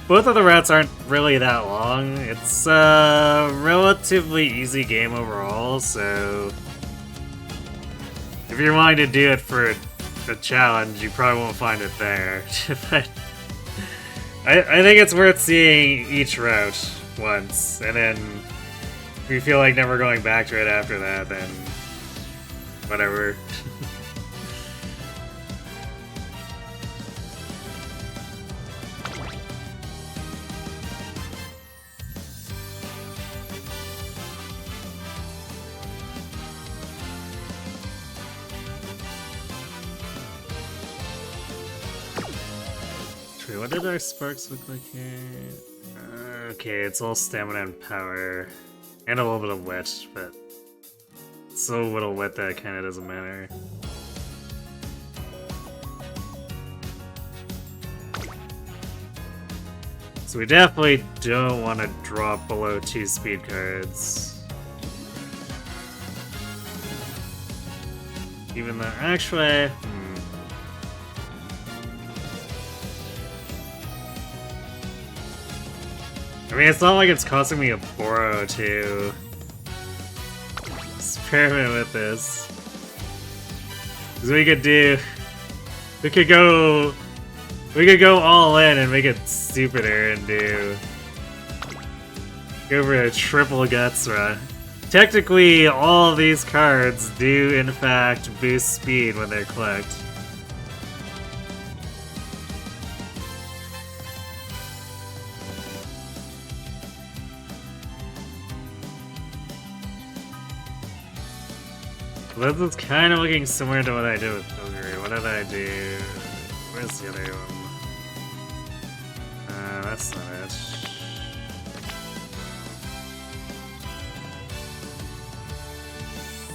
Both of the routes aren't really that long. It's a relatively easy game overall, so... if you're wanting to do it for a challenge, you probably won't find it there. But I think it's worth seeing each route once, and then if you feel like never going back to it after that, then whatever. What did our sparks look like here? Okay, it's all stamina and power. And a little bit of wit, but so little wit that it kinda doesn't matter. So we definitely don't want to drop below 2 speed cards. Even though, actually... I mean, it's not like it's costing me a borrow to experiment with this. Because we could go all in and make it stupider and go for a triple guts run. Technically, all of these cards do in fact boost speed when they're clicked. This is kind of looking similar to what I did with Ogre. What did I do? Where's the other one? That's not it.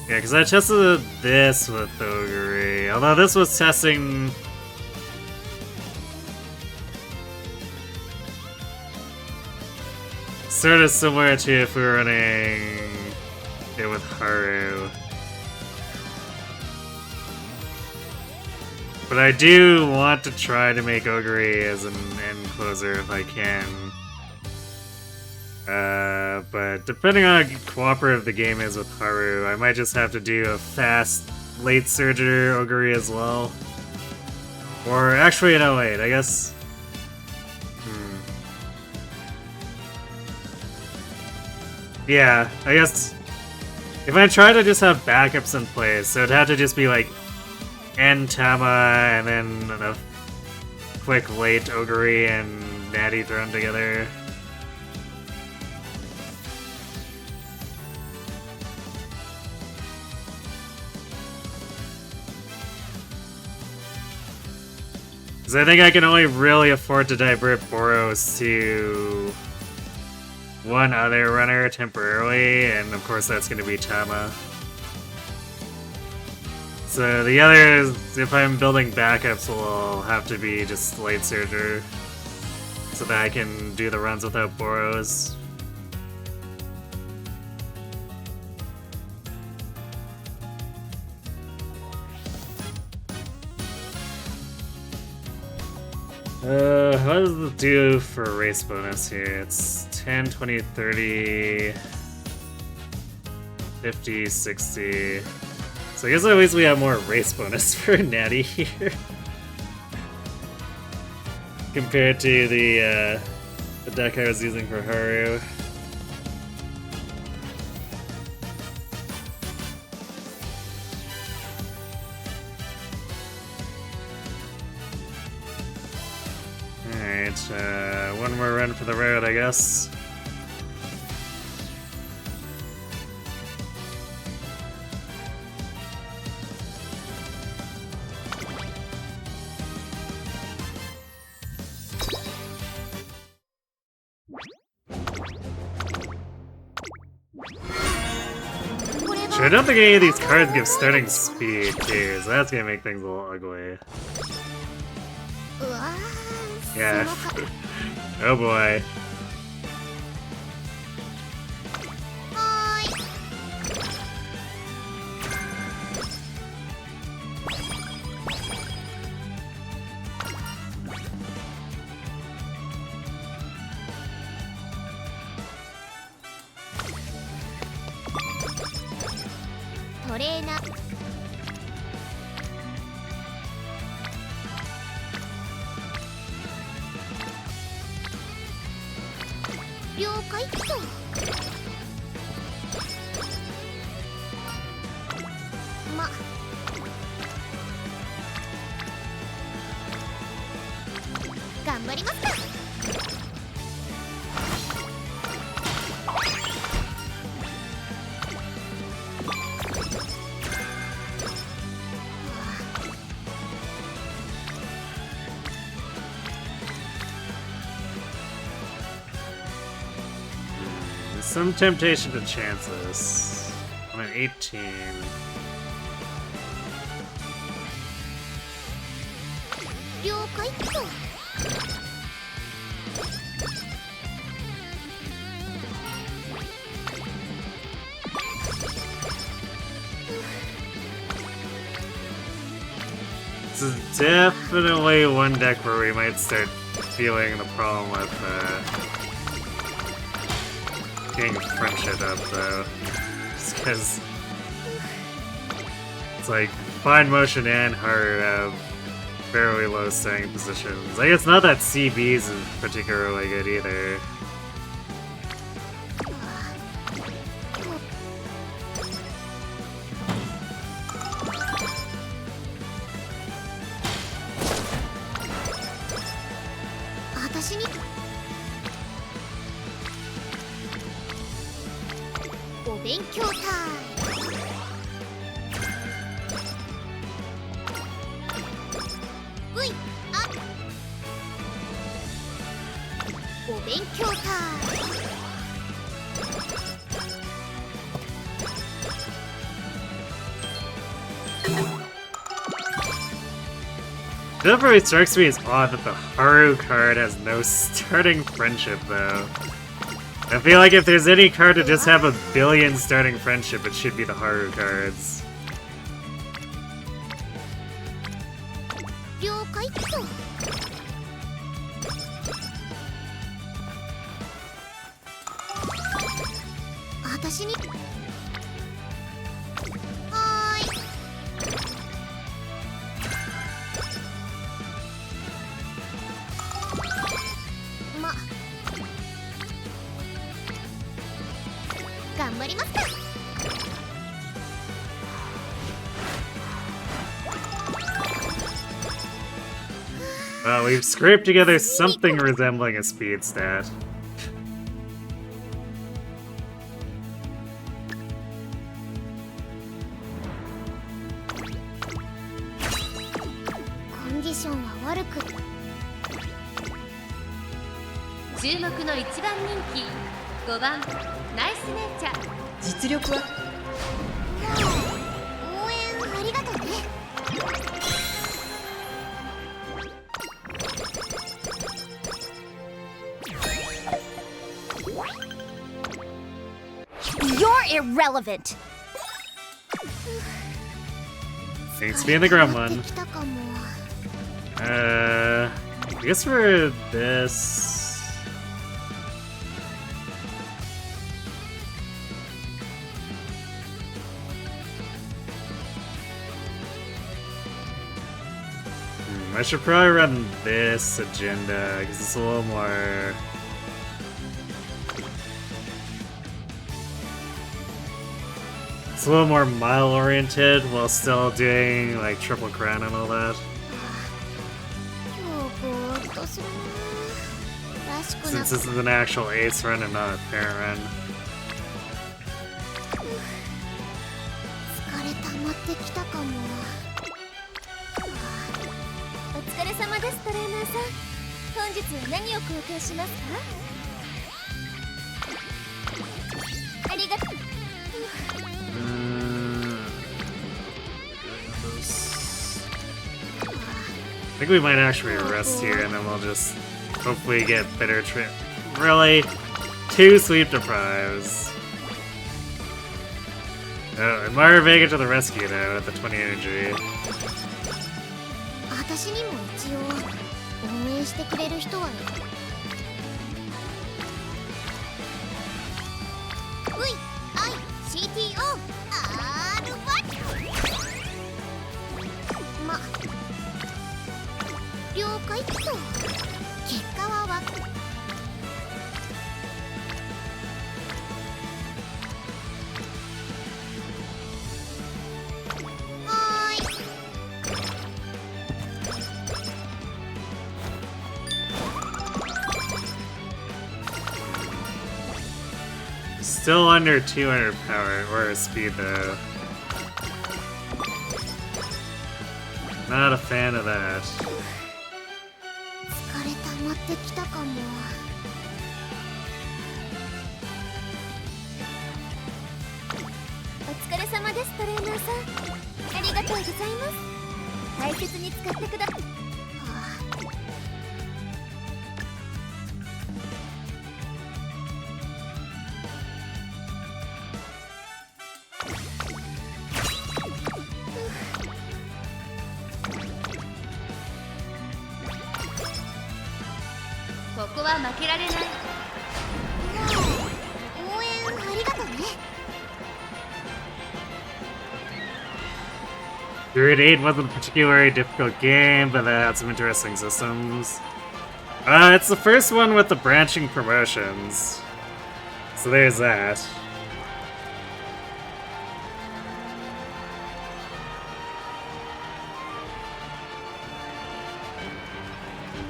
Yeah, because I tested this with Ogre. Although this was testing... sort of similar to if we were running it with Haru. But I do want to try to make Ogre as an end closer if I can. But depending on how cooperative the game is with Haru, I might just have to do a fast late surger Ogre as well. Or actually, no, wait, I guess... Yeah, I guess... if I try to just have backups in place, so it'd have to just be like end Tama and then a quick late Ogre and Natie thrown together. Because I think I can only really afford to divert Boros to one other runner temporarily, and of course that's going to be Tama. So the others, if I'm building backups, will have to be just Light Surger, so that I can do the runs without Boros. What does it do for race bonus here? It's 10, 20, 30, 50, 60. So I guess at least we have more race bonus for Natty here. Compared to the deck I was using for Haru. Alright, one more run for the road, I guess. Sure, I don't think any of these cards give starting speed too, so that's gonna make things a little ugly. Yeah. Oh boy. Some temptation to chance this. I'm at 18. This is definitely one deck where we might start feeling the problem with getting friendship up, though. Just because it's like Fine Motion and Haru have fairly low starting positions. Like, it's not that CB's is particularly good either. Definitely strikes me as odd that the Haru card has no starting friendship, though. I feel like if there's any card to just have a billion starting friendship, it should be the Haru cards. Well, we've scraped together something resembling a speed stat. irrelevant. Thanks for being the gremlin. I guess for this... I should probably run this agenda, because it's a little more... It's a little more mile-oriented, while still doing, like, Triple Crown and all that. Since this is an actual ace run and not a parent run. I think we might actually rest here and then we'll just hopefully get better trip. Really? 2 sleep deprives. Oh, and Mario Vega to the rescue though with the 20 energy. Still under 200 power or speed though. Not a fan of that. Period 8 wasn't a particularly difficult game, but it had some interesting systems. It's the first one with the branching promotions. So there's that.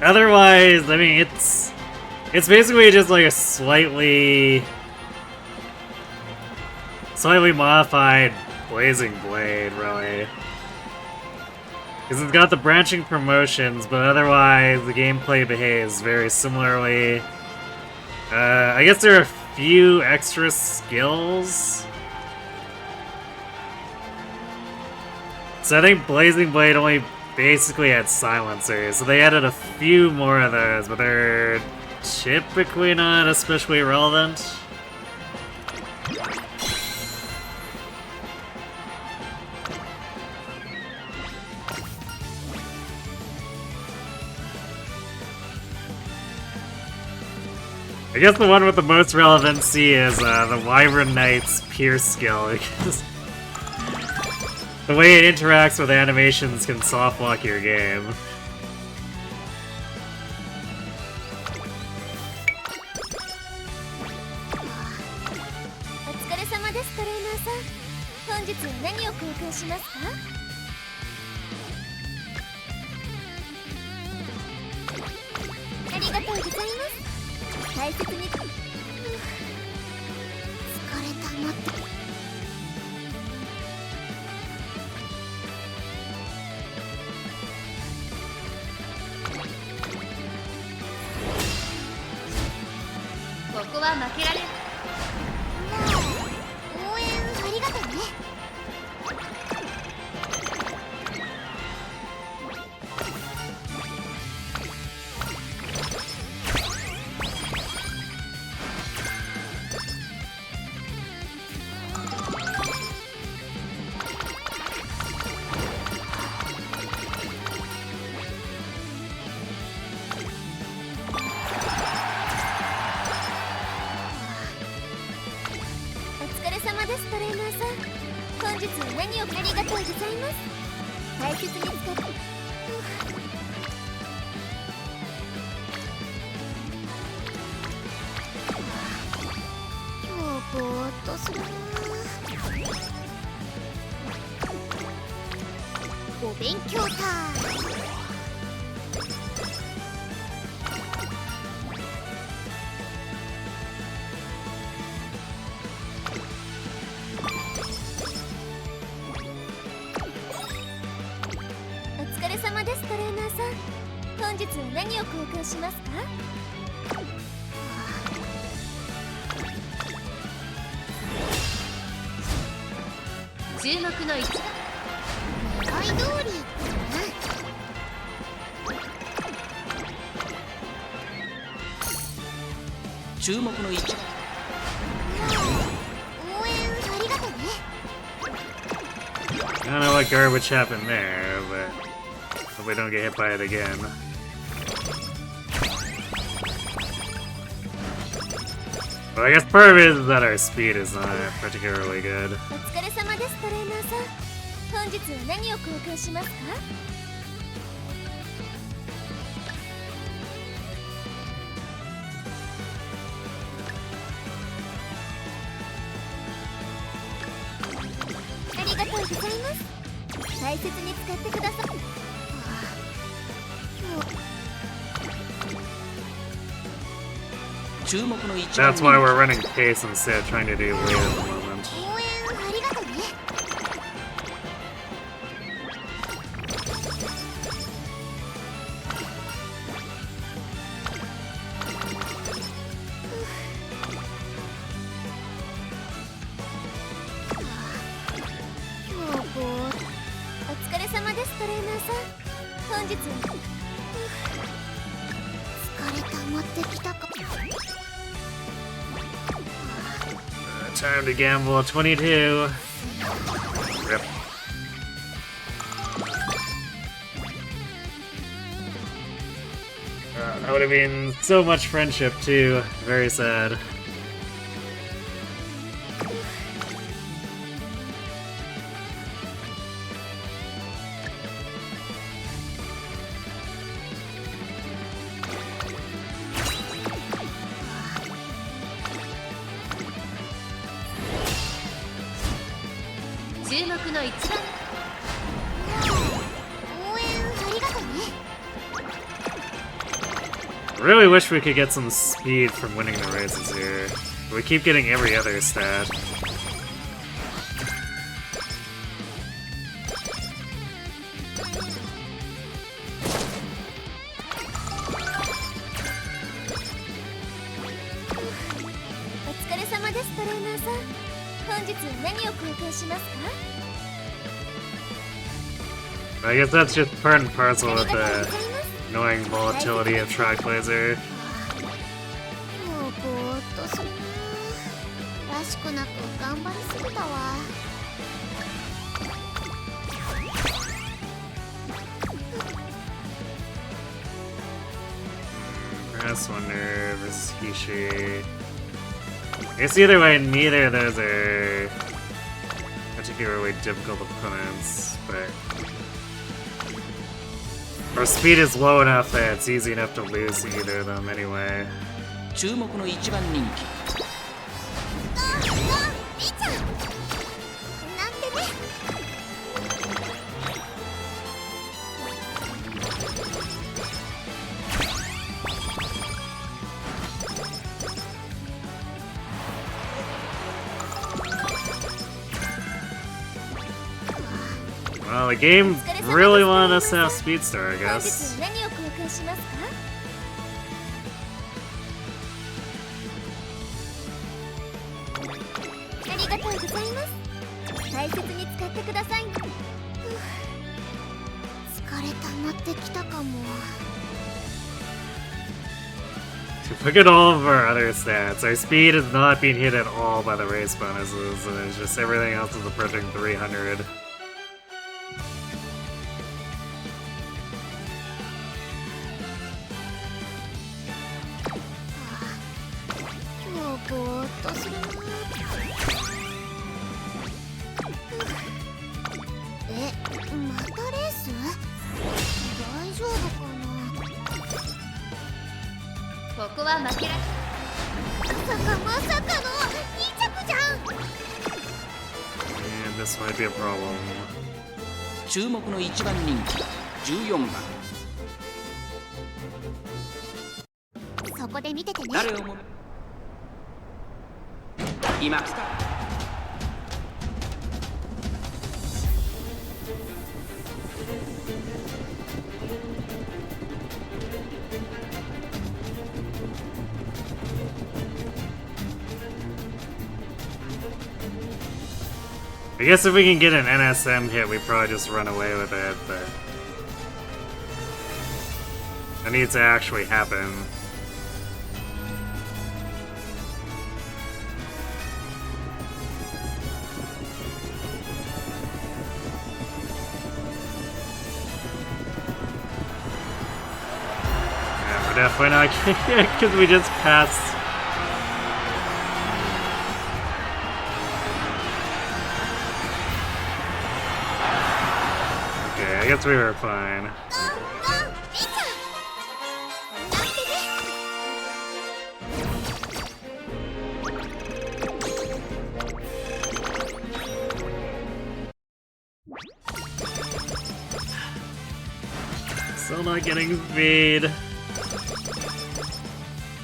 Otherwise, I mean, it's basically just like a slightly modified Blazing Blade, really. Because it's got the branching promotions, but otherwise the gameplay behaves very similarly. I guess there are a few extra skills. So I think Blazing Blade only basically had silencers, so they added a few more of those, but they're typically not especially relevant. I guess the one with the most relevancy is the Wyvern Knight's Pierce skill, because the way it interacts with animations can soft lock your game. 何をありがとうございます。大切に使って今日ぼーっとするな。お勉強タイム。お疲れ様です、トレーナーさん。本日は何を交換しますか？注目の1番狙い通りだな。注目の1番。応援ありがとうね。I don't know what garbage happened there, but hope we don't get hit by it again. But I guess part of it is that our speed is not particularly good. お疲れ様です、トレーナーさん。本日は何を交換しますか？ありがとうございます。大切に使ってください。注目の1番。 That's why we're running pace instead of trying to do weight at the moment. 応援ありがとうね。今日ぼーっとお疲れ様です、トレーナーさん。本日は疲れ溜まってきたか。Time to gamble 22. Rip. That would have been so much friendship too. Very sad. Really wish we could get some speed from winning the races here. We keep getting every other stat. I guess that's just part and parcel with the annoying volatility of Track Blazer. 今日ぼーっとするな。らしくなく頑張りすぎたわ。Press Wonder versus Hishi. I guess either way, neither of those are particularly difficult opponents, but our speed is low enough that it's easy enough to lose to either of them anyway. 注目の1番人気。みーちゃんなんてね。Well, the game really wanted us to have Speedstar, I 本 guess. 日何を交換しますか？ありがとうございます。大切に使ってください。疲れ溜まってきたかも。To look at all of our other stats, our speed is not being hit at all by the race bonuses, and it's just everything else is approaching 300. 今日ぼーっとするな。は負けられまさかの2着じゃん。 And this might be a problem. 注目の1番人気14番。そこで見ててね。誰をも今来た。I guess if we can get an NSM hit, we probably just run away with it, but that needs to actually happen. Yeah, we're definitely not getting it because we just passed. I guess we were fine. Still not getting speed.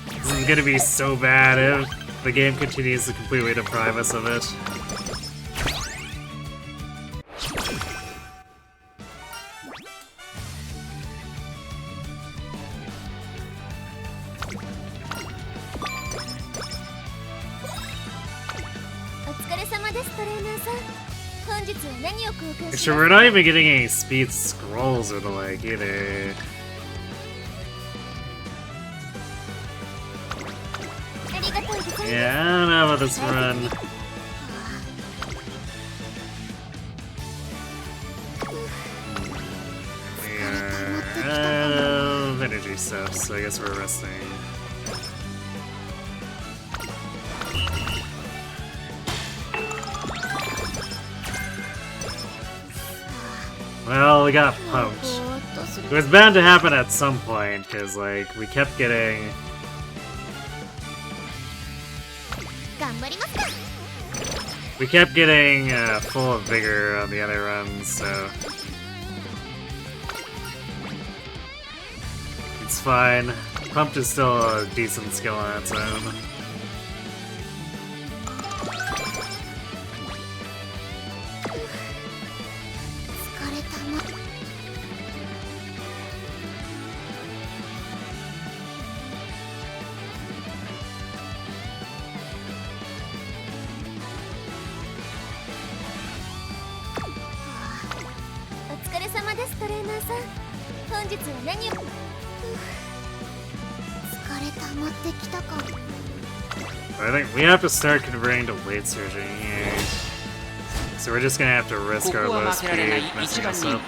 This is gonna be so bad if the game continues to completely deprive us of it. Actually, we're not even getting any speed scrolls or the like either. Yeah, I don't know about this run. We are out of energy stuff, so I guess we're resting. Well, we got pumped. It was bound to happen at some point, because, like, we kept getting... We kept getting full of vigor on the other runs, so... It's fine. Pumped is still a decent skill on its own. I think we have to start converting to weight surging here. So we're just gonna have to risk our low speed messing us up.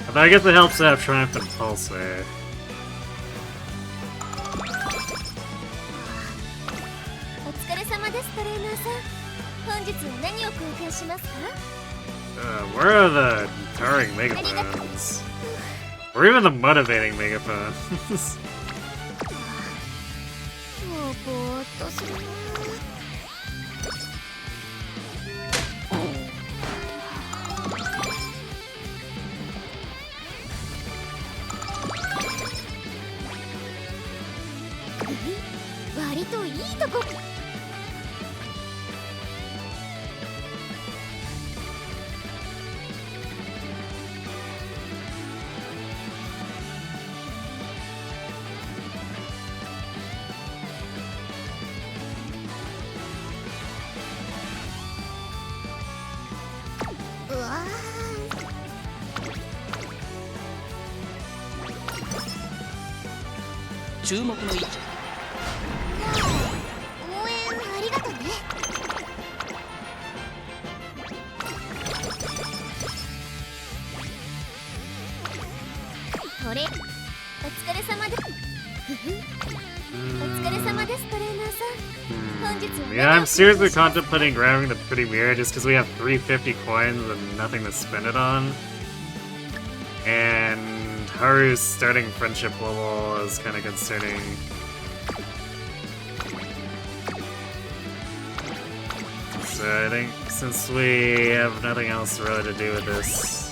But I guess it helps to have Triumph and Pulse there. Where are the tiring megaphones? Or even the motivating megaphones?注目の位置。応援ありがとうね。これお疲れ様です。Yeah, I'm seriously contemplating grabbing the pretty mirror just because we have 350 coins and nothing to spend it on. And Haru's starting friendship level is kind of concerning. So I think since we have nothing else really to do with this,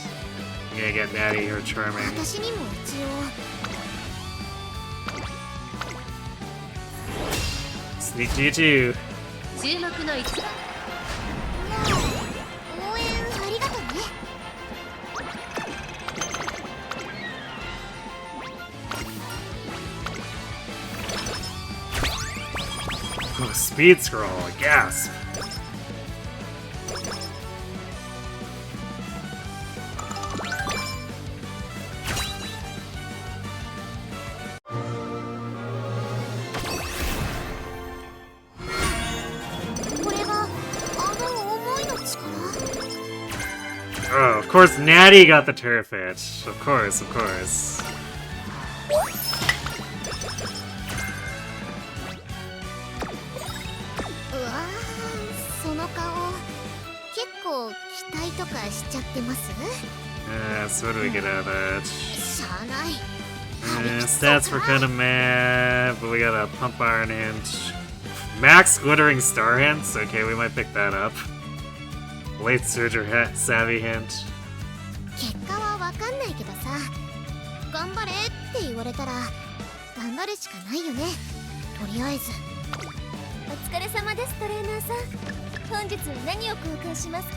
I'm gonna get Natie her charming. Sneak to you too. 注目の一番応援ありがとね。 Oh, speed scroll, gasp. Oh, of course Natie got the turf itch. Of course, of course. その顔結構期待とかしちゃってます？ So what do we get out of that? しゃあない。 Stats were kind of meh, but we got a pump iron hint. Max glittering star hints? Okay, we might pick that up. Late surger savvy hint. 結果はわかんないけどさ、頑張れって言われたら頑張るしかないよね。とりあえず。お疲れ様です、トレーナーさん。本日何を交換しますか？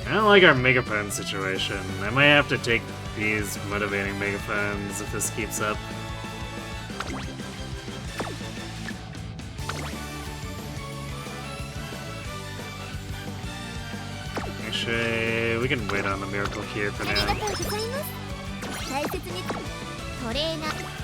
I don't like our megaphone situation. I might have to take these motivating megaphones if this keeps up. Actually, we can wait on the miracle here for ありが now. とうございます。大切にトレーナー。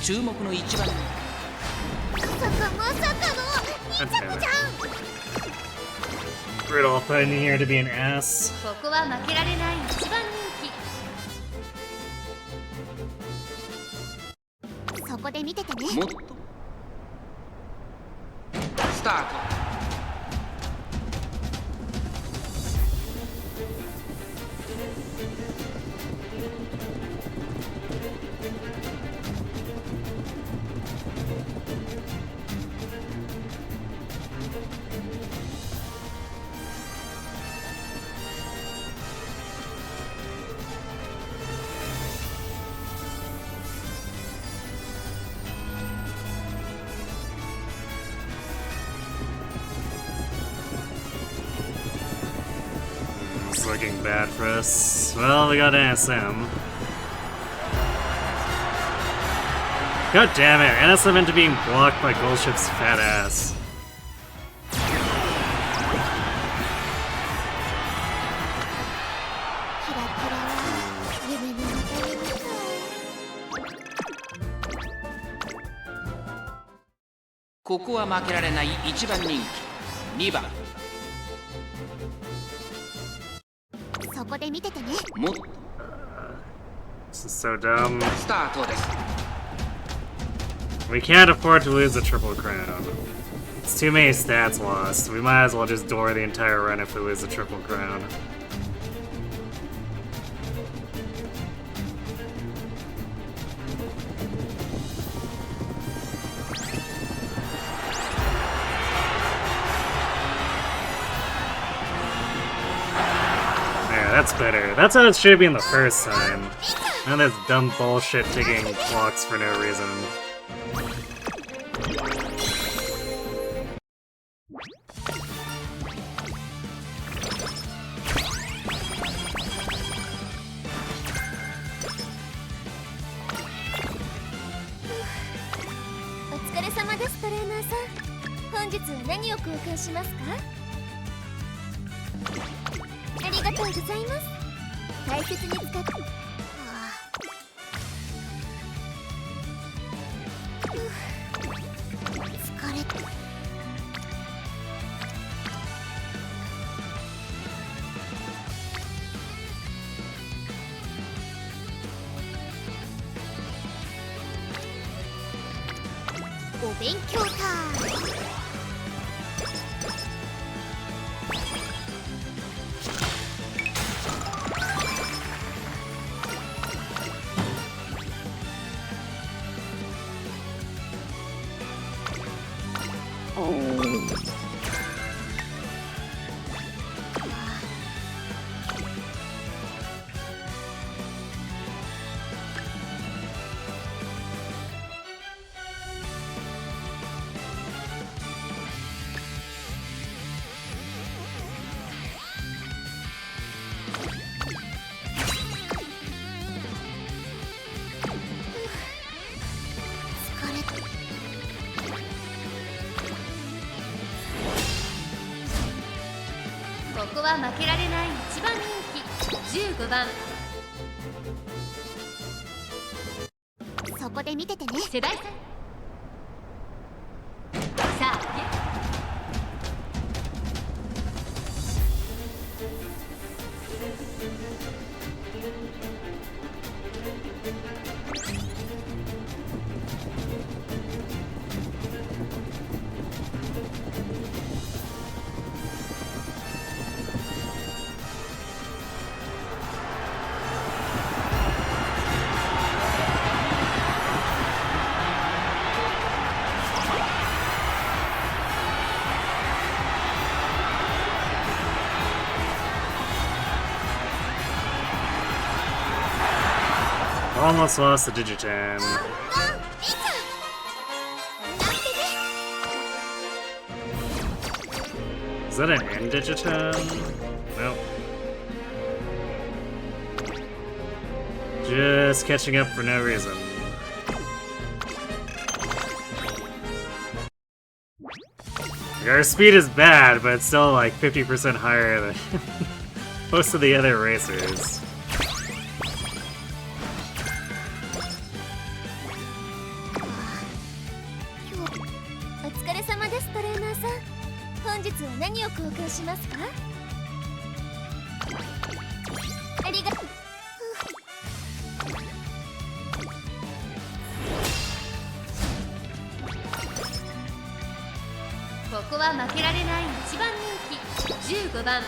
注目の一番まさかの2着じゃん。 Riddle put in here to be an ass. ここは負けられない一番人気。 そこで見ててね。もっとスタート。 It's looking bad for us. Well, we got an NSM. God damn it, NSM into being blocked by Goldship's fat ass. This is 負けられない一番人気2番。 そこで見ててね。もっと This is so dumb. スタートです。 We can't afford to lose the Triple Crown. It's too many stats lost. We might as well just door the entire run if we lose the Triple Crown. That's better. That's how it should be in the first time. Not this dumb bullshit taking clocks for no reason. お疲れ様です、トレーナーさん。本日は何を交換しますか？ありがとうございます。大切に使って。疲れた。お勉強タイム。ここは負けられない一番人気15番。そこで見ててね。世代さん、さあAlmost lost the Digitan. Is that an end Digitan? Nope. Just catching up for no reason. Our speed is bad, but it's still like 50% higher than most of the other racers. お疲れ様です、トレーナーさん。本日は何を交換しますか？ありがとう。ここは負けられない一番人気15番。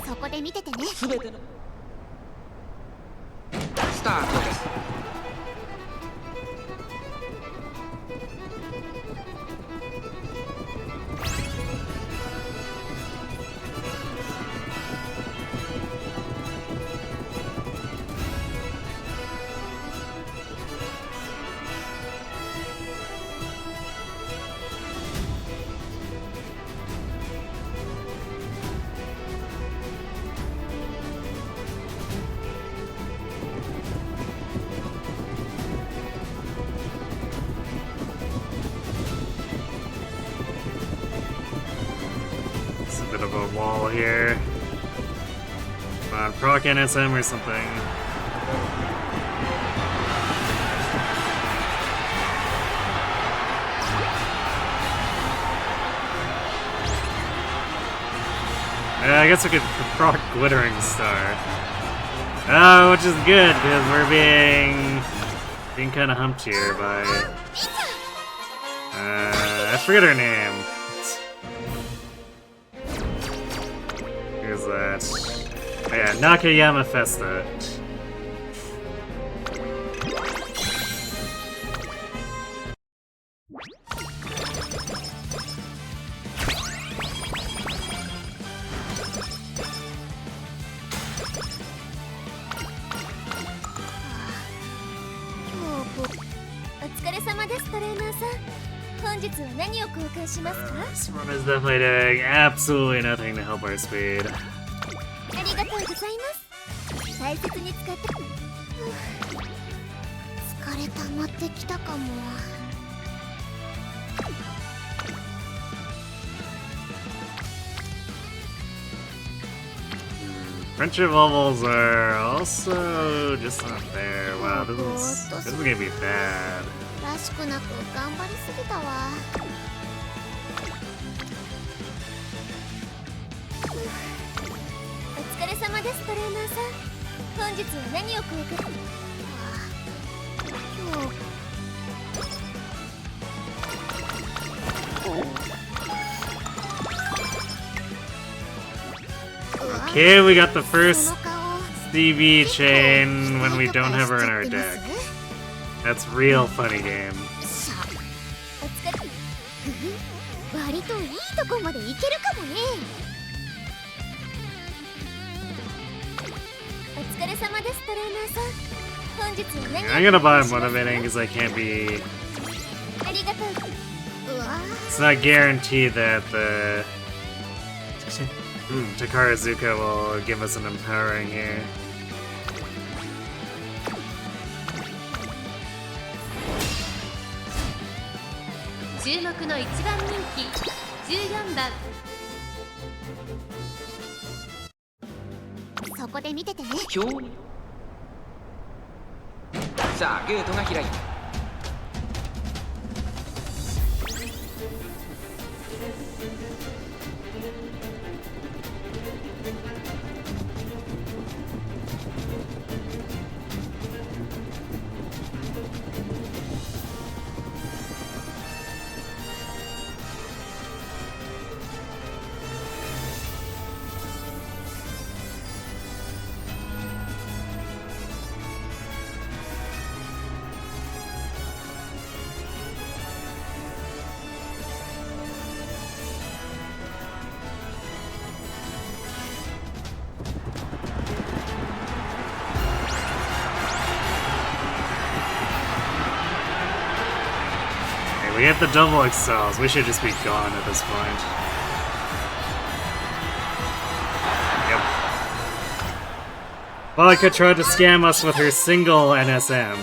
そこで見ててね。すべてのスタートです。Bit of a wall here. Come on, proc NSM or something. Yeah, I guess we could proc Glittering Star. Oh, which is good because we're being kind of humped here by I forget her name. Who's that? Oh, yeah, Nakayama Festa. 疲れ様ですトレーナーさん。本日は何を交換しますか？ This one is definitely doing absolutely nothing to help our speed. ありがとうございます。大切に使って。疲れ溜まってきたかも。Friendship levels are also just not there. Wow, this is gonna be bad. らしくなく頑張りすぎたわ。お疲れ様ですトレーナーさん。本日は何を交換？Okay, we got the first Stevie chain when we don't have her in our deck. That's real funny game. 割といいとこまでいけるかもね。お疲れ様ですトレーナーさん。本日は何を I'm gonna buy motivating because I can't be. ありがとう。うわ It's not guaranteed that the Takarazuka will give us an empowering here. 注目の1番人気14番。そこで見ててね。今日さあゲートが開いた。We have the double excels. We should just be gone at this point. Yep. Monica tried to scam us with her single NSM.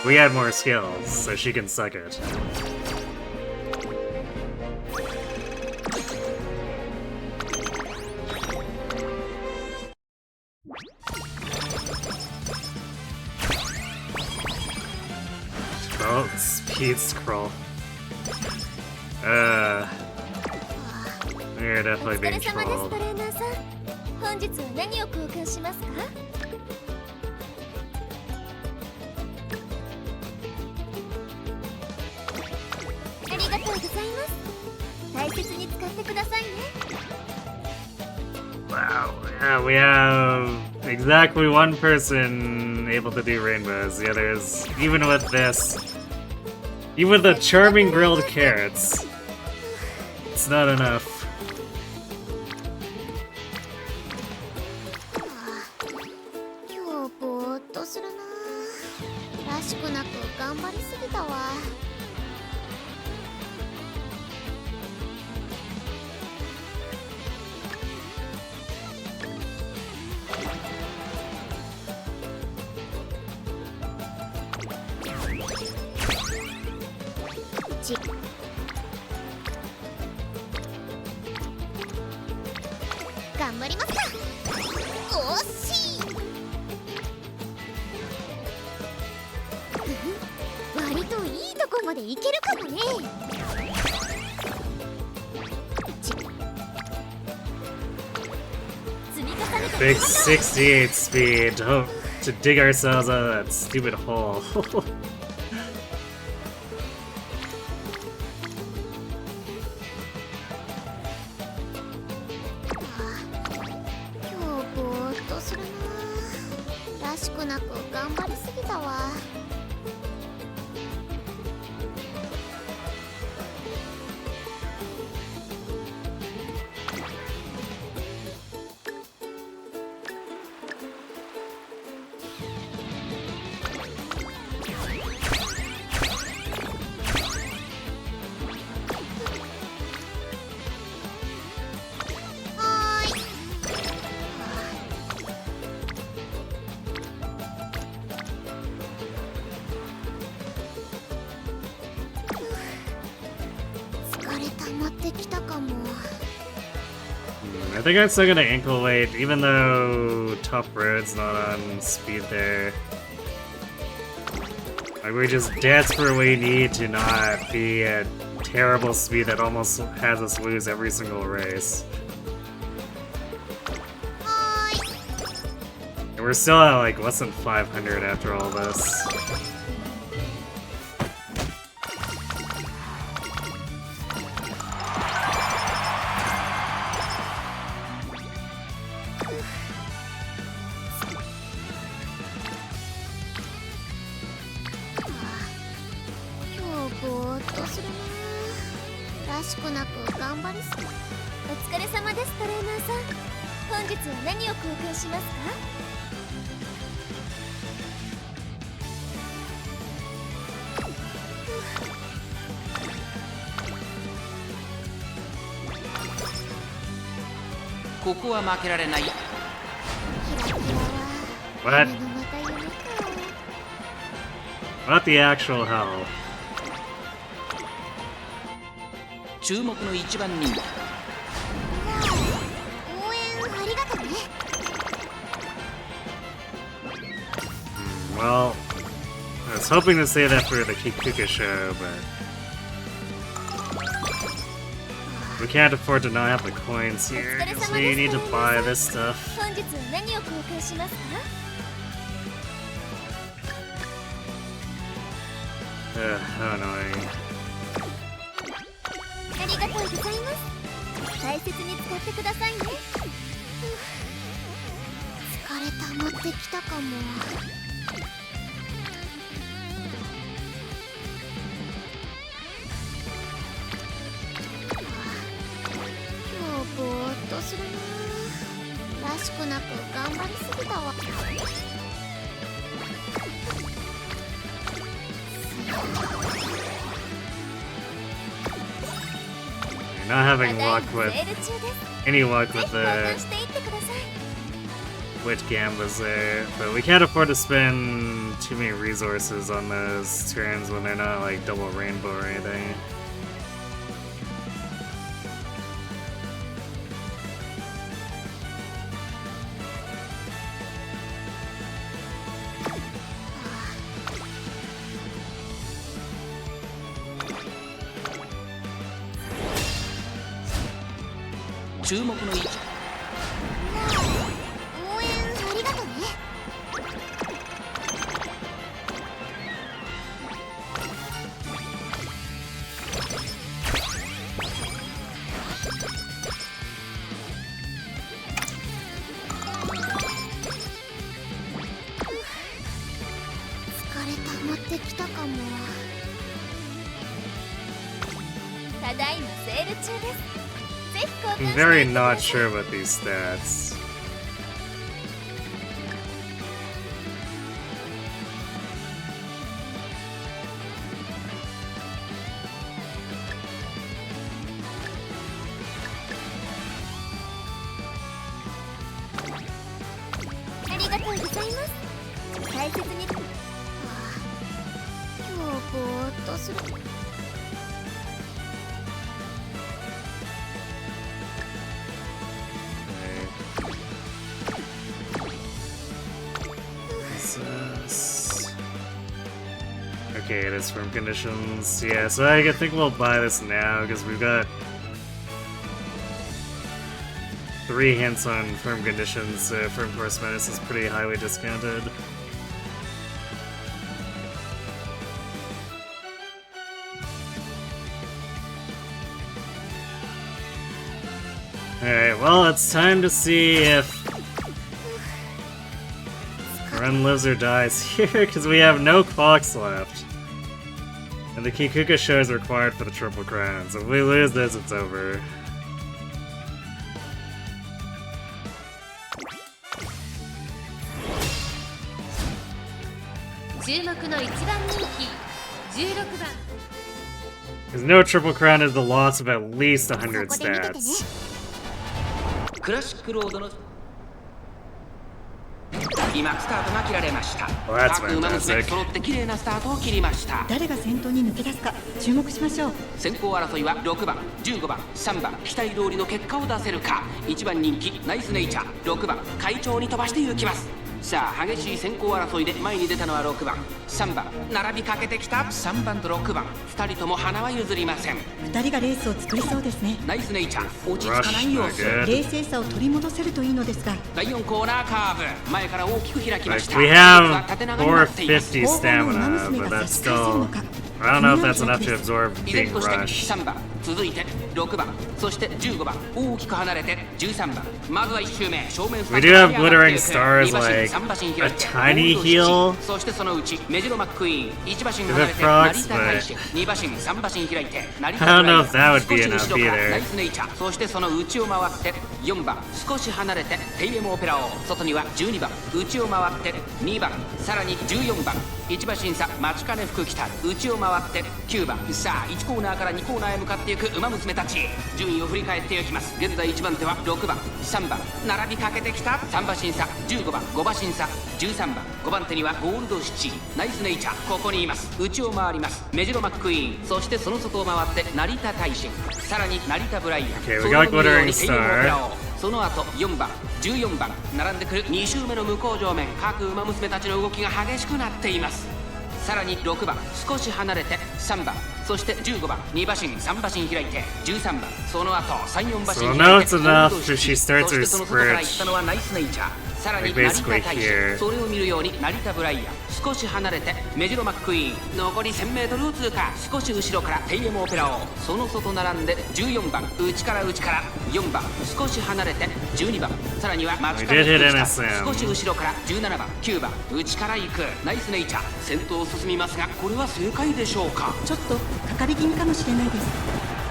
We had more skills, so she can suck it. Oh, speed scroll. We're definitely お疲 being れ様です trolled. トレーナーさん。本日は何を交換しますか？ありがとうございます。大切に使ってくださいね。 Wow, yeah, we have exactly one person able to do rainbows. The others, even with this, even with the charming grilled carrots, it's not enough. 今日ぼーっとするな。らしくなく頑張りすぎたわ。頑張りますか。惜しい。割といいとこまでいけるかもね。積み重ねて Big 68 speed to dig ourselves out of that stupid hole. 今日ぼーっとするな。らしくなく頑張りすぎたわ。ってきたかも。 I think I'm still gonna ankle weight, even though Tough Road's not on speed there. Like, we just desperately need to not be at terrible speed that almost has us lose every single race. And we're still at like less than 500 after all this. What? What the actual hell? 注目の一番人気。応援ありがとね。 Well, I was hoping to say that for the Kikuka show, but we can't afford to not have the coins here, because we need to buy this stuff. 本日は何を交換しますか？ How annoying. ありがとうございます。大切に使ってくださいね。疲れ溜まってきたかも。今日ぼーっとするな。らしくなく頑張りすぎたわ。 Not having luck with any luck with the Witch Gambas there, but we can't afford to spend too many resources on those turns when they're not like double rainbow or anything. I'm very not sure about these stats. Okay, it is firm conditions. Yeah, so I think we'll buy this now because we've got 3 hints on firm conditions, so firm course menace is pretty highly discounted. Alright, well, it's time to see if Run lives or dies here, because we have no clocks left. And the Kikuka show is required for the Triple Crown, so if we lose this, it's over. Because no Triple Crown is the loss of at least 100 stats. 今スタートが切られました。 Well, that's 各馬娘 fantastic. 揃って綺麗なスタートを切りました。誰が先頭に抜け出すか注目しましょう。先行争いは6番、15番、3番、期待通りの結果を出せるか。1番人気ナイスネイチャー、6番会長に飛ばして行きます。さあ激しい先行争いで前に出たのは6番、3番、並びかけてきた3番と6番、2人とも花は譲りません。2人がレースを作りそうですね。ナイスネイチャー、落ち着かない様子。冷静さを取り戻せるといいのですが。第4コーナーカーブ、前から大きく開きました。 We have 450 stamina, but that's still... I don't know if that's enough to absorb 依然 being として rushed. 3番、続いて6番、そして15番、大きく離れて13番。まずは1周目、正面 We do have glittering stars like a tiny heel. そしてそのうちメジロマックイーン、1馬身 If 離 it れて procs, 成田大使、2馬身3馬身開いて成田 I don't ブライ know ア if that would 少 be し enough 後ろから either. ナイスネイチャー、そしてその内を回って4番、少し離れてテイエムオペラを、外には12番、内を回って2番、さらに14番、1馬身差待ちかね福来た、内を回って9番。さあ1コーナーから2コーナーへ向かっていく馬娘たち、順位を振り返っていきます。現在1番手は6番、3番、並びかけてきた3馬身差、15番、5馬身差、13番、5番手にはゴールドシチー、ナイスネイチャー、ここにいます。内を回りますメジロマックイーン、そしてその外を回って成田大臣、さらに成田ブライアン、 Okay, そ we の got 向こう glittering にテイエムオペラ star. を、その後4番、14番、並んでくる2周目の向こう上面、各馬娘たちの動きが激しくなっています。さらに6番、少し離れて3番、そして15番、2馬身3馬身開いて13番、その後3、4馬身 So 開 now いて it's enough ゴールドシティ、 if she starts そ her してその外から行った sprint. のはナイスネイチャー、さらに Like 成田 basically 大使、 here. それを見るように成田ブライアン、少し離れてメジロマックイーン、残り 1000m を通過、少し後ろからテイエムオペラを、その外並んで14番、内から4番、少し離れて12番、さらには待ちかね We did hit 福来た、 NSM. 少し後ろから17番、9番、内から行くナイスネイチャー、先頭を進みますが、これは正解でしょうか。ちょっとかかり気味かもしれないです。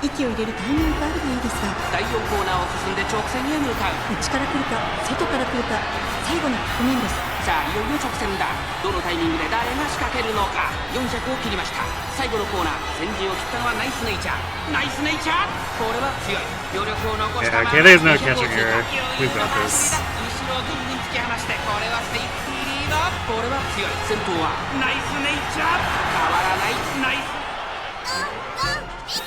息を入れるタイミングがあればいいですが。第4コーナーを進んで直線へ向かう。内から来るか外から来るか、最後の局面です。さあいよいよ直線だ。どのタイミングで誰が仕掛けるのか。400を切りました。最後のコーナー、先陣を切ったのはナイスネイチャー、ナイスネイチャー、これは強い。余力を残した Yeah, まま okay, there's no 200 を catching 通過。 her. 余 We've 裕 got の this. 走りだ。後ろをぐんぐん突き放して、これはセーフティーリード。これは強い。先頭はナイスネイチャー、変わらないナイス。いざ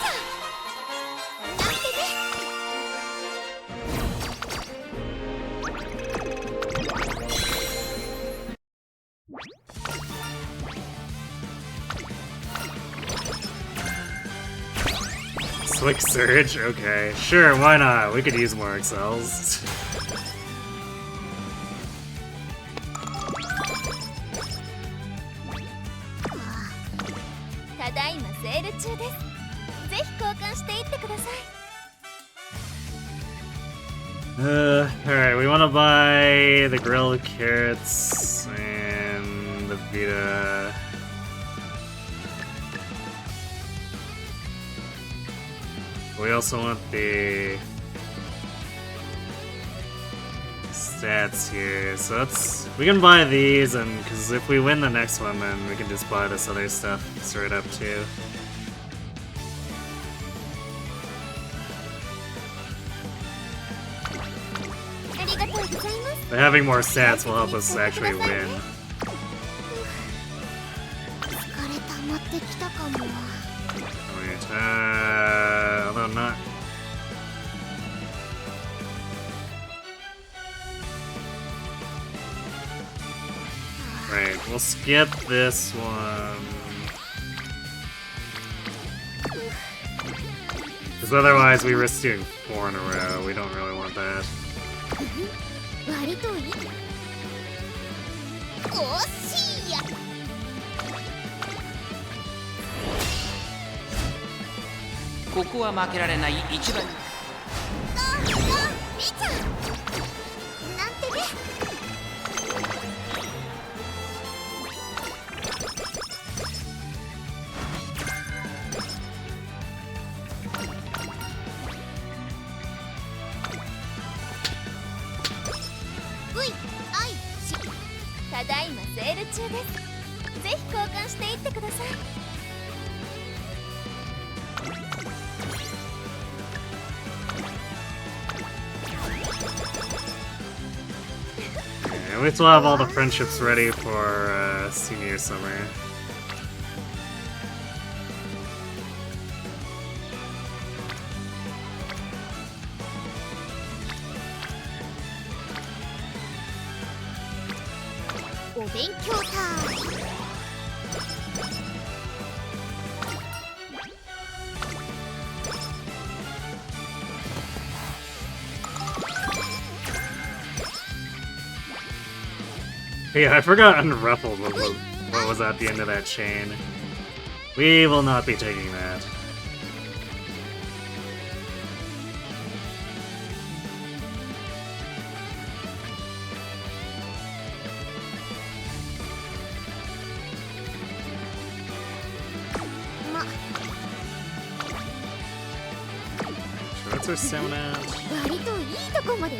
なんてね。Slick Surge? Okay. Sure, why not? We could use more excels. ただいまセール中です。ぜひ交換していってください。Alright, we want to buy the grilled carrots and the Vita. We also want the stats here, so we can buy these, and because if we win the next one, then we can just buy this other stuff straight up too. But having more stats will help us actually win. 疲れ溜まってきたかも。 Wait, although not. Right, we'll skip this one. Because otherwise we risk doing 4 in a row. We don't really want that. 割といい。惜しいや。ここは負けられない一番。みーちゃんなんてね。ただいまセール中です。ぜひ交換していってください。And we still have all the friendships ready for senior summer. Yeah, I forgot Unruffled what was at the end of that chain. We will not be taking that. What's our stamina?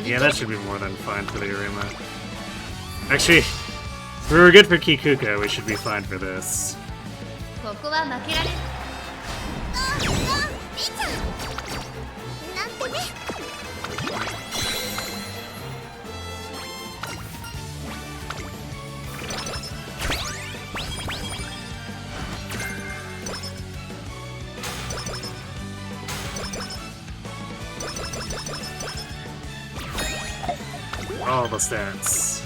Yeah, that should be more than fine for the Arima. Actually, if we were good for Kikuka, we should be fine for this. All the stats.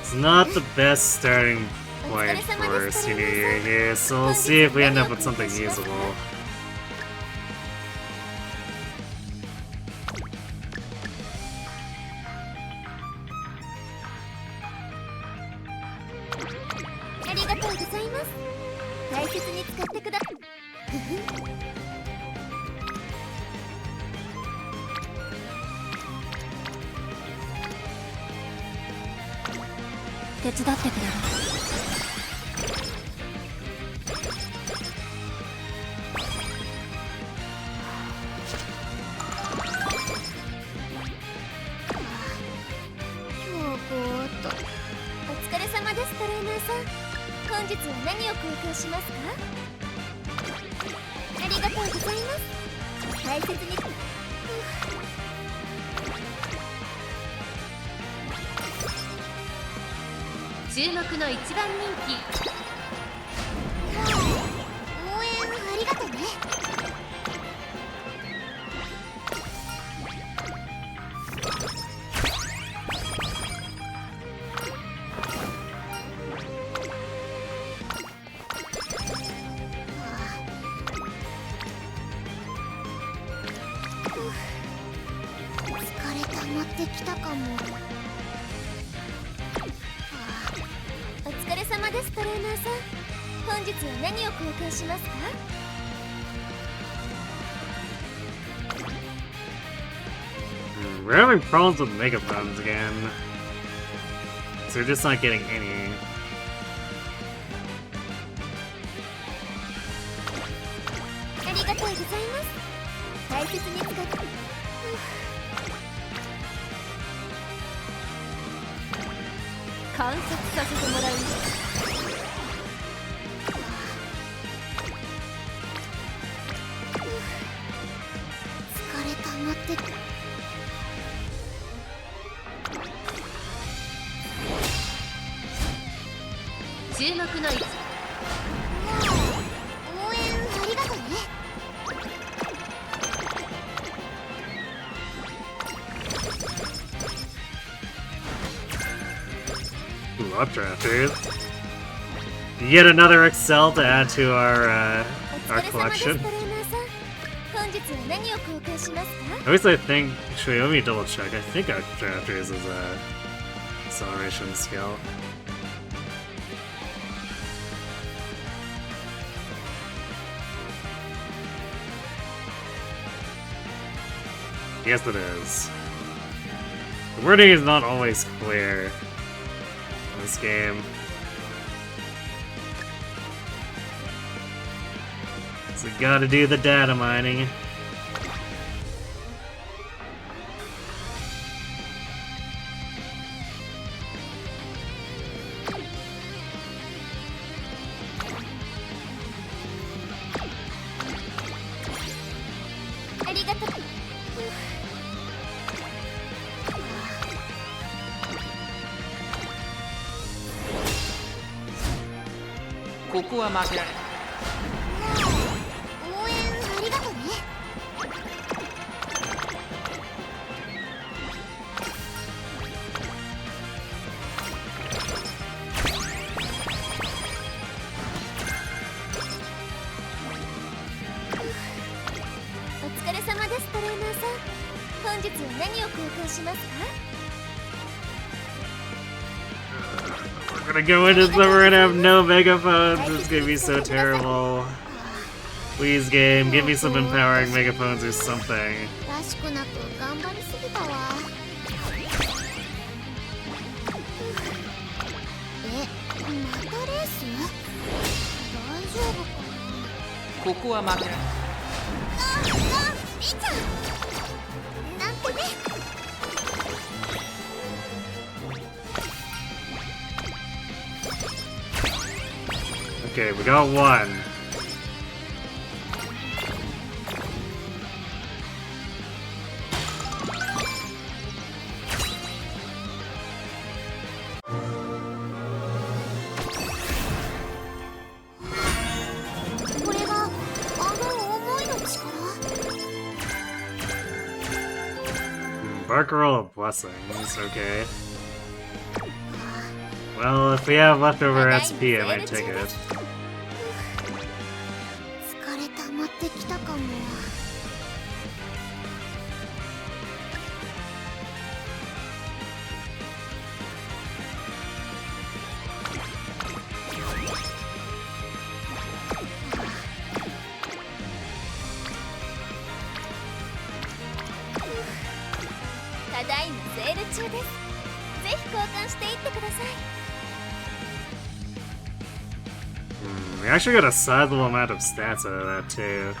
It's not the best starting point for senior year here, so we'll see if we end up with something usable. We're having problems with megaphones again. So we're just not getting any. Ooh, updrafters. Yet another Excel to add to our collection. At least I think, actually let me double check, I think updrafters is a acceleration skill. Yes, it is. The wording is not always clear in this game. So we gotta do the data mining.ここは負けられない。応援ありがとね。お疲れ様です、トレーナーさん。本日は何を交換しますか？ We're gonna go into summer and have no megaphones. It's gonna be so terrible. Please, game, give me some empowering megaphones or something. らしくなく頑張りすぎたわ。またレース？大丈夫かな。ここは負けられない。リちゃんなんてね。Okay, we got one. Bark roll of blessings, okay. Well, if we have leftover SP, I might take it. 疲れ溜まってきたかも。ただいまセール中です。ぜひ交換していってください。We actually got a sizable amount of stats out of that too.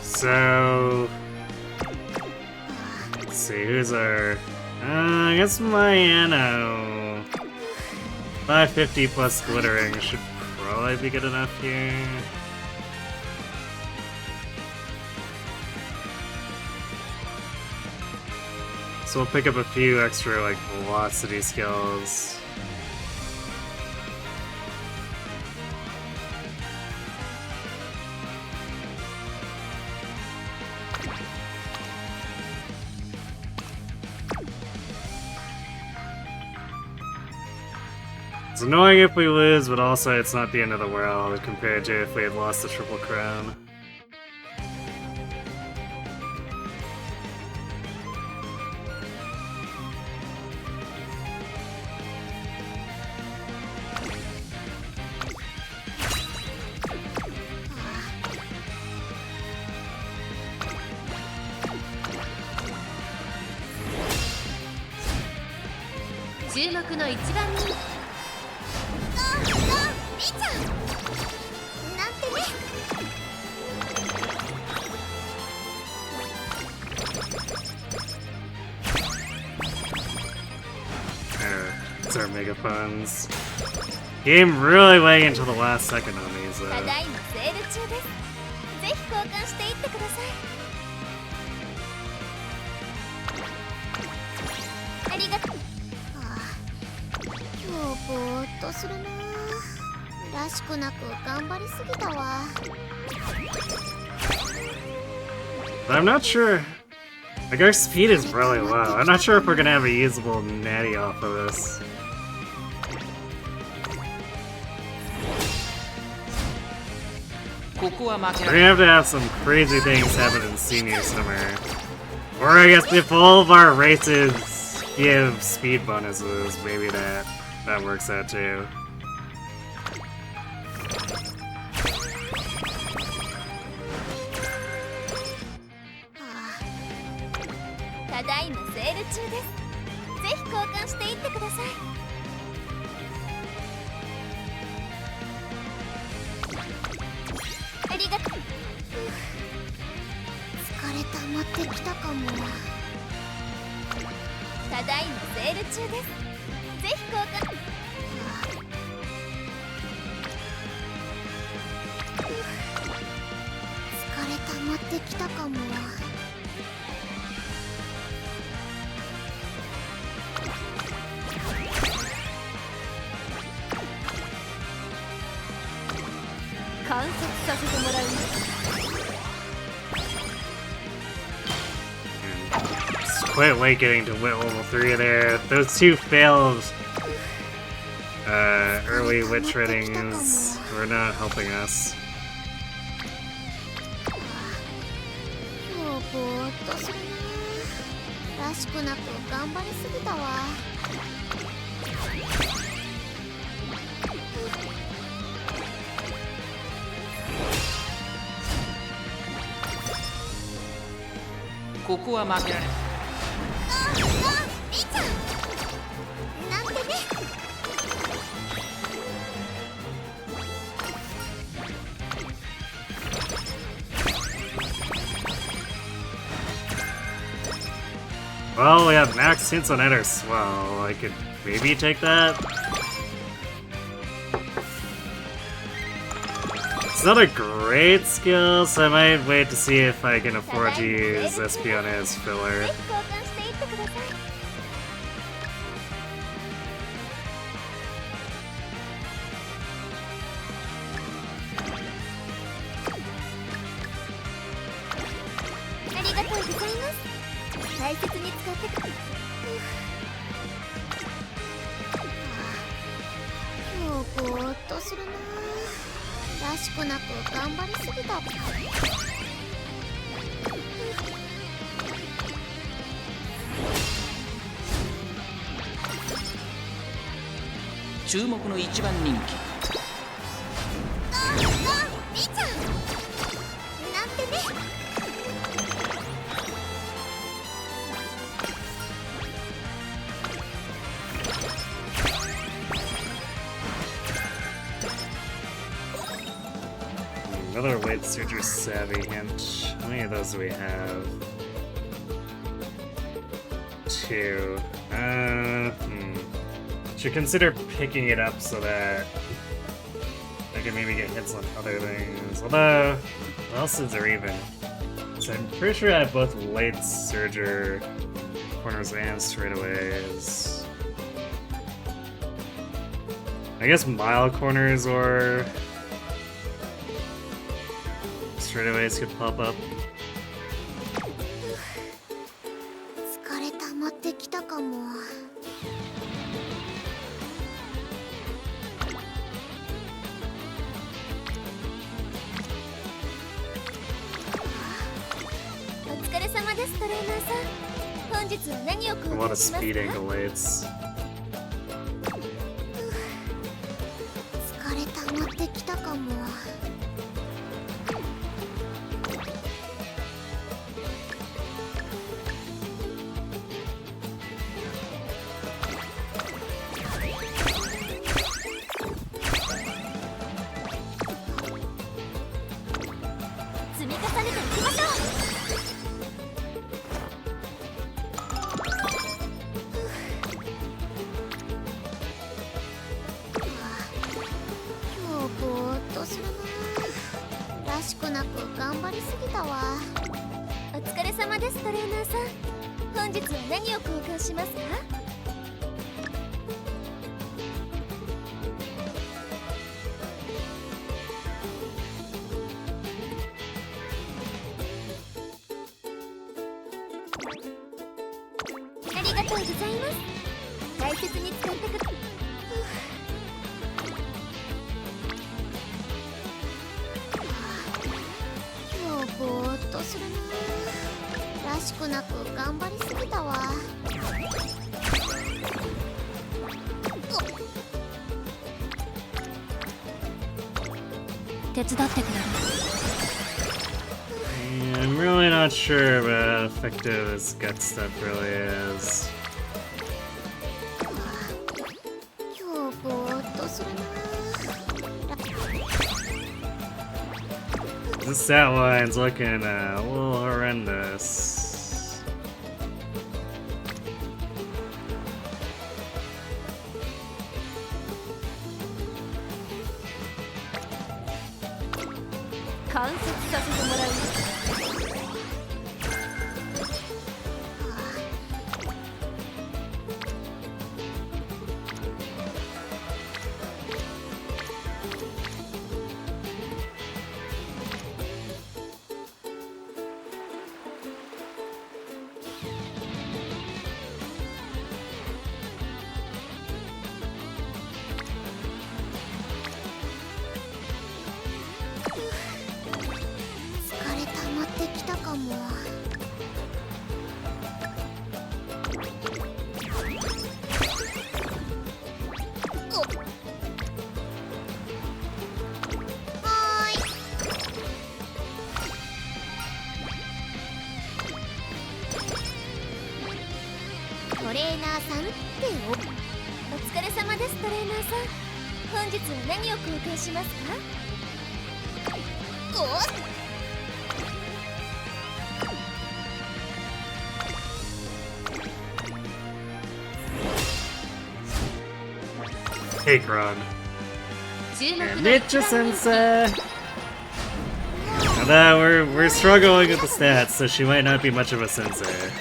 So, let's see, who's our... I guess Mayano. 550 plus glittering should probably be good enough here. So we'll pick up a few extra, like, velocity skills. It's annoying if we lose, but also it's not the end of the world compared to if we had lost the Triple Crown. みーちゃんなんてね。It's our megaphones. Game really waiting until the last second on these. ただいまセール中です。ぜひ交換していってください。ありがとう。今日ぼーっとするな。らしくなく頑張りすぎたわ。But I'm not sure. Like, our speed is really low. I'm not sure if we're gonna have a usable natty off of this. We're gonna have some crazy things happen in senior summer. Or I guess if all of our races give speed bonuses, maybe that works out too. ただいまセール中です。ぜひ交換していってください。ありがとう。疲れ溜まってきたかも。ただいまセール中です。ぜひ交換。疲れ溜まってきたかも。観察させてもらいます。 It's quite late getting to wit level 3 there. Those two failed early wit trainings were not helping us. 今日ぼーっとするな。らしくなく頑張りすぎたわ。ここは負けられない。みーちゃんなんてね。Well, we have max hints on Eder Swell. I could maybe take that. It's not a great skill, so I might wait to see if I can afford to use SP on his filler. ぜひ交換していってください。ありがとうございます。大切に使ってく。今日ぼーっとするな。らしくなく頑張りすぎた。注目の一番人気。みーちゃんなんてね。Another Weight Surger Savvy hint. How many of those do we have? 2. Should consider picking it up so that I can maybe get hits on other things. Although, the Elsids are even. So I'm pretty sure I have both Late Surger corners and straightaways. I guess mile corners or straightaways could pop up. 疲れ溜まってきたかも。お疲れ様です、トレーナーさん。本日は何を A 購 lot 入 of します speed か？ angle weights. 疲れ溜まってきたかも。するな。らしくなく頑張りすぎたわ。お疲れ様です、トレーナーさん。本日は何を交換しますか？ありがとうございます。大切に使ってくだ。今日ぼーっとするな。らしくなく頑張りすぎたわ。手伝ってくれる？ I'm really not sure about how effective this gut stuff really is. 今日ぼーっとするな。 This stat line's looking a little horrendous. 観察させてもらう。疲れ溜まってきたかも。はーい。トレーナーさんってお疲れ様です、トレーナーさん。本日は何を交換しますか？おTake run. 注目 And の Mitcha Sensei! And we're struggling with the stats, so she might not be much of a sensei.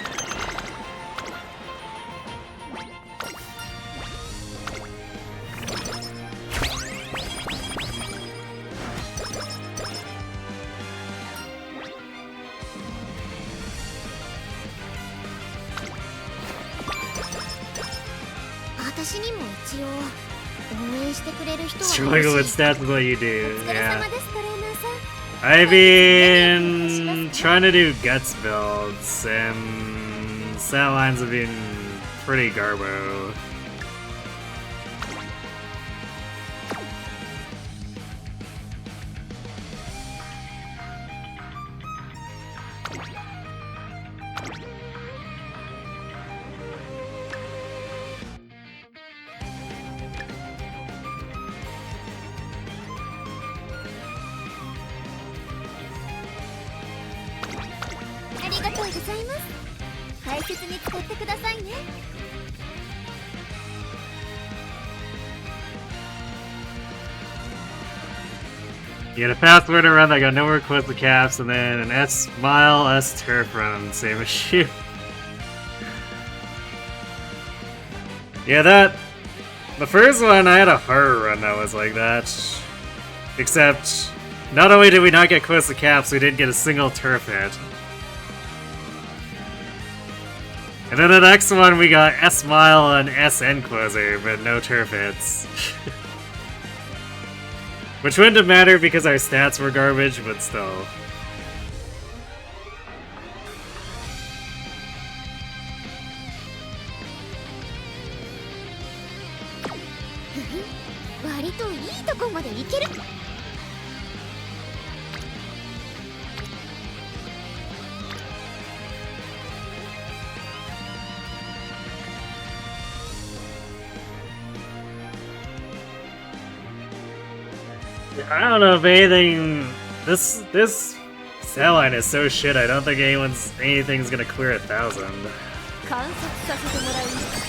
Struggle with stats is what you do, yeah. I've been trying to do guts builds, and stat lines have been pretty garbo. You had a fast winter run that got nowhere close to caps, and then an S mile S turf run, same issue. Yeah, the first one I had a Haru run that was like that. Except, not only did we not get close to caps, we didn't get a single turf hit. And then the next one we got S mile and SN closer, but no turf hits. Which wouldn't have mattered because our stats were garbage, but still. I don't know if anything. This stat line is so shit. I don't think anything's gonna clear 1,000. 観察させてもらいます。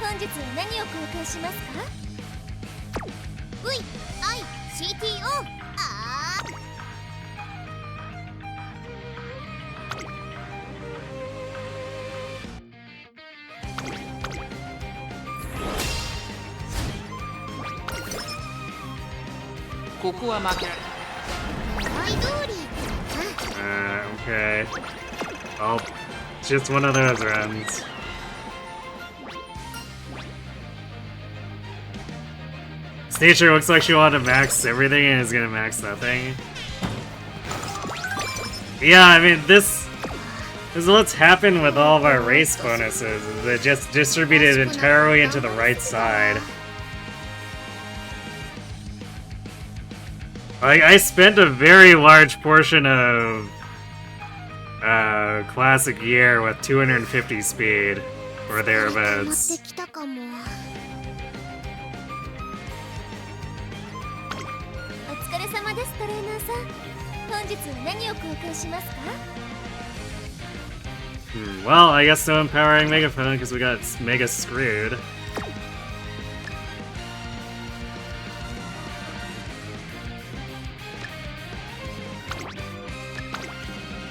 本日は何を交換しますか？ VICTO ここは負けられ狙い通り Okay. Well, just one of those runs. Nature looks like she wanted to max everything and is gonna max nothing. Yeah, I mean, this is what's happened with all of our race bonuses. Is they just distributed entirely into the right side. I spent a very large portion of classic year with 250 speed or thereabouts. お疲れ様です、トレーナーさん。本日は何を交換しますか？ Well, I guess no empowering megaphone because we got mega screwed.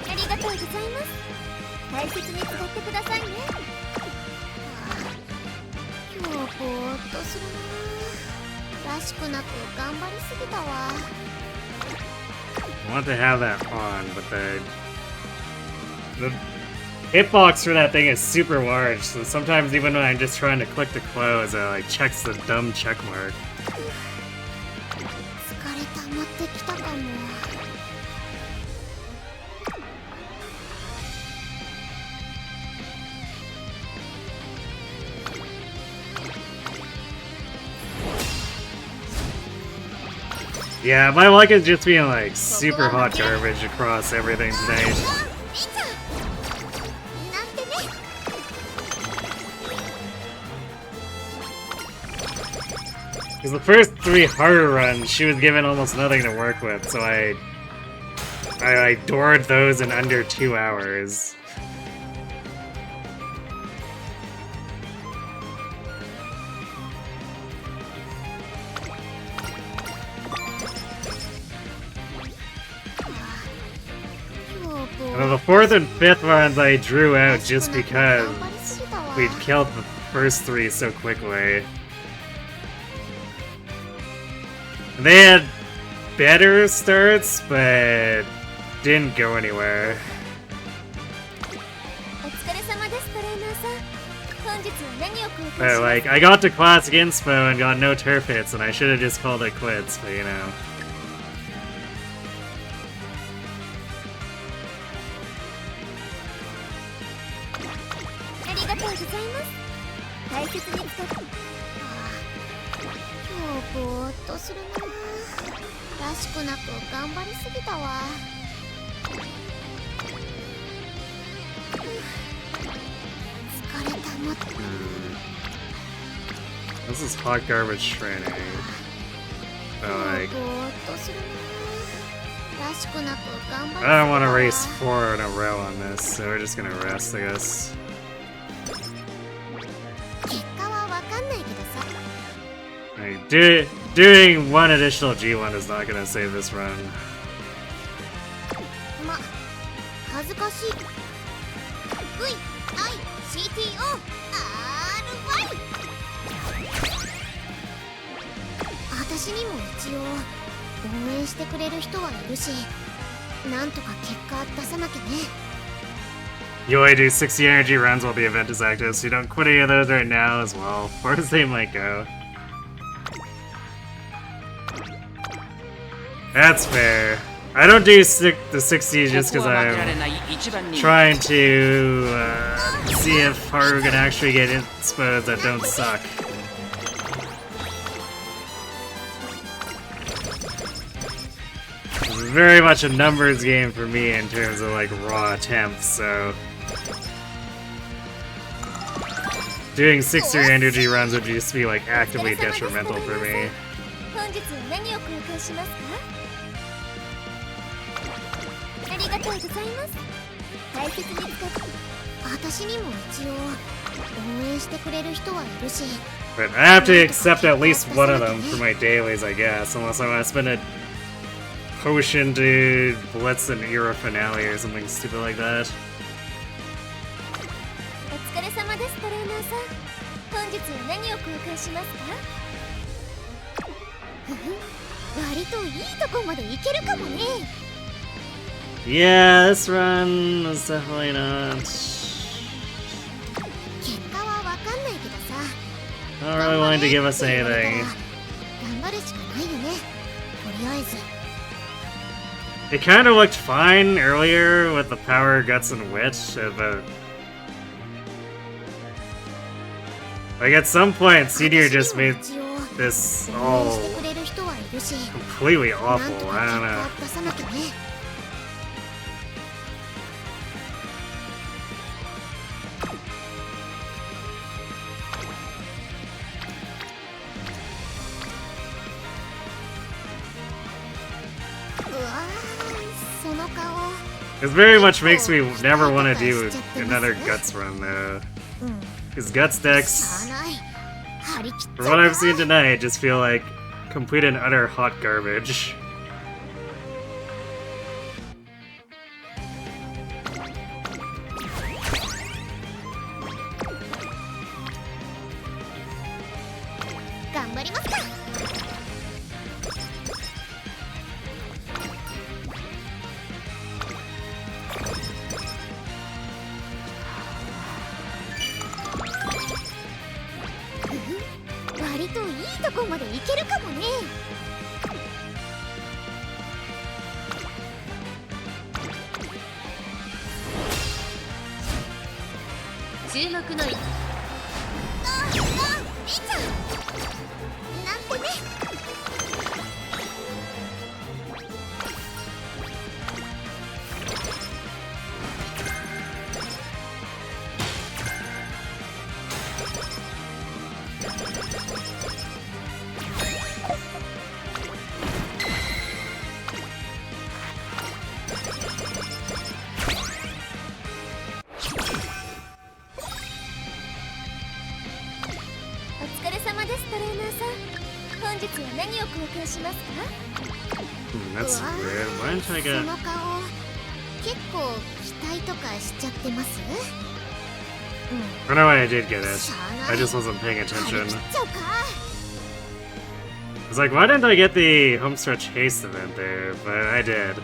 ありがとうございます。大切に使ってくださいね。今日ぼーっとするな。らしくなく頑張りすぎたわ。 I want to have that on, but the hitbox for that thing is super large, so sometimes even when I'm just trying to click to close, it like checks the dumb check mark. 疲れ溜まってきたかも。 Yeah, my luck is just being like super hot garbage across everything today. Because the first 3 Haru runs, she was given almost nothing to work with, so I doored those in under 2 hours. And then the 4th and 5th runs I drew out just because we'd killed the first 3 so quickly. And they had better starts, but didn't go anywhere. But, like, I got to Classic Inspo and got no turf hits, and I should have just called it quits, but you know. This is hot garbage training. So, like, I don't want to race 4 in a row on this, so we're just gonna rest, I guess. Like, doing 1 additional G1 is not gonna save this run. 恥ずかしい。VICTO RY。私にも一応応援してくれる人はいるし、なんとか結果出さなきゃね。You only do 60 energy runs while the event is active, so you don't quit any of those right now as well. Far as they might go. That's fair. I don't do the 60 just because I'm trying to see if Haru can actually get inspos that don't suck. It's very much a numbers game for me in terms of like raw attempts, so doing 60 energy runs would just be like actively detrimental for me. ありがとうございます。大切に使って。私にも一応 But I have to accept at least one of them for my dailies, I guess, unless I want to spend a potion to blitz an era finale or something stupid like that. お疲れ様ですトレーナーさん。本日は何を交換しますか？割といいとこまで行けるかもね。Yeah, this run was definitely not. 結果はわかんないけどさ。Not really wanting to give us anything. 頑張るしかないよね。とりあえず。 It kind of looked fine earlier with the power, guts, and wit, but like at some point, Senior just made this all completely awful. I don't know. It very much makes me never want to do another Guts run though. His Guts decks, from what I've seen tonight, just feel like complete and utter hot garbage. That's weird. Why didn't I get... I know I did get it. I just wasn't paying attention. I was like, why didn't I get the homestretch haste event there? But I did.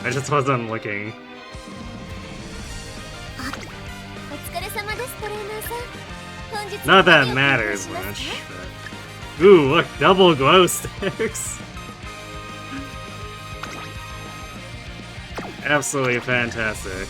I just wasn't looking. Not that it matters much, but... Ooh, look, double glow sticks! Absolutely fantastic.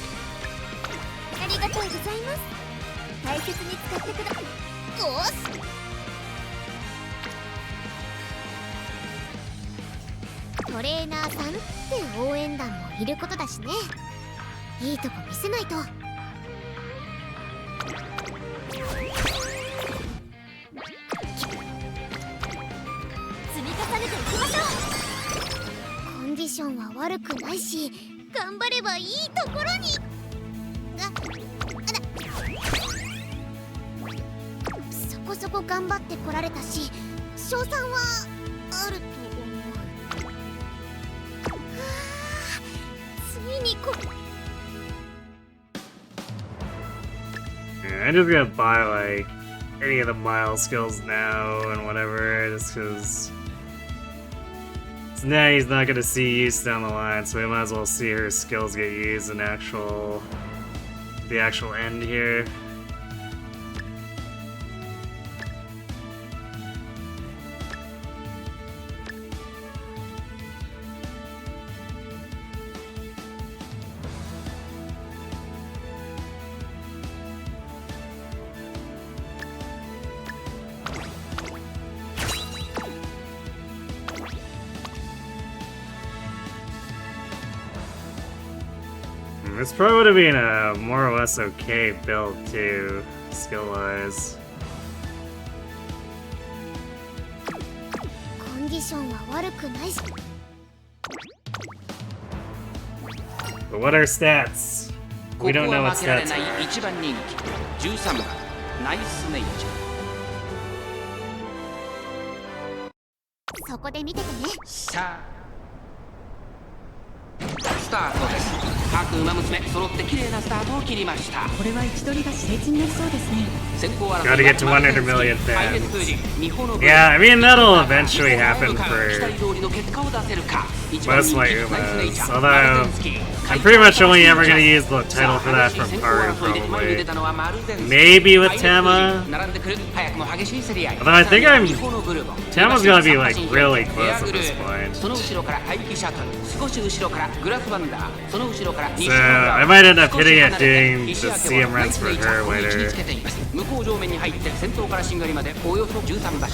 I'm just gonna buy like any of the mile skills now and whatever, just because Natie's not gonna see use down the line, so we might as well see her skills get used in the actual end here. This probably would have been a more or less okay build too, skill-wise. But what are stats? We don't know what stats are. 13番ナイスネイチャー。そこで見ててね。さあスタートです。各馬娘揃って綺麗なスタートを切りました。これは位置取りが熾烈になりそうですね。先行争い Gotta get to 100 million fans. Yeah, I mean that'll eventually happen for most of my Umas. Although I'm pretty much only ever gonna use the title for that from Haru probably. Maybe with Tama. Although I think Tama's gonna be like really close at this point. So I might end up hitting it doing the CM runs for her later. 向こう上面に入って先頭からしんがりまでおよそ13馬身。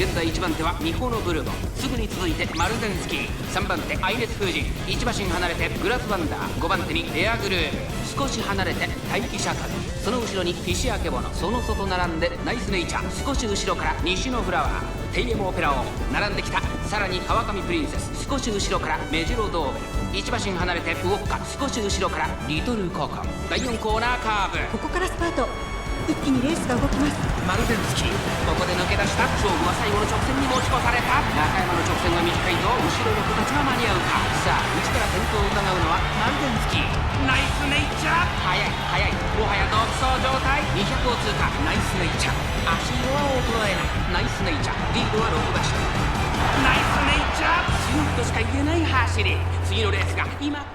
現在1番手はミホノブルボン、すぐに続いてマルゼンスキー、3番手アイネス風神、1馬身離れてグラスワンダー、5番手にレアグループ、少し離れて待機シャトル、その後ろにフィシアケボノ、その外並んでナイスネイチャー、少し後ろから西のフラワー、テイエムオペラ王並んできた。さらに川上プリンセス、少し後ろからメジロドーベル、1馬身離れてウォッカ、少し後ろからリトルココン。第4コーナーカーブ、ここからスパート。一気にレースが動きます。マルゼンスキー、ここで抜け出した。勝負は最後の直線に持ち越された。中山の直線は短いぞ。後ろの子たちは間に合うか。さあ内から先頭を伺うのはマルゼンスキー。ナイスネイチャー、速い速い、もはや独走状態。200を通過。ナイスネイチャー、足色は衰えない。ナイスネイチャー、リードは6馬身。ナイスネイチャー、強いとしか言えない走り。次のレースが今。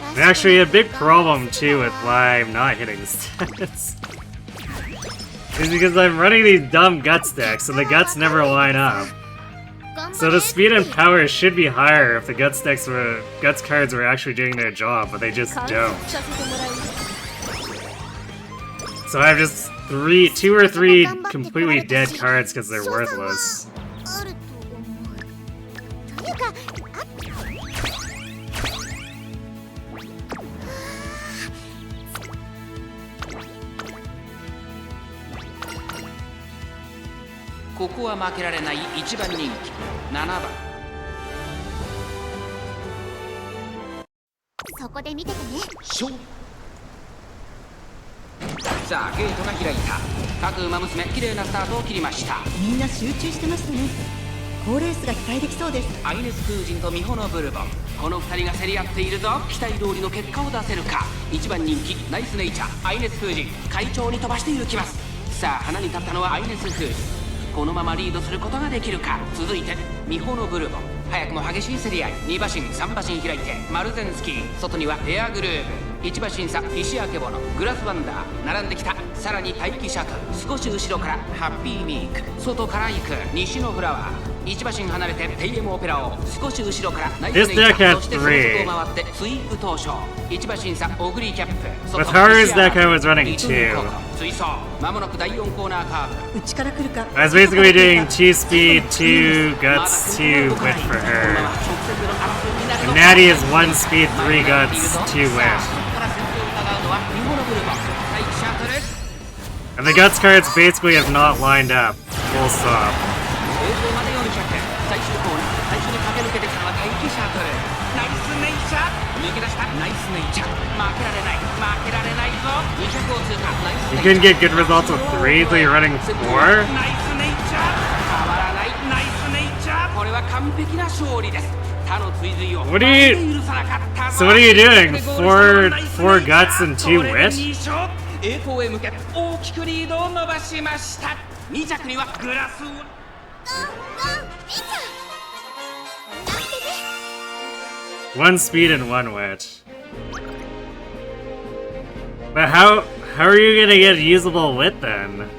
And actually, a big problem too with why I'm not hitting stats is because I'm running these dumb guts decks, and the guts never line up. So the speed and power should be higher if the guts cards were actually doing their job, but they just don't. So I have just 2 or 3 completely dead cards because they're worthless. ここは負けられない1番人気7番。そこで見ててね。さあゲートが開いた。各馬娘綺麗なスタートを切りました。みんな集中してましたね。好レースが期待できそうです。アイネス風神とミホノブルボン、この2人が競り合っているぞ。期待通りの結果を出せるか。1番人気ナイスネイチャー、アイネス風神、快調に飛ばして行きます。さあ花に立ったのはアイネス風神、このままリードすることができるか。続いてミホノブルボン、早くも激しい競り合い。2馬身3馬身開いてマルゼンスキー、外にはエアグループ、1馬身差フィシアケボノ、グラスワンダー並んできた。さらに待機シャトル、少し後ろからハッピーミーク、外から行く西のフラワー、1馬身離れてテイエムオペラ王、少し後ろからナイスネイチャー、そしてその外を回ってスイープ東証、1馬身差オグリーキャップ、With Haru's deck I was running 2. 追走、まもなく第4コーナーカーブ。内から来るか。I was basically doing 2 speed, 2 guts, 2 wit for her. And Natie is 1 speed, 3 guts, 2 wit. And the guts cards basically have not lined up. Full stop. 最終コーナー、最初に駆け抜けてきたのは待機シャトル。ナイスネイチャー、抜け出したナイスネイチャー、負けられない負けられないぞ。200を通過。ナイス You ネイチャー、 couldn't get good results with 3, so you're running 4? ナイスネイチャー、変わらないナイスネイチャー、これは完璧な勝利です。他の追随を What are you... 許さなかったぞ。 So what are you doing? 4 guts and 2 wit? 栄光へ向け大きくリードを伸ばしました。2着にはグラスを。1 speed and 1 wit. But how are you gonna get usable wit then?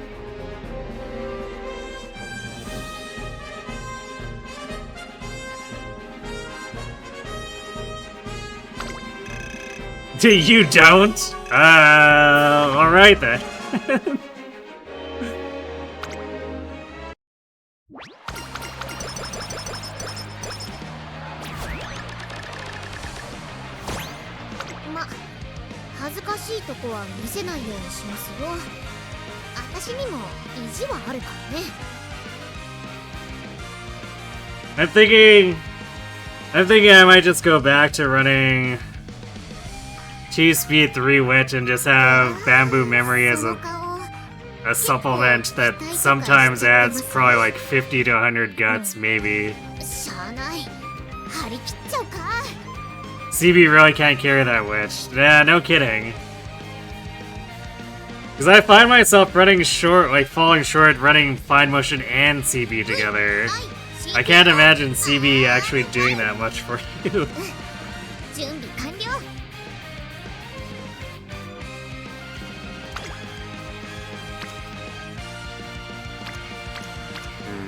You don't? Alright then. しいとこは見せないようにしますよ。私にも意地はあるからね。I'm thinking I might just go back to running 2 speed 3 witch and just have bamboo memory as a supplement that sometimes adds probably like 50 to 100 guts, maybe. しゃあない。張り切っちゃうか。CB really can't carry that witch. Yeah, no kidding. Because I find myself running short, like falling short, running fine motion and CB together. I can't imagine CB actually doing that much for you. 準備完了。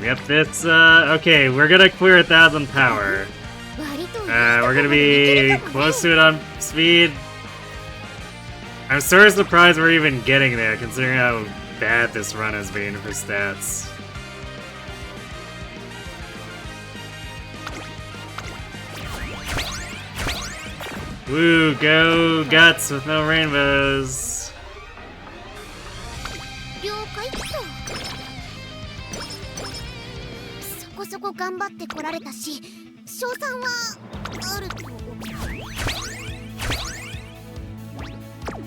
Yep, it's, okay, we're gonna clear 1,000 power. We're gonna be close to it on speed. I'm sort of surprised we're even getting there, considering how bad this run has been for stats. Woo, go guts with no rainbows. 了解っと。そこそこ頑張ってこられたし、賞賛はあると。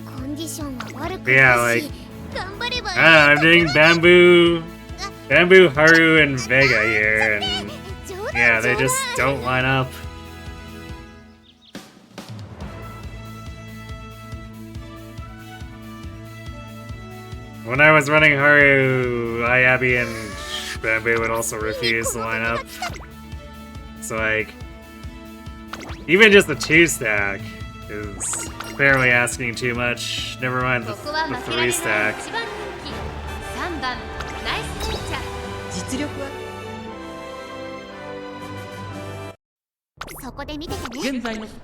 コンディションは悪くないし、頑張ればいい。I'm doing bamboo, Haru, and Vega here, and yeah, they just don't line up. When I was running Haru, Ayabi and Bamboo would also refuse to line up. So like, even just the 2 stack is barely asking too much. Never mind the 3 stack. 実力はそこで見ててね。現在のス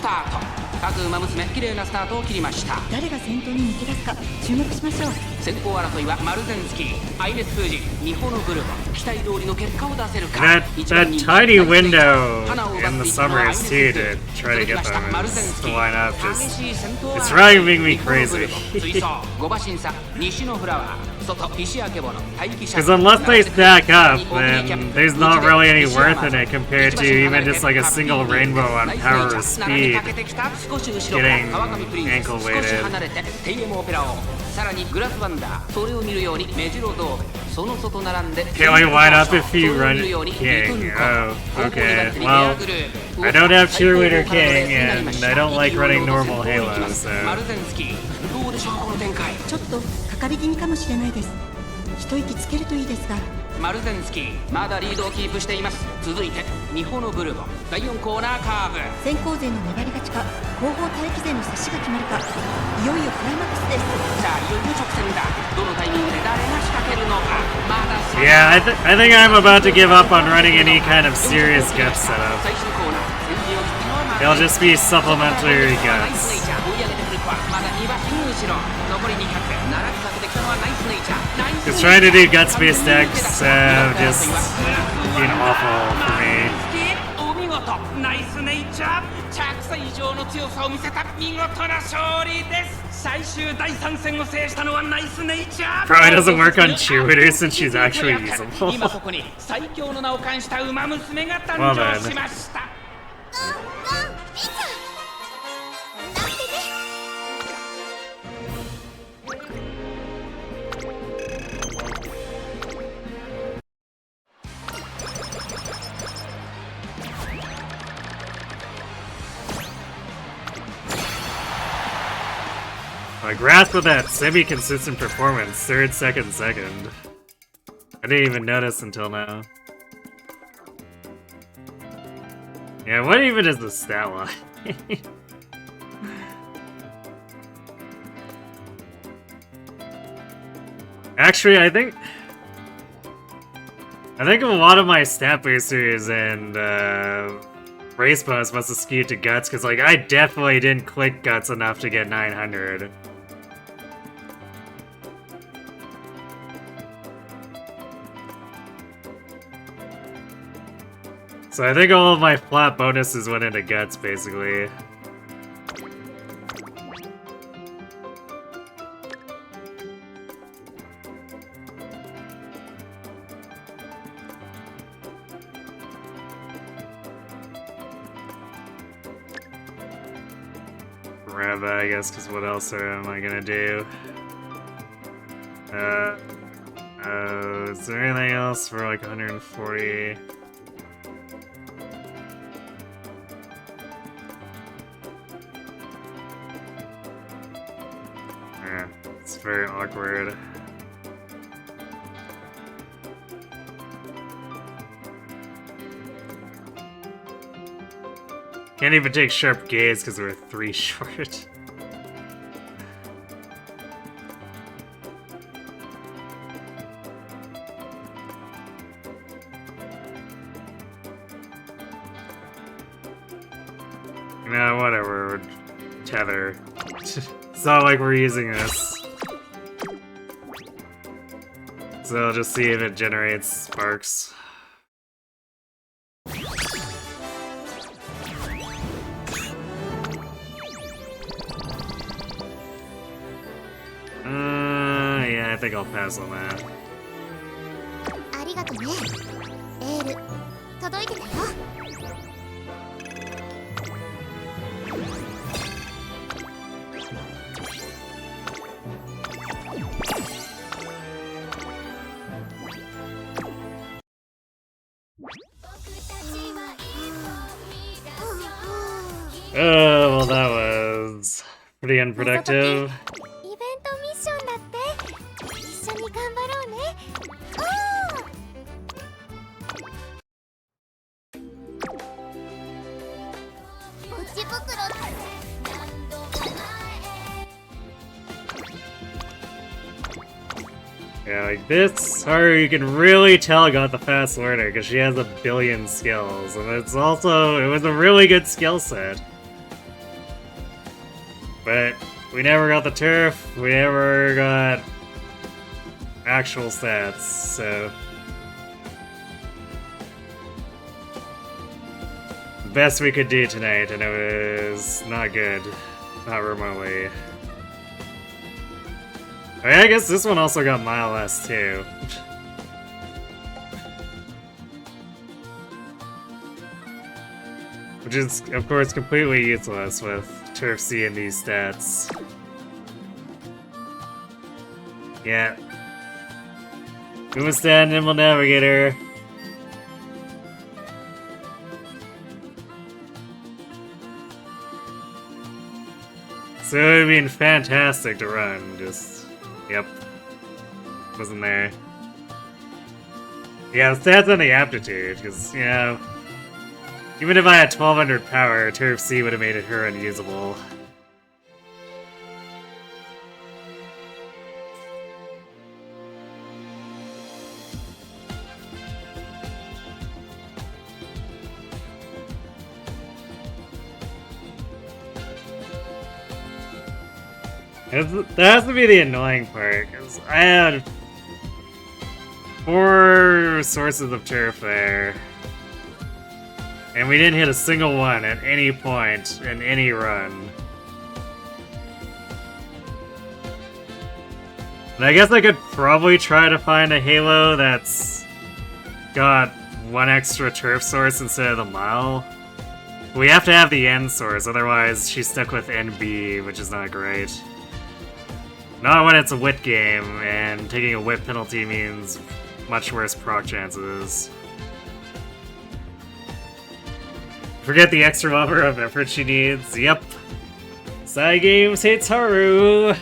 タート。各馬娘綺麗なスタートを切りました。誰が先頭に抜け出すか注目しましょう。先行争いはマルゼンスキー、アイネス・フージ、ニホノブルボ。期待通りの結果を出せるか。 That tiny window in the summers too to try to get them to line up just it's driving me crazy. Because unless they stack up, then there's not really any worth in it compared to even just like a single rainbow on power or speed getting ankle weighted. さらにグラスワンダー、それを見るように目白ドーム、その外並んで Can we line up if you run King? Oh, okay. Well, I don't have Cheerleader King, and I don't like running normal Halo, so... マルゼンスキー、どうでしょうこの展開。ちょっとかかり気味かもしれないです。一息つけるといいですが。マルゼンスキー、まだリードをキープしています。続いてニホノブルボ、第4コーナーカーブ。先行勢の粘り勝ちか、後方待機勢の差しが決まるか。いよいよクライマックスです。さあ、いよいよ直線だ。どのタイミングで誰が仕掛けるのか。まだ Yeah, I think I'm about to give up on running any kind of serious gut setup. 最終コーナー、先陣を切ったのはマ They'll just be supplementary ナイス guts. ネイチャー、追い上げてくるか。まだ2馬身後ろ。残り200、並びかけてきたのはナイスネイチャー。ナイスネイチャー Just trying to do gut-based decks just being awful for me. お見事、ナイスネイチャー。着差以上の強さを見せた見事な勝利です。最終第3戦を制したのはナイスネイチャー。 Probably doesn't work on cheerleaders since she's actually usable. 今ここに最強の名を冠した馬娘が誕生しました。My grasp of that semi-consistent performance, third, second. I didn't even notice until now. Yeah, what even is the stat line? Actually, I think a lot of my stat boosters and race bonus must have skewed to guts, because like I definitely didn't click guts enough to get 900. So I think all of my flat bonuses went into guts, basically. grab that, I guess, because what else am I gonna do? Is there anything else for like 140? Yeah, it's very awkward. Can't even take sharp gaze because we're 3 short. Nah, whatever. Tether. It's not like we're using this. So I'll just see if it generates sparks. Yeah, I think I'll pass on that. ありがとね。エール届いてたよ。Oh, well, that was pretty unproductive. イベントミッションだって。一緒に頑張ろうね。ポチ袋。 Yeah, like this, Haru, you can really tell got the fast learner because she has a billion skills, and it was a really good skill set. But we never got the turf, we never got actual stats, so the best we could do tonight, and it was not good, not remotely. I mean, I guess this one also got mile less too. Which is, of course, completely useless with Turf C and these stats. Yeah. Umamusume, Nimble Navigator. So it would have been fantastic to run, just... Yep. Wasn't there. Yeah, the stats on the aptitude, because, you know... Even if I had 1200 power, Turf C would have made her unusable. That has to be the annoying part, because I had 4 sources of turf there, and we didn't hit a single one at any point in any run. And I guess I could probably try to find a Halo that's got 1 extra turf source instead of the mile. We have to have the N source, otherwise she's stuck with NB, which is not great. Not when it's a wit game, and taking a wit penalty means much worse proc chances. Forget the extra buffer of effort she needs. Yep. Side Games hates Haru.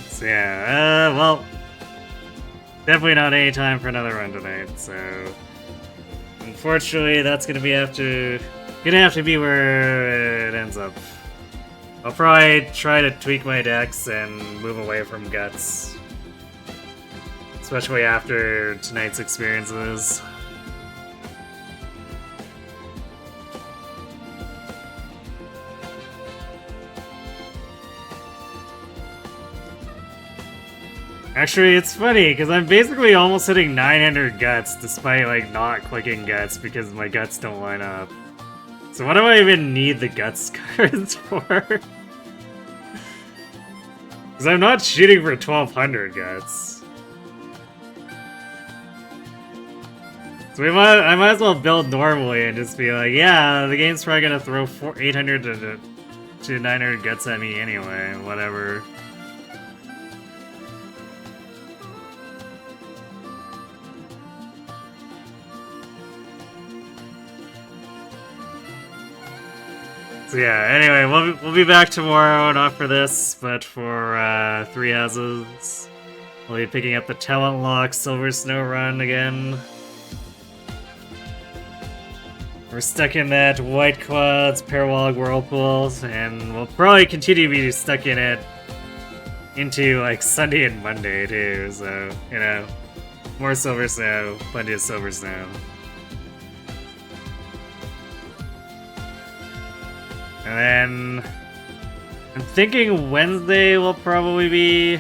So yeah, well, definitely not any time for another run tonight, so unfortunately that's gonna have to be where it ends up. I'll probably try to tweak my decks and move away from guts, especially after tonight's experiences. Actually, it's funny, because I'm basically almost hitting 900 guts despite, like, not clicking guts because my guts don't line up. So what do I even need the guts cards for? Because I'm not shooting for 1200 guts. So I might as well build normally and just be like, yeah, the game's probably gonna throw 800 to 900 guts at me anyway, whatever. So yeah, anyway, we'll be back tomorrow, not for this, but for 3 houses. We'll be picking up the Talent Lock Silver Snow run again. We're stuck in that White Quads, Paralog Whirlpools, and we'll probably continue to be stuck in it into like Sunday and Monday too, so, you know, more Silver Snow, plenty of Silver Snow. And then I'm thinking Wednesday will probably be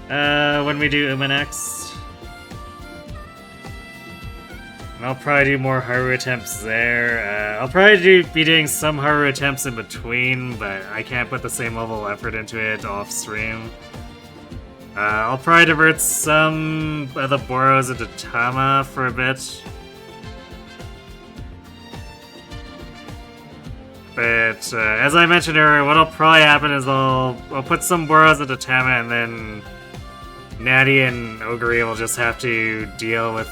when we do Uma next. And I'll probably do more Haru attempts there. I'll probably be doing some Haru attempts in between, but I can't put the same level of effort into it off stream. I'll probably divert some of the Boros into Tama for a bit. But as I mentioned earlier, what'll probably happen is I'll put some Boros into Tama, and then Natie and Ogre will just have to deal with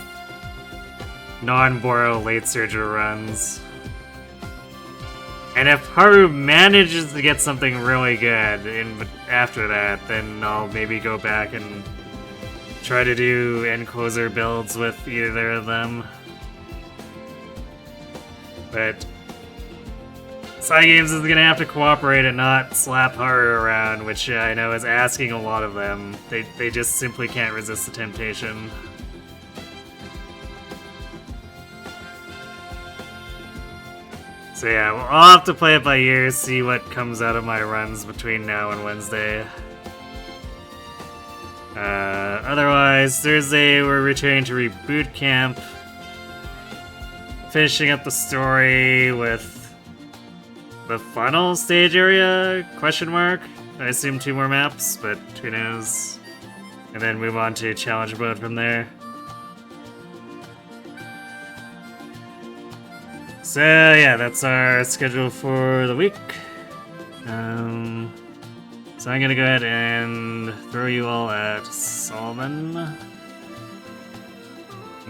non-Boro late surger runs. And if Haru manages to get something really good after that, then I'll maybe go back and try to do end closer builds with either of them. But Cygames is gonna have to cooperate and not slap Haru around, which I know is asking a lot of them. They just simply can't resist the temptation. So yeah, I'll have to play it by ear, see what comes out of my runs between now and Wednesday. Otherwise, Thursday we're returning to Reboot Camp. Finishing up the story with the final stage area, question mark? I assume 2 more maps, but who knows. And then move on to challenge mode from there. So yeah, that's our schedule for the week. So I'm gonna go ahead and throw you all at Solomon.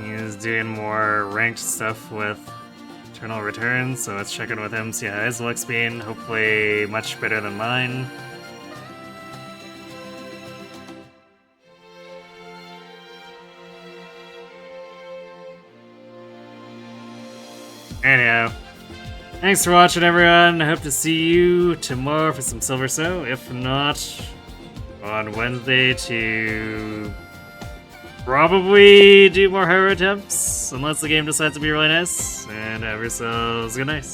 He's doing more ranked stuff with Eternal Return, so let's check in with him, see how his luck's been. Hopefully much better than mine. Anyhow, thanks for watching, everyone. I hope to see you tomorrow for some Silver Snow. If not, on Wednesday to probably do more Haru attempts, unless the game decides to be really nice. And have yourselves a good night.